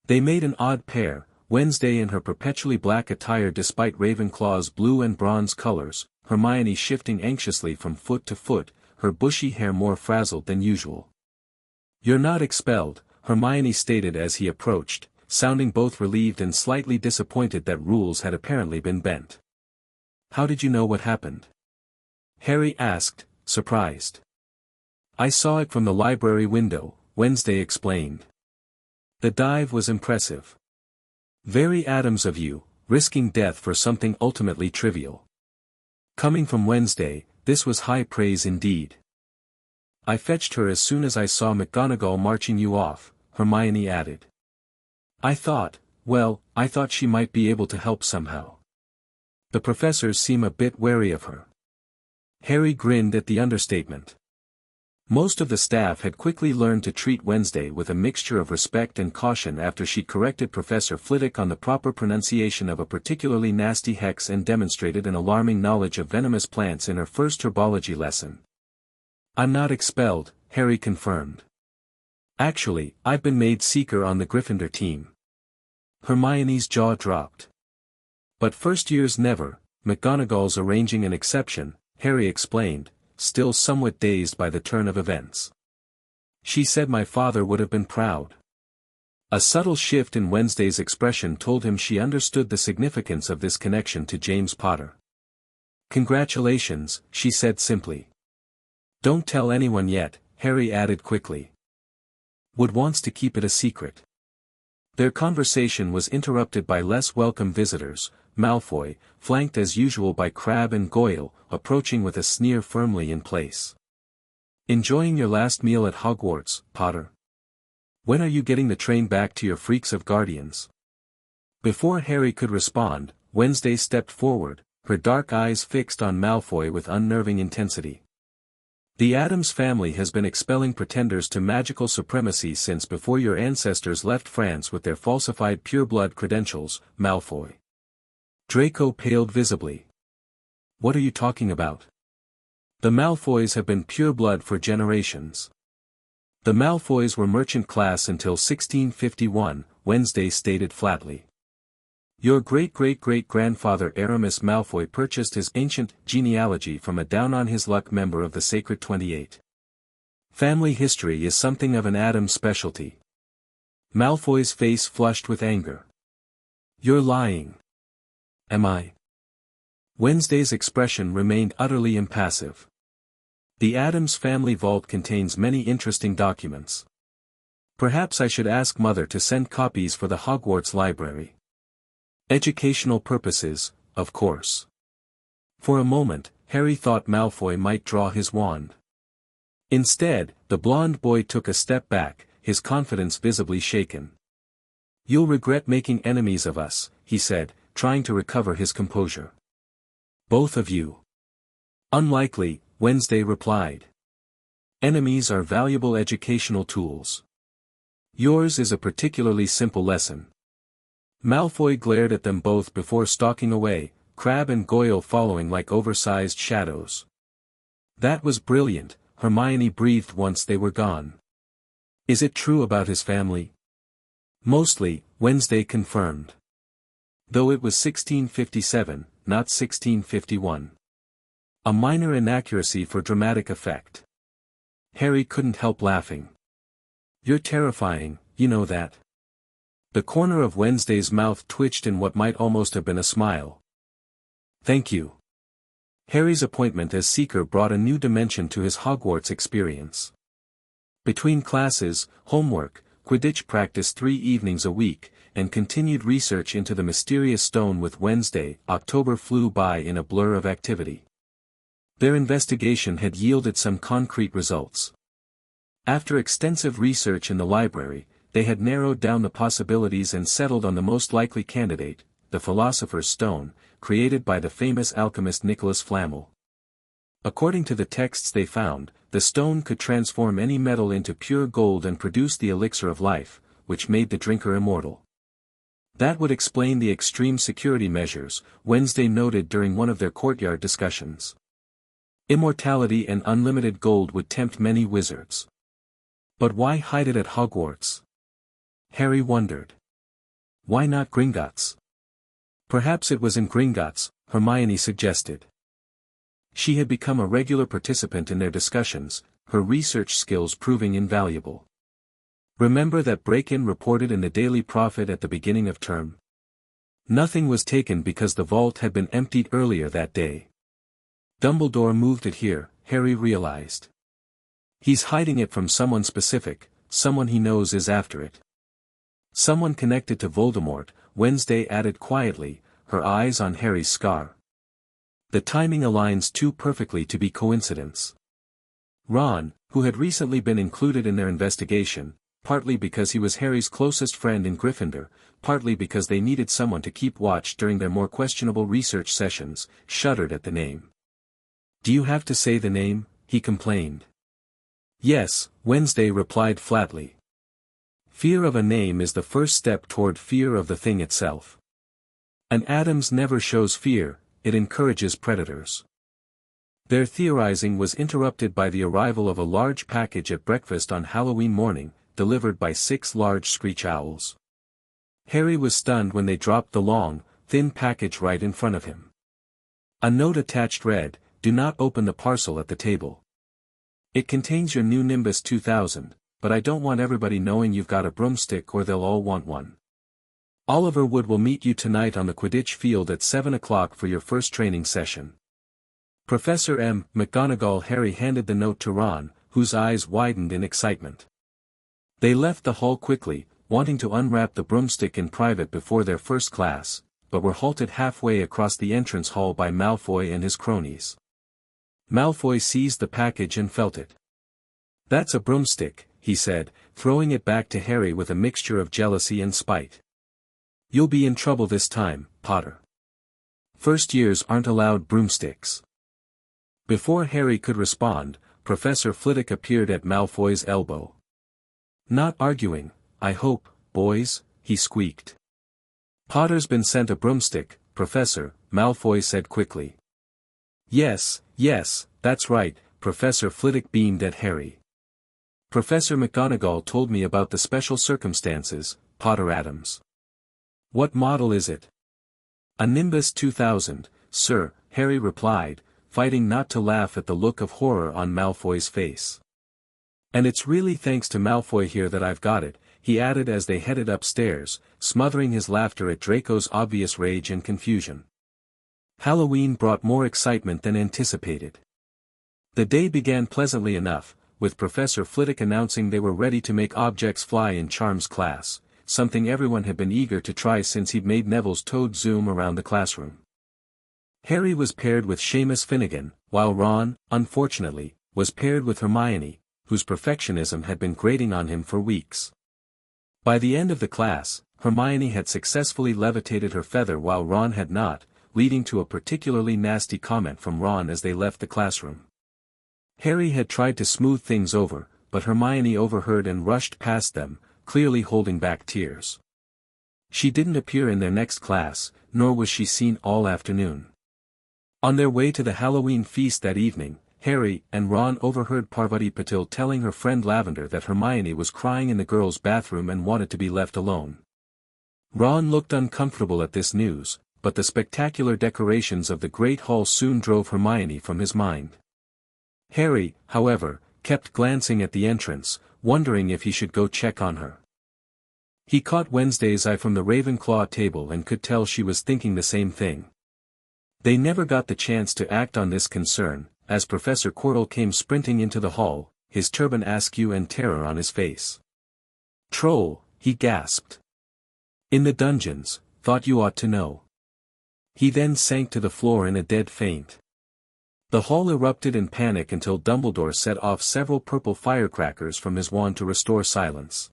They made an odd pair, Wednesday in her perpetually black attire despite Ravenclaw's blue and bronze colors, Hermione shifting anxiously from foot to foot, her bushy hair more frazzled than usual. "You're not expelled," Hermione stated as he approached, sounding both relieved and slightly disappointed that rules had apparently been bent. "How did you know what happened?" Harry asked, surprised. "I saw it from the library window," Wednesday explained. "The dive was impressive. Very Adams of you, risking death for something ultimately trivial." Coming from Wednesday, this was high praise indeed. "I fetched her as soon as I saw McGonagall marching you off," Hermione added. I thought she might be able to help somehow. The professors seem a bit wary of her." Harry grinned at the understatement. Most of the staff had quickly learned to treat Wednesday with a mixture of respect and caution after she corrected Professor Flitwick on the proper pronunciation of a particularly nasty hex and demonstrated an alarming knowledge of venomous plants in her first herbology lesson. "I'm not expelled," Harry confirmed. "Actually, I've been made seeker on the Gryffindor team." Hermione's jaw dropped. "But first years never, McGonagall's arranging an exception," Harry explained, still somewhat dazed by the turn of events. "She said my father would have been proud." A subtle shift in Wednesday's expression told him she understood the significance of this connection to James Potter. "Congratulations," she said simply. "Don't tell anyone yet," Harry added quickly. "Wood wants to keep it a secret." Their conversation was interrupted by less welcome visitors, Malfoy, flanked as usual by Crabbe and Goyle, approaching with a sneer firmly in place. "Enjoying your last meal at Hogwarts, Potter? When are you getting the train back to your freaks of guardians?" Before Harry could respond, Wednesday stepped forward, her dark eyes fixed on Malfoy with unnerving intensity. "The Addams family has been expelling pretenders to magical supremacy since before your ancestors left France with their falsified pure-blood credentials, Malfoy." Draco paled visibly. "What are you talking about?" "The Malfoys have been pure-blood for generations. The Malfoys were merchant class until 1651, Wednesday stated flatly. Your great-great-great-grandfather Aramis Malfoy purchased his ancient genealogy from a down-on-his-luck member of the Sacred 28. Family history is something of an Addams specialty." Malfoy's face flushed with anger. "You're lying." "Am I?" Wednesday's expression remained utterly impassive. "The Addams family vault contains many interesting documents. Perhaps I should ask Mother to send copies for the Hogwarts library." Educational purposes, of course. For a moment, Harry thought Malfoy might draw his wand. Instead, the blond boy took a step back, his confidence visibly shaken. "You'll regret making enemies of us," he said, trying to recover his composure. "Both of you." "Unlikely," Wednesday replied. "Enemies are valuable educational tools. Yours is a particularly simple lesson." Malfoy glared at them both before stalking away, Crabbe and Goyle following like oversized shadows. "That was brilliant," Hermione breathed once they were gone. "Is it true about his family?" "Mostly," Wednesday confirmed. "Though it was 1657, not 1651. A minor inaccuracy for dramatic effect." Harry couldn't help laughing. "You're terrifying, you know that." The corner of Wednesday's mouth twitched in what might almost have been a smile. "Thank you." Harry's appointment as Seeker brought a new dimension to his Hogwarts experience. Between classes, homework, Quidditch practice 3 evenings a week, and continued research into the mysterious stone with Wednesday, October flew by in a blur of activity. Their investigation had yielded some concrete results. After extensive research in the library, they had narrowed down the possibilities and settled on the most likely candidate, the Philosopher's Stone, created by the famous alchemist Nicholas Flamel. According to the texts they found, the stone could transform any metal into pure gold and produce the elixir of life, which made the drinker immortal. That would explain the extreme security measures, Wednesday noted during one of their courtyard discussions. Immortality and unlimited gold would tempt many wizards. But why hide it at Hogwarts? Harry wondered. Why not Gringotts? Perhaps it was in Gringotts, Hermione suggested. She had become a regular participant in their discussions, her research skills proving invaluable. Remember that break-in reported in the Daily Prophet at the beginning of term? Nothing was taken because the vault had been emptied earlier that day. Dumbledore moved it here, Harry realized. He's hiding it from someone specific, someone he knows is after it. Someone connected to Voldemort, Wednesday added quietly, her eyes on Harry's scar. The timing aligns too perfectly to be coincidence. Ron, who had recently been included in their investigation, partly because he was Harry's closest friend in Gryffindor, partly because they needed someone to keep watch during their more questionable research sessions, shuddered at the name. "Do you have to say the name?" he complained. "Yes," Wednesday replied flatly. Fear of a name is the first step toward fear of the thing itself. An Adams never shows fear, it encourages predators. Their theorizing was interrupted by the arrival of a large package at breakfast on Halloween morning, delivered by 6 large screech owls. Harry was stunned when they dropped the long, thin package right in front of him. A note attached read, "Do not open the parcel at the table. It contains your new Nimbus 2000, but I don't want everybody knowing you've got a broomstick or they'll all want one. Oliver Wood will meet you tonight on the Quidditch field at 7 o'clock for your first training session." Professor M. McGonagall. Harry handed the note to Ron, whose eyes widened in excitement. They left the hall quickly, wanting to unwrap the broomstick in private before their first class, but were halted halfway across the entrance hall by Malfoy and his cronies. Malfoy seized the package and felt it. "That's a broomstick," he said, throwing it back to Harry with a mixture of jealousy and spite. "You'll be in trouble this time, Potter. First years aren't allowed broomsticks." Before Harry could respond, Professor Flitwick appeared at Malfoy's elbow. "Not arguing, I hope, boys," he squeaked. "Potter's been sent a broomstick, Professor," Malfoy said quickly. Yes, that's right," Professor Flitwick beamed at Harry. "Professor McGonagall told me about the special circumstances, Potter Adams." "What model is it?" "A Nimbus 2000, sir," Harry replied, fighting not to laugh at the look of horror on Malfoy's face. "And it's really thanks to Malfoy here that I've got it," he added as they headed upstairs, smothering his laughter at Draco's obvious rage and confusion. Halloween brought more excitement than anticipated. The day began pleasantly enough, with Professor Flitwick announcing they were ready to make objects fly in Charms class, something everyone had been eager to try since he'd made Neville's toad zoom around the classroom. Harry was paired with Seamus Finnegan, while Ron, unfortunately, was paired with Hermione, whose perfectionism had been grating on him for weeks. By the end of the class, Hermione had successfully levitated her feather while Ron had not, leading to a particularly nasty comment from Ron as they left the classroom. Harry had tried to smooth things over, but Hermione overheard and rushed past them, clearly holding back tears. She didn't appear in their next class, nor was she seen all afternoon. On their way to the Halloween feast that evening, Harry and Ron overheard Parvati Patil telling her friend Lavender that Hermione was crying in the girls' bathroom and wanted to be left alone. Ron looked uncomfortable at this news, but the spectacular decorations of the Great Hall soon drove Hermione from his mind. Harry, however, kept glancing at the entrance, wondering if he should go check on her. He caught Wednesday's eye from the Ravenclaw table and could tell she was thinking the same thing. They never got the chance to act on this concern, as Professor Quirrell came sprinting into the hall, his turban askew and terror on his face. "Troll," he gasped. "In the dungeons, thought you ought to know." He then sank to the floor in a dead faint. The hall erupted in panic until Dumbledore set off several purple firecrackers from his wand to restore silence.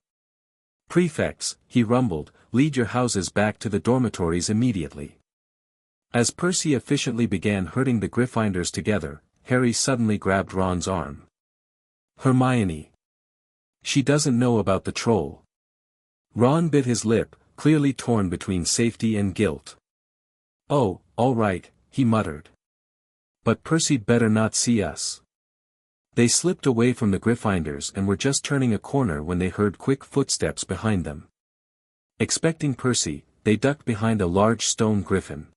"Prefects," he rumbled, "lead your houses back to the dormitories immediately." As Percy efficiently began herding the Gryffindors together, Harry suddenly grabbed Ron's arm. "Hermione. She doesn't know about the troll." Ron bit his lip, clearly torn between safety and guilt. "Oh, all right," he muttered. "But Percy'd better not see us." They slipped away from the Gryffindors and were just turning a corner when they heard quick footsteps behind them. Expecting Percy, they ducked behind a large stone griffin.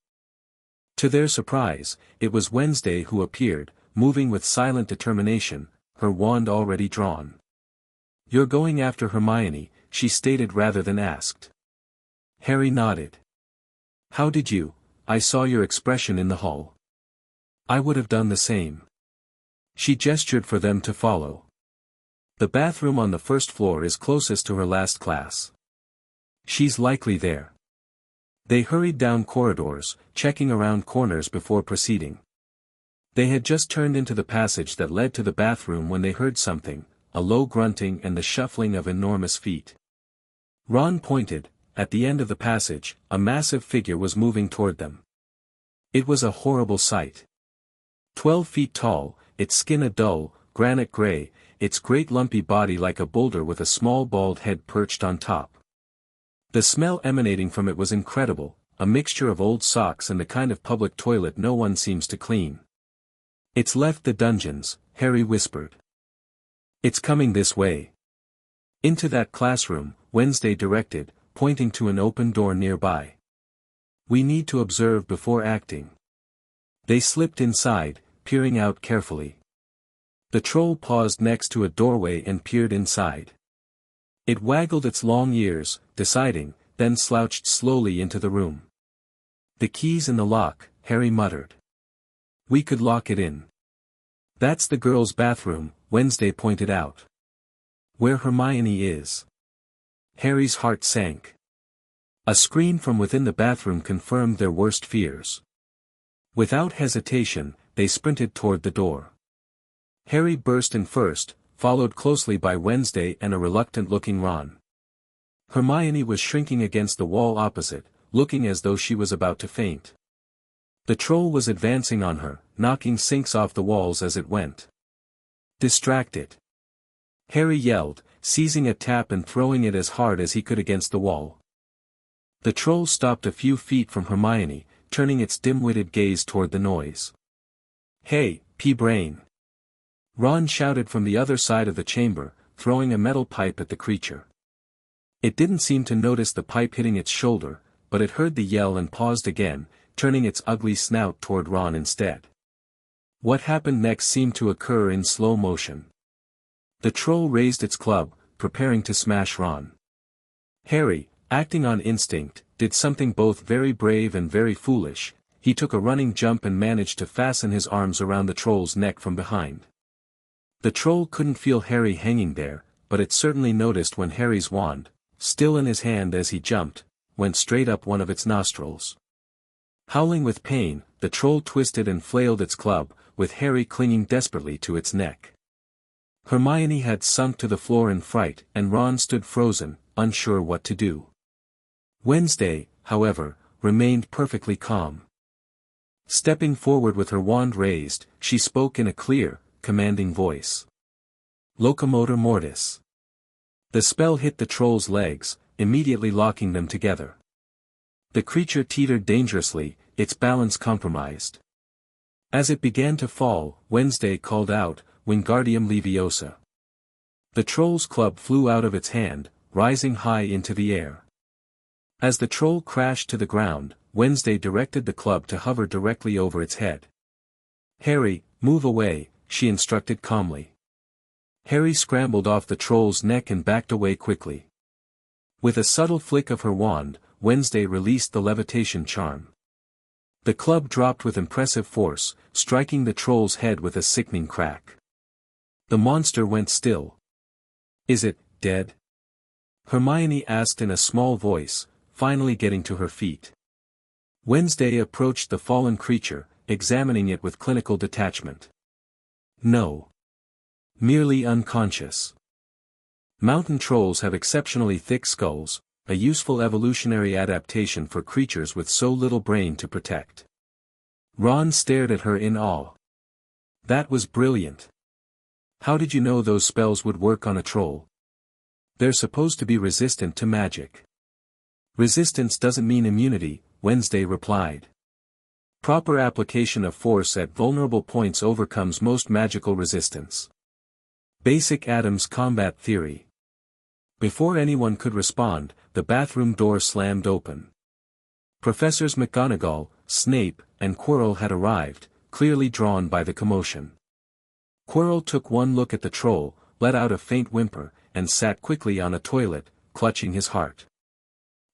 To their surprise, it was Wednesday who appeared, moving with silent determination, her wand already drawn. "You're going after Hermione," she stated rather than asked. Harry nodded. "How did you? I saw your expression in the hall." "I would have done the same." She gestured for them to follow. "The bathroom on the first floor is closest to her last class. She's likely there." They hurried down corridors, checking around corners before proceeding. They had just turned into the passage that led to the bathroom when they heard something, a low grunting and the shuffling of enormous feet. Ron pointed. At the end of the passage, a massive figure was moving toward them. It was a horrible sight. 12 feet tall, its skin a dull, granite gray, its great lumpy body like a boulder with a small bald head perched on top. The smell emanating from it was incredible, a mixture of old socks and the kind of public toilet no one seems to clean. "It's left the dungeons," Harry whispered. "It's coming this way." "Into that classroom," Wednesday directed, pointing to an open door nearby. "We need to observe before acting." They slipped inside, peering out carefully. The troll paused next to a doorway and peered inside. It waggled its long ears, deciding, then slouched slowly into the room. "The key's in the lock," Harry muttered. "We could lock it in." "That's the girls' bathroom," Wednesday pointed out. "Where Hermione is." Harry's heart sank. A scream from within the bathroom confirmed their worst fears. Without hesitation, they sprinted toward the door. Harry burst in first, followed closely by Wednesday and a reluctant-looking Ron. Hermione was shrinking against the wall opposite, looking as though she was about to faint. The troll was advancing on her, knocking sinks off the walls as it went. "Distract it!" Harry yelled, seizing a tap and throwing it as hard as he could against the wall. The troll stopped a few feet from Hermione, turning its dim-witted gaze toward the noise. "Hey, P-Brain!" Ron shouted from the other side of the chamber, throwing a metal pipe at the creature. It didn't seem to notice the pipe hitting its shoulder, but it heard the yell and paused again, turning its ugly snout toward Ron instead. What happened next seemed to occur in slow motion. The troll raised its club, preparing to smash Ron. Harry, acting on instinct, did something both very brave and very foolish. He took a running jump and managed to fasten his arms around the troll's neck from behind. The troll couldn't feel Harry hanging there, but it certainly noticed when Harry's wand, still in his hand as he jumped, went straight up one of its nostrils. Howling with pain, the troll twisted and flailed its club, with Harry clinging desperately to its neck. Hermione had sunk to the floor in fright, and Ron stood frozen, unsure what to do. Wednesday, however, remained perfectly calm. Stepping forward with her wand raised, she spoke in a clear, commanding voice. Locomotor mortis. The spell hit the troll's legs, immediately locking them together. The creature teetered dangerously, its balance compromised. As it began to fall, Wednesday called out, Wingardium Leviosa. The troll's club flew out of its hand, rising high into the air. As the troll crashed to the ground, Wednesday directed the club to hover directly over its head. Harry, move away, she instructed calmly. Harry scrambled off the troll's neck and backed away quickly. With a subtle flick of her wand, Wednesday released the levitation charm. The club dropped with impressive force, striking the troll's head with a sickening crack. The monster went still. Is it dead? Hermione asked in a small voice, finally getting to her feet. Wednesday approached the fallen creature, examining it with clinical detachment. No. Merely unconscious. Mountain trolls have exceptionally thick skulls, a useful evolutionary adaptation for creatures with so little brain to protect. Ron stared at her in awe. That was brilliant. How did you know those spells would work on a troll? They're supposed to be resistant to magic. Resistance doesn't mean immunity, Wednesday replied. Proper application of force at vulnerable points overcomes most magical resistance. Basic Adams combat theory. Before anyone could respond, the bathroom door slammed open. Professors McGonagall, Snape, and Quirrell had arrived, clearly drawn by the commotion. Quirrell took one look at the troll, let out a faint whimper, and sat quickly on a toilet, clutching his heart.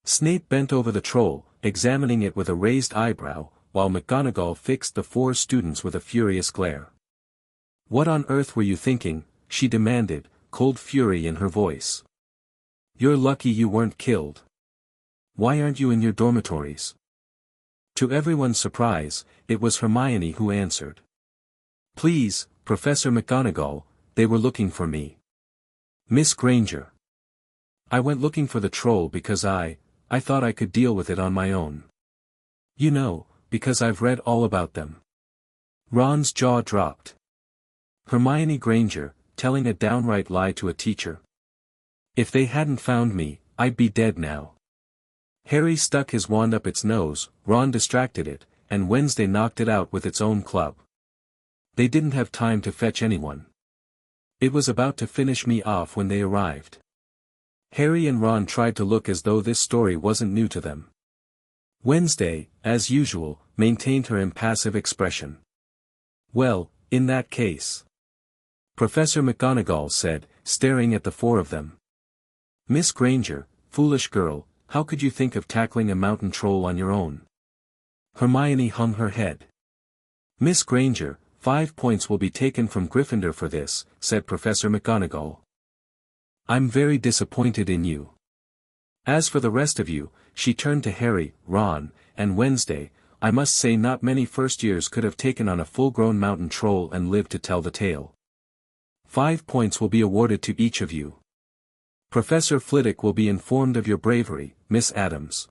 Snape bent over the troll, examining it with a raised eyebrow, while McGonagall fixed the four students with a furious glare. What on earth were you thinking? She demanded, cold fury in her voice. You're lucky you weren't killed. Why aren't you in your dormitories? To everyone's surprise, it was Hermione who answered. Please, Professor McGonagall, they were looking for me. Miss Granger. I went looking for the troll because I thought I could deal with it on my own. You know, because I've read all about them. Ron's jaw dropped. Hermione Granger, telling a downright lie to a teacher. If they hadn't found me, I'd be dead now. Harry stuck his wand up its nose, Ron distracted it, and Wednesday knocked it out with its own club. They didn't have time to fetch anyone. It was about to finish me off when they arrived. Harry and Ron tried to look as though this story wasn't new to them. Wednesday, as usual, maintained her impassive expression. Well, in that case. Professor McGonagall said, staring at the four of them. Miss Granger, foolish girl, how could you think of tackling a mountain troll on your own? Hermione hung her head. Miss Granger, 5 points will be taken from Gryffindor for this, said Professor McGonagall. I'm very disappointed in you. As for the rest of you, she turned to Harry, Ron, and Wednesday, I must say not many first years could have taken on a full-grown mountain troll and lived to tell the tale. 5 points will be awarded to each of you. Professor Flitwick will be informed of your bravery, Miss Adams.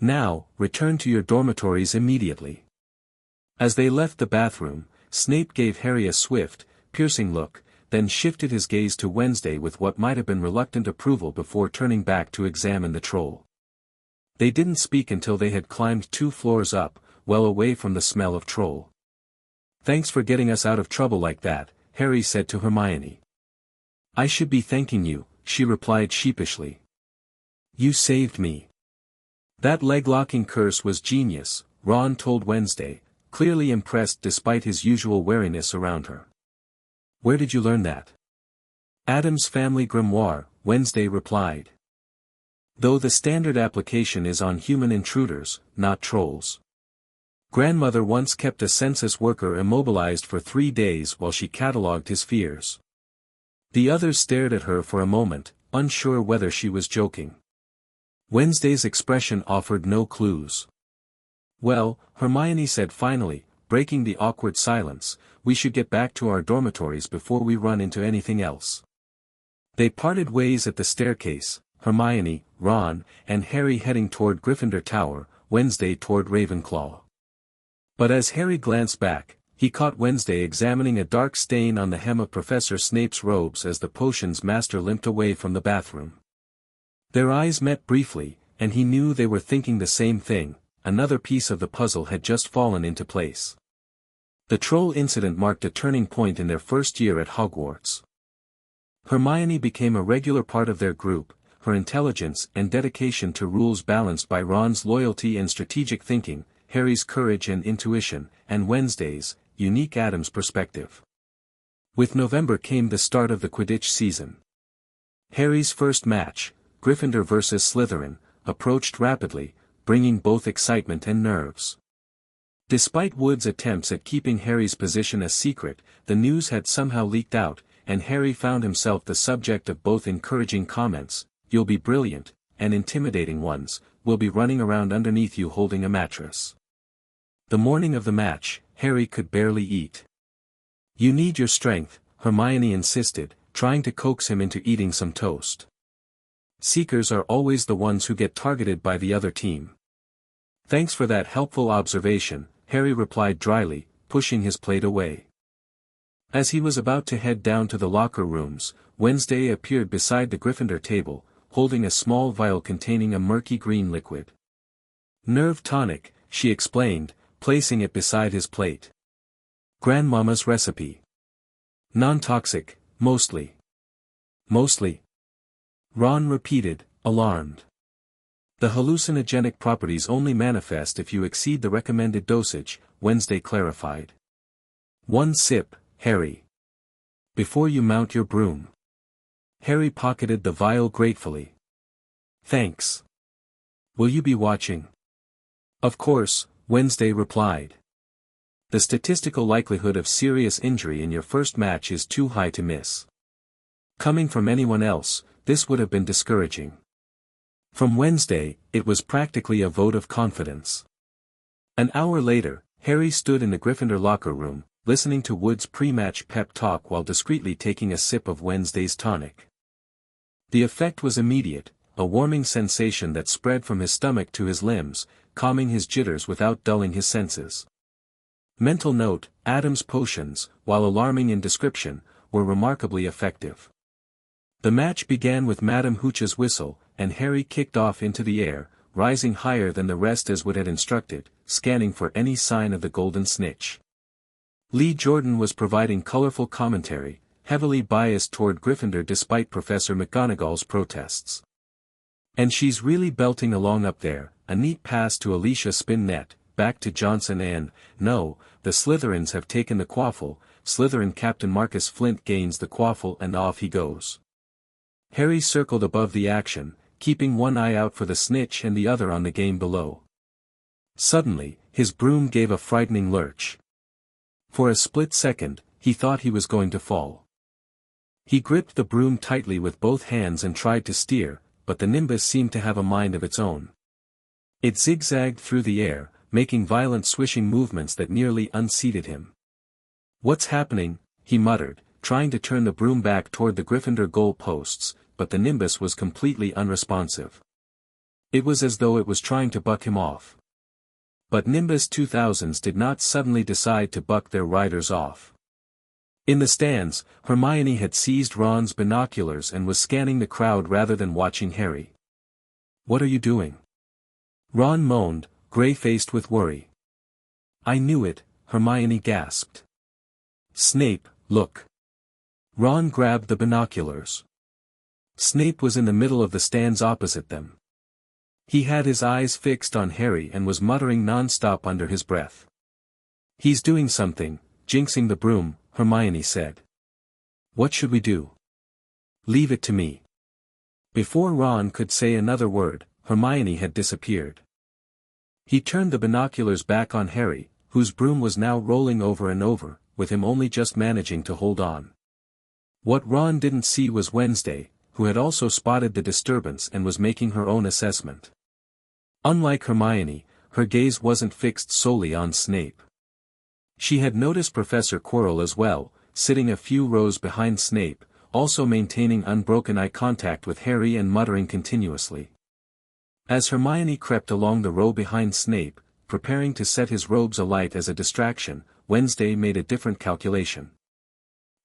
Now, return to your dormitories immediately. As they left the bathroom, Snape gave Harry a swift, piercing look, then shifted his gaze to Wednesday with what might have been reluctant approval before turning back to examine the troll. They didn't speak until they had climbed 2 floors up, well away from the smell of troll. Thanks for getting us out of trouble like that, Harry said to Hermione. I should be thanking you, she replied sheepishly. You saved me. That leg-locking curse was genius, Ron told Wednesday, clearly impressed despite his usual wariness around her. Where did you learn that? Adam's family grimoire, Wednesday replied. Though the standard application is on human intruders, not trolls. Grandmother once kept a census worker immobilized for 3 days while she catalogued his fears. The others stared at her for a moment, unsure whether she was joking. Wednesday's expression offered no clues. "Well," Hermione said finally, breaking the awkward silence, "we should get back to our dormitories before we run into anything else." They parted ways at the staircase, Hermione, Ron, and Harry heading toward Gryffindor Tower, Wednesday toward Ravenclaw. But as Harry glanced back, he caught Wednesday examining a dark stain on the hem of Professor Snape's robes as the potions master limped away from the bathroom. Their eyes met briefly, and he knew they were thinking the same thing. Another piece of the puzzle had just fallen into place. The troll incident marked a turning point in their first year at Hogwarts. Hermione became a regular part of their group, her intelligence and dedication to rules balanced by Ron's loyalty and strategic thinking, Harry's courage and intuition, and Wednesday's unique Adams perspective. With November came the start of the Quidditch season. Harry's first match, Gryffindor vs. Slytherin, approached rapidly, bringing both excitement and nerves. Despite Wood's attempts at keeping Harry's position a secret, the news had somehow leaked out, and Harry found himself the subject of both encouraging comments, "You'll be brilliant," and intimidating ones, "We'll be running around underneath you holding a mattress." The morning of the match, Harry could barely eat. "You need your strength," Hermione insisted, trying to coax him into eating some toast. "Seekers are always the ones who get targeted by the other team." "Thanks for that helpful observation," Harry replied dryly, pushing his plate away. As he was about to head down to the locker rooms, Wednesday appeared beside the Gryffindor table, holding a small vial containing a murky green liquid. "Nerve tonic," she explained, placing it beside his plate. "Grandmama's recipe. Non-toxic, mostly." "Mostly?" Ron repeated, alarmed. "The hallucinogenic properties only manifest if you exceed the recommended dosage," Wednesday clarified. "One sip, Harry. Before you mount your broom." Harry pocketed the vial gratefully. "Thanks. Will you be watching?" "Of course," Wednesday replied. "The statistical likelihood of serious injury in your first match is too high to miss." Coming from anyone else, this would have been discouraging. From Wednesday, it was practically a vote of confidence. An hour later, Harry stood in the Gryffindor locker room, listening to Wood's pre-match pep talk while discreetly taking a sip of Wednesday's tonic. The effect was immediate, a warming sensation that spread from his stomach to his limbs, calming his jitters without dulling his senses. Mental note: Adam's potions, while alarming in description, were remarkably effective. The match began with Madame Hooch's whistle, and Harry kicked off into the air, rising higher than the rest as Wood had instructed, scanning for any sign of the golden snitch. Lee Jordan was providing colorful commentary, heavily biased toward Gryffindor despite Professor McGonagall's protests. "And she's really belting along up there," a neat pass to Alicia Spinnet, back to Johnson and, "No, the Slytherins have taken the quaffle," Slytherin Captain Marcus Flint gains the quaffle and off he goes. Harry circled above the action, keeping one eye out for the snitch and the other on the game below. Suddenly, his broom gave a frightening lurch. For a split second, he thought he was going to fall. He gripped the broom tightly with both hands and tried to steer, but the nimbus seemed to have a mind of its own. It zigzagged through the air, making violent swishing movements that nearly unseated him. "What's happening?" he muttered, trying to turn the broom back toward the Gryffindor goal posts, but the nimbus was completely unresponsive. It was as though it was trying to buck him off. But Nimbus 2000s did not suddenly decide to buck their riders off. In the stands, Hermione had seized Ron's binoculars and was scanning the crowd rather than watching Harry. "What are you doing?" Ron moaned, gray-faced with worry. "I knew it," Hermione gasped. "Snape, look." Ron grabbed the binoculars. Snape was in the middle of the stands opposite them. He had his eyes fixed on Harry and was muttering non-stop under his breath. "He's doing something, jinxing the broom," Hermione said. "What should we do?" "Leave it to me." Before Ron could say another word, Hermione had disappeared. He turned the binoculars back on Harry, whose broom was now rolling over and over, with him only just managing to hold on. What Ron didn't see was Wednesday, who had also spotted the disturbance and was making her own assessment. Unlike Hermione, her gaze wasn't fixed solely on Snape. She had noticed Professor Quirrell as well, sitting a few rows behind Snape, also maintaining unbroken eye contact with Harry and muttering continuously. As Hermione crept along the row behind Snape, preparing to set his robes alight as a distraction, Wednesday made a different calculation.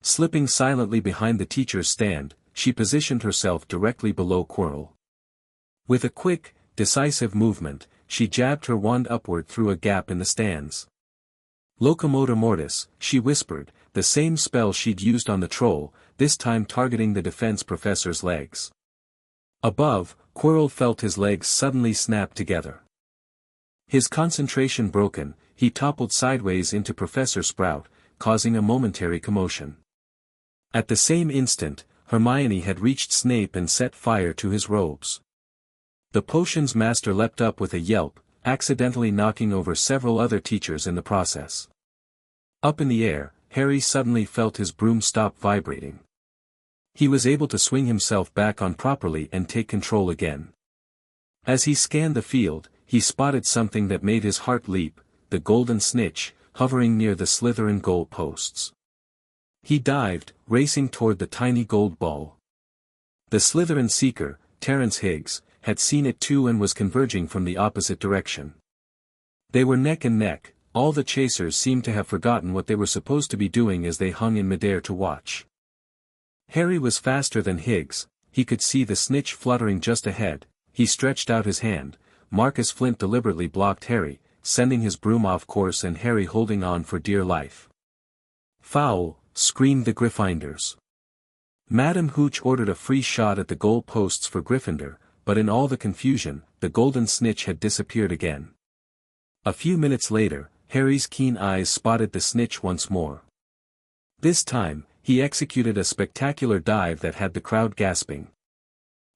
Slipping silently behind the teacher's stand, she positioned herself directly below Quirrell. With a quick, decisive movement, she jabbed her wand upward through a gap in the stands. Locomotor Mortis, she whispered, the same spell she'd used on the troll, this time targeting the defense professor's legs. Above, Quirrell felt his legs suddenly snap together. His concentration broken, he toppled sideways into Professor Sprout, causing a momentary commotion. At the same instant, Hermione had reached Snape and set fire to his robes. The potions master leapt up with a yelp, accidentally knocking over several other teachers in the process. Up in the air, Harry suddenly felt his broom stop vibrating. He was able to swing himself back on properly and take control again. As he scanned the field, he spotted something that made his heart leap, the golden snitch, hovering near the Slytherin goal posts. He dived, racing toward the tiny gold ball. The Slytherin seeker, Terence Higgs, had seen it too and was converging from the opposite direction. They were neck and neck, all the chasers seemed to have forgotten what they were supposed to be doing as they hung in midair to watch. Harry was faster than Higgs, he could see the snitch fluttering just ahead, he stretched out his hand, Marcus Flint deliberately blocked Harry, sending his broom off course and Harry holding on for dear life. Foul, screamed the Gryffindors. Madame Hooch ordered a free shot at the goal posts for Gryffindor, but in all the confusion, the golden snitch had disappeared again. A few minutes later, Harry's keen eyes spotted the snitch once more. This time, he executed a spectacular dive that had the crowd gasping.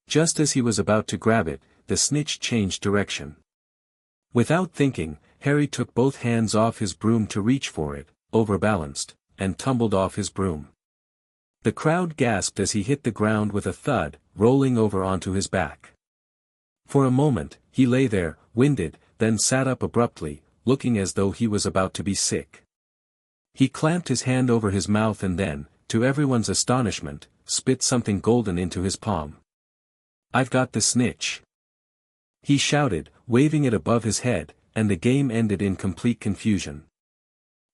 Just as he was about to grab it, the snitch changed direction. Without thinking, Harry took both hands off his broom to reach for it, overbalanced, and tumbled off his broom. The crowd gasped as he hit the ground with a thud, rolling over onto his back. For a moment, he lay there, winded, then sat up abruptly, looking as though he was about to be sick. He clamped his hand over his mouth and then, to everyone's astonishment, spit something golden into his palm. "I've got the snitch!" he shouted, waving it above his head, and the game ended in complete confusion.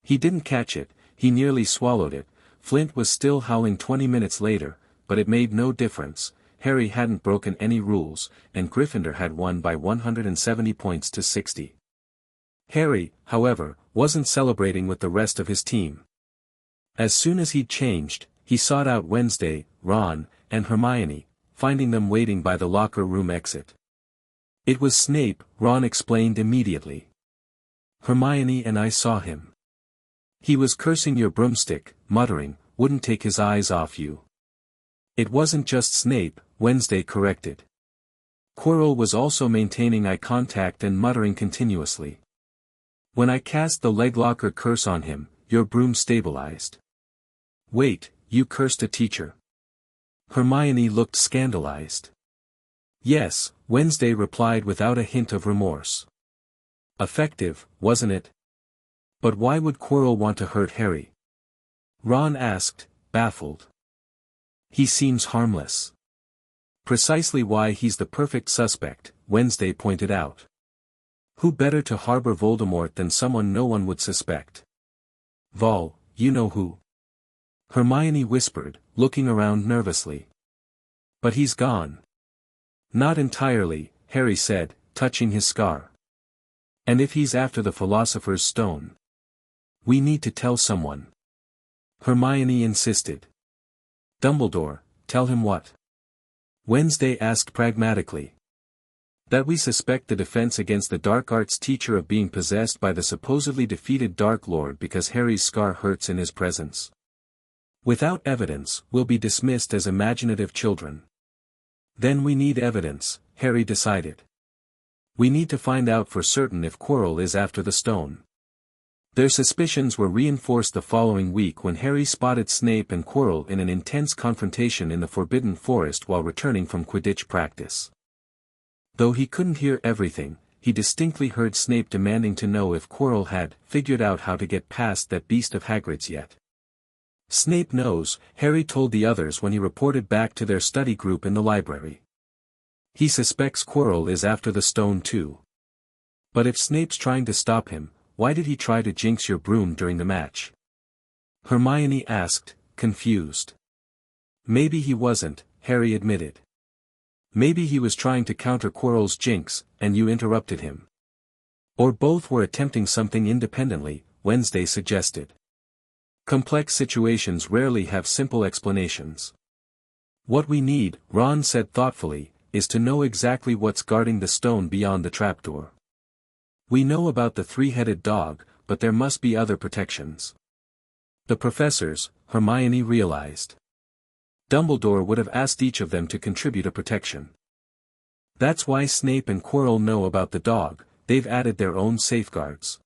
He didn't catch it, he nearly swallowed it. Flint was still howling 20 minutes later, but it made no difference. Harry hadn't broken any rules, and Gryffindor had won by 170 points to 60. Harry, however, wasn't celebrating with the rest of his team. As soon as he'd changed, he sought out Wednesday, Ron, and Hermione, finding them waiting by the locker room exit. "It was Snape," Ron explained immediately. "Hermione and I saw him. He was cursing your broomstick, muttering, wouldn't take his eyes off you." "It wasn't just Snape," Wednesday corrected. "Quirrell was also maintaining eye contact and muttering continuously. When I cast the leglocker curse on him, your broom stabilized." "Wait, you cursed a teacher?" Hermione looked scandalized. "Yes," Wednesday replied without a hint of remorse. "Effective, wasn't it? But why would Quirrell want to hurt Harry?" Ron asked, baffled. "He seems harmless." "Precisely why he's the perfect suspect," Wednesday pointed out. "Who better to harbor Voldemort than someone no one would suspect?" "Vol, you know who?" Hermione whispered, looking around nervously. "But he's gone." "Not entirely," Harry said, touching his scar. "And if he's after the Philosopher's Stone? We need to tell someone." Hermione insisted. "Dumbledore, tell him what?" Wednesday asked pragmatically. "That we suspect the defense against the dark arts teacher of being possessed by the supposedly defeated Dark Lord because Harry's scar hurts in his presence. Without evidence, we'll be dismissed as imaginative children." "Then we need evidence," Harry decided. "We need to find out for certain if Quirrell is after the stone." Their suspicions were reinforced the following week when Harry spotted Snape and Quirrell in an intense confrontation in the Forbidden Forest while returning from Quidditch practice. Though he couldn't hear everything, he distinctly heard Snape demanding to know if Quirrell had figured out how to get past that beast of Hagrid's yet. "Snape knows," Harry told the others when he reported back to their study group in the library. "He suspects Quirrell is after the stone too. But if Snape's trying to stop him, why did he try to jinx your broom during the match?" Hermione asked, confused. "Maybe he wasn't," Harry admitted. "Maybe he was trying to counter Quirrell's jinx, and you interrupted him. Or both were attempting something independently," Wednesday suggested. "Complex situations rarely have simple explanations. What we need," Ron said thoughtfully, "is to know exactly what's guarding the stone beyond the trapdoor. We know about the three-headed dog, but there must be other protections." The professors, Hermione realized. Dumbledore would have asked each of them to contribute a protection. That's why Snape and Quirrell know about the dog, they've added their own safeguards.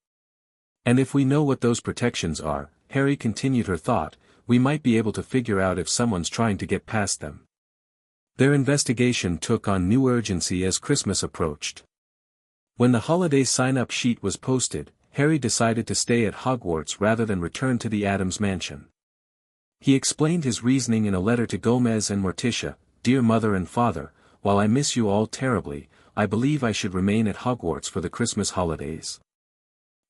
"And if we know what those protections are," Harry continued her thought, "we might be able to figure out if someone's trying to get past them." Their investigation took on new urgency as Christmas approached. When the holiday sign-up sheet was posted, Harry decided to stay at Hogwarts rather than return to the Addams mansion. He explained his reasoning in a letter to Gomez and Morticia: "Dear Mother and Father, while I miss you all terribly, I believe I should remain at Hogwarts for the Christmas holidays.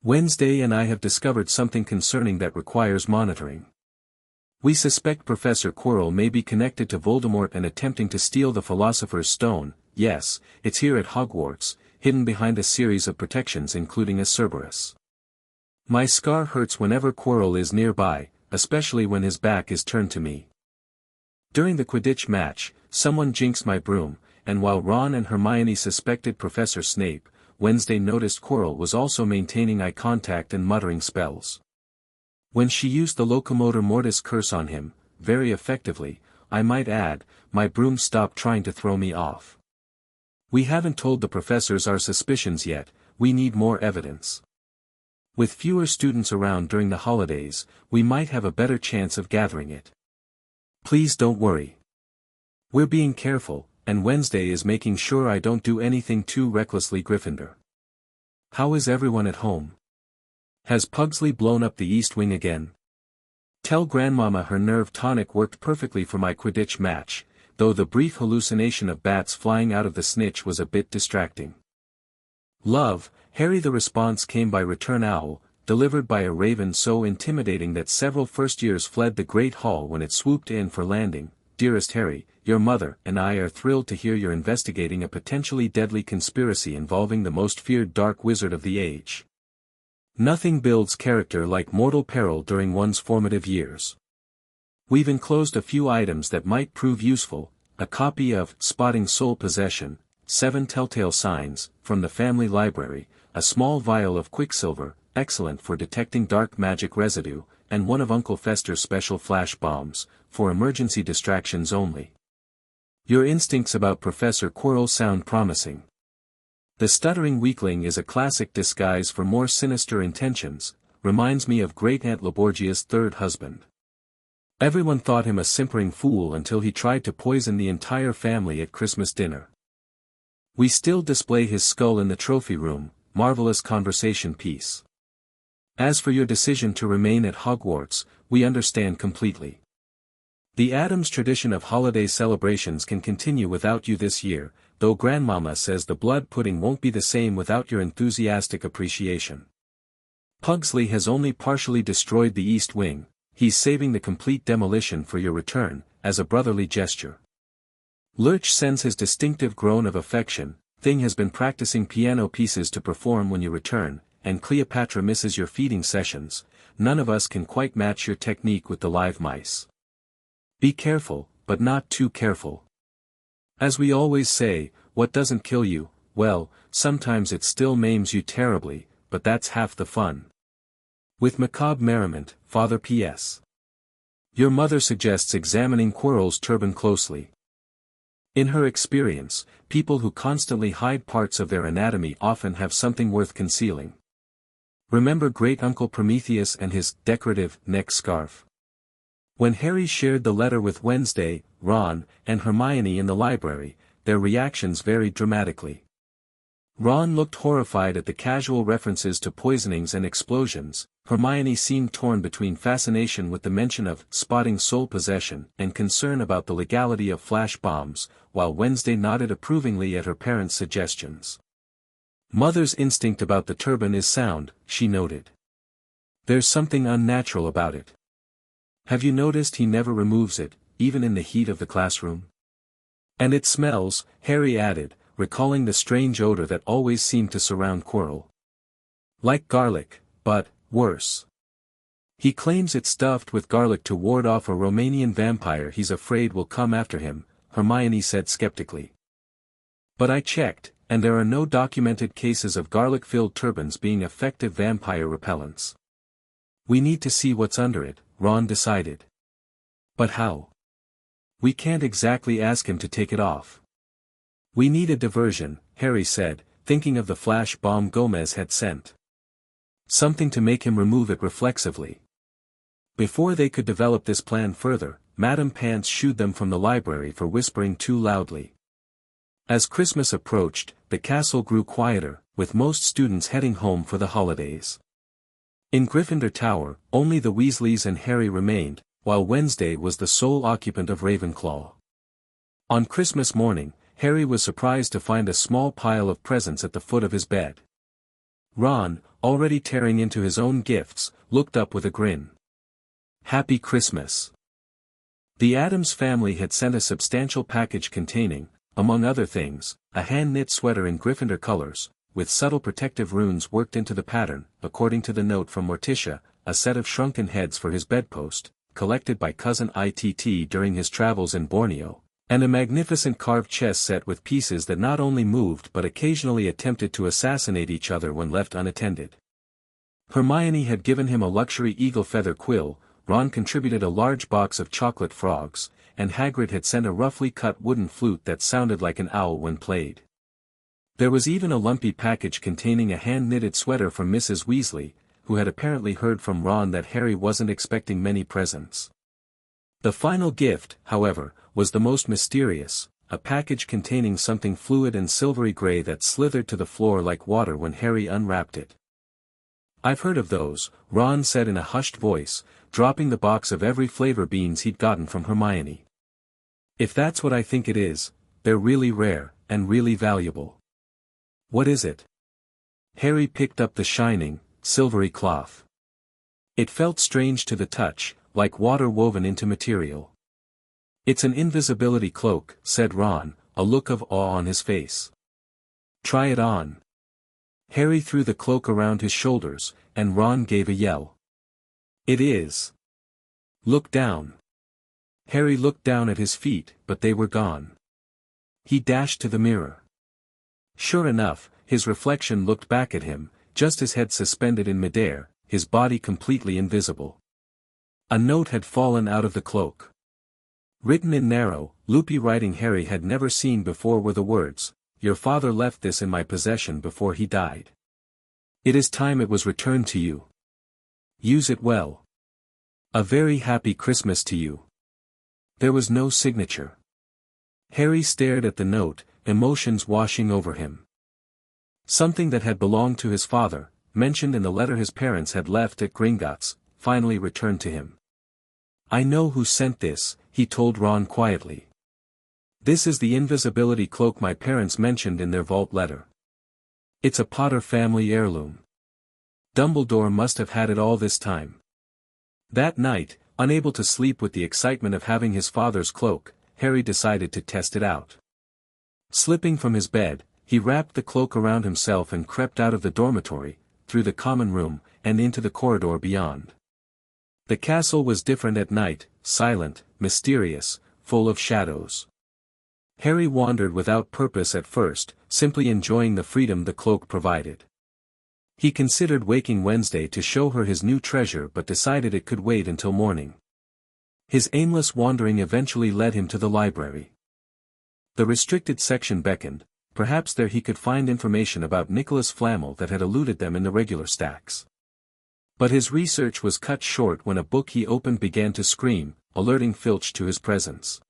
Wednesday and I have discovered something concerning that requires monitoring. We suspect Professor Quirrell may be connected to Voldemort and attempting to steal the Philosopher's Stone. Yes, it's here at Hogwarts, hidden behind a series of protections including a Cerberus. My scar hurts whenever Quirrell is nearby, especially when his back is turned to me. During the Quidditch match, someone jinxed my broom, and while Ron and Hermione suspected Professor Snape, Wednesday noticed Quirrell was also maintaining eye contact and muttering spells. When she used the Locomotor Mortis curse on him, very effectively, I might add, my broom stopped trying to throw me off. We haven't told the professors our suspicions yet, we need more evidence. With fewer students around during the holidays, we might have a better chance of gathering it. Please don't worry. We're being careful, and Wednesday is making sure I don't do anything too recklessly Gryffindor. How is everyone at home? Has Pugsley blown up the East Wing again? Tell Grandmama her nerve tonic worked perfectly for my Quidditch match, though the brief hallucination of bats flying out of the snitch was a bit distracting. Love, Harry. The response came by return owl, delivered by a raven so intimidating that several first-years fled the Great Hall when it swooped in for landing. Dearest Harry, your mother and I are thrilled to hear you're investigating a potentially deadly conspiracy involving the most feared dark wizard of the age. Nothing builds character like mortal peril during one's formative years. We've enclosed a few items that might prove useful: a copy of Spotting Soul Possession, 7 Telltale Signs, from the family library, a small vial of Quicksilver, excellent for detecting dark magic residue, and one of Uncle Fester's special flash bombs, for emergency distractions only. Your instincts about Professor Quirrell sound promising. The stuttering weakling is a classic disguise for more sinister intentions, reminds me of Great-Aunt Laborgia's third husband. Everyone thought him a simpering fool until he tried to poison the entire family at Christmas dinner. We still display his skull in the trophy room, marvelous conversation piece. As for your decision to remain at Hogwarts, we understand completely. The Addams tradition of holiday celebrations can continue without you this year, though Grandmama says the blood pudding won't be the same without your enthusiastic appreciation. Pugsley has only partially destroyed the East Wing, he's saving the complete demolition for your return, as a brotherly gesture. Lurch sends his distinctive groan of affection. Thing has been practicing piano pieces to perform when you return, and Cleopatra misses your feeding sessions. None of us can quite match your technique with the live mice. Be careful, but not too careful. As we always say, what doesn't kill you, well, sometimes it still maims you terribly, but that's half the fun. With macabre merriment, Father P.S. Your mother suggests examining Quirrell's turban closely. In her experience, people who constantly hide parts of their anatomy often have something worth concealing. Remember Great-Uncle Prometheus and his decorative neck scarf? When Harry shared the letter with Wednesday, Ron, and Hermione in the library, their reactions varied dramatically. Ron looked horrified at the casual references to poisonings and explosions. Hermione seemed torn between fascination with the mention of spotting soul possession and concern about the legality of flash bombs, while Wednesday nodded approvingly at her parents' suggestions. Mother's instinct about the turban is sound, she noted. There's something unnatural about it. Have you noticed he never removes it, even in the heat of the classroom? And it smells, Harry added, recalling the strange odor that always seemed to surround Quirrell. Like garlic, but worse. He claims it's stuffed with garlic to ward off a Romanian vampire he's afraid will come after him, Hermione said skeptically. But I checked, and there are no documented cases of garlic-filled turbans being effective vampire repellents. We need to see what's under it, Ron decided. But how? We can't exactly ask him to take it off. We need a diversion, Harry said, thinking of the flash bomb Gomez had sent. Something to make him remove it reflexively. Before they could develop this plan further, Madame Pants shooed them from the library for whispering too loudly. As Christmas approached, the castle grew quieter, with most students heading home for the holidays. In Gryffindor Tower, only the Weasleys and Harry remained, while Wednesday was the sole occupant of Ravenclaw. On Christmas morning, Harry was surprised to find a small pile of presents at the foot of his bed. Ron, already tearing into his own gifts, looked up with a grin. Happy Christmas! The Addams family had sent a substantial package containing, among other things, a hand-knit sweater in Gryffindor colors, with subtle protective runes worked into the pattern, according to the note from Morticia, a set of shrunken heads for his bedpost, collected by cousin Itt during his travels in Borneo, and a magnificent carved chess set with pieces that not only moved but occasionally attempted to assassinate each other when left unattended. Hermione had given him a luxury eagle feather quill, Ron contributed a large box of chocolate frogs, and Hagrid had sent a roughly cut wooden flute that sounded like an owl when played. There was even a lumpy package containing a hand-knitted sweater from Mrs. Weasley, who had apparently heard from Ron that Harry wasn't expecting many presents. The final gift, however, was the most mysterious, a package containing something fluid and silvery gray that slithered to the floor like water when Harry unwrapped it. I've heard of those, Ron said in a hushed voice, dropping the box of every flavor beans he'd gotten from Hermione. If that's what I think it is, they're really rare, and really valuable. What is it? Harry picked up the shining, silvery cloth. It felt strange to the touch, like water woven into material. It's an invisibility cloak, said Ron, a look of awe on his face. Try it on. Harry threw the cloak around his shoulders, and Ron gave a yell. It is. Look down. Harry looked down at his feet, but they were gone. He dashed to the mirror. Sure enough, his reflection looked back at him, just his head suspended in midair, his body completely invisible. A note had fallen out of the cloak. Written in narrow, loopy writing Harry had never seen before were the words, "Your father left this in my possession before he died. It is time it was returned to you. Use it well. A very happy Christmas to you." There was no signature. Harry stared at the note, emotions washing over him. Something that had belonged to his father, mentioned in the letter his parents had left at Gringotts, finally returned to him. I know who sent this, he told Ron quietly. This is the invisibility cloak my parents mentioned in their vault letter. It's a Potter family heirloom. Dumbledore must have had it all this time. That night, unable to sleep with the excitement of having his father's cloak, Harry decided to test it out. Slipping from his bed, he wrapped the cloak around himself and crept out of the dormitory, through the common room, and into the corridor beyond. The castle was different at night, silent, mysterious, full of shadows. Harry wandered without purpose at first, simply enjoying the freedom the cloak provided. He considered waking Wednesday to show her his new treasure but decided it could wait until morning. His aimless wandering eventually led him to the library. The restricted section beckoned, perhaps there he could find information about Nicholas Flamel that had eluded them in the regular stacks. But his research was cut short when a book he opened began to scream, alerting Filch to his presence.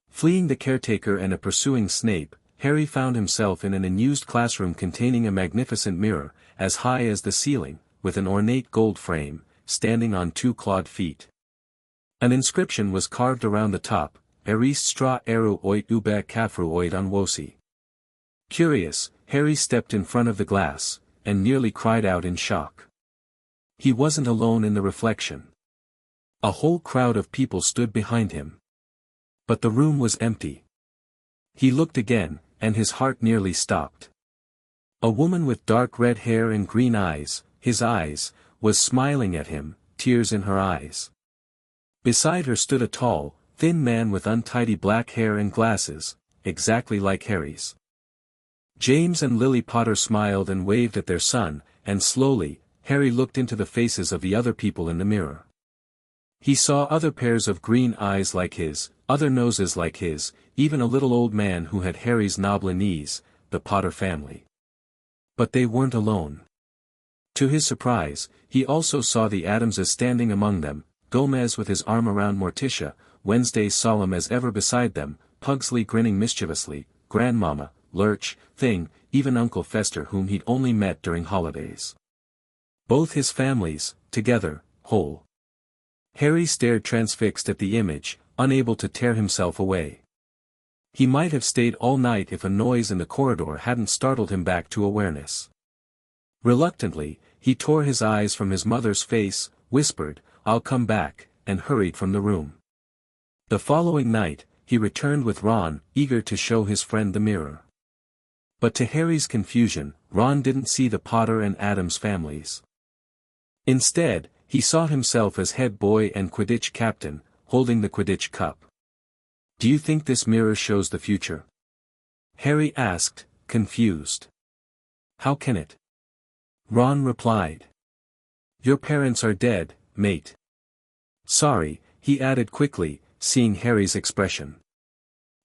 Fleeing the caretaker and a pursuing Snape, Harry found himself in an unused classroom containing a magnificent mirror, as high as the ceiling, with an ornate gold frame, standing on 2 clawed feet. An inscription was carved around the top, Erist stra eru oit ube kafru oit onwosi. Curious, Harry stepped in front of the glass, and nearly cried out in shock. He wasn't alone in the reflection. A whole crowd of people stood behind him. But the room was empty. He looked again, and his heart nearly stopped. A woman with dark red hair and green eyes, his eyes, was smiling at him, tears in her eyes. Beside her stood a tall, thin man with untidy black hair and glasses, exactly like Harry's. James and Lily Potter smiled and waved at their son, and slowly, Harry looked into the faces of the other people in the mirror. He saw other pairs of green eyes like his, other noses like his, even a little old man who had Harry's noble knees, the Potter family. But they weren't alone. To his surprise, he also saw the Adamses standing among them, Gomez with his arm around Morticia, Wednesday solemn as ever beside them, Pugsley grinning mischievously, Grandmama, Lurch, Thing, even Uncle Fester whom he'd only met during holidays. Both his families, together, whole. Harry stared transfixed at the image, unable to tear himself away. He might have stayed all night if a noise in the corridor hadn't startled him back to awareness. Reluctantly, he tore his eyes from his mother's face, whispered, "I'll come back," and hurried from the room. The following night, he returned with Ron, eager to show his friend the mirror. But to Harry's confusion, Ron didn't see the Potter and Adams families. Instead, he saw himself as head boy and Quidditch captain, holding the Quidditch cup. "Do you think this mirror shows the future?" Harry asked, confused. "How can it?" Ron replied. "Your parents are dead, mate." "Sorry," he added quickly, seeing Harry's expression.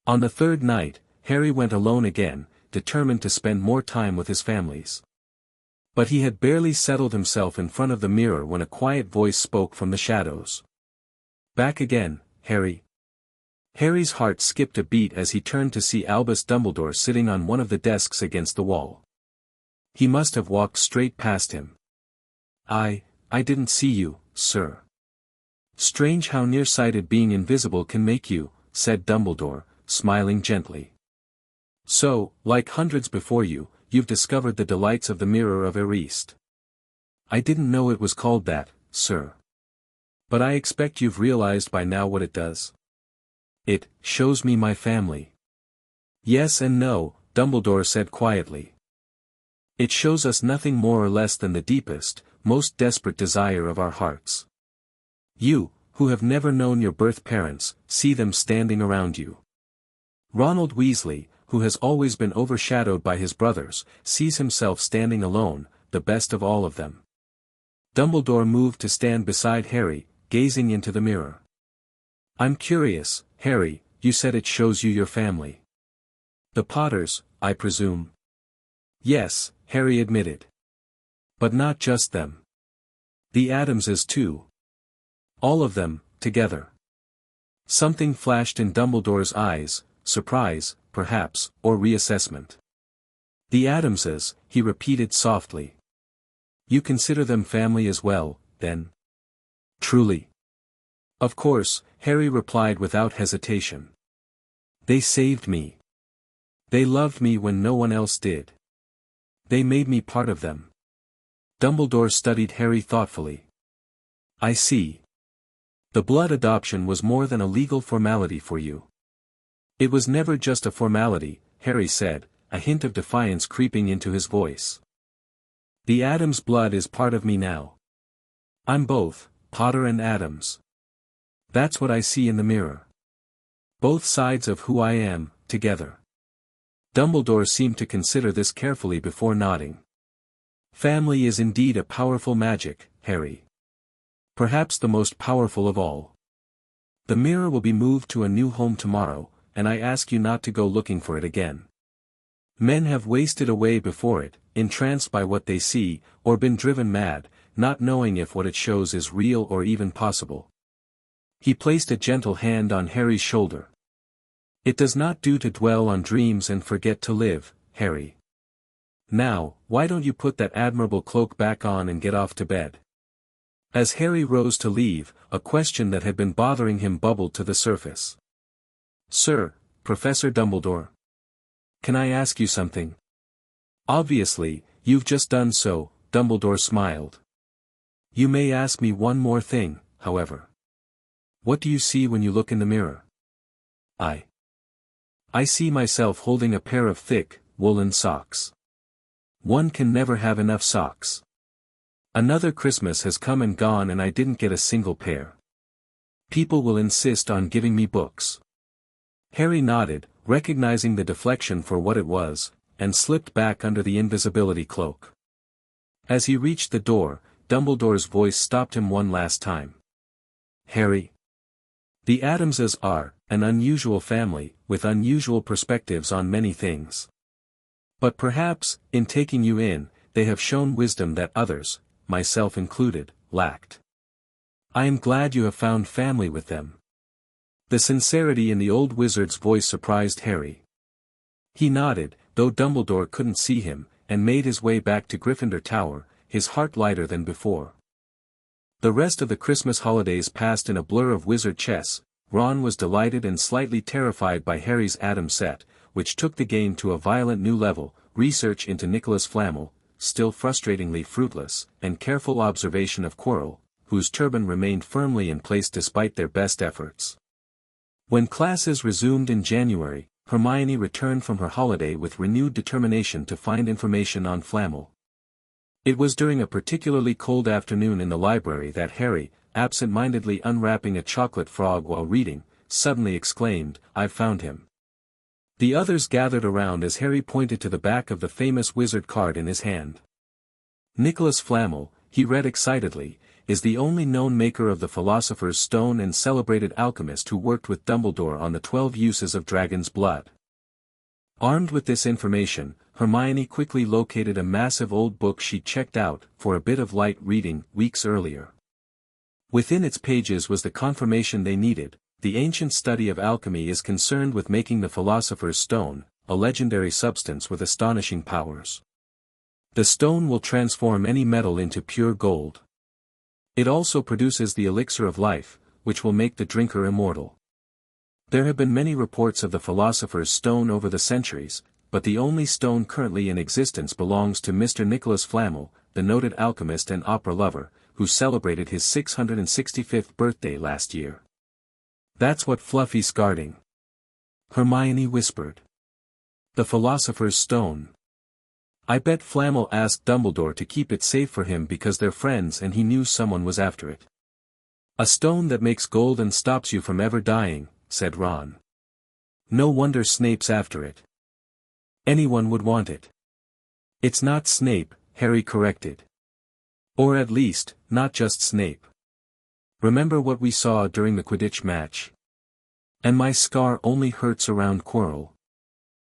On the third night, Harry went alone again, determined to spend more time with his families. But he had barely settled himself in front of the mirror when a quiet voice spoke from the shadows. "Back again, Harry." Harry's heart skipped a beat as he turned to see Albus Dumbledore sitting on one of the desks against the wall. He must have walked straight past him. I didn't see you, sir." "Strange how nearsighted being invisible can make you," said Dumbledore, smiling gently. "So, like hundreds before you, you've discovered the delights of the Mirror of Erist." "I didn't know it was called that, sir. But I expect you've realized by now what it does." "It shows me my family." "Yes and no," Dumbledore said quietly. "It shows us nothing more or less than the deepest, most desperate desire of our hearts. You, who have never known your birth parents, see them standing around you. Ronald Weasley, who has always been overshadowed by his brothers, sees himself standing alone, the best of all of them." Dumbledore moved to stand beside Harry, gazing into the mirror. "I'm curious, Harry, you said it shows you your family. The Potters, I presume?" "Yes," Harry admitted. "But not just them. The Adamses too. All of them, together." Something flashed in Dumbledore's eyes, surprise, perhaps, or reassessment. "The Adamses," he repeated softly. "You consider them family as well, then?" "Truly." "Of course," Harry replied without hesitation. "They saved me. They loved me when no one else did. They made me part of them." Dumbledore studied Harry thoughtfully. "I see. The blood adoption was more than a legal formality for you." "It was never just a formality," Harry said, a hint of defiance creeping into his voice. "The Adams blood is part of me now. I'm both, Potter and Adams. That's what I see in the mirror. Both sides of who I am, together." Dumbledore seemed to consider this carefully before nodding. "Family is indeed a powerful magic, Harry. Perhaps the most powerful of all. The mirror will be moved to a new home tomorrow, and I ask you not to go looking for it again. Men have wasted away before it, entranced by what they see, or been driven mad, not knowing if what it shows is real or even possible. He placed a gentle hand on Harry's shoulder. "It does not do to dwell on dreams and forget to live, Harry. Now, why don't you put that admirable cloak back on and get off to bed?" As Harry rose to leave, a question that had been bothering him bubbled to the surface. "Sir, Professor Dumbledore. Can I ask you something?" "Obviously, you've just done so," Dumbledore smiled. "You may ask me one more thing, however. What do you see when you look in the mirror?" I see myself holding a pair of thick, woolen socks. One can never have enough socks. Another Christmas has come and gone and I didn't get a single pair. People will insist on giving me books." Harry nodded, recognizing the deflection for what it was, and slipped back under the invisibility cloak. As he reached the door, Dumbledore's voice stopped him one last time. "Harry. The Adamses are an unusual family, with unusual perspectives on many things. But perhaps, in taking you in, they have shown wisdom that others, myself included, lacked. I am glad you have found family with them." The sincerity in the old wizard's voice surprised Harry. He nodded, though Dumbledore couldn't see him, and made his way back to Gryffindor Tower, his heart lighter than before. The rest of the Christmas holidays passed in a blur of wizard chess. Ron was delighted and slightly terrified by Harry's Atom set, which took the game to a violent new level, research into Nicholas Flamel, still frustratingly fruitless, and careful observation of Quirrell, whose turban remained firmly in place despite their best efforts. When classes resumed in January, Hermione returned from her holiday with renewed determination to find information on Flamel. It was during a particularly cold afternoon in the library that Harry, absent-mindedly unwrapping a chocolate frog while reading, suddenly exclaimed, "I've found him." The others gathered around as Harry pointed to the back of the famous wizard card in his hand. "Nicholas Flamel," he read excitedly, "is the only known maker of the Philosopher's Stone and celebrated alchemist who worked with Dumbledore on the 12 uses of dragon's blood." Armed with this information, Hermione quickly located a massive old book she'd checked out for a bit of light reading weeks earlier. Within its pages was the confirmation they needed. The ancient study of alchemy is concerned with making the Philosopher's Stone, a legendary substance with astonishing powers. The stone will transform any metal into pure gold. It also produces the elixir of life, which will make the drinker immortal. There have been many reports of the Philosopher's Stone over the centuries, but the only stone currently in existence belongs to Mr. Nicholas Flamel, the noted alchemist and opera lover, who celebrated his 665th birthday last year. "That's what Fluffy's guarding," Hermione whispered. "The Philosopher's Stone. I bet Flamel asked Dumbledore to keep it safe for him because they're friends and he knew someone was after it." "A stone that makes gold and stops you from ever dying," said Ron. "No wonder Snape's after it. Anyone would want it." "It's not Snape," Harry corrected. "Or at least, not just Snape. Remember what we saw during the Quidditch match? And my scar only hurts around Quirrell."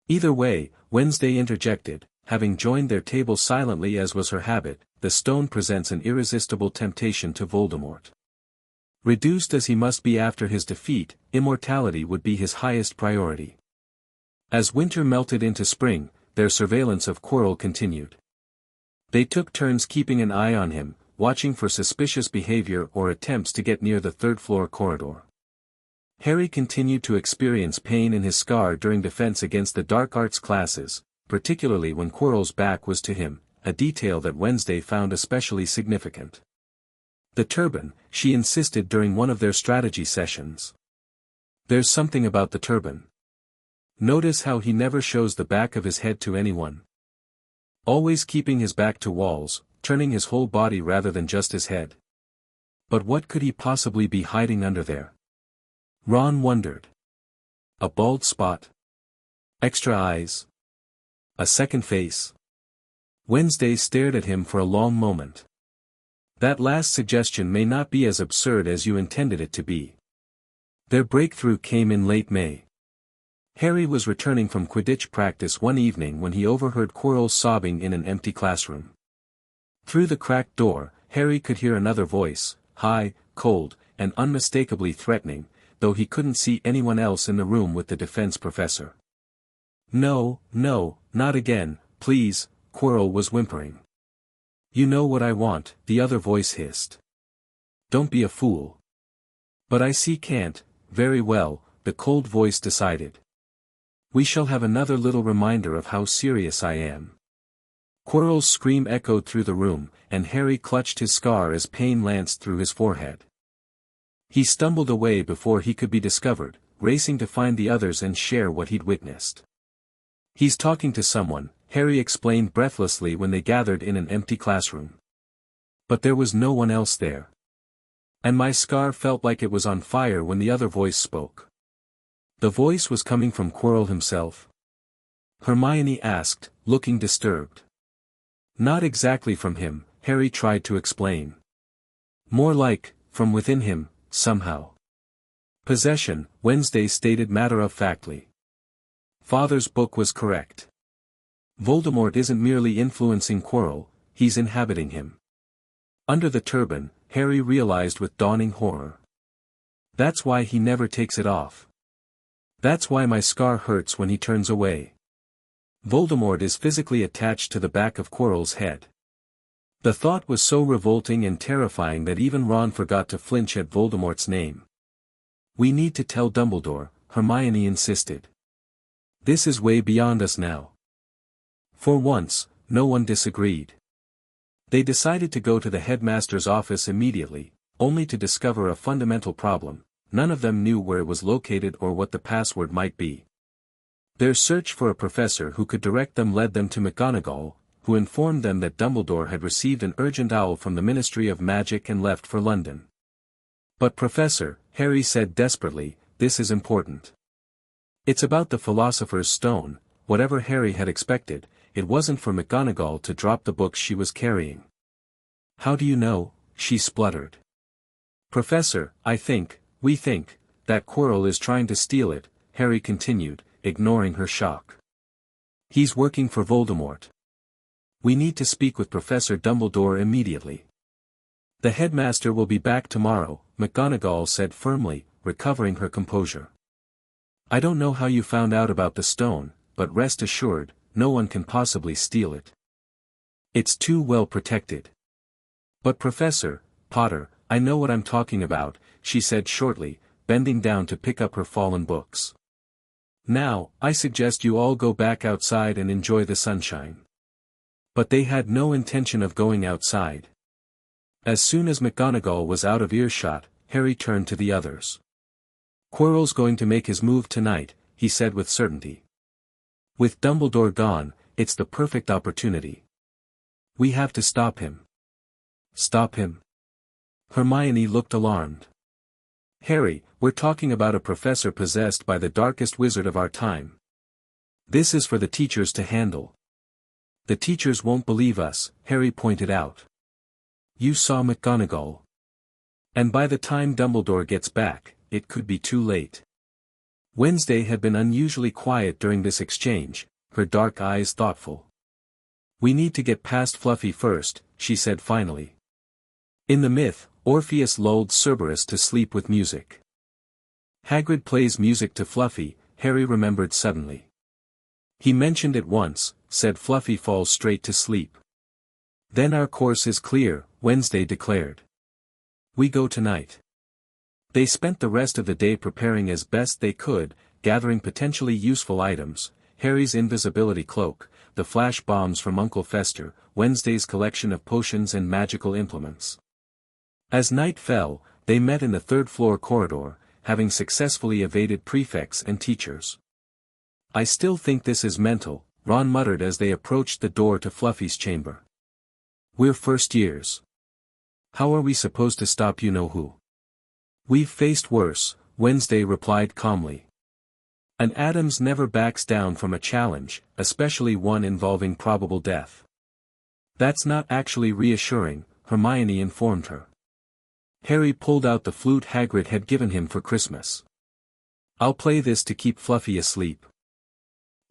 Either way, Wednesday interjected, having joined their table silently as was her habit, "The stone presents an irresistible temptation to Voldemort. Reduced as he must be after his defeat, immortality would be his highest priority." As winter melted into spring, their surveillance of Quirrell continued. They took turns keeping an eye on him, watching for suspicious behavior or attempts to get near the third-floor corridor. Harry continued to experience pain in his scar during defense against the dark arts classes, particularly when Quirrell's back was to him, a detail that Wednesday found especially significant. The turban, she insisted during one of their strategy sessions. "There's something about the turban. Notice how he never shows the back of his head to anyone. Always keeping his back to walls, turning his whole body rather than just his head. But what could he possibly be hiding under there?" Ron wondered. A bald spot? Extra eyes? A second face? Wednesday stared at him for a long moment. "That last suggestion may not be as absurd as you intended it to be." Their breakthrough came in late May. Harry was returning from Quidditch practice one evening when he overheard Quirrell sobbing in an empty classroom. Through the cracked door, Harry could hear another voice, high, cold, and unmistakably threatening, though he couldn't see anyone else in the room with the defense professor. "No, no, not again, please," Quirrell was whimpering. "You know what I want," the other voice hissed. "Don't be a fool." "But I see can't." "Very well," the cold voice decided. "We shall have another little reminder of how serious I am." Quirrell's scream echoed through the room, and Harry clutched his scar as pain lanced through his forehead. He stumbled away before he could be discovered, racing to find the others and share what he'd witnessed. "He's talking to someone," Harry explained breathlessly when they gathered in an empty classroom. But there was no one else there. "And my scar felt like it was on fire when the other voice spoke." The voice was coming from Quirrell himself? Hermione asked, looking disturbed. "Not exactly from him," Harry tried to explain. "More like, from within him, somehow." "Possession," Wednesday stated matter-of-factly. Father's book was correct. Voldemort isn't merely influencing Quirrell, he's inhabiting him. Under the turban, Harry realized with dawning horror. "That's why he never takes it off. That's why my scar hurts when he turns away. Voldemort is physically attached to the back of Quirrell's head." The thought was so revolting and terrifying that even Ron forgot to flinch at Voldemort's name. "We need to tell Dumbledore," Hermione insisted. "This is way beyond us now." For once, no one disagreed. They decided to go to the headmaster's office immediately, only to discover a fundamental problem: none of them knew where it was located or what the password might be. Their search for a professor who could direct them led them to McGonagall, who informed them that Dumbledore had received an urgent owl from the Ministry of Magic and left for London. "But Professor," Harry said desperately, "this is important. It's about the Philosopher's Stone." Whatever Harry had expected, it wasn't for McGonagall to drop the books she was carrying. "How do you know?" she spluttered. "Professor, we think, that Quirrell is trying to steal it," Harry continued, ignoring her shock. "He's working for Voldemort. We need to speak with Professor Dumbledore immediately." "The headmaster will be back tomorrow," McGonagall said firmly, recovering her composure. "I don't know how you found out about the stone, but rest assured, no one can possibly steal it. It's too well protected." "But Professor Potter, I know what I'm talking about," she said shortly, bending down to pick up her fallen books. "Now, I suggest you all go back outside and enjoy the sunshine." But they had no intention of going outside. As soon as McGonagall was out of earshot, Harry turned to the others. "Quirrell's going to make his move tonight," he said with certainty. "With Dumbledore gone, it's the perfect opportunity. We have to stop him." "Stop him?" Hermione looked alarmed. "Harry, we're talking about a professor possessed by the darkest wizard of our time. This is for the teachers to handle." "The teachers won't believe us," Harry pointed out. "You saw McGonagall. And by the time Dumbledore gets back, it could be too late." Wednesday had been unusually quiet during this exchange, her dark eyes thoughtful. "We need to get past Fluffy first," she said finally. In the myth, Orpheus lulled Cerberus to sleep with music. Hagrid plays music to Fluffy, Harry remembered suddenly. "He mentioned it once," said Fluffy falls straight to sleep. "Then our course is clear," Wednesday declared. "We go tonight." They spent the rest of the day preparing as best they could, gathering potentially useful items: Harry's invisibility cloak, the flash bombs from Uncle Fester, Wednesday's collection of potions and magical implements. As night fell, they met in the third-floor corridor, having successfully evaded prefects and teachers. "I still think this is mental," Ron muttered as they approached the door to Fluffy's chamber. "We're first years. How are we supposed to stop you-know-who?" "We've faced worse," Wednesday replied calmly. "An Adams never backs down from a challenge, especially one involving probable death." "That's not actually reassuring," Hermione informed her. Harry pulled out the flute Hagrid had given him for Christmas. "I'll play this to keep Fluffy asleep.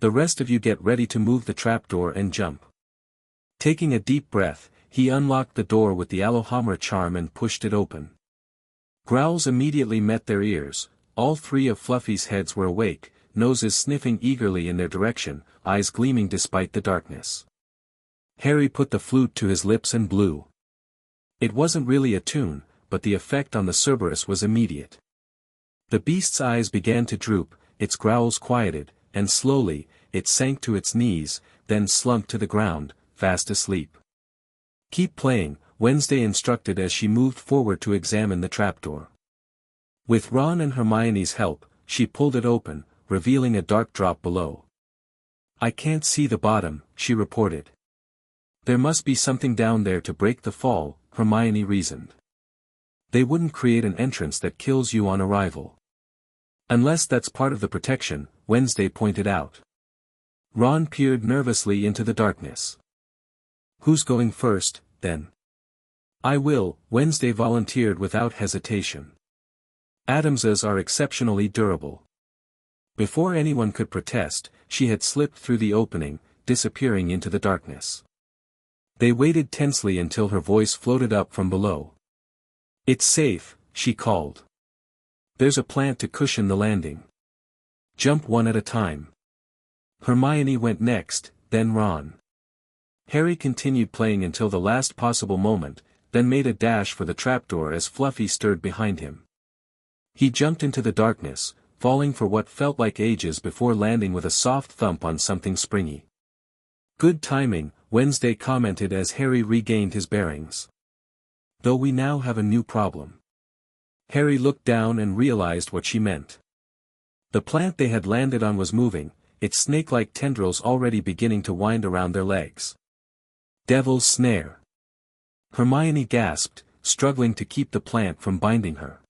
The rest of you get ready to move the trapdoor and jump." Taking a deep breath, he unlocked the door with the Alohomora charm and pushed it open. Growls immediately met their ears. All three of Fluffy's heads were awake, noses sniffing eagerly in their direction, eyes gleaming despite the darkness. Harry put the flute to his lips and blew. It wasn't really a tune, but the effect on the Cerberus was immediate. The beast's eyes began to droop, its growls quieted, and slowly, it sank to its knees, then slunk to the ground, fast asleep. "Keep playing," Wednesday instructed as she moved forward to examine the trapdoor. With Ron and Hermione's help, she pulled it open, revealing a dark drop below. "I can't see the bottom," she reported. "There must be something down there to break the fall," Hermione reasoned. "They wouldn't create an entrance that kills you on arrival." "Unless that's part of the protection," Wednesday pointed out. Ron peered nervously into the darkness. "Who's going first, then?" "I will," Wednesday volunteered without hesitation. Adamses are exceptionally durable. Before anyone could protest, she had slipped through the opening, disappearing into the darkness. They waited tensely until her voice floated up from below. "It's safe," she called. "There's a plant to cushion the landing. Jump one at a time." Hermione went next, then Ron. Harry continued playing until the last possible moment, then made a dash for the trapdoor as Fluffy stirred behind him. He jumped into the darkness, falling for what felt like ages before landing with a soft thump on something springy. "Good timing," Wednesday commented as Harry regained his bearings. "Though we now have a new problem." Harry looked down and realized what she meant. The plant they had landed on was moving, its snake-like tendrils already beginning to wind around their legs. "Devil's snare." Hermione gasped, struggling to keep the plant from binding her.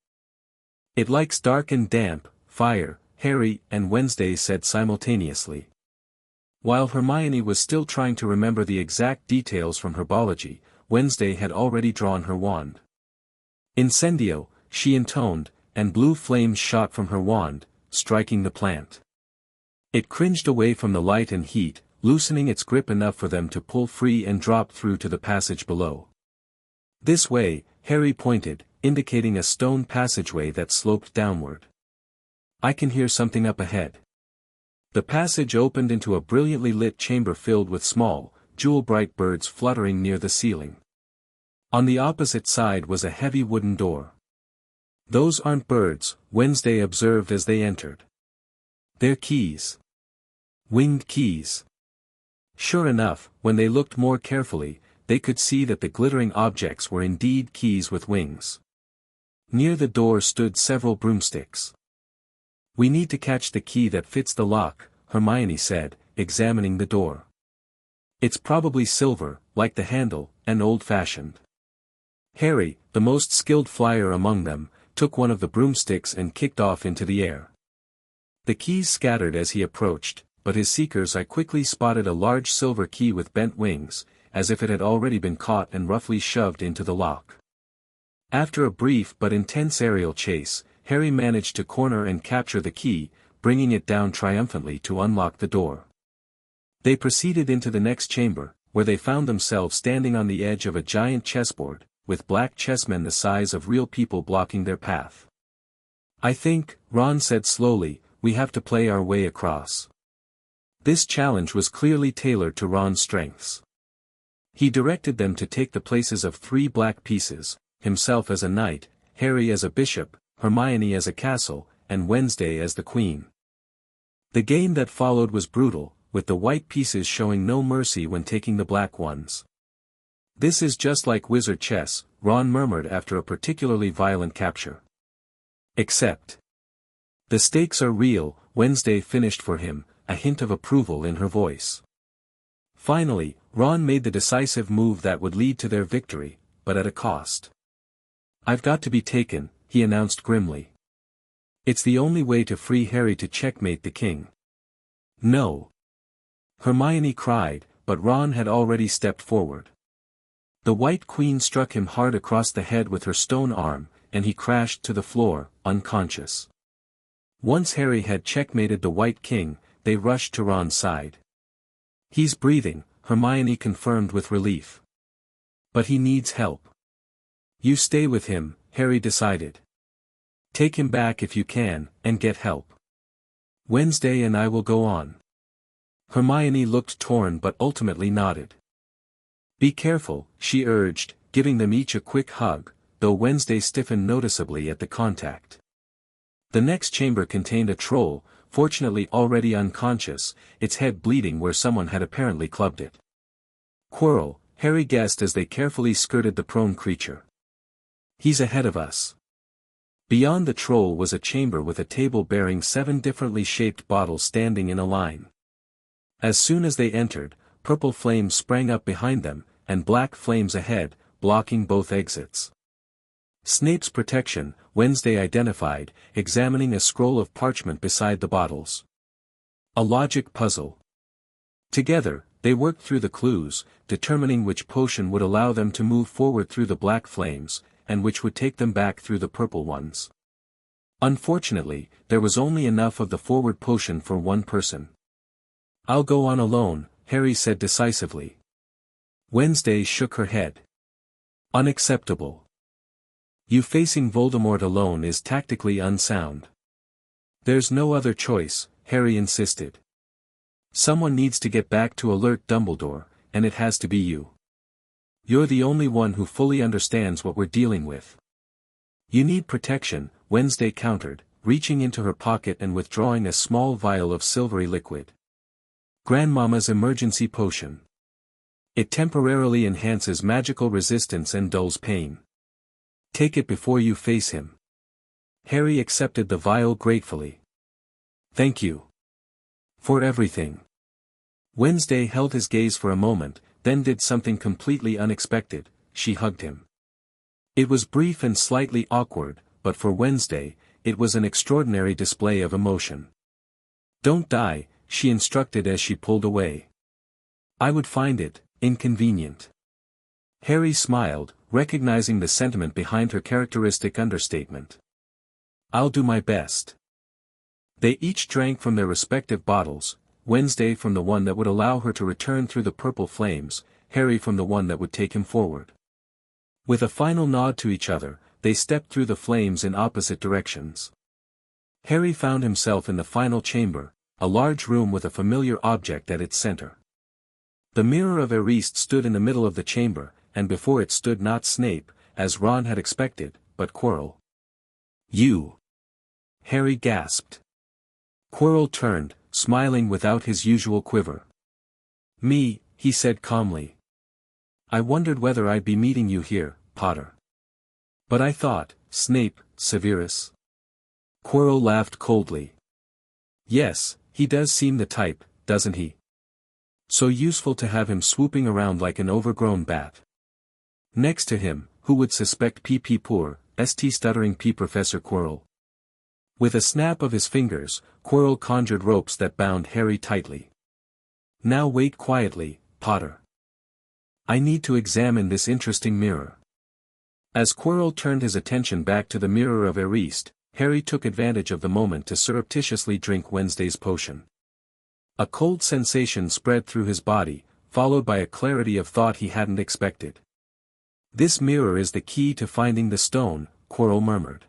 "It likes dark and damp, fire," Harry and Wednesday said simultaneously. While Hermione was still trying to remember the exact details from herbology, Wednesday had already drawn her wand. "Incendio," she intoned, and blue flames shot from her wand, striking the plant. It cringed away from the light and heat, loosening its grip enough for them to pull free and drop through to the passage below. "This way," Harry pointed, indicating a stone passageway that sloped downward. "I can hear something up ahead." The passage opened into a brilliantly lit chamber filled with small, jewel-bright birds fluttering near the ceiling. On the opposite side was a heavy wooden door. "Those aren't birds," Wednesday observed as they entered. "They're keys. Winged keys." Sure enough, when they looked more carefully, they could see that the glittering objects were indeed keys with wings. Near the door stood several broomsticks. "We need to catch the key that fits the lock," Hermione said, examining the door. "It's probably silver, like the handle, and old-fashioned." Harry, the most skilled flyer among them, took one of the broomsticks and kicked off into the air. The keys scattered as he approached, but his seeker's eye quickly spotted a large silver key with bent wings, as if it had already been caught and roughly shoved into the lock. After a brief but intense aerial chase, Harry managed to corner and capture the key, bringing it down triumphantly to unlock the door. They proceeded into the next chamber, where they found themselves standing on the edge of a giant chessboard, with black chessmen the size of real people blocking their path. "I think," Ron said slowly, "we have to play our way across." This challenge was clearly tailored to Ron's strengths. He directed them to take the places of 3 black pieces, himself as a knight, Harry as a bishop, Hermione as a castle, and Wednesday as the queen. The game that followed was brutal, with the white pieces showing no mercy when taking the black ones. "This is just like wizard chess," Ron murmured after a particularly violent capture. "Except. The stakes are real," Wednesday finished for him, a hint of approval in her voice. Finally, Ron made the decisive move that would lead to their victory, but at a cost. "I've got to be taken," he announced grimly. "It's the only way to free Harry to checkmate the king." "No!" Hermione cried, but Ron had already stepped forward. The White Queen struck him hard across the head with her stone arm, and he crashed to the floor, unconscious. Once Harry had checkmated the White King, they rushed to Ron's side. "He's breathing," Hermione confirmed with relief. But he needs help. You stay with him, Harry decided. Take him back if you can, and get help. Wednesday and I will go on. Hermione looked torn but ultimately nodded. Be careful, she urged, giving them each a quick hug, though Wednesday stiffened noticeably at the contact. The next chamber contained a troll, fortunately already unconscious, its head bleeding where someone had apparently clubbed it. Quirrell, Harry guessed as they carefully skirted the prone creature. He's ahead of us. Beyond the troll was a chamber with a table bearing 7 differently shaped bottles standing in a line. As soon as they entered, purple flames sprang up behind them, and black flames ahead, blocking both exits. Snape's protection, Wednesday identified, examining a scroll of parchment beside the bottles. A logic puzzle. Together, they worked through the clues, determining which potion would allow them to move forward through the black flames, and which would take them back through the purple ones. Unfortunately, there was only enough of the forward potion for one person. I'll go on alone, Harry said decisively. Wednesday shook her head. Unacceptable. You facing Voldemort alone is tactically unsound. There's no other choice, Harry insisted. Someone needs to get back to alert Dumbledore, and it has to be you. You're the only one who fully understands what we're dealing with. You need protection, Wednesday countered, reaching into her pocket and withdrawing a small vial of silvery liquid. Grandmama's emergency potion. It temporarily enhances magical resistance and dulls pain. Take it before you face him. Harry accepted the vial gratefully. Thank you. For everything. Wednesday held his gaze for a moment, then did something completely unexpected, she hugged him. It was brief and slightly awkward, but for Wednesday, it was an extraordinary display of emotion. Don't die, she instructed as she pulled away. I would find it inconvenient. Harry smiled, recognizing the sentiment behind her characteristic understatement. I'll do my best. They each drank from their respective bottles, Wednesday from the one that would allow her to return through the purple flames, Harry from the one that would take him forward. With a final nod to each other, they stepped through the flames in opposite directions. Harry found himself in the final chamber, a large room with a familiar object at its center. The mirror of Eriste stood in the middle of the chamber, and before it stood not Snape, as Ron had expected, but Quirrell. You! Harry gasped. Quirrell turned, smiling without his usual quiver. Me, he said calmly. I wondered whether I'd be meeting you here, Potter. But I thought, Snape, Severus. Quirrell laughed coldly. Yes, he does seem the type, doesn't he? So useful to have him swooping around like an overgrown bat. Next to him, who would suspect P.P. Poor, St. Stuttering P. Professor Quirrell. With a snap of his fingers, Quirrell conjured ropes that bound Harry tightly. Now wait quietly, Potter. I need to examine this interesting mirror. As Quirrell turned his attention back to the mirror of Eriste, Harry took advantage of the moment to surreptitiously drink Wednesday's potion. A cold sensation spread through his body, followed by a clarity of thought he hadn't expected. This mirror is the key to finding the stone, Quirrell murmured.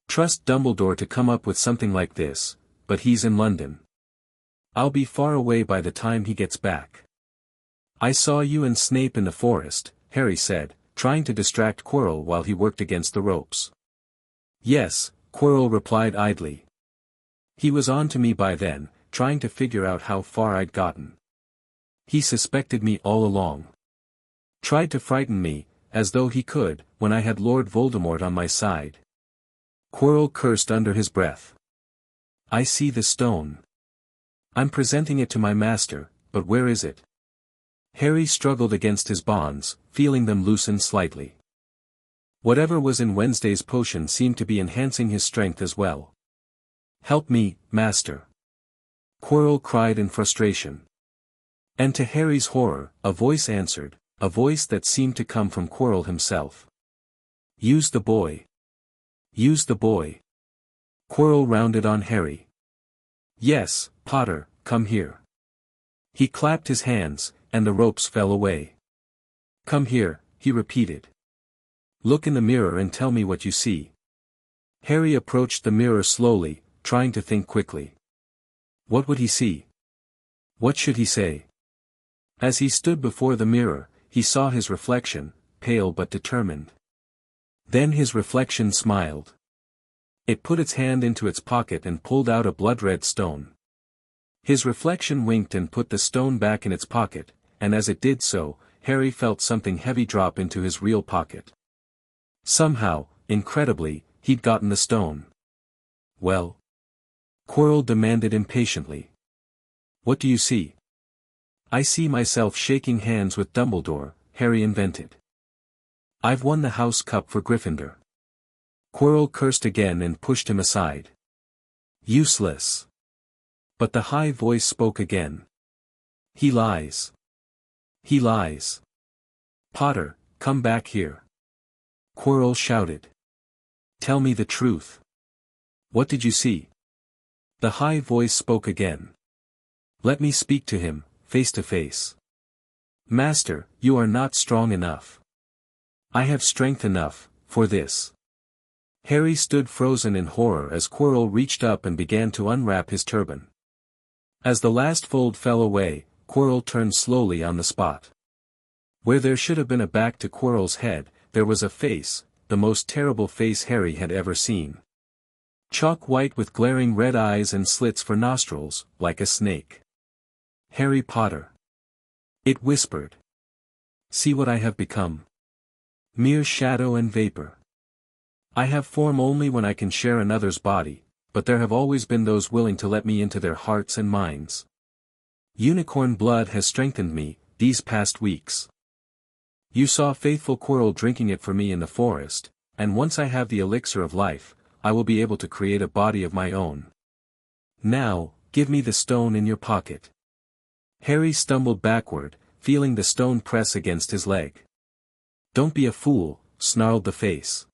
Trust Dumbledore to come up with something like this, but he's in London. I'll be far away by the time he gets back. I saw you and Snape in the forest, Harry said, trying to distract Quirrell while he worked against the ropes. Yes, Quirrell replied idly. He was on to me by then, trying to figure out how far I'd gotten. He suspected me all along. Tried to frighten me, as though he could, when I had Lord Voldemort on my side. Quirrell cursed under his breath. I see the stone. I'm presenting it to my master, but where is it? Harry struggled against his bonds, feeling them loosen slightly. Whatever was in Wednesday's potion seemed to be enhancing his strength as well. Help me, master. Quirrell cried in frustration. And to Harry's horror, a voice answered, a voice that seemed to come from Quirrell himself. Use the boy. Use the boy. Quirrell rounded on Harry. Yes, Potter, come here. He clapped his hands, and the ropes fell away. Come here, he repeated. Look in the mirror and tell me what you see. Harry approached the mirror slowly, trying to think quickly. What would he see? What should he say? As he stood before the mirror, he saw his reflection, pale but determined. Then his reflection smiled. It put its hand into its pocket and pulled out a blood-red stone. His reflection winked and put the stone back in its pocket, and as it did so, Harry felt something heavy drop into his real pocket. Somehow, incredibly, he'd gotten the stone. Well? Quirrell demanded impatiently. What do you see? I see myself shaking hands with Dumbledore, Harry invented. I've won the House Cup for Gryffindor. Quirrell cursed again and pushed him aside. Useless. But the high voice spoke again. He lies. He lies. Potter, come back here. Quirrell shouted. Tell me the truth. What did you see? The high voice spoke again. Let me speak to him, face to face. Master, you are not strong enough. I have strength enough, for this. Harry stood frozen in horror as Quirrell reached up and began to unwrap his turban. As the last fold fell away, Quirrell turned slowly on the spot. Where there should have been a back to Quirrell's head, there was a face, the most terrible face Harry had ever seen. Chalk white with glaring red eyes and slits for nostrils, like a snake. Harry Potter. It whispered. See what I have become. Mere shadow and vapor. I have form only when I can share another's body, but there have always been those willing to let me into their hearts and minds. Unicorn blood has strengthened me, these past weeks. You saw faithful Quirrell drinking it for me in the forest, and once I have the elixir of life, I will be able to create a body of my own. Now, give me the stone in your pocket. Harry stumbled backward, feeling the stone press against his leg. Don't be a fool, snarled the face.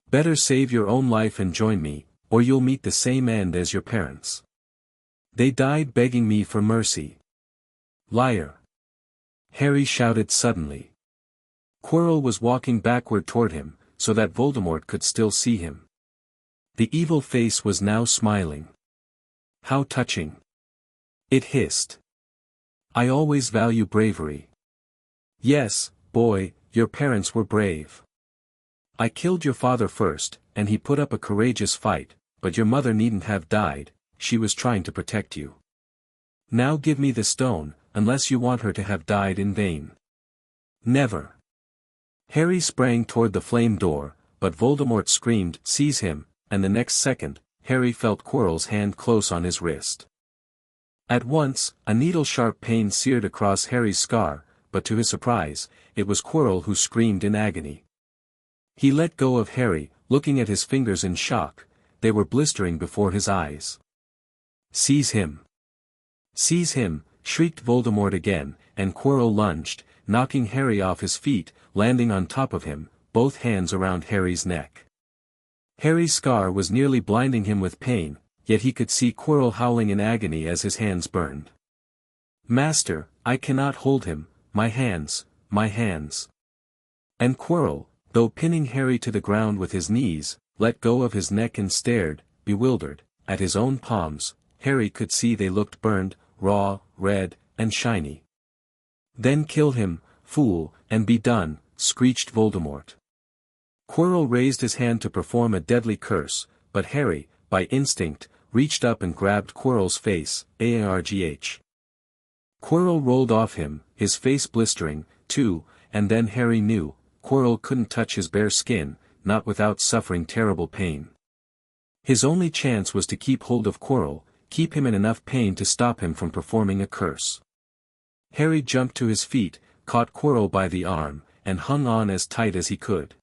Better save your own life and join me, or you'll meet the same end as your parents. They died begging me for mercy. Liar! Harry shouted suddenly. Quirrell was walking backward toward him, so that Voldemort could still see him. The evil face was now smiling. How touching! It hissed. I always value bravery. Yes, boy, your parents were brave. I killed your father first, and he put up a courageous fight, but your mother needn't have died, she was trying to protect you. Now give me the stone, unless you want her to have died in vain. Never. Harry sprang toward the flame door, but Voldemort screamed, seize him, and the next second, Harry felt Quirrell's hand close on his wrist. At once, a needle-sharp pain seared across Harry's scar, but to his surprise, it was Quirrell who screamed in agony. He let go of Harry, looking at his fingers in shock, they were blistering before his eyes. Seize him! Seize him! Shrieked Voldemort again, and Quirrell lunged, knocking Harry off his feet, landing on top of him, both hands around Harry's neck. Harry's scar was nearly blinding him with pain, yet he could see Quirrell howling in agony as his hands burned. Master, I cannot hold him, my hands, my hands. And Quirrell, though pinning Harry to the ground with his knees, let go of his neck and stared, bewildered, at his own palms. Harry could see they looked burned, raw, red, and shiny. Then kill him, fool, and be done, screeched Voldemort. Quirrell raised his hand to perform a deadly curse, but Harry, by instinct, reached up and grabbed Quirrell's face, Argh. Quirrell rolled off him, his face blistering, too, and then Harry knew, Quirrell couldn't touch his bare skin, not without suffering terrible pain. His only chance was to keep hold of Quirrell, keep him in enough pain to stop him from performing a curse. Harry jumped to his feet, caught Quirrell by the arm, and hung on as tight as he could.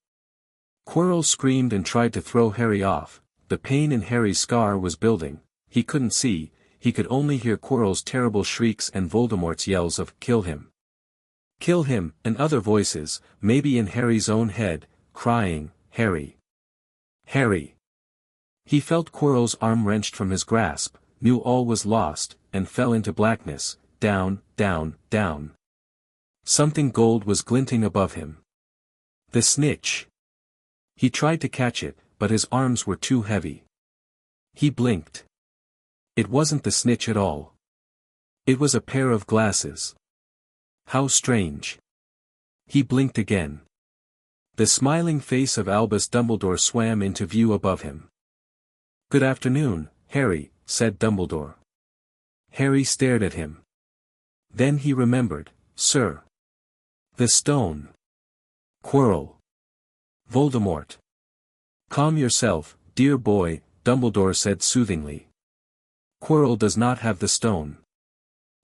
Quirrell screamed and tried to throw Harry off, the pain in Harry's scar was building, he couldn't see, he could only hear Quirrell's terrible shrieks and Voldemort's yells of, kill him. Kill him, and other voices, maybe in Harry's own head, crying, Harry. Harry. He felt Quirrell's arm wrenched from his grasp, knew all was lost, and fell into blackness, down, down, down. Something gold was glinting above him. The snitch. He tried to catch it, but his arms were too heavy. He blinked. It wasn't the snitch at all. It was a pair of glasses. How strange. He blinked again. The smiling face of Albus Dumbledore swam into view above him. "Good afternoon, Harry," said Dumbledore. Harry stared at him. Then he remembered, "Sir. The stone. Quirrell. Voldemort." "Calm yourself, dear boy," Dumbledore said soothingly. "Quirrell does not have the stone."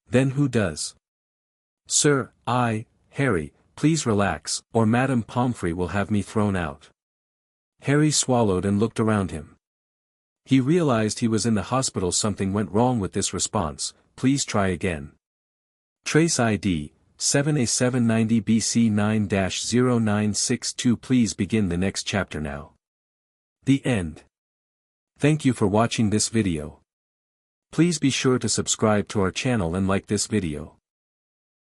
"Then who does?" "Sir, Harry, please relax, or Madame Pomfrey will have me thrown out." Harry swallowed and looked around him. He realized he was in the hospital. Something went wrong with this response. "Please try again." Trace ID, 7A790 BC 9-0962. Please begin the next chapter now. The end. Thank you for watching this video. Please be sure to subscribe to our channel and like this video.